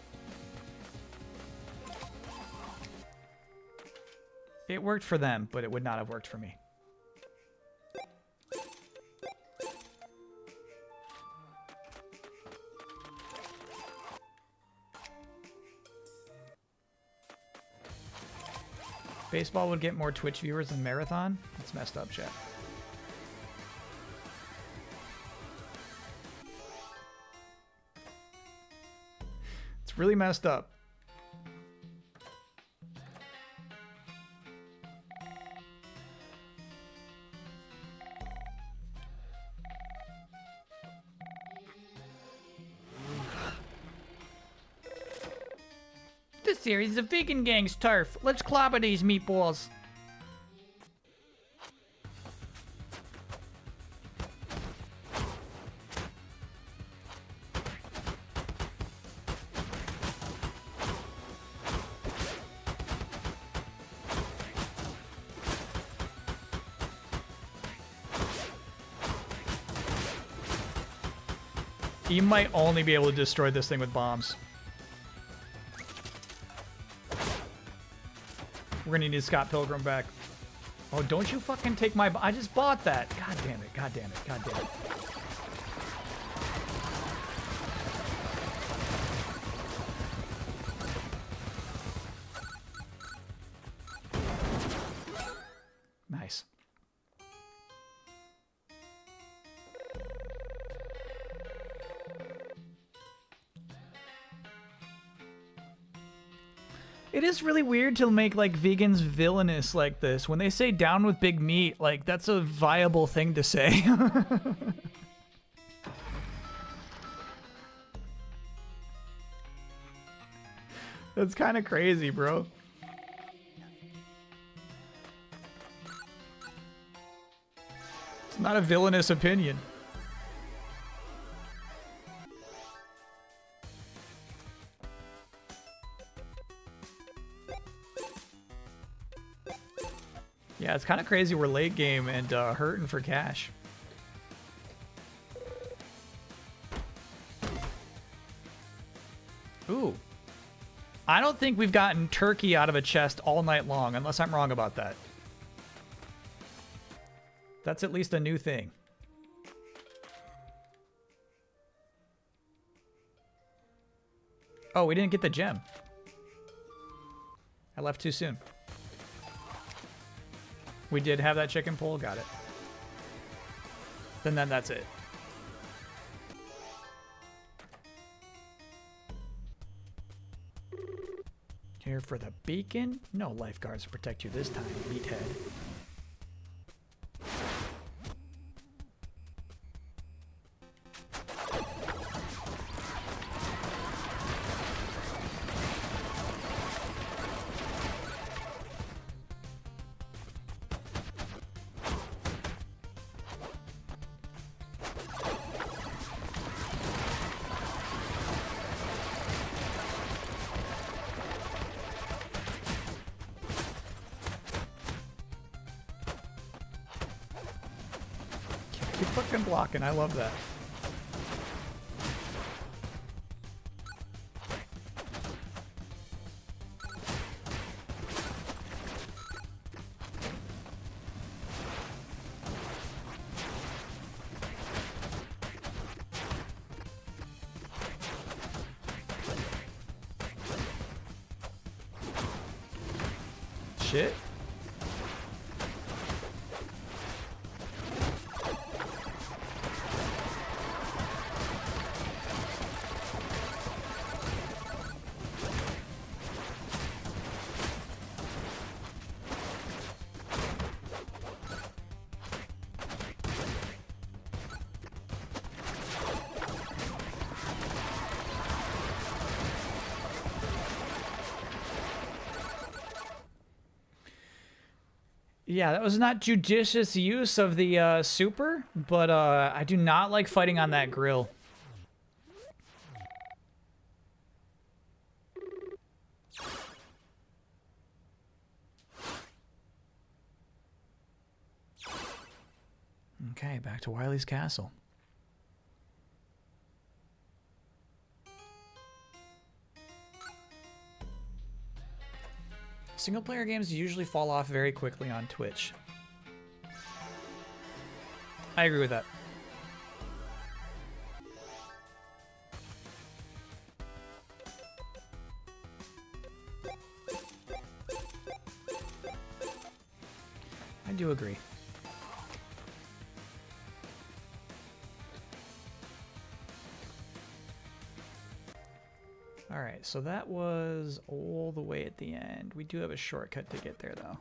It worked for them, but it would not have worked for me. Baseball would get more Twitch viewers than Marathon? That's messed up, chat. It's really messed up. This series is a vegan gang's turf. Let's clobber these meatballs. You might only be able to destroy this thing with bombs. We're gonna need Scott Pilgrim back. Oh, don't you fucking take my... I just bought that. God damn it. God damn it. God damn it. Nice. It is really weird to make, like, vegans villainous like this. When they say down with big meat, like, that's a viable thing to say. That's kind of crazy, bro. It's not a villainous opinion. Yeah, it's kind of crazy we're late game and hurting for cash. Ooh. I don't think we've gotten turkey out of a chest all night long, unless I'm wrong about that. That's at least a new thing. Oh, we didn't get the gem. I left too soon. We did have that chicken pole, got it. Then that's it. Here for the beacon? No lifeguards to protect you this time, meathead. Keep fucking blocking. I love that. Shit. Yeah, that was not judicious use of the super, but I do not like fighting on that grill. Okay, back to Wily's castle. Single-player games usually fall off very quickly on Twitch. I agree with that. I do agree. Alright, so that was all the way at the end. We do have a shortcut to get there, though.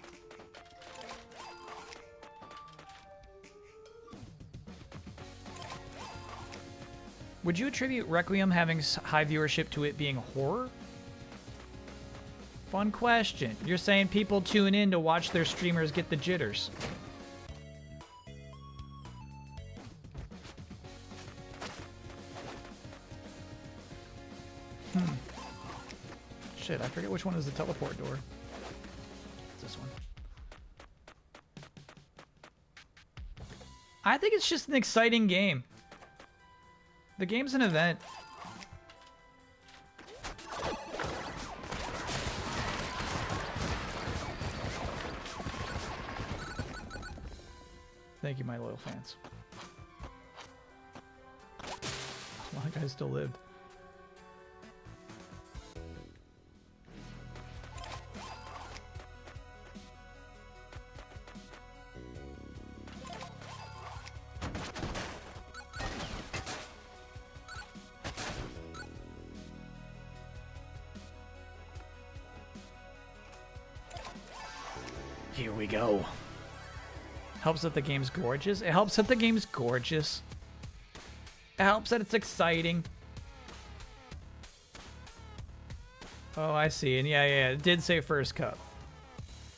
Would you attribute Requiem having high viewership to it being horror? Fun question. You're saying people tune in to watch their streamers get the jitters. Shit, I forget which one is the teleport door. It's this one. I think it's just an exciting game. The game's an event. Thank you, my loyal fans. A lot of guys still lived. Here we go. Helps that the game's gorgeous. It helps that the game's gorgeous. It helps that it's exciting. Oh, I see. And yeah, it did say first cup.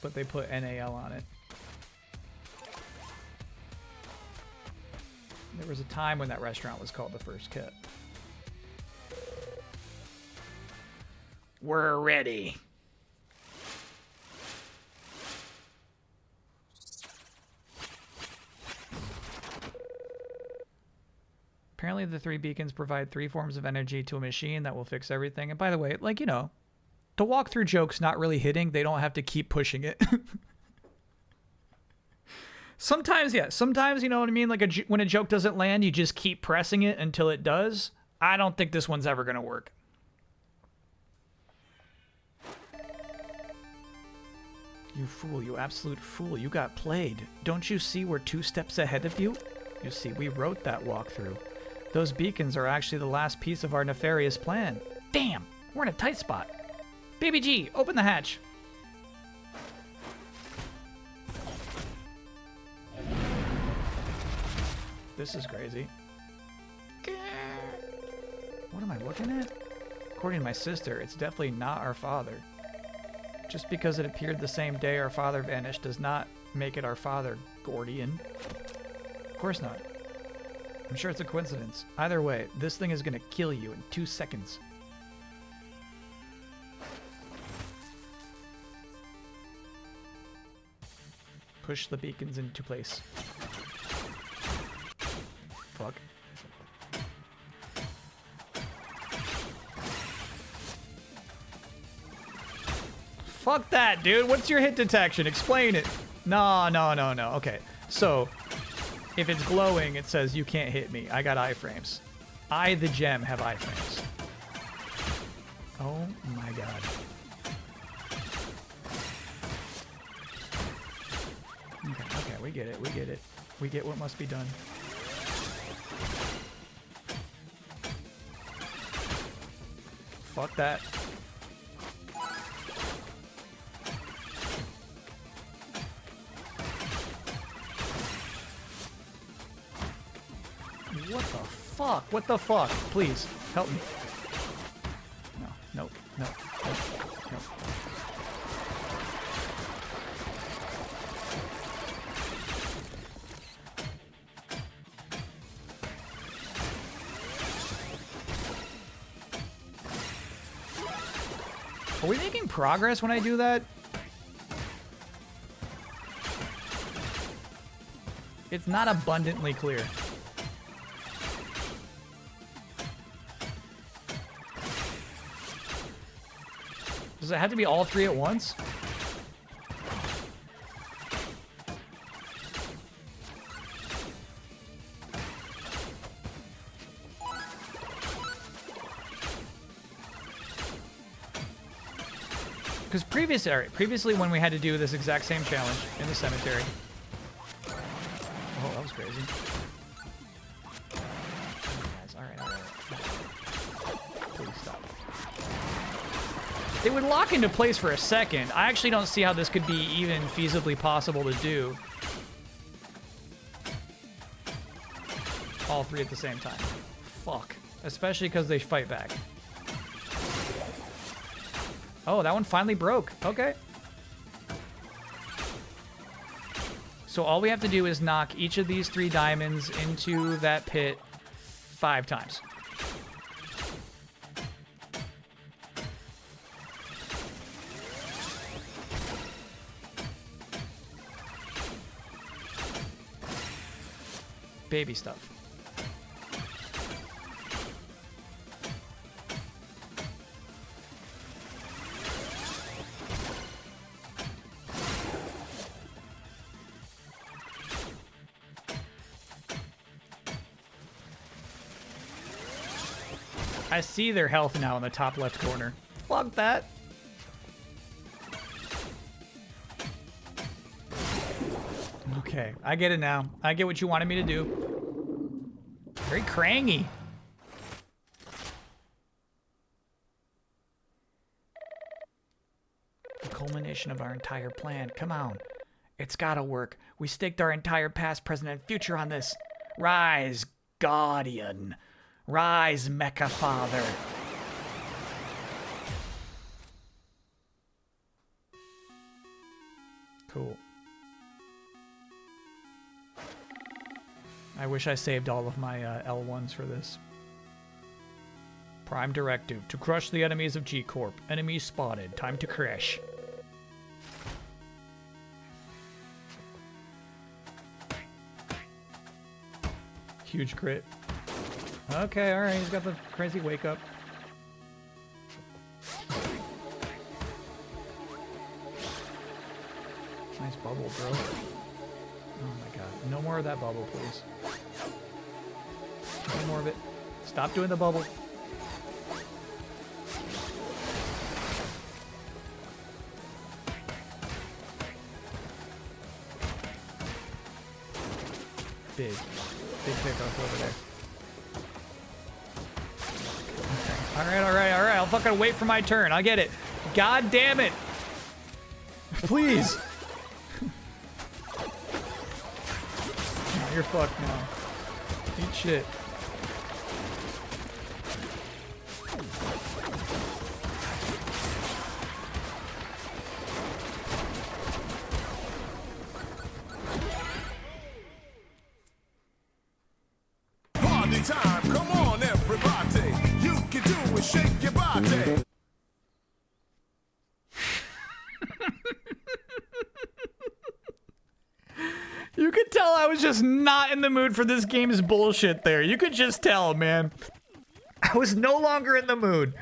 But they put NAL on it. There was a time when that restaurant was called the First Cup. We're ready. Apparently the 3 beacons provide 3 forms of energy to a machine that will fix everything. And by the way, like, you know, the walkthrough joke's not really hitting. They don't have to keep pushing it. Sometimes, yeah. Sometimes, you know what I mean? Like, when a joke doesn't land, you just keep pressing it until it does. I don't think this one's ever going to work. You fool, you absolute fool. You got played. Don't you see we're 2 steps ahead of you? You see, we wrote that walkthrough. Those beacons are actually the last piece of our nefarious plan. Damn, we're in a tight spot. Baby G, open the hatch. This is crazy. What am I looking at? According to my sister, it's definitely not our father. Just because it appeared the same day our father vanished does not make it our father, Gordian. Of course not. I'm sure it's a coincidence. Either way, this thing is gonna kill you in 2 seconds. Push the beacons into place. fuck? Fuck that, dude. What's your hit detection? Explain it. No. Okay. So, if it's glowing, it says you can't hit me. I got iframes. I, the gem, have iframes. Oh my god. Okay, we get it. We get what must be done. Fuck that. What the fuck? What the fuck? Please, help me. No. Are we making progress when I do that? It's not abundantly clear. Does it have to be all three at once? Because previously when we had to do this exact same challenge in the cemetery. Oh, that was crazy. All right. Please stop. They would lock into place for a second. I actually don't see how this could be even feasibly possible to do. All three at the same time. Fuck. Especially because they fight back. Oh, that one finally broke. Okay. So all we have to do is knock each of these 3 diamonds into that pit 5 times. Baby stuff. I see their health now in the top left corner. Fuck that. Okay, I get it now. I get what you wanted me to do. Very crangy. The culmination of our entire plan. Come on. It's gotta work. We staked our entire past, present, and future on this. Rise, Guardian. Rise, Mecha Father. Cool. I wish I saved all of my L1s for this. Prime directive. To crush the enemies of G-Corp. Enemies spotted. Time to crash. Huge crit. Okay, alright. He's got the crazy wake up. Nice bubble, bro. Oh my god. No more of that bubble, please. No more of it. Stop doing the bubble. Big pickup over there. Okay. Alright. I'll fucking wait for my turn. I get it. God damn it. Please. You're fucked now. Eat shit. Party time, come on everybody. You can do it, shake your body. You could tell tell I was just not in the mood for this game's bullshit there. You could just tell, man. I was no longer in the mood.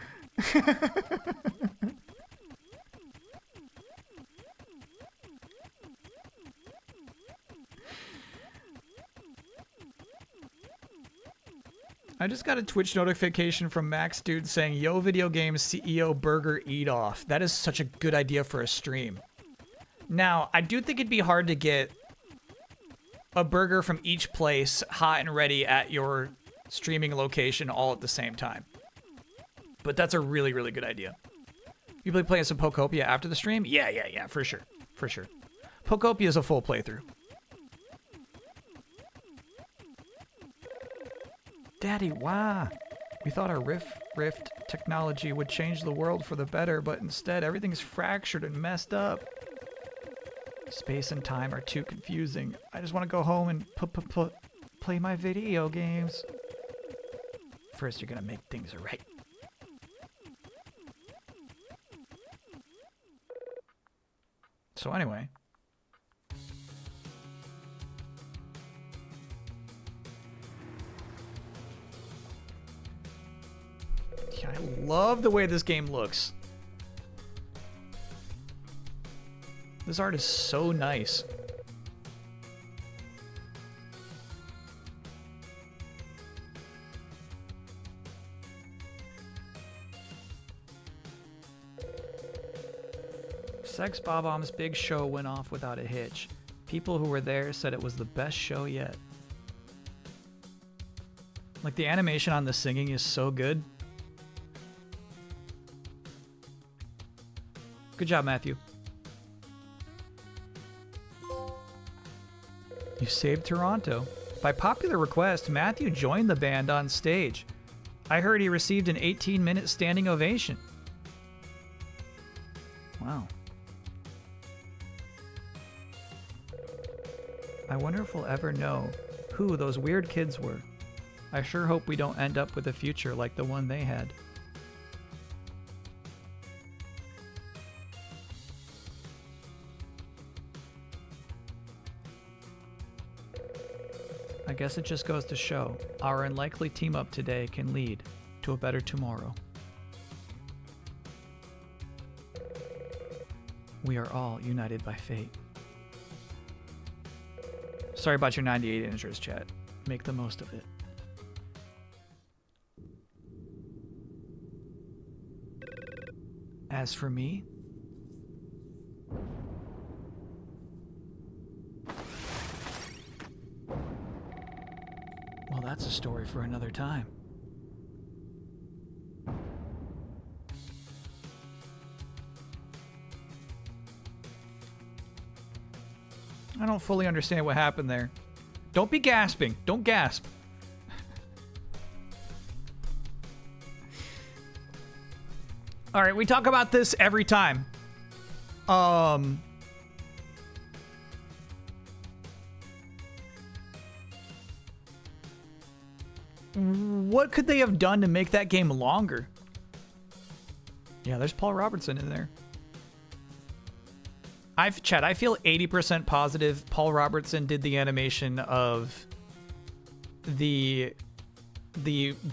I just got a Twitch notification from Max Dude saying, "Yo, video games CEO burger eat off." That is such a good idea for a stream. Now, I do think it'd be hard to get a burger from each place hot and ready at your streaming location all at the same time. But that's a really, really good idea. You play playing some Pokopia after the stream? Yeah, for sure. For sure. Pokopia is a full playthrough. Daddy, why? We thought our Rift technology would change the world for the better, but instead everything's fractured and messed up. Space and time are too confusing. I just want to go home and play my video games. First, you're gonna make things right. So anyway. I love the way this game looks. This art is so nice. Sex Bob-omb's big show went off without a hitch. People who were there said it was the best show yet. Like, the animation on the singing is so good. Good job, Matthew. You saved Toronto. By popular request, Matthew joined the band on stage. I heard he received an 18-minute standing ovation. Wow. I wonder if we'll ever know who those weird kids were. I sure hope we don't end up with a future like the one they had. I guess it just goes to show our unlikely team up today can lead to a better tomorrow. We are all united by fate. Sorry about your 98 inches, chat. Make the most of it. As for me, well, that's a story for another time. I don't fully understand what happened there. Don't be gasping. Don't gasp. All right, we talk about this every time. What could they have done to make that game longer? Yeah, there's Paul Robertson in there. I feel 80% positive Paul Robertson did the animation of the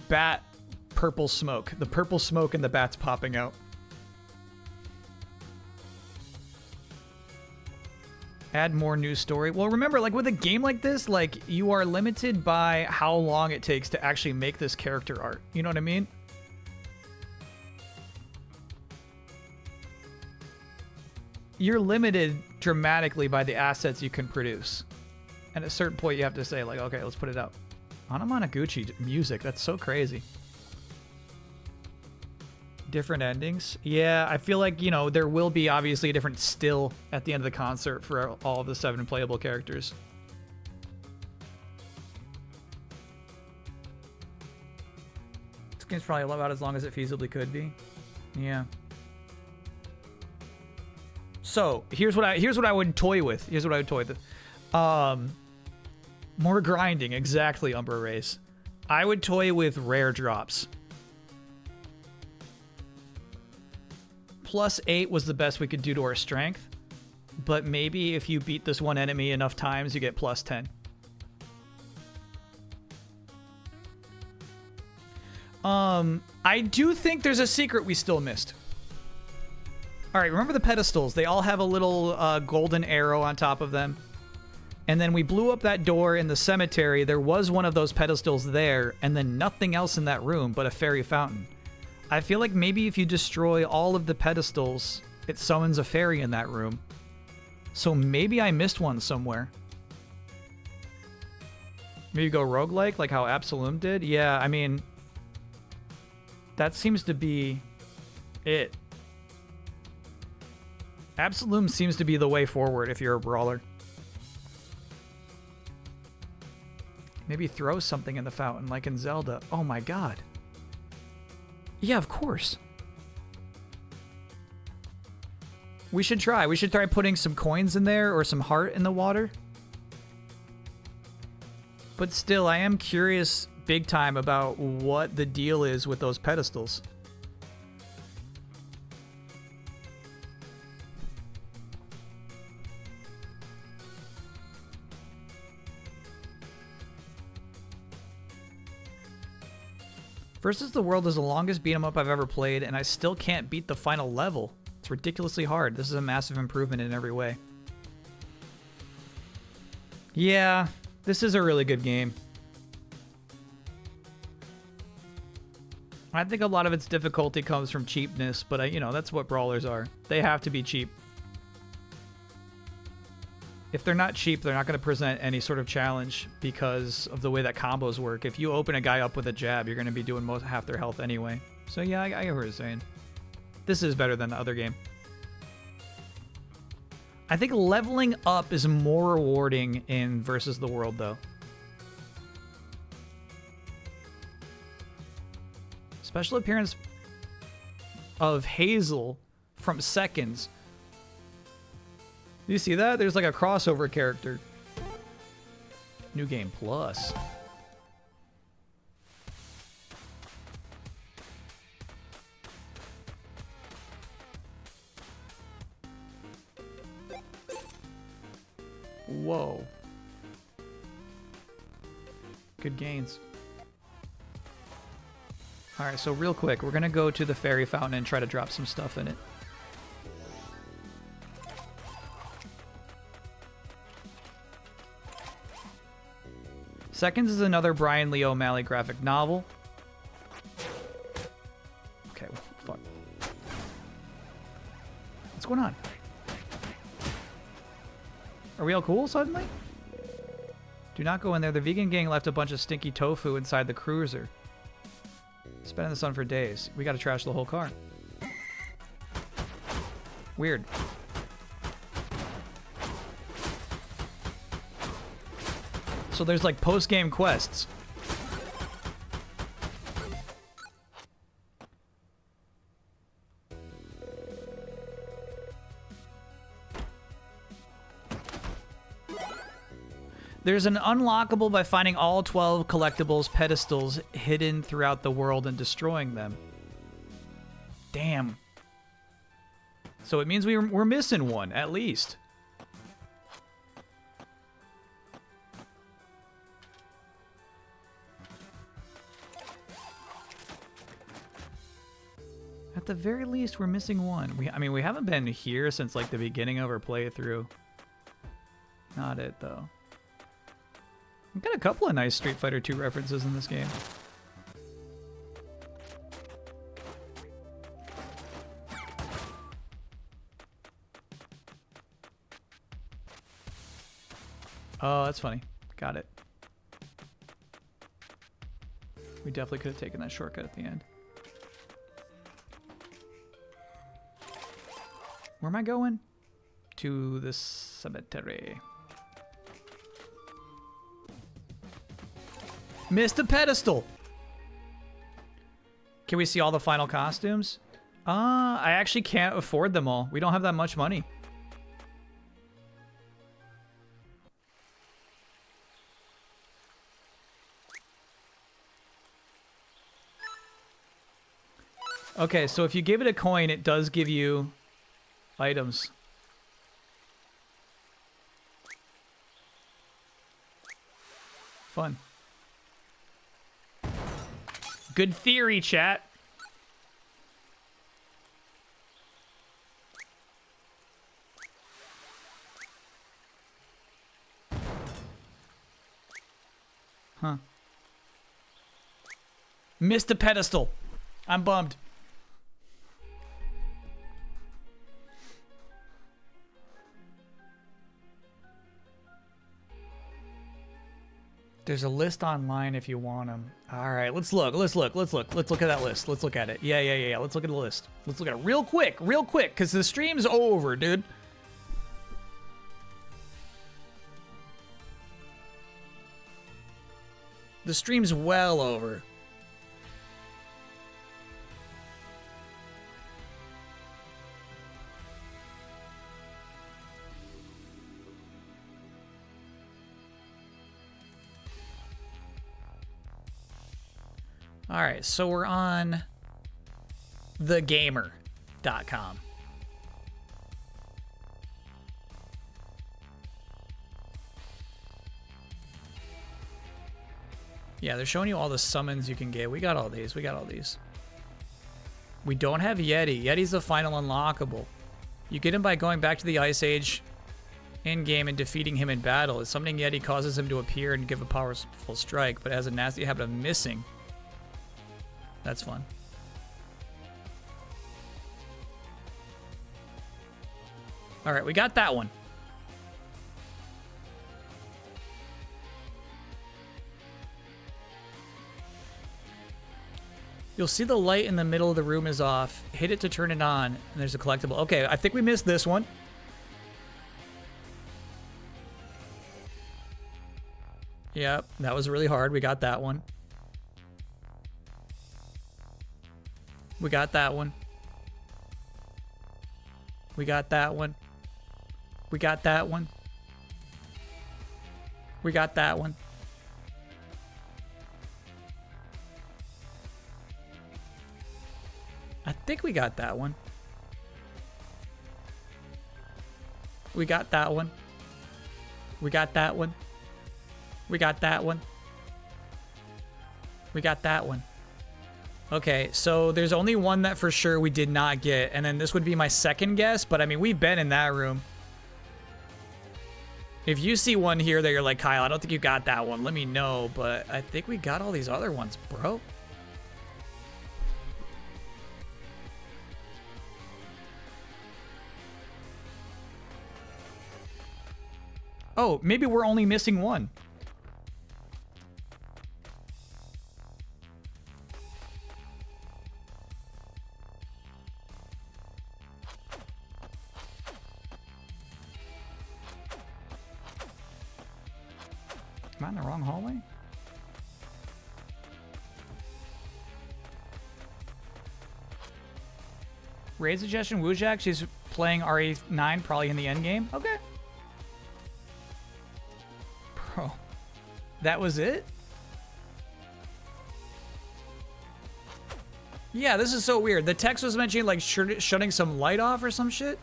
bat purple smoke. The purple smoke and the bats popping out. Add more news story. Well, remember, like with a game like this, like you are limited by how long it takes to actually make this character art. You know what I mean? You're limited dramatically by the assets you can produce. And at a certain point, you have to say, like, okay, let's put it out. Anamanaguchi music, that's so crazy. Different endings. Yeah, I feel like, you know, there will be obviously a different still at the end of the concert for all of the 7 playable characters. This game's probably about as long as it feasibly could be. Yeah. So here's what I would toy with. Here's what I would toy with. More grinding, exactly, Umbra Race. I would toy with rare drops. +8 was the best we could do to our strength, but maybe if you beat this one enemy enough times, you get +10. I do think there's a secret we still missed. All right, remember the pedestals? They all have a little golden arrow on top of them. And then we blew up that door in the cemetery. There was one of those pedestals there, and then nothing else in that room but a fairy fountain. I feel like maybe if you destroy all of the pedestals, it summons a fairy in that room. So maybe I missed one somewhere. Maybe go roguelike, like how Absolum did? Yeah, I mean, that seems to be it. Absolum seems to be the way forward if you're a brawler. Maybe throw something in the fountain like in Zelda. Oh my god. Yeah, of course. We should try. We should try putting some coins in there or some heart in the water. But still, I am curious big time about what the deal is with those pedestals. Versus the World is the longest beat 'em up I've ever played, and I still can't beat the final level. It's ridiculously hard. This is a massive improvement in every way. Yeah, this is a really good game. I think a lot of its difficulty comes from cheapness, but you know, that's what brawlers are. They have to be cheap. If they're not cheap, they're not going to present any sort of challenge because of the way that combos work. If you open a guy up with a jab, you're going to be doing half their health anyway. So yeah, I get what you're saying. This is better than the other game. I think leveling up is more rewarding in Versus the World, though. Special appearance of Hazel from Seconds. Do you see that? There's like a crossover character. New Game Plus. Whoa. Good gains. Alright, so real quick, we're gonna go to the fairy fountain and try to drop some stuff in it. Seconds is another Brian Lee O'Malley graphic novel. Okay, fuck. What's going on? Are we all cool suddenly? Do not go in there. The vegan gang left a bunch of stinky tofu inside the cruiser. It's been in the sun for days. We gotta trash the whole car. Weird. So there's like post-game quests. There's an unlockable by finding all 12 collectibles pedestals hidden throughout the world and destroying them. Damn. So it means we're missing one, at least. At the very least, we're missing one. I mean, we haven't been here since like the beginning of our playthrough. Not it, though. We've got a couple of nice Street Fighter 2 references in this game. Oh, that's funny. Got it. We definitely could have taken that shortcut at the end. Where am I going? To the cemetery. Missed a pedestal. Can we see all the final costumes? I actually can't afford them all. We don't have that much money. Okay, so if you give it a coin, it does give you items. Fun. Good theory, chat. Huh. Missed a pedestal. I'm bummed. There's a list online if you want them. All right, let's look. Let's look at that list. Let's look at it. Yeah. Let's look at the list. Let's look at it real quick, because the stream's over, dude. The stream's well over. All right, so we're on thegamer.com. Yeah, they're showing you all the summons you can get. We got all these. We don't have Yeti. Yeti's the final unlockable. You get him by going back to the Ice Age in-game and defeating him in battle. Summoning Yeti causes him to appear and give a powerful strike, but has a nasty habit of missing. That's fun. All right, we got that one. You'll see the light in the middle of the room is off. Hit it to turn it on, and there's a collectible. Okay, I think we missed this one. Yep, that was really hard. We got that one. We got that one. We got that one. We got that one. We got that one. I think we got that one. We got that one. We got that one. We got that one. We got that one. Okay, so there's only one that for sure we did not get, and then this would be my second guess, but I mean, we've been in that room. If you see one here that you're like, Kyle, I don't think you got that one, let me know, but I think we got all these other ones, bro. Oh, maybe we're only missing one. Am I in the wrong hallway? Raid suggestion, Wujak. She's playing RE9, probably in the end game. Okay. Bro, that was it? Yeah, this is so weird. The text was mentioning like shutting some light off or some shit.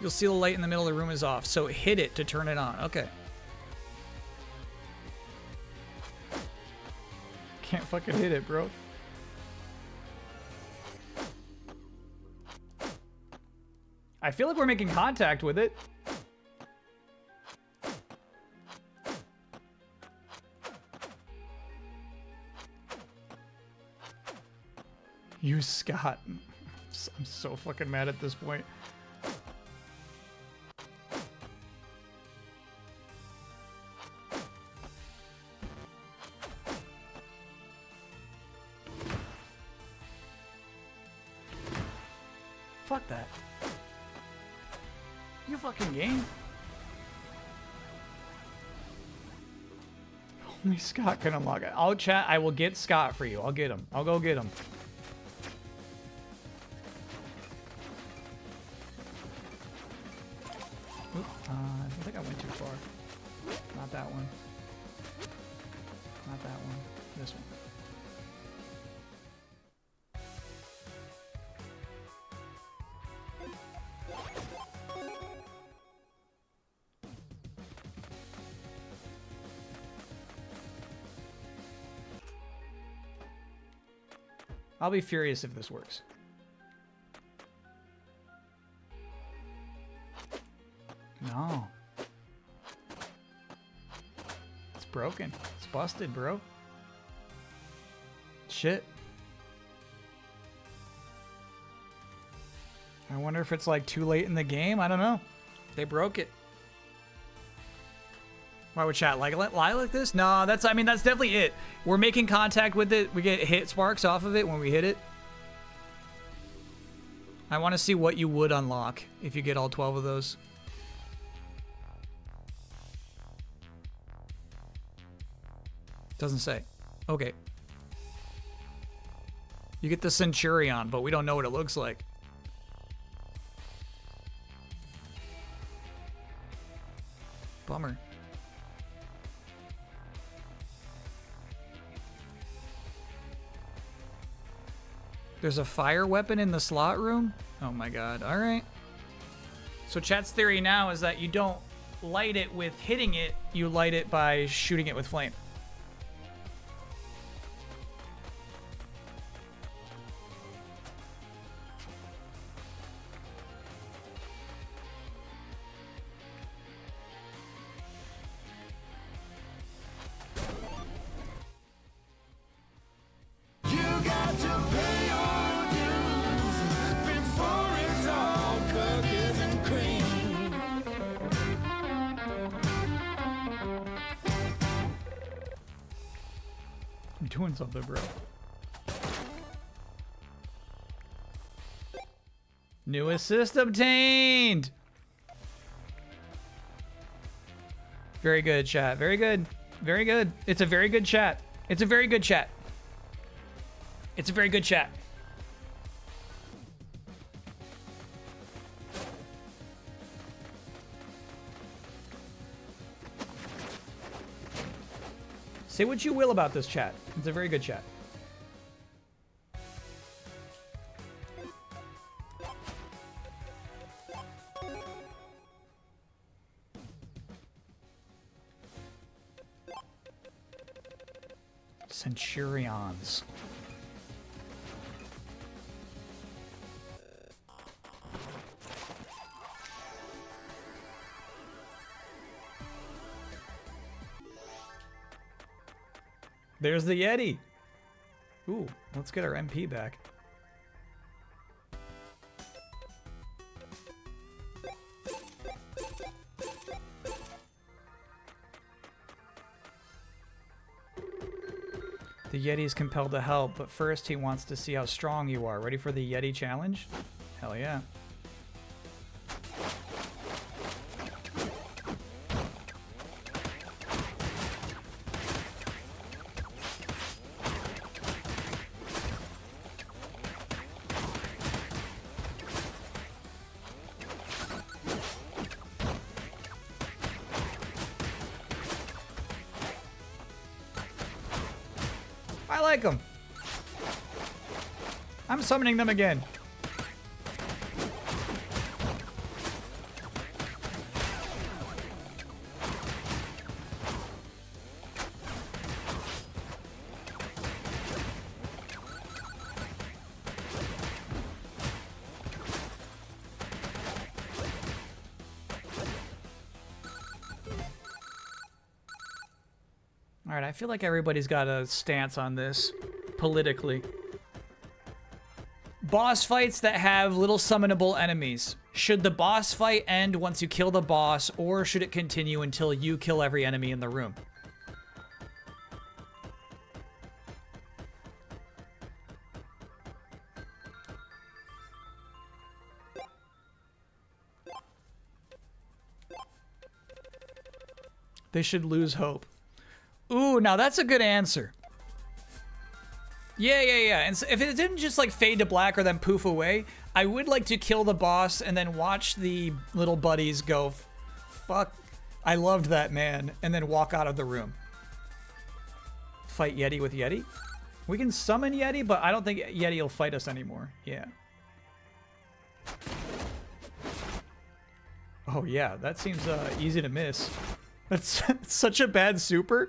You'll see the light in the middle of the room is off, so hit it to turn it on. Okay. Can't fucking hit it, bro. I feel like we're making contact with it. You, Scott. I'm so fucking mad at this point. Fuck that. You fucking game. Only Scott can unlock it. I'll chat. I will get Scott for you. I'll get him. I'll go get him. Oop, I think I went too far. Not that one. Not that one. This one. I'll be furious if this works. No. It's broken. It's busted, bro. Shit. I wonder if it's like too late in the game. I don't know. They broke it. Why would chat lie like this? No, that's, I mean, that's definitely it. We're making contact with it. We get hit sparks off of it when we hit it. I want to see what you would unlock if you get all 12 of those. Doesn't say. Okay. You get the Centurion, but we don't know what it looks like. Bummer. There's a fire weapon in the slot room? Oh my god. Alright. So chat's theory now is that you don't light it with hitting it, you light it by shooting it with flame. You got to pay your dues before it's all cookies and cream. I'm doing something, bro. New assist obtained! Very good, chat. Very good. Very good. It's a very good chat. It's a very good chat. It's a very good chat. Say what you will about this chat. It's a very good chat. Centurions. There's the Yeti. Ooh, let's get our MP back. The Yeti is compelled to help, but first he wants to see how strong you are. Ready for the Yeti challenge? Hell yeah. I like them. I'm summoning them again. All right, I feel like everybody's got a stance on this politically. Boss fights that have little summonable enemies. Should the boss fight end once you kill the boss, or should it continue until you kill every enemy in the room? They should lose hope. Ooh, now that's a good answer. Yeah. And so if it didn't just like fade to black or then poof away, I would like to kill the boss and then watch the little buddies go, fuck, I loved that man, and then walk out of the room. Fight Yeti with Yeti? We can summon Yeti, but I don't think Yeti will fight us anymore. Yeah. Oh yeah, that seems easy to miss. That's such a bad super.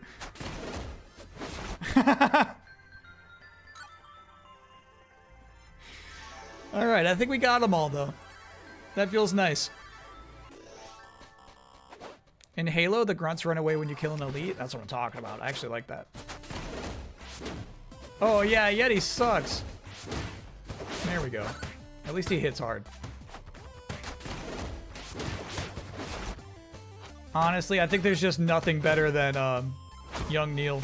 All right, I think we got them all, though. That feels nice. In Halo, the grunts run away when you kill an elite. That's what I'm talking about. I actually like that. Oh, yeah, Yeti sucks. There we go. At least he hits hard. Honestly, I think there's just nothing better than young Neil.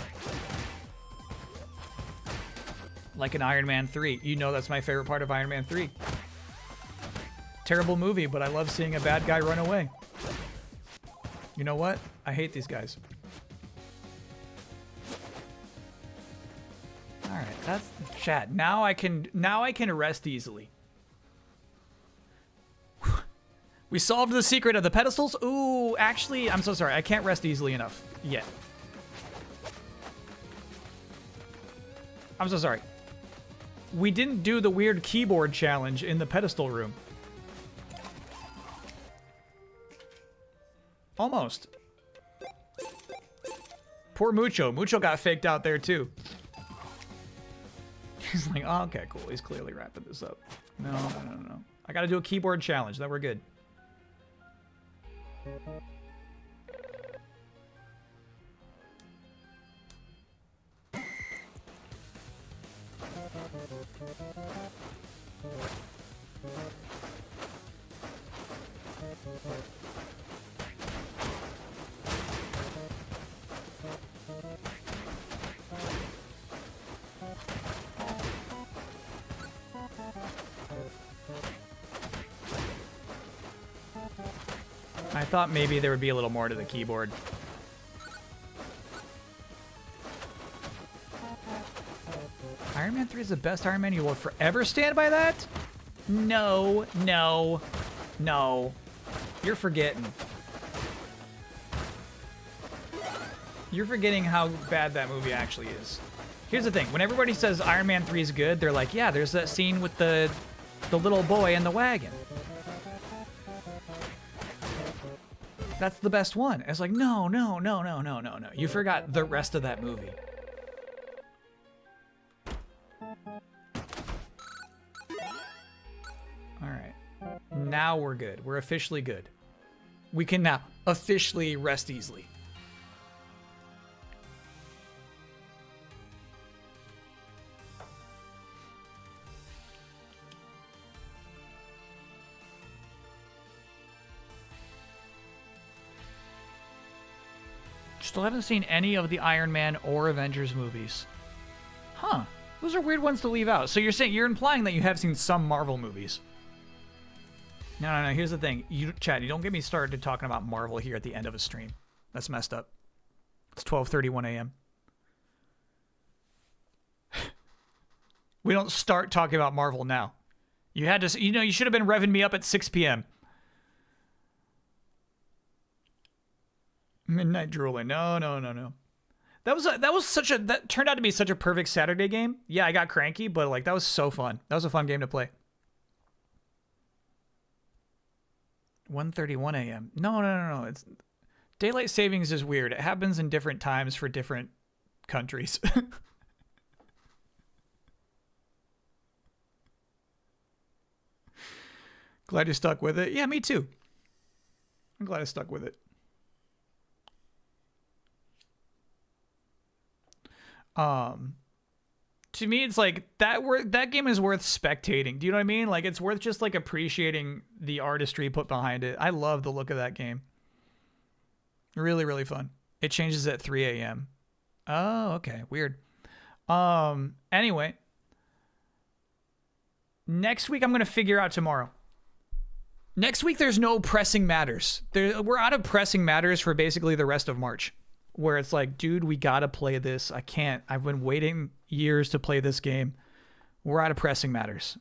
Like in Iron Man 3. You know that's my favorite part of Iron Man 3. Terrible movie, but I love seeing a bad guy run away. You know what? I hate these guys. All right, that's chat. Now I can rest easily. We solved the secret of the pedestals. Ooh, actually, I'm so sorry. I can't rest easily enough yet. I'm so sorry. We didn't do the weird keyboard challenge in the pedestal room. Almost. Poor Mucho. Mucho got faked out there, too. He's like, oh, okay, cool. He's clearly wrapping this up. No. I gotta do a keyboard challenge. Then we're good. I thought maybe there would be a little more to the keyboard. Iron Man 3 is the best Iron Man. You will forever stand by that? No. You're forgetting. You're forgetting how bad that movie actually is. Here's the thing. When everybody says Iron Man 3 is good, they're like, yeah, there's that scene with the little boy in the wagon. That's the best one. It's like, no. You forgot the rest of that movie. All right. Now we're good. We're officially good. We can now officially rest easily. Still haven't seen any of the Iron Man or Avengers movies. Huh. Those are weird ones to leave out. So you're implying that you have seen some Marvel movies. No. Here's the thing. Chad, you don't get me started talking about Marvel here at the end of a stream. That's messed up. It's 12:31 a.m. We don't start talking about Marvel now. You had to, you should have been revving me up at 6 p.m. Midnight drooling. No. That turned out to be such a perfect Saturday game. Yeah, I got cranky, but like that was so fun. That was a fun game to play. 1:31 a.m. No. It's daylight savings is weird. It happens in different times for different countries. Glad you stuck with it. Yeah, me too. I'm glad I stuck with it. To me, it's like that game is worth spectating. Do you know what I mean? Like it's worth just like appreciating the artistry put behind it. I love the look of that game. Really, really fun. It changes at 3 a.m. Oh, okay. Weird. Anyway. Next week, I'm going to figure out tomorrow. Next week, there's no pressing matters. We're out of pressing matters for basically the rest of March. Where it's like, dude, we gotta play this. I can't. I've been waiting years to play this game. We're out of pressing matters.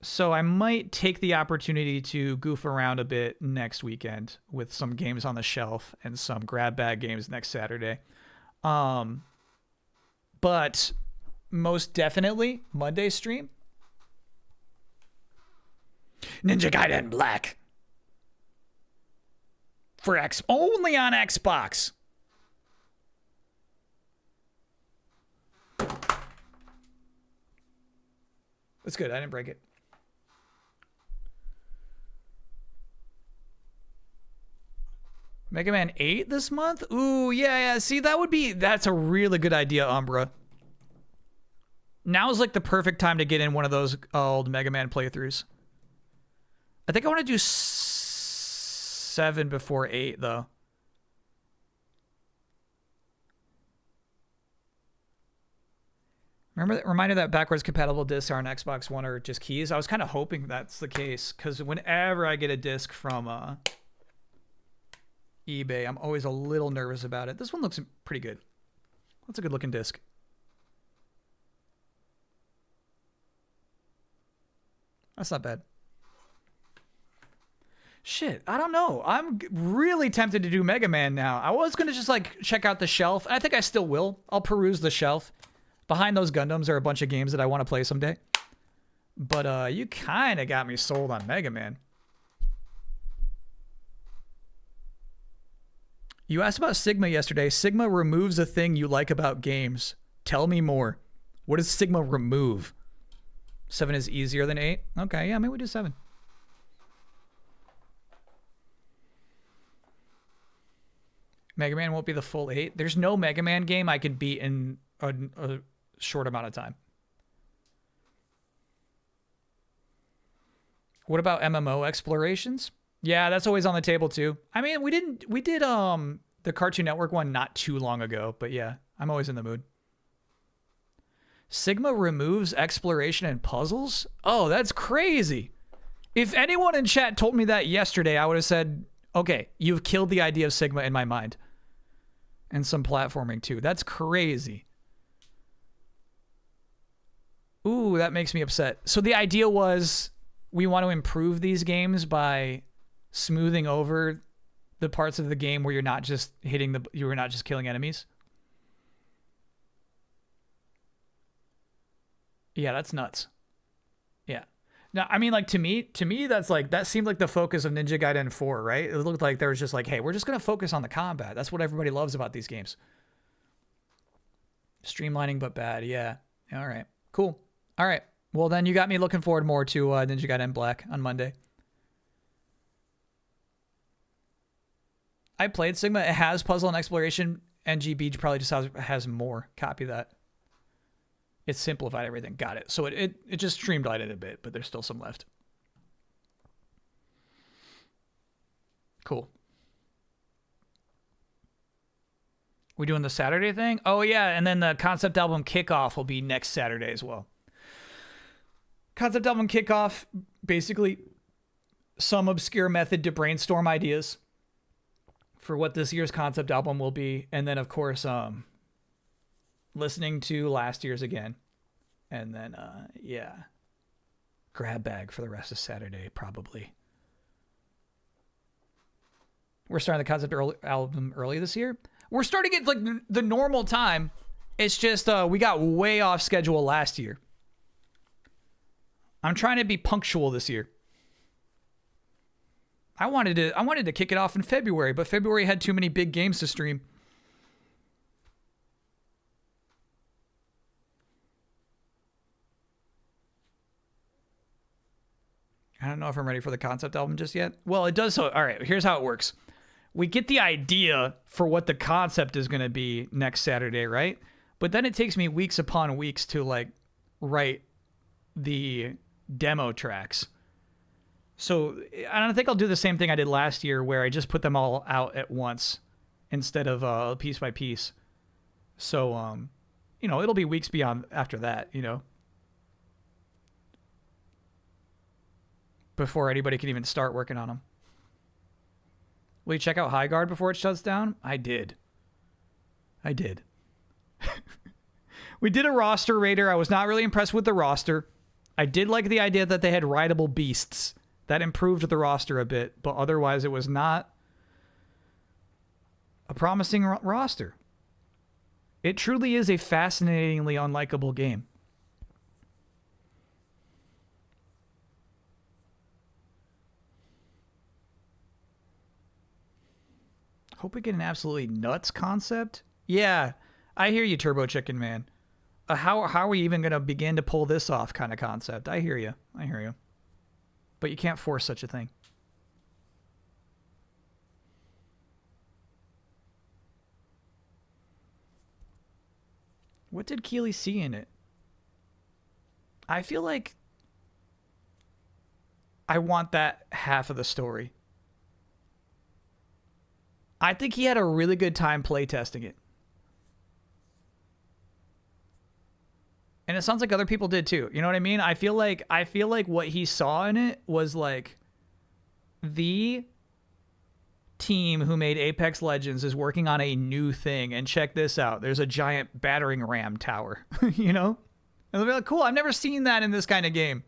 So I might take the opportunity to goof around a bit next weekend with some games on the shelf and some grab bag games next Saturday. But most definitely Monday stream. Ninja Gaiden Black. For only on Xbox. That's good. I didn't break it. Mega Man 8 this month? Ooh, yeah. See, that's a really good idea, Umbra. Now's like the perfect time to get in one of those old Mega Man playthroughs. I think I want to do 7 before 8, though. Reminder that backwards compatible discs are on Xbox One or just keys. I was kind of hoping that's the case, because whenever I get a disc from eBay, I'm always a little nervous about it. This one looks pretty good. That's a good looking disc. That's not bad. Shit, I don't know. I'm really tempted to do Mega Man now. I was going to just like check out the shelf. I think I still will. I'll peruse the shelf. Behind those Gundams are a bunch of games that I want to play someday. But you kind of got me sold on Mega Man. You asked about Sigma yesterday. Sigma removes a thing you like about games. Tell me more. What does Sigma remove? 7 is easier than 8? Okay, yeah, maybe we do 7. Mega Man won't be the full 8. There's no Mega Man game I could beat in a short amount of time. What about MMO explorations? Yeah, that's always on the table too. I mean, we did the Cartoon Network one not too long ago, but yeah, I'm always in the mood. Sigma removes exploration and puzzles? Oh, that's crazy. If anyone in chat told me that yesterday, I would have said, okay, you've killed the idea of Sigma in my mind. And some platforming too. That's crazy. Ooh, that makes me upset. So the idea was we want to improve these games by smoothing over the parts of the game where you're not just you're not just killing enemies. Yeah, that's nuts. Yeah. Now, I mean, like, to me, that's like, that seemed like the focus of Ninja Gaiden 4, right? It looked like there was just like, hey, we're just going to focus on the combat. That's what everybody loves about these games. Streamlining, but bad. Yeah. All right. Cool. All right. Well, then you got me looking forward more to Ninja Gaiden Black on Monday. I played Sigma. It has puzzle and exploration. NGB probably just has more. Copy that. It simplified everything. Got it. So it just streamlined it a bit, but there's still some left. Cool. We doing the Saturday thing? Oh, yeah. And then the concept album kickoff will be next Saturday as well. Concept album kickoff, basically some obscure method to brainstorm ideas for what this year's concept album will be. And then, of course, listening to last year's again. And then, yeah. Grab bag for the rest of Saturday, probably. We're starting the concept album early this year. We're starting it like the normal time. It's just we got way off schedule last year. I'm trying to be punctual this year. I wanted to kick it off in February, but February had too many big games to stream. I don't know if I'm ready for the concept album just yet. Well, it does so. All right, here's how it works. We get the idea for what the concept is going to be next Saturday, right? But then it takes me weeks upon weeks to like write the demo tracks. So I don't think I'll do the same thing I did last year where I just put them all out at once instead of piece by piece. So, you know, it'll be weeks beyond after that, you know, before anybody can even start working on them. Will you check out High Guard before it shuts down? I did. We did a roster raider. I was not really impressed with the roster. I did like the idea that they had rideable beasts. That improved the roster a bit, but otherwise it was not a promising roster. It truly is a fascinatingly unlikable game. Hope we get an absolutely nuts concept. Yeah, I hear you, Turbo Chicken Man. how are we even gonna begin to pull this off kind of concept. I hear you. I hear you. But you can't force such a thing. What did Keeley see in it? I feel like I want that half of the story. I think he had a really good time playtesting it. And it sounds like other people did too. You know what I mean? I feel like what he saw in it was like the team who made Apex Legends is working on a new thing, and check this out. There's a giant battering ram tower, you know? And they'll be like, cool, I've never seen that in this kind of game.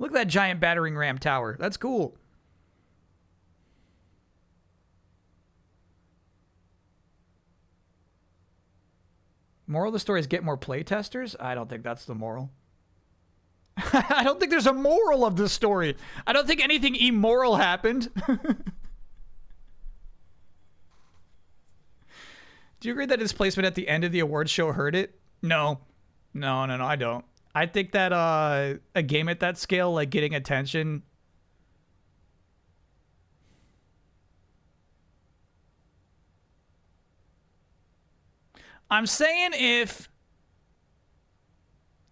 Look at that giant battering ram tower. That's cool. Moral of the story is get more playtesters? I don't think that's the moral. I don't think there's a moral of the story. I don't think anything immoral happened. Do you agree that his placement at the end of the awards show hurt it? No. No, I don't. I think that a game at that scale, like getting attention... I'm saying if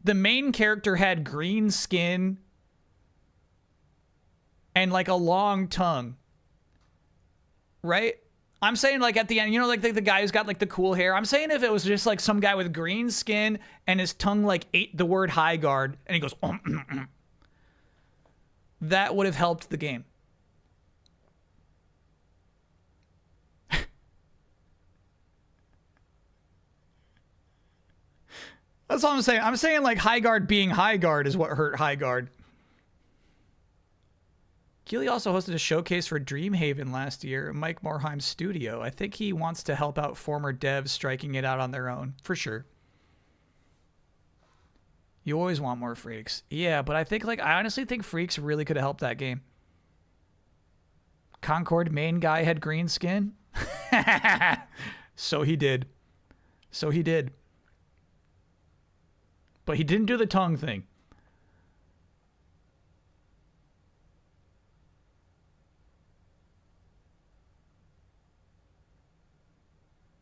the main character had green skin and like a long tongue, right? I'm saying like at the end, you know, like the guy who's got like the cool hair. I'm saying if it was just like some guy with green skin and his tongue like ate the word high guard and he goes, that would have helped the game. That's all I'm saying. I'm saying like high guard being high guard is what hurt high guard. Keeley also hosted a showcase for Dreamhaven last year at Mike Morheim's studio. I think he wants to help out former devs striking it out on their own, for sure. You always want more Freaks. Yeah, but I think like I honestly think Freaks really could have helped that game. Concord main guy had green skin. So he did. So he did. But he didn't do the tongue thing.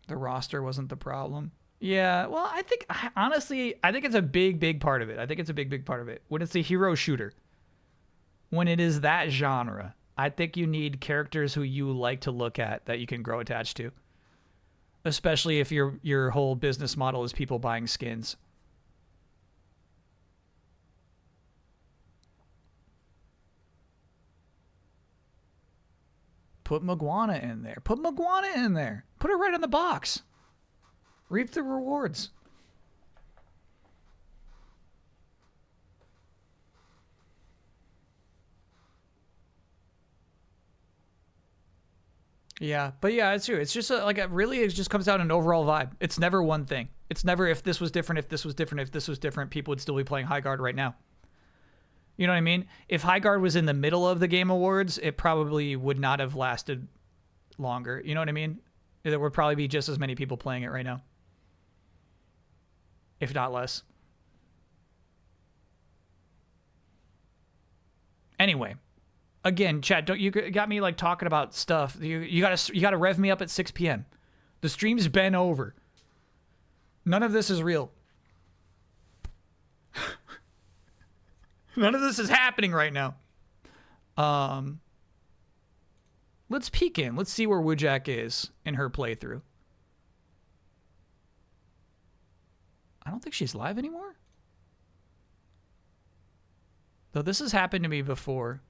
The roster wasn't the problem. Yeah, well, I think, honestly, I think it's a big part of it. I think it's a big part of it. When it's a hero shooter, when it is that genre, I think you need characters who you like to look at that you can grow attached to. Especially if your whole business model is people buying skins. Put Maguana in there. Put Maguana in there. Put her right in the box. Reap the rewards. Yeah, but yeah, it's true. It's just like it just comes down to an overall vibe. It's never one thing. It's never if this was different, if this was different, if this was different, people would still be playing High Guard right now. You know what I mean? If High Guard was in the middle of the Game Awards, it probably would not have lasted longer. You know what I mean? There would probably be just as many people playing it right now. If not less. Anyway. Again, chat, don't you got me like talking about stuff. You gotta rev me up at 6 p.m. The stream's been over. None of this is real. None of this is happening right now. Let's peek in. Let's see where Wujak is in her playthrough. I don't think she's live anymore. Though this has happened to me before.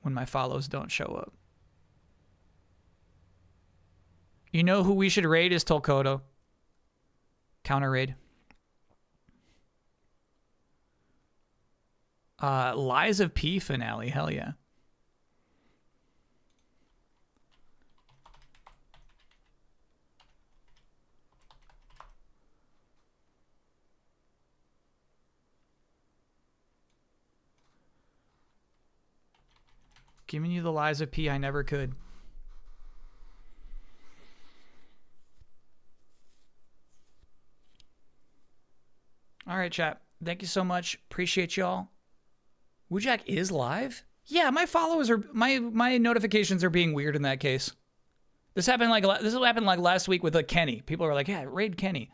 When my follows don't show up. You know who we should raid is Tolkoto. Counter raid. Lies of P finale. Hell yeah. Giving you the lies of P I never could. right, chat. Thank you so much. Appreciate y'all. Woojack is live? Yeah, my followers are my notifications are being weird in that case. This happened like last week with Kenny. People are like, yeah, raid Kenny.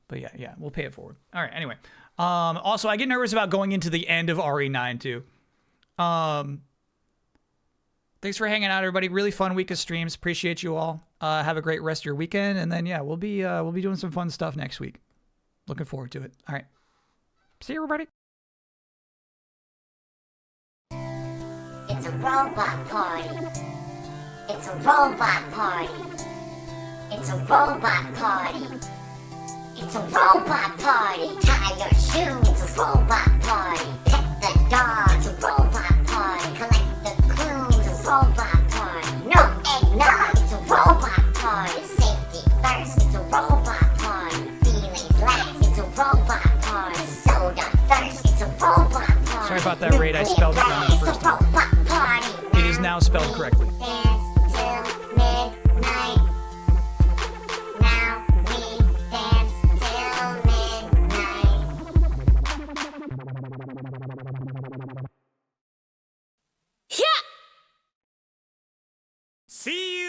But yeah, we'll pay it forward. All right, anyway. Also, I get nervous about going into the end of RE9 too. Thanks for hanging out, everybody. Really fun week of streams. Appreciate you all. Have a great rest of your weekend, and then yeah, we'll be doing some fun stuff next week. Looking forward to it. All right. See you, everybody. It's a robot party. It's a robot party. It's a robot party. It's a robot party. Tie your shoes. It's a robot party. Pet the dog. It's a robot party. Collect the clues. It's a robot party. No eggnog. It's a robot party. Safety first. It's a robot party. Feelings last. It's a robot party. Soda thirst. It's a robot party. Sorry about that, Raid. I spelled it wrong the first time. It is now spelled correctly. Dance till midnight. Now we dance till midnight. See